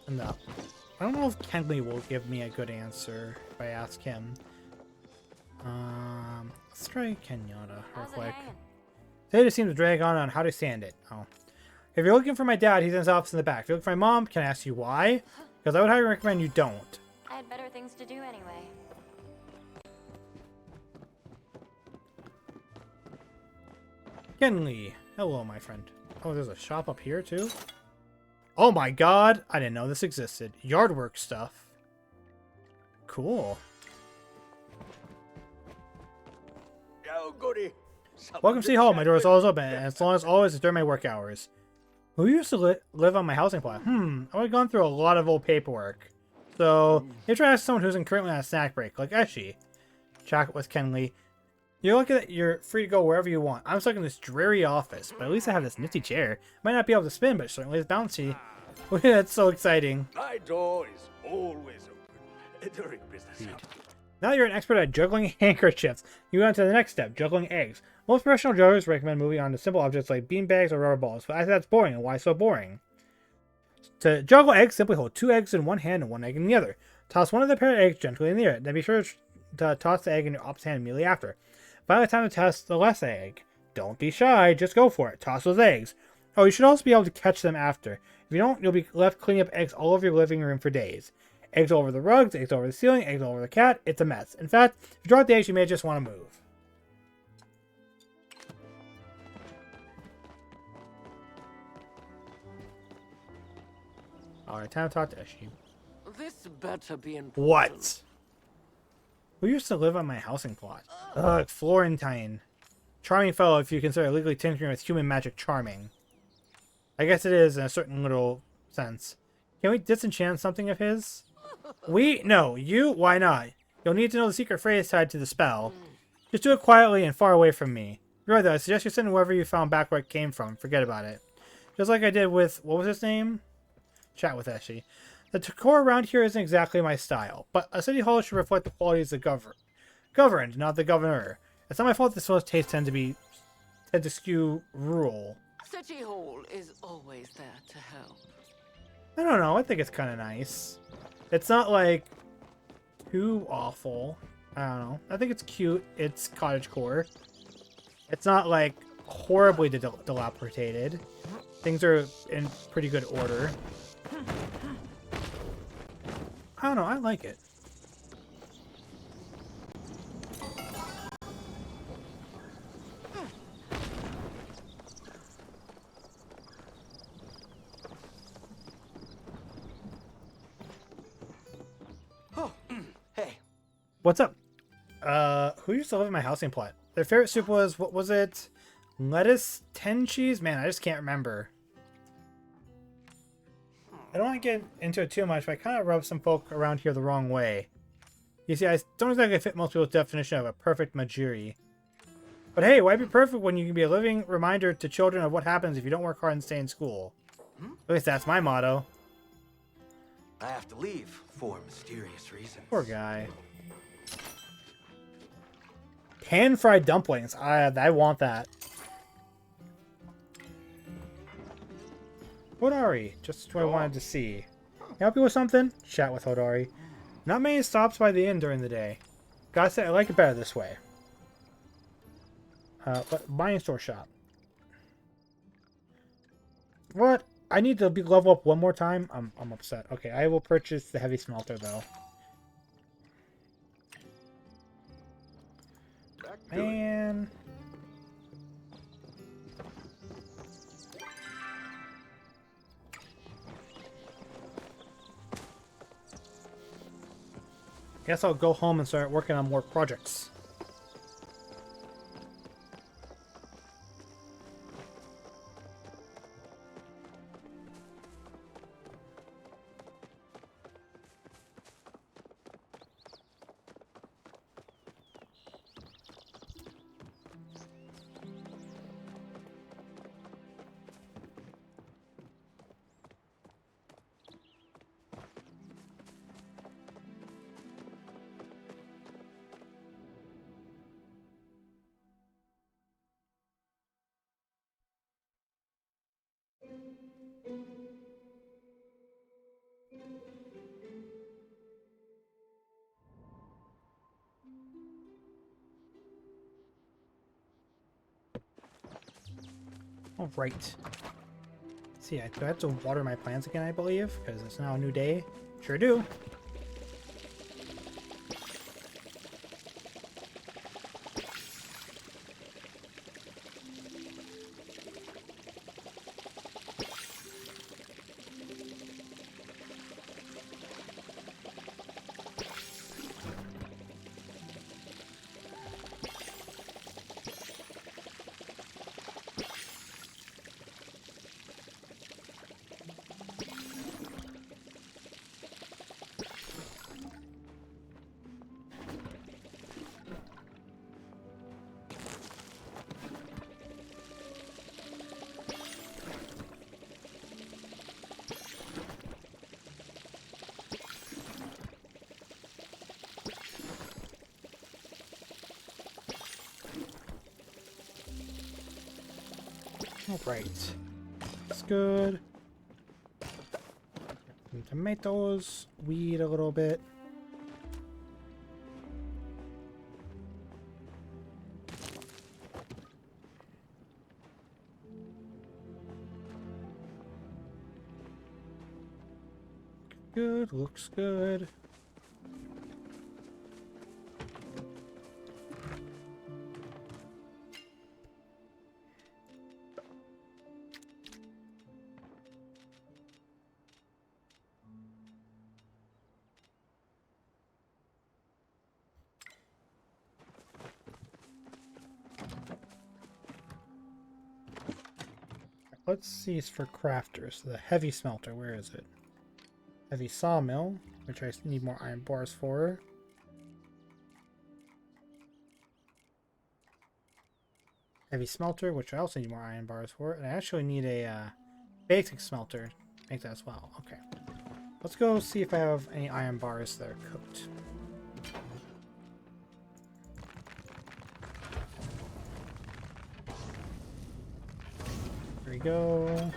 [SPEAKER 1] No. I don't know if Kenley will give me a good answer if I ask him. Let's try Kenyatta real
[SPEAKER 4] How's it
[SPEAKER 1] quick.
[SPEAKER 4] hanging?
[SPEAKER 1] They just seem to drag on how to stand it. Oh. If you're looking for my dad, he's in his office in the back. If you're looking for my mom, can I ask you why? Because I would highly recommend you don't.
[SPEAKER 3] I had better things to do anyway.
[SPEAKER 1] Kenley. Hello, my friend. Oh, there's a shop up here, too? Oh my god! I didn't know this existed. Yardwork stuff. Cool.
[SPEAKER 2] Oh, goody.
[SPEAKER 1] Welcome to City Hall. My door is always open, and as long as always it's during my work hours. Who used to live on my housing plot? I would have gone through a lot of old paperwork. So, you try to ask someone who's currently on a snack break, like Eshi. Chat with Kenley. You're lucky that you're free to go wherever you want. I'm stuck in this dreary office, but at least I have this nifty chair. Might not be able to spin, but it certainly is bouncy. That's so exciting.
[SPEAKER 5] My door is always open during business hours.
[SPEAKER 1] Now you're an expert at juggling handkerchiefs. You go on to the next step, juggling eggs. Most professional jugglers recommend moving on to simple objects like beanbags or rubber balls, but I think that's boring, and why so boring? To juggle eggs, simply hold 2 eggs in one hand and 1 egg in the other. Toss one of the pair of eggs gently in the air, then be sure to toss the egg in your opposite hand immediately after. Finally, time to test the last egg. Don't be shy, just go for it. Toss those eggs. Oh, you should also be able to catch them after. If you don't, you'll be left cleaning up eggs all over your living room for days. Eggs all over the rugs, eggs all over the ceiling, eggs all over the cat. It's a mess. In fact, if you drop the eggs, you may just want to move. Alright, time to talk to Eshi.
[SPEAKER 4] This better be important.
[SPEAKER 1] What? Who used to live on my housing plot? Ugh, Florentine. Charming fellow if you consider legally tinkering with human magic charming. I guess it is in a certain little sense. Can we disenchant something of his? We? No. You? Why not? You'll need to know the secret phrase tied to the spell. Just do it quietly and far away from me. Right though, I suggest you send whoever you found back where it came from. Forget about it. Just like I did with, what was his name? Chat with Eshi. The decor around here isn't exactly my style, but a city hall should reflect the qualities of the governed, not the governor. It's not my fault that most tastes tend to skew rural.
[SPEAKER 4] City Hall is always there to help.
[SPEAKER 1] I don't know, I think it's kind of nice. It's not like too awful. I don't know. I think it's cute. It's cottagecore. It's not like horribly dilapidated. Things are in pretty good order. I don't know. I like it.
[SPEAKER 2] Oh, hey.
[SPEAKER 1] What's up? Who used to live in my housing plot? Their favorite soup was, what was it? Lettuce, 10 cheese? Man, I just can't remember. I don't want to get into it too much, but I kind of rub some folk around here the wrong way. You see, I don't exactly fit most people's definition of a perfect Majiri. But hey, why be perfect when you can be a living reminder to children of what happens if you don't work hard and stay in school? At least that's my motto.
[SPEAKER 2] I have to leave for mysterious reasons.
[SPEAKER 1] Poor guy. Pan-fried dumplings. I want that. Hodari. Just what I wanted to see. Can I help you with something? Chat with Hodari. Not many stops by the inn during the day. Gotta say, I like it better this way. But buying store shop. What? I need to level up one more time? I'm upset. Okay, I will purchase the heavy smelter, though. Man. Guess I'll go home and start working on more projects. All right. See, do I have to water my plants again, I believe? Because it's now a new day. Sure do. Alright. That's good. Some tomatoes. Weed a little bit. Good. Looks good. Let's see for crafters. The heavy smelter, where is it? Heavy sawmill, which I need more iron bars for. Heavy smelter, which I also need more iron bars for. And I actually need a basic smelter. Make that as well. Okay. Let's go see if I have any iron bars that are cooked. There we go.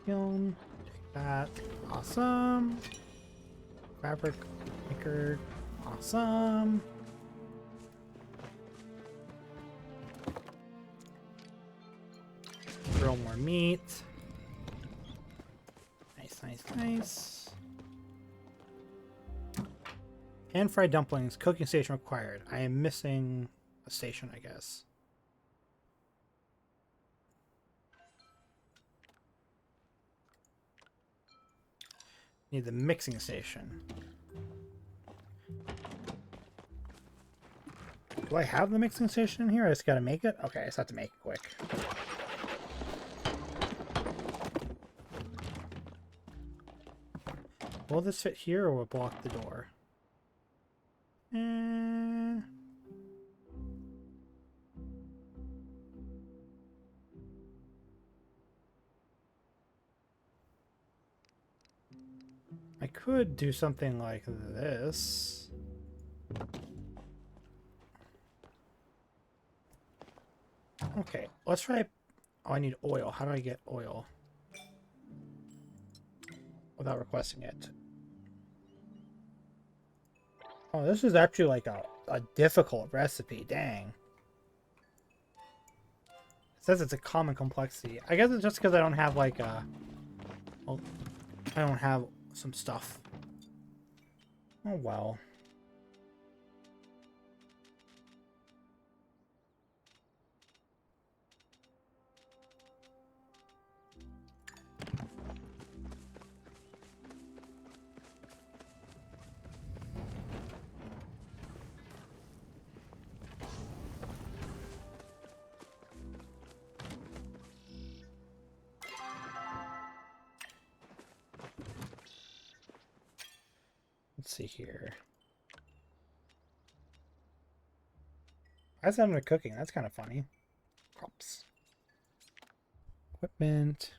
[SPEAKER 1] Kiln. Take that. Awesome. Fabric maker. Awesome. Grill more meat. Nice, nice, nice. Pan-fried dumplings. Cooking station required. I am missing a station, I guess. Need the mixing station. Do I have the mixing station in here? I just gotta make it? Okay, I just have to make it quick. Will this fit here or will it block the door? I could do something like this. Okay, let's try. Oh, I need oil. How do I get oil? Without requesting it. Oh, this is actually like a difficult recipe. Dang. It says it's a common complexity. I guess it's just because I don't have like a... Well, I don't have some stuff. Oh well. Let's see here. I said I'm into cooking. That's kind of funny. Props. Equipment.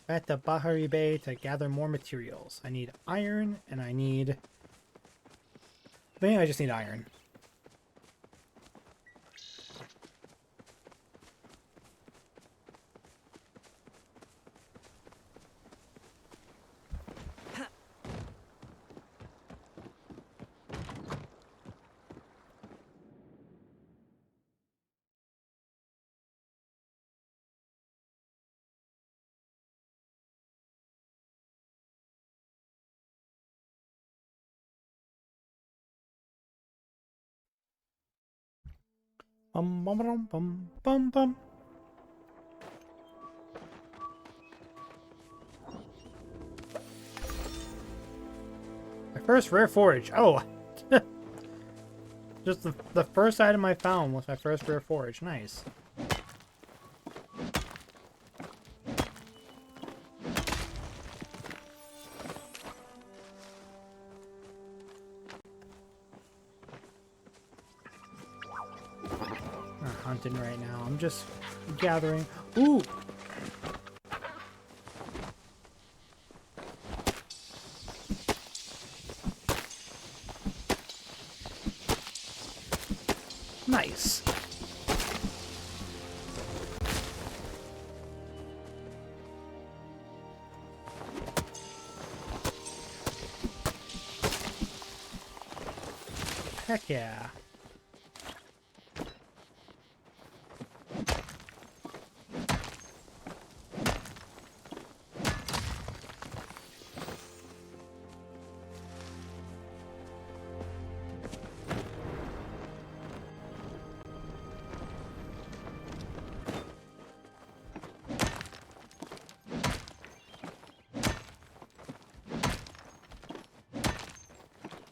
[SPEAKER 1] At the Bahari Bay to gather more materials. I need iron and I need... I think I just need iron. Bum bum bum bum bum bum. My first rare forage. Oh, just the first item I found was my first rare forage. Nice. Hunting right now. I'm just gathering. Ooh! Nice. Heck yeah.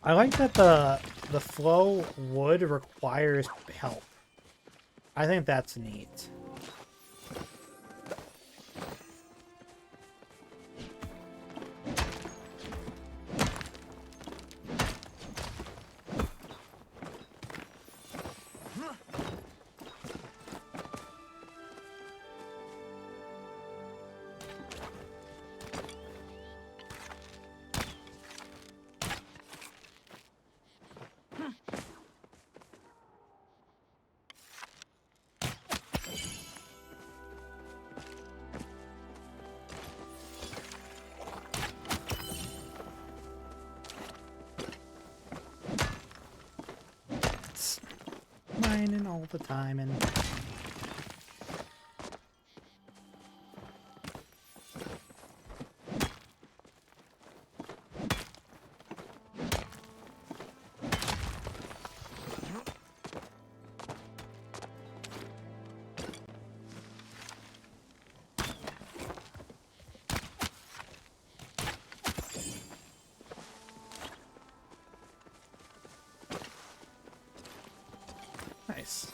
[SPEAKER 1] I like that the flow wood requires help. I think that's neat. shining all the time and... Nice.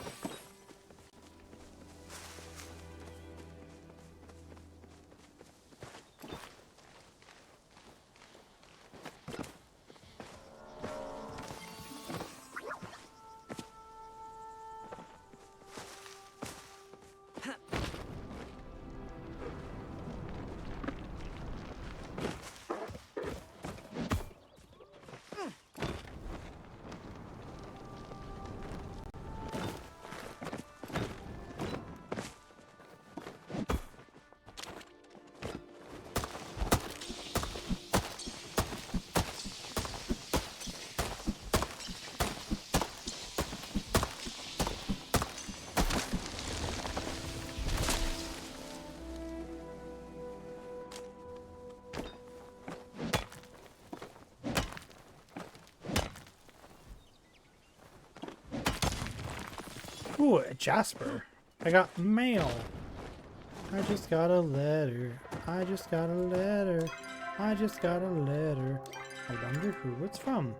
[SPEAKER 1] Ooh, a Jasper. I got mail. I just got a letter. I just got a letter. I just got a letter. I wonder who it's from.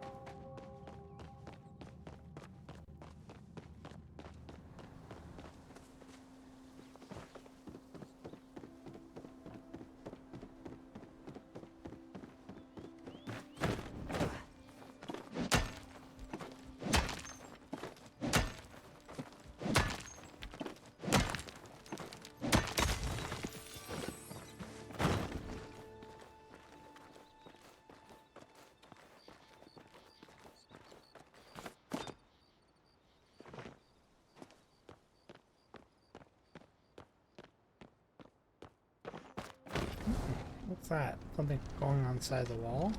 [SPEAKER 1] What's that? Something going on the side of the wall?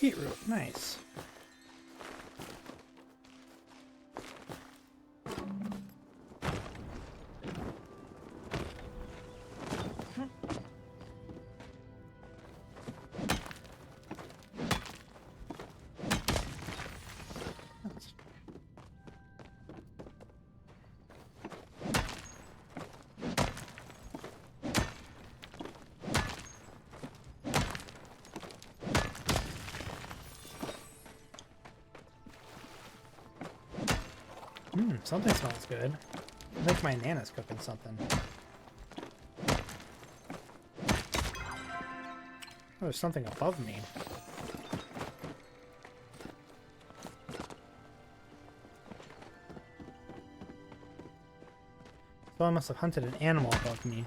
[SPEAKER 1] Beetroot, nice. Something smells good. I think my Nana's cooking something. Oh, there's something above me. So I must have hunted an animal above me.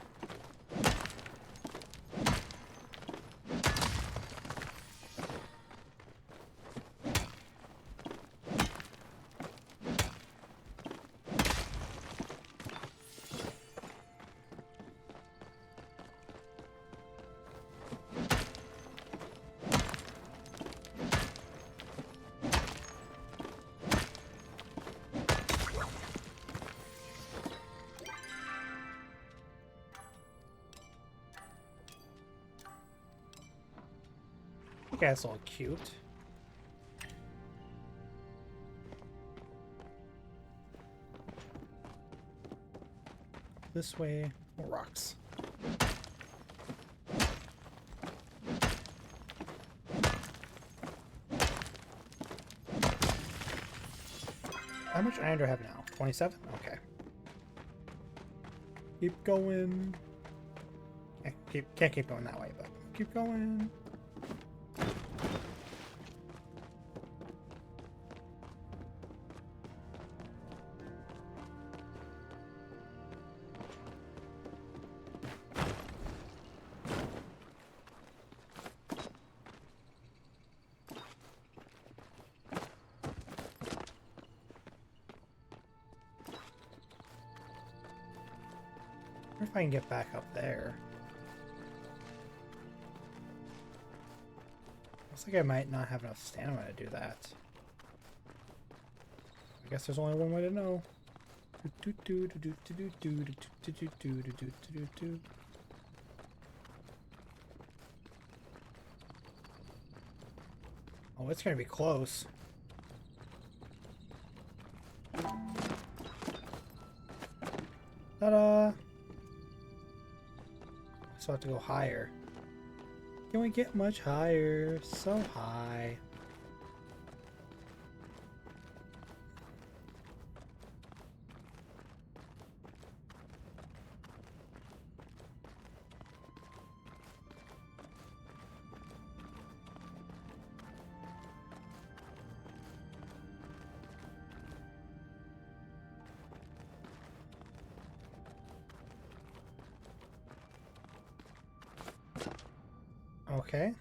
[SPEAKER 1] That's all cute. This way, more rocks. How much iron do I have now? 27? Okay. Keep going. Can't keep going that way, but keep going. I wonder if I can get back up there. Looks like I might not have enough stamina to do that. guess there's only one way to know. Oh, it's gonna be close. Ta-da! So I have to go higher. Can we get much higher? So high. Okay.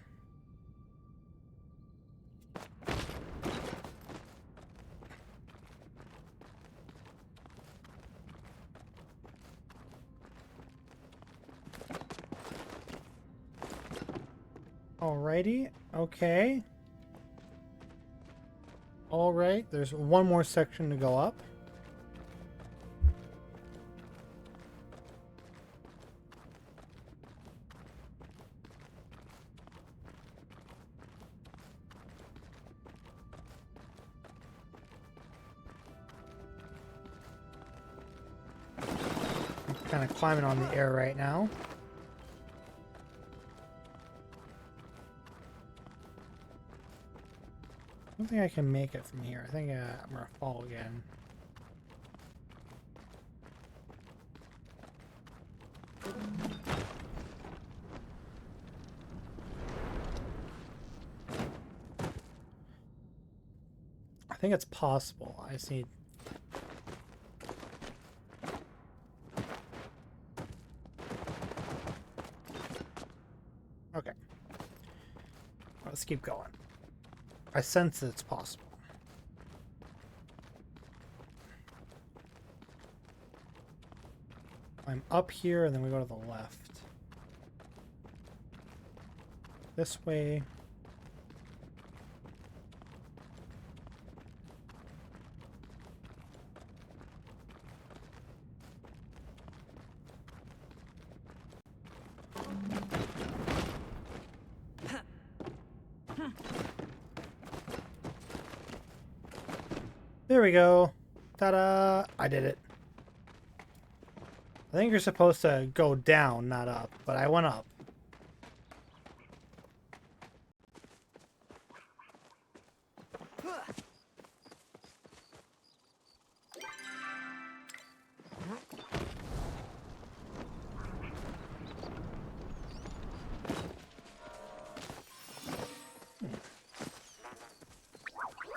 [SPEAKER 1] Alrighty. Okay. Alright, there's one more section to go up. Kind of climbing on the air right now. I don't think I can make it from here. I think I'm gonna fall again. I think it's possible. I just need... Okay. Let's keep going. I sense that it's possible. I'm up here and then we go to the left. This way. There we go. Ta-da! I did it. I think you're supposed to go down, not up, but I went up.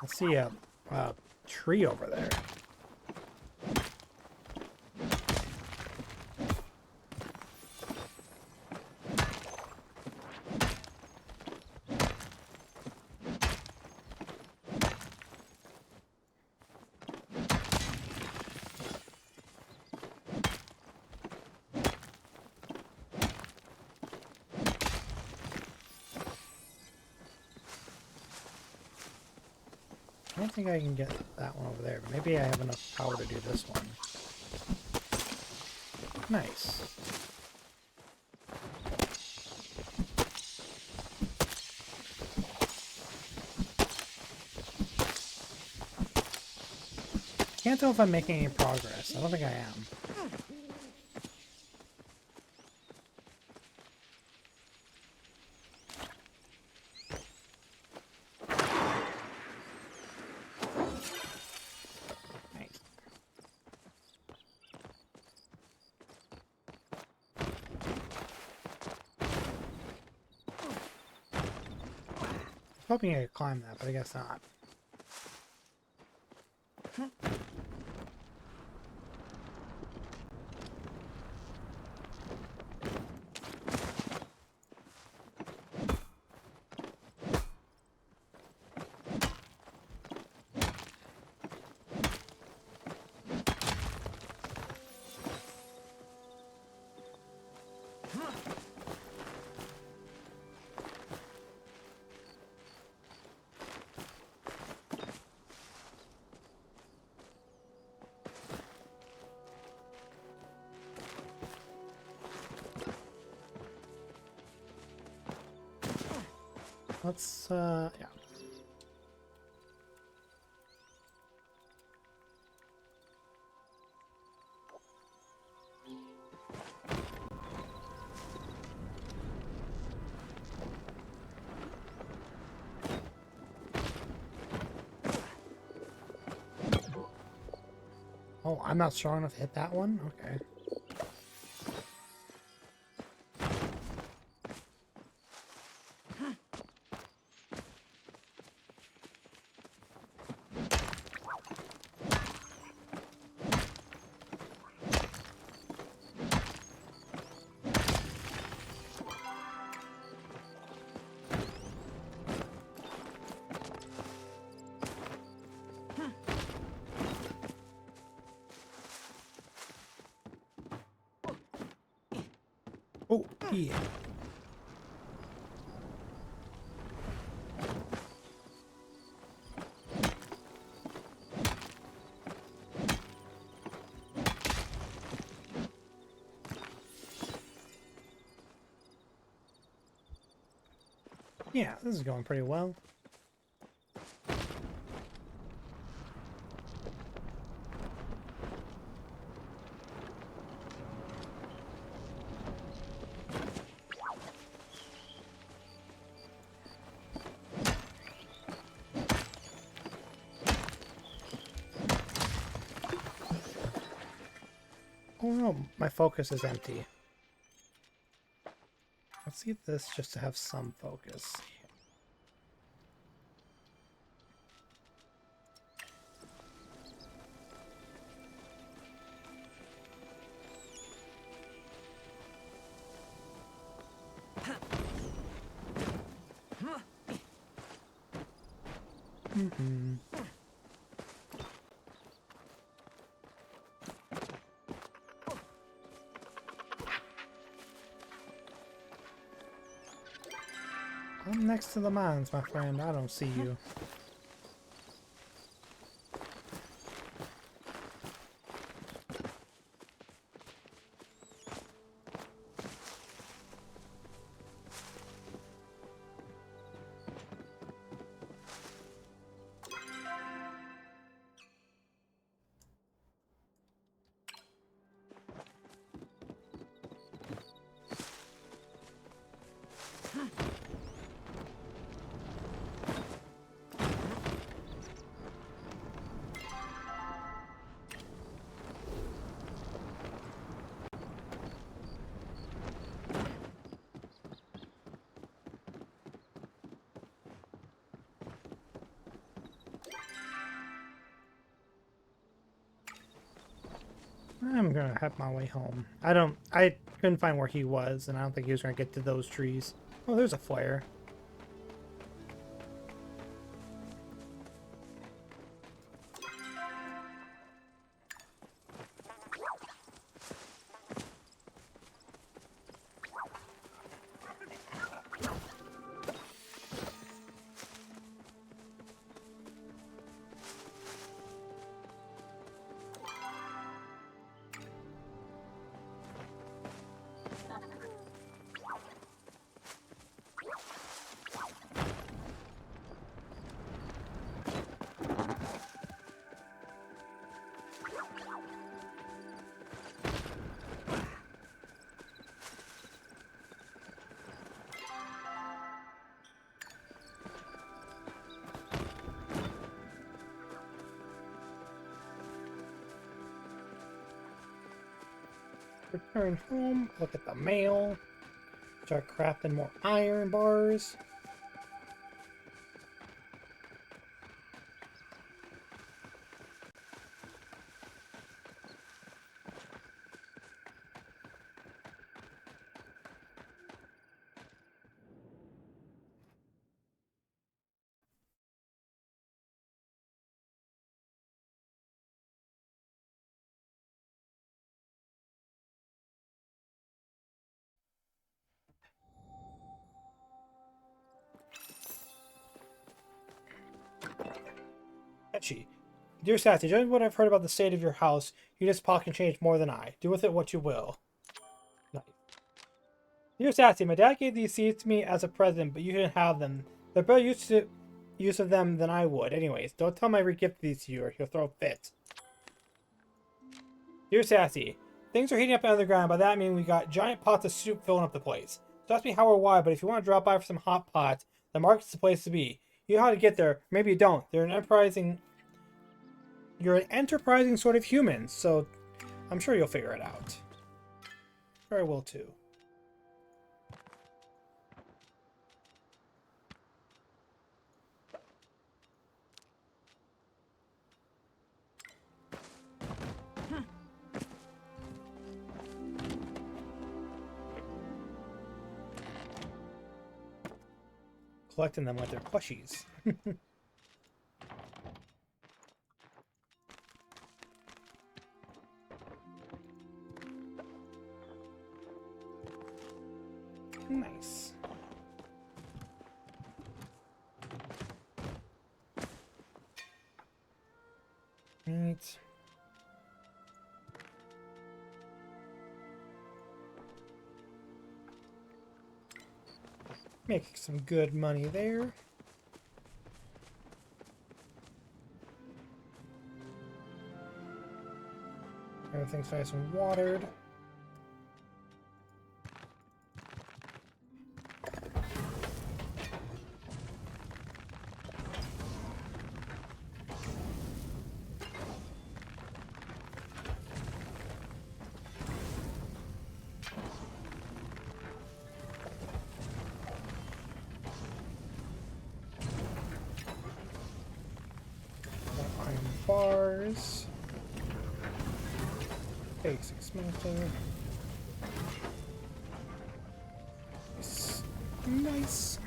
[SPEAKER 1] Let's see a tree over there. I don't think I can get that one over there, but maybe I have enough power to do this one. Nice. Can't tell if I'm making any progress. I don't think I am. Hoping I could climb that, but I guess not. Let's, yeah. Oh, I'm not strong enough to hit that one? Okay. Oh, yeah. Yeah, this is going pretty well. Oh no, my focus is empty. Let's eat this just to have some focus. Mm-hmm. I'm next to the mines, my friend. I don't see you. I'm gonna have my way home. I couldn't find where he was, and I don't think he was gonna get to those trees. Oh, there's a flare. Return home, look at the mail, start crafting more iron bars. Etchy. Dear Sassy, judging what I've heard about the state of your house, you just pocket change more than I. Do with it what you will. Nice. Dear Sassy, my dad gave these seeds to me as a present, but you didn't have them. They're better use of them than I would. Anyways, don't tell him I re-gifted these to you or he'll throw a fit. Dear Sassy, things are heating up underground. By that I mean we got giant pots of soup filling up the place. Don't ask me how or why, but if you want to drop by for some hot pot, the market's the place to be. You know how to get there. Maybe you don't. You're an enterprising sort of human, so I'm sure you'll figure it out. Sure I will too. Collecting them like they're plushies. Nice. Right. Making some good money there. Everything's nice and watered. Iron bars. Basic smelter. Nice.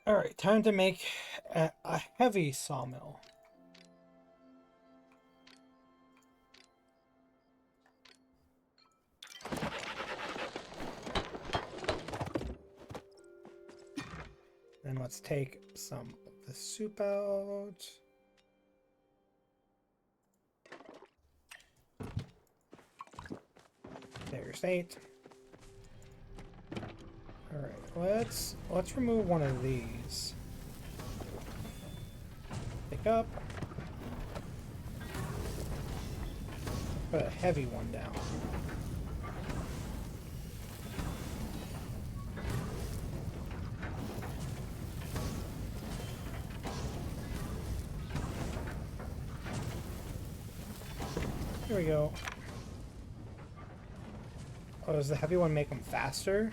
[SPEAKER 1] Alright, time to make a heavy sawmill. Then let's take some of the soup out. There's 8. Alright, let's remove one of these. Pick up. Put a heavy one down. Here we go. Oh, does the heavy one make them faster?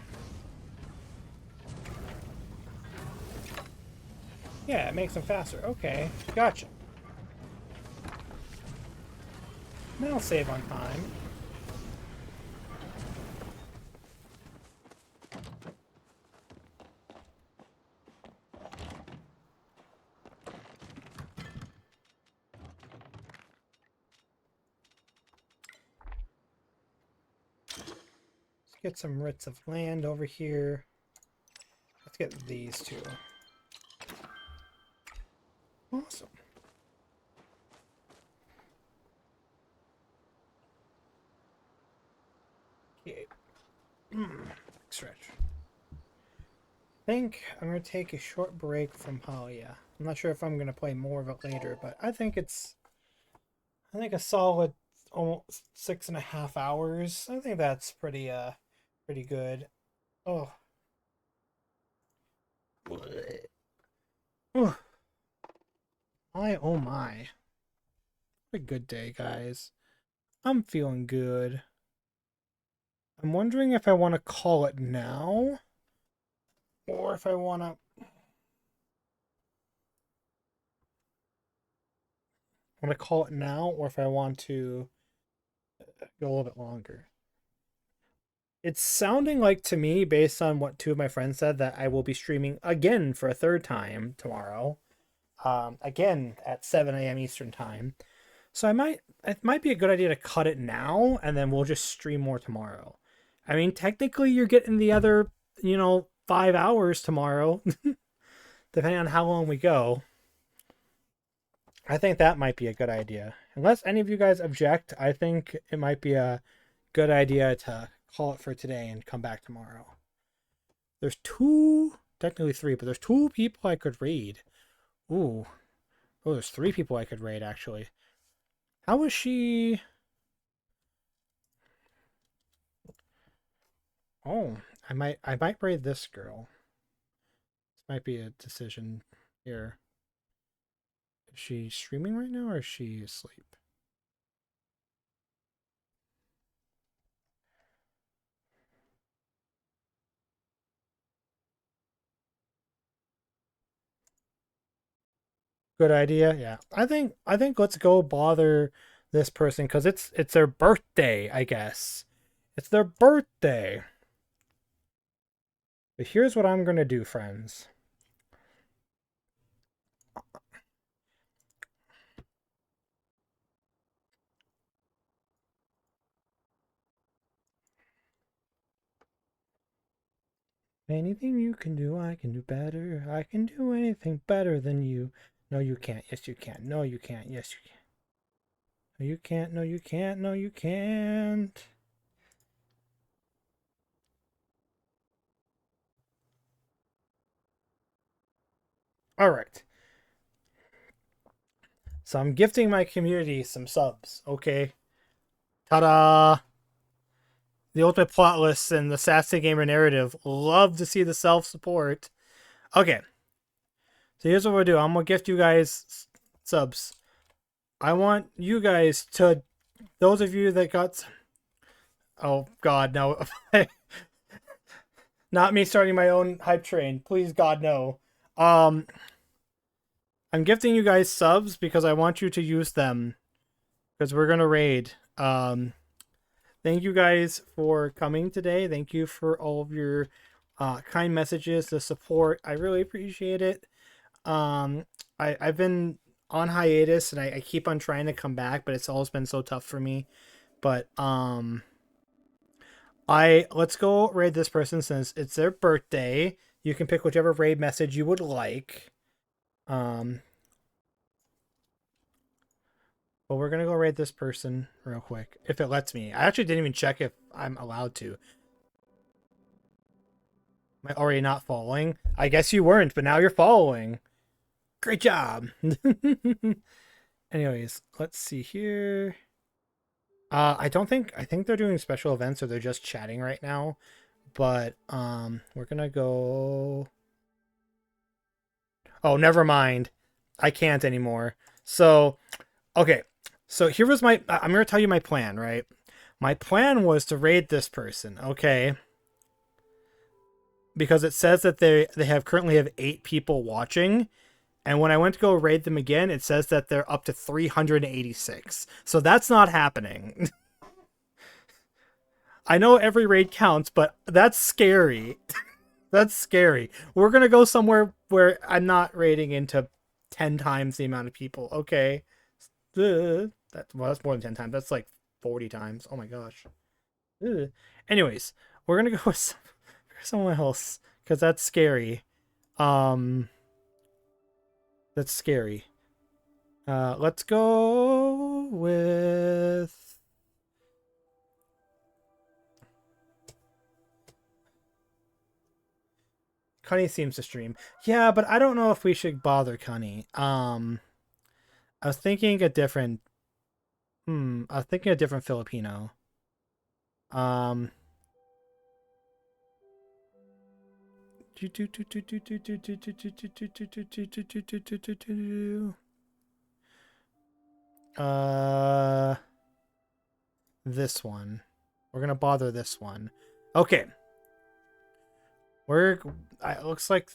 [SPEAKER 1] Yeah, it makes them faster. Okay, gotcha. That'll save on time. Get some writs of land over here. Let's get these two. Awesome. Okay. Stretch. I think I'm going to take a short break from Hylia. I'm not sure if I'm going to play more of it later, but I think a solid almost 6.5 hours. I think that's pretty good. Oh. Oh my. What a good day, guys. I'm feeling good. I'm wondering if I want to call it now or if I want to call it now or if I want to go a little bit longer. It's sounding like to me, based on what 2 of my friends said, that I will be streaming again for a 3rd time tomorrow. Again at 7 a.m. Eastern time. So it might be a good idea to cut it now and then we'll just stream more tomorrow. I mean, technically you're getting the other, 5 hours tomorrow, depending on how long we go. I think that might be a good idea. Unless any of you guys object, I think it might be a good idea to call it for today and come back tomorrow. There's two, technically three, but there's two people I could raid. Ooh. Oh, there's three people I could raid, actually. How is she... Oh, I might raid this girl. This might be a decision here. Is she streaming right now, or is she asleep? Good idea. Yeah. I think let's go bother this person because it's their birthday, I guess. It's their birthday. But here's what I'm gonna do, friends. Anything you can do, I can do better. I can do anything better than you. No, you can't. Yes, you can. No, you can't. Yes, you can. No, you can't. No, you can't. No, you can't. All right. So I'm gifting my community some subs. Okay. Ta-da! The ultimate plot lists and the Sassy Gamer narrative. Love to see the self-support. Okay. So here's what we'll do. I'm going to gift you guys subs. I want you guys to... Those of you that got... Oh, God, no. Not me starting my own hype train. Please, God, no. I'm gifting you guys subs because I want you to use them. Because we're going to raid. Thank you guys for coming today. Thank you for all of your kind messages, the support. I really appreciate it. I've been on hiatus and I keep on trying to come back, but it's always been so tough for me. But let's go raid this person since it's their birthday. You can pick whichever raid message you would like. But we're gonna go raid this person real quick if it lets me. I actually didn't even check if I'm allowed to. Am I already not following? I guess you weren't, but now you're following. Great job. Anyways, let's see here. I think they're doing special events or they're just chatting right now. But we're gonna go. Oh, never mind. I can't anymore. So, okay. So here was I'm gonna tell you my plan, right? My plan was to raid this person, okay? Because it says that they currently have 8 people watching. And when I went to go raid them again, it says that they're up to 386. So that's not happening. I know every raid counts, but that's scary. That's scary. We're going to go somewhere where I'm not raiding into 10 times the amount of people. Okay. That's more than 10 times. That's like 40 times. Oh my gosh. Anyways, we're going to go with someone else because that's scary. That's scary. Let's go with... Cunny seems to stream. Yeah, but I don't know if we should bother Cunny. I was thinking a different... I was thinking a different Filipino. This one. We're gonna bother this one. Okay. It looks like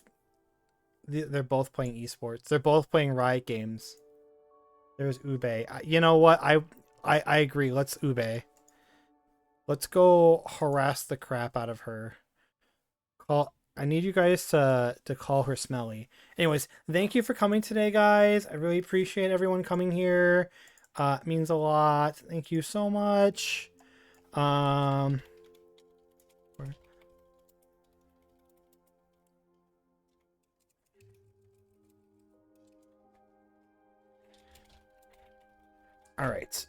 [SPEAKER 1] they're both playing esports. They're both playing Riot Games. There's Ube. You know what? I agree. Let's Ube. Let's go harass the crap out of her. I need you guys to call her Smelly. Anyways, thank you for coming today, guys. I really appreciate everyone coming here. It means a lot. Thank you so much. All right.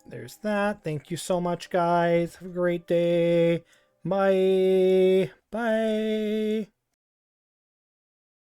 [SPEAKER 1] There's that. Thank you so much, guys. Have a great day. Bye. Bye.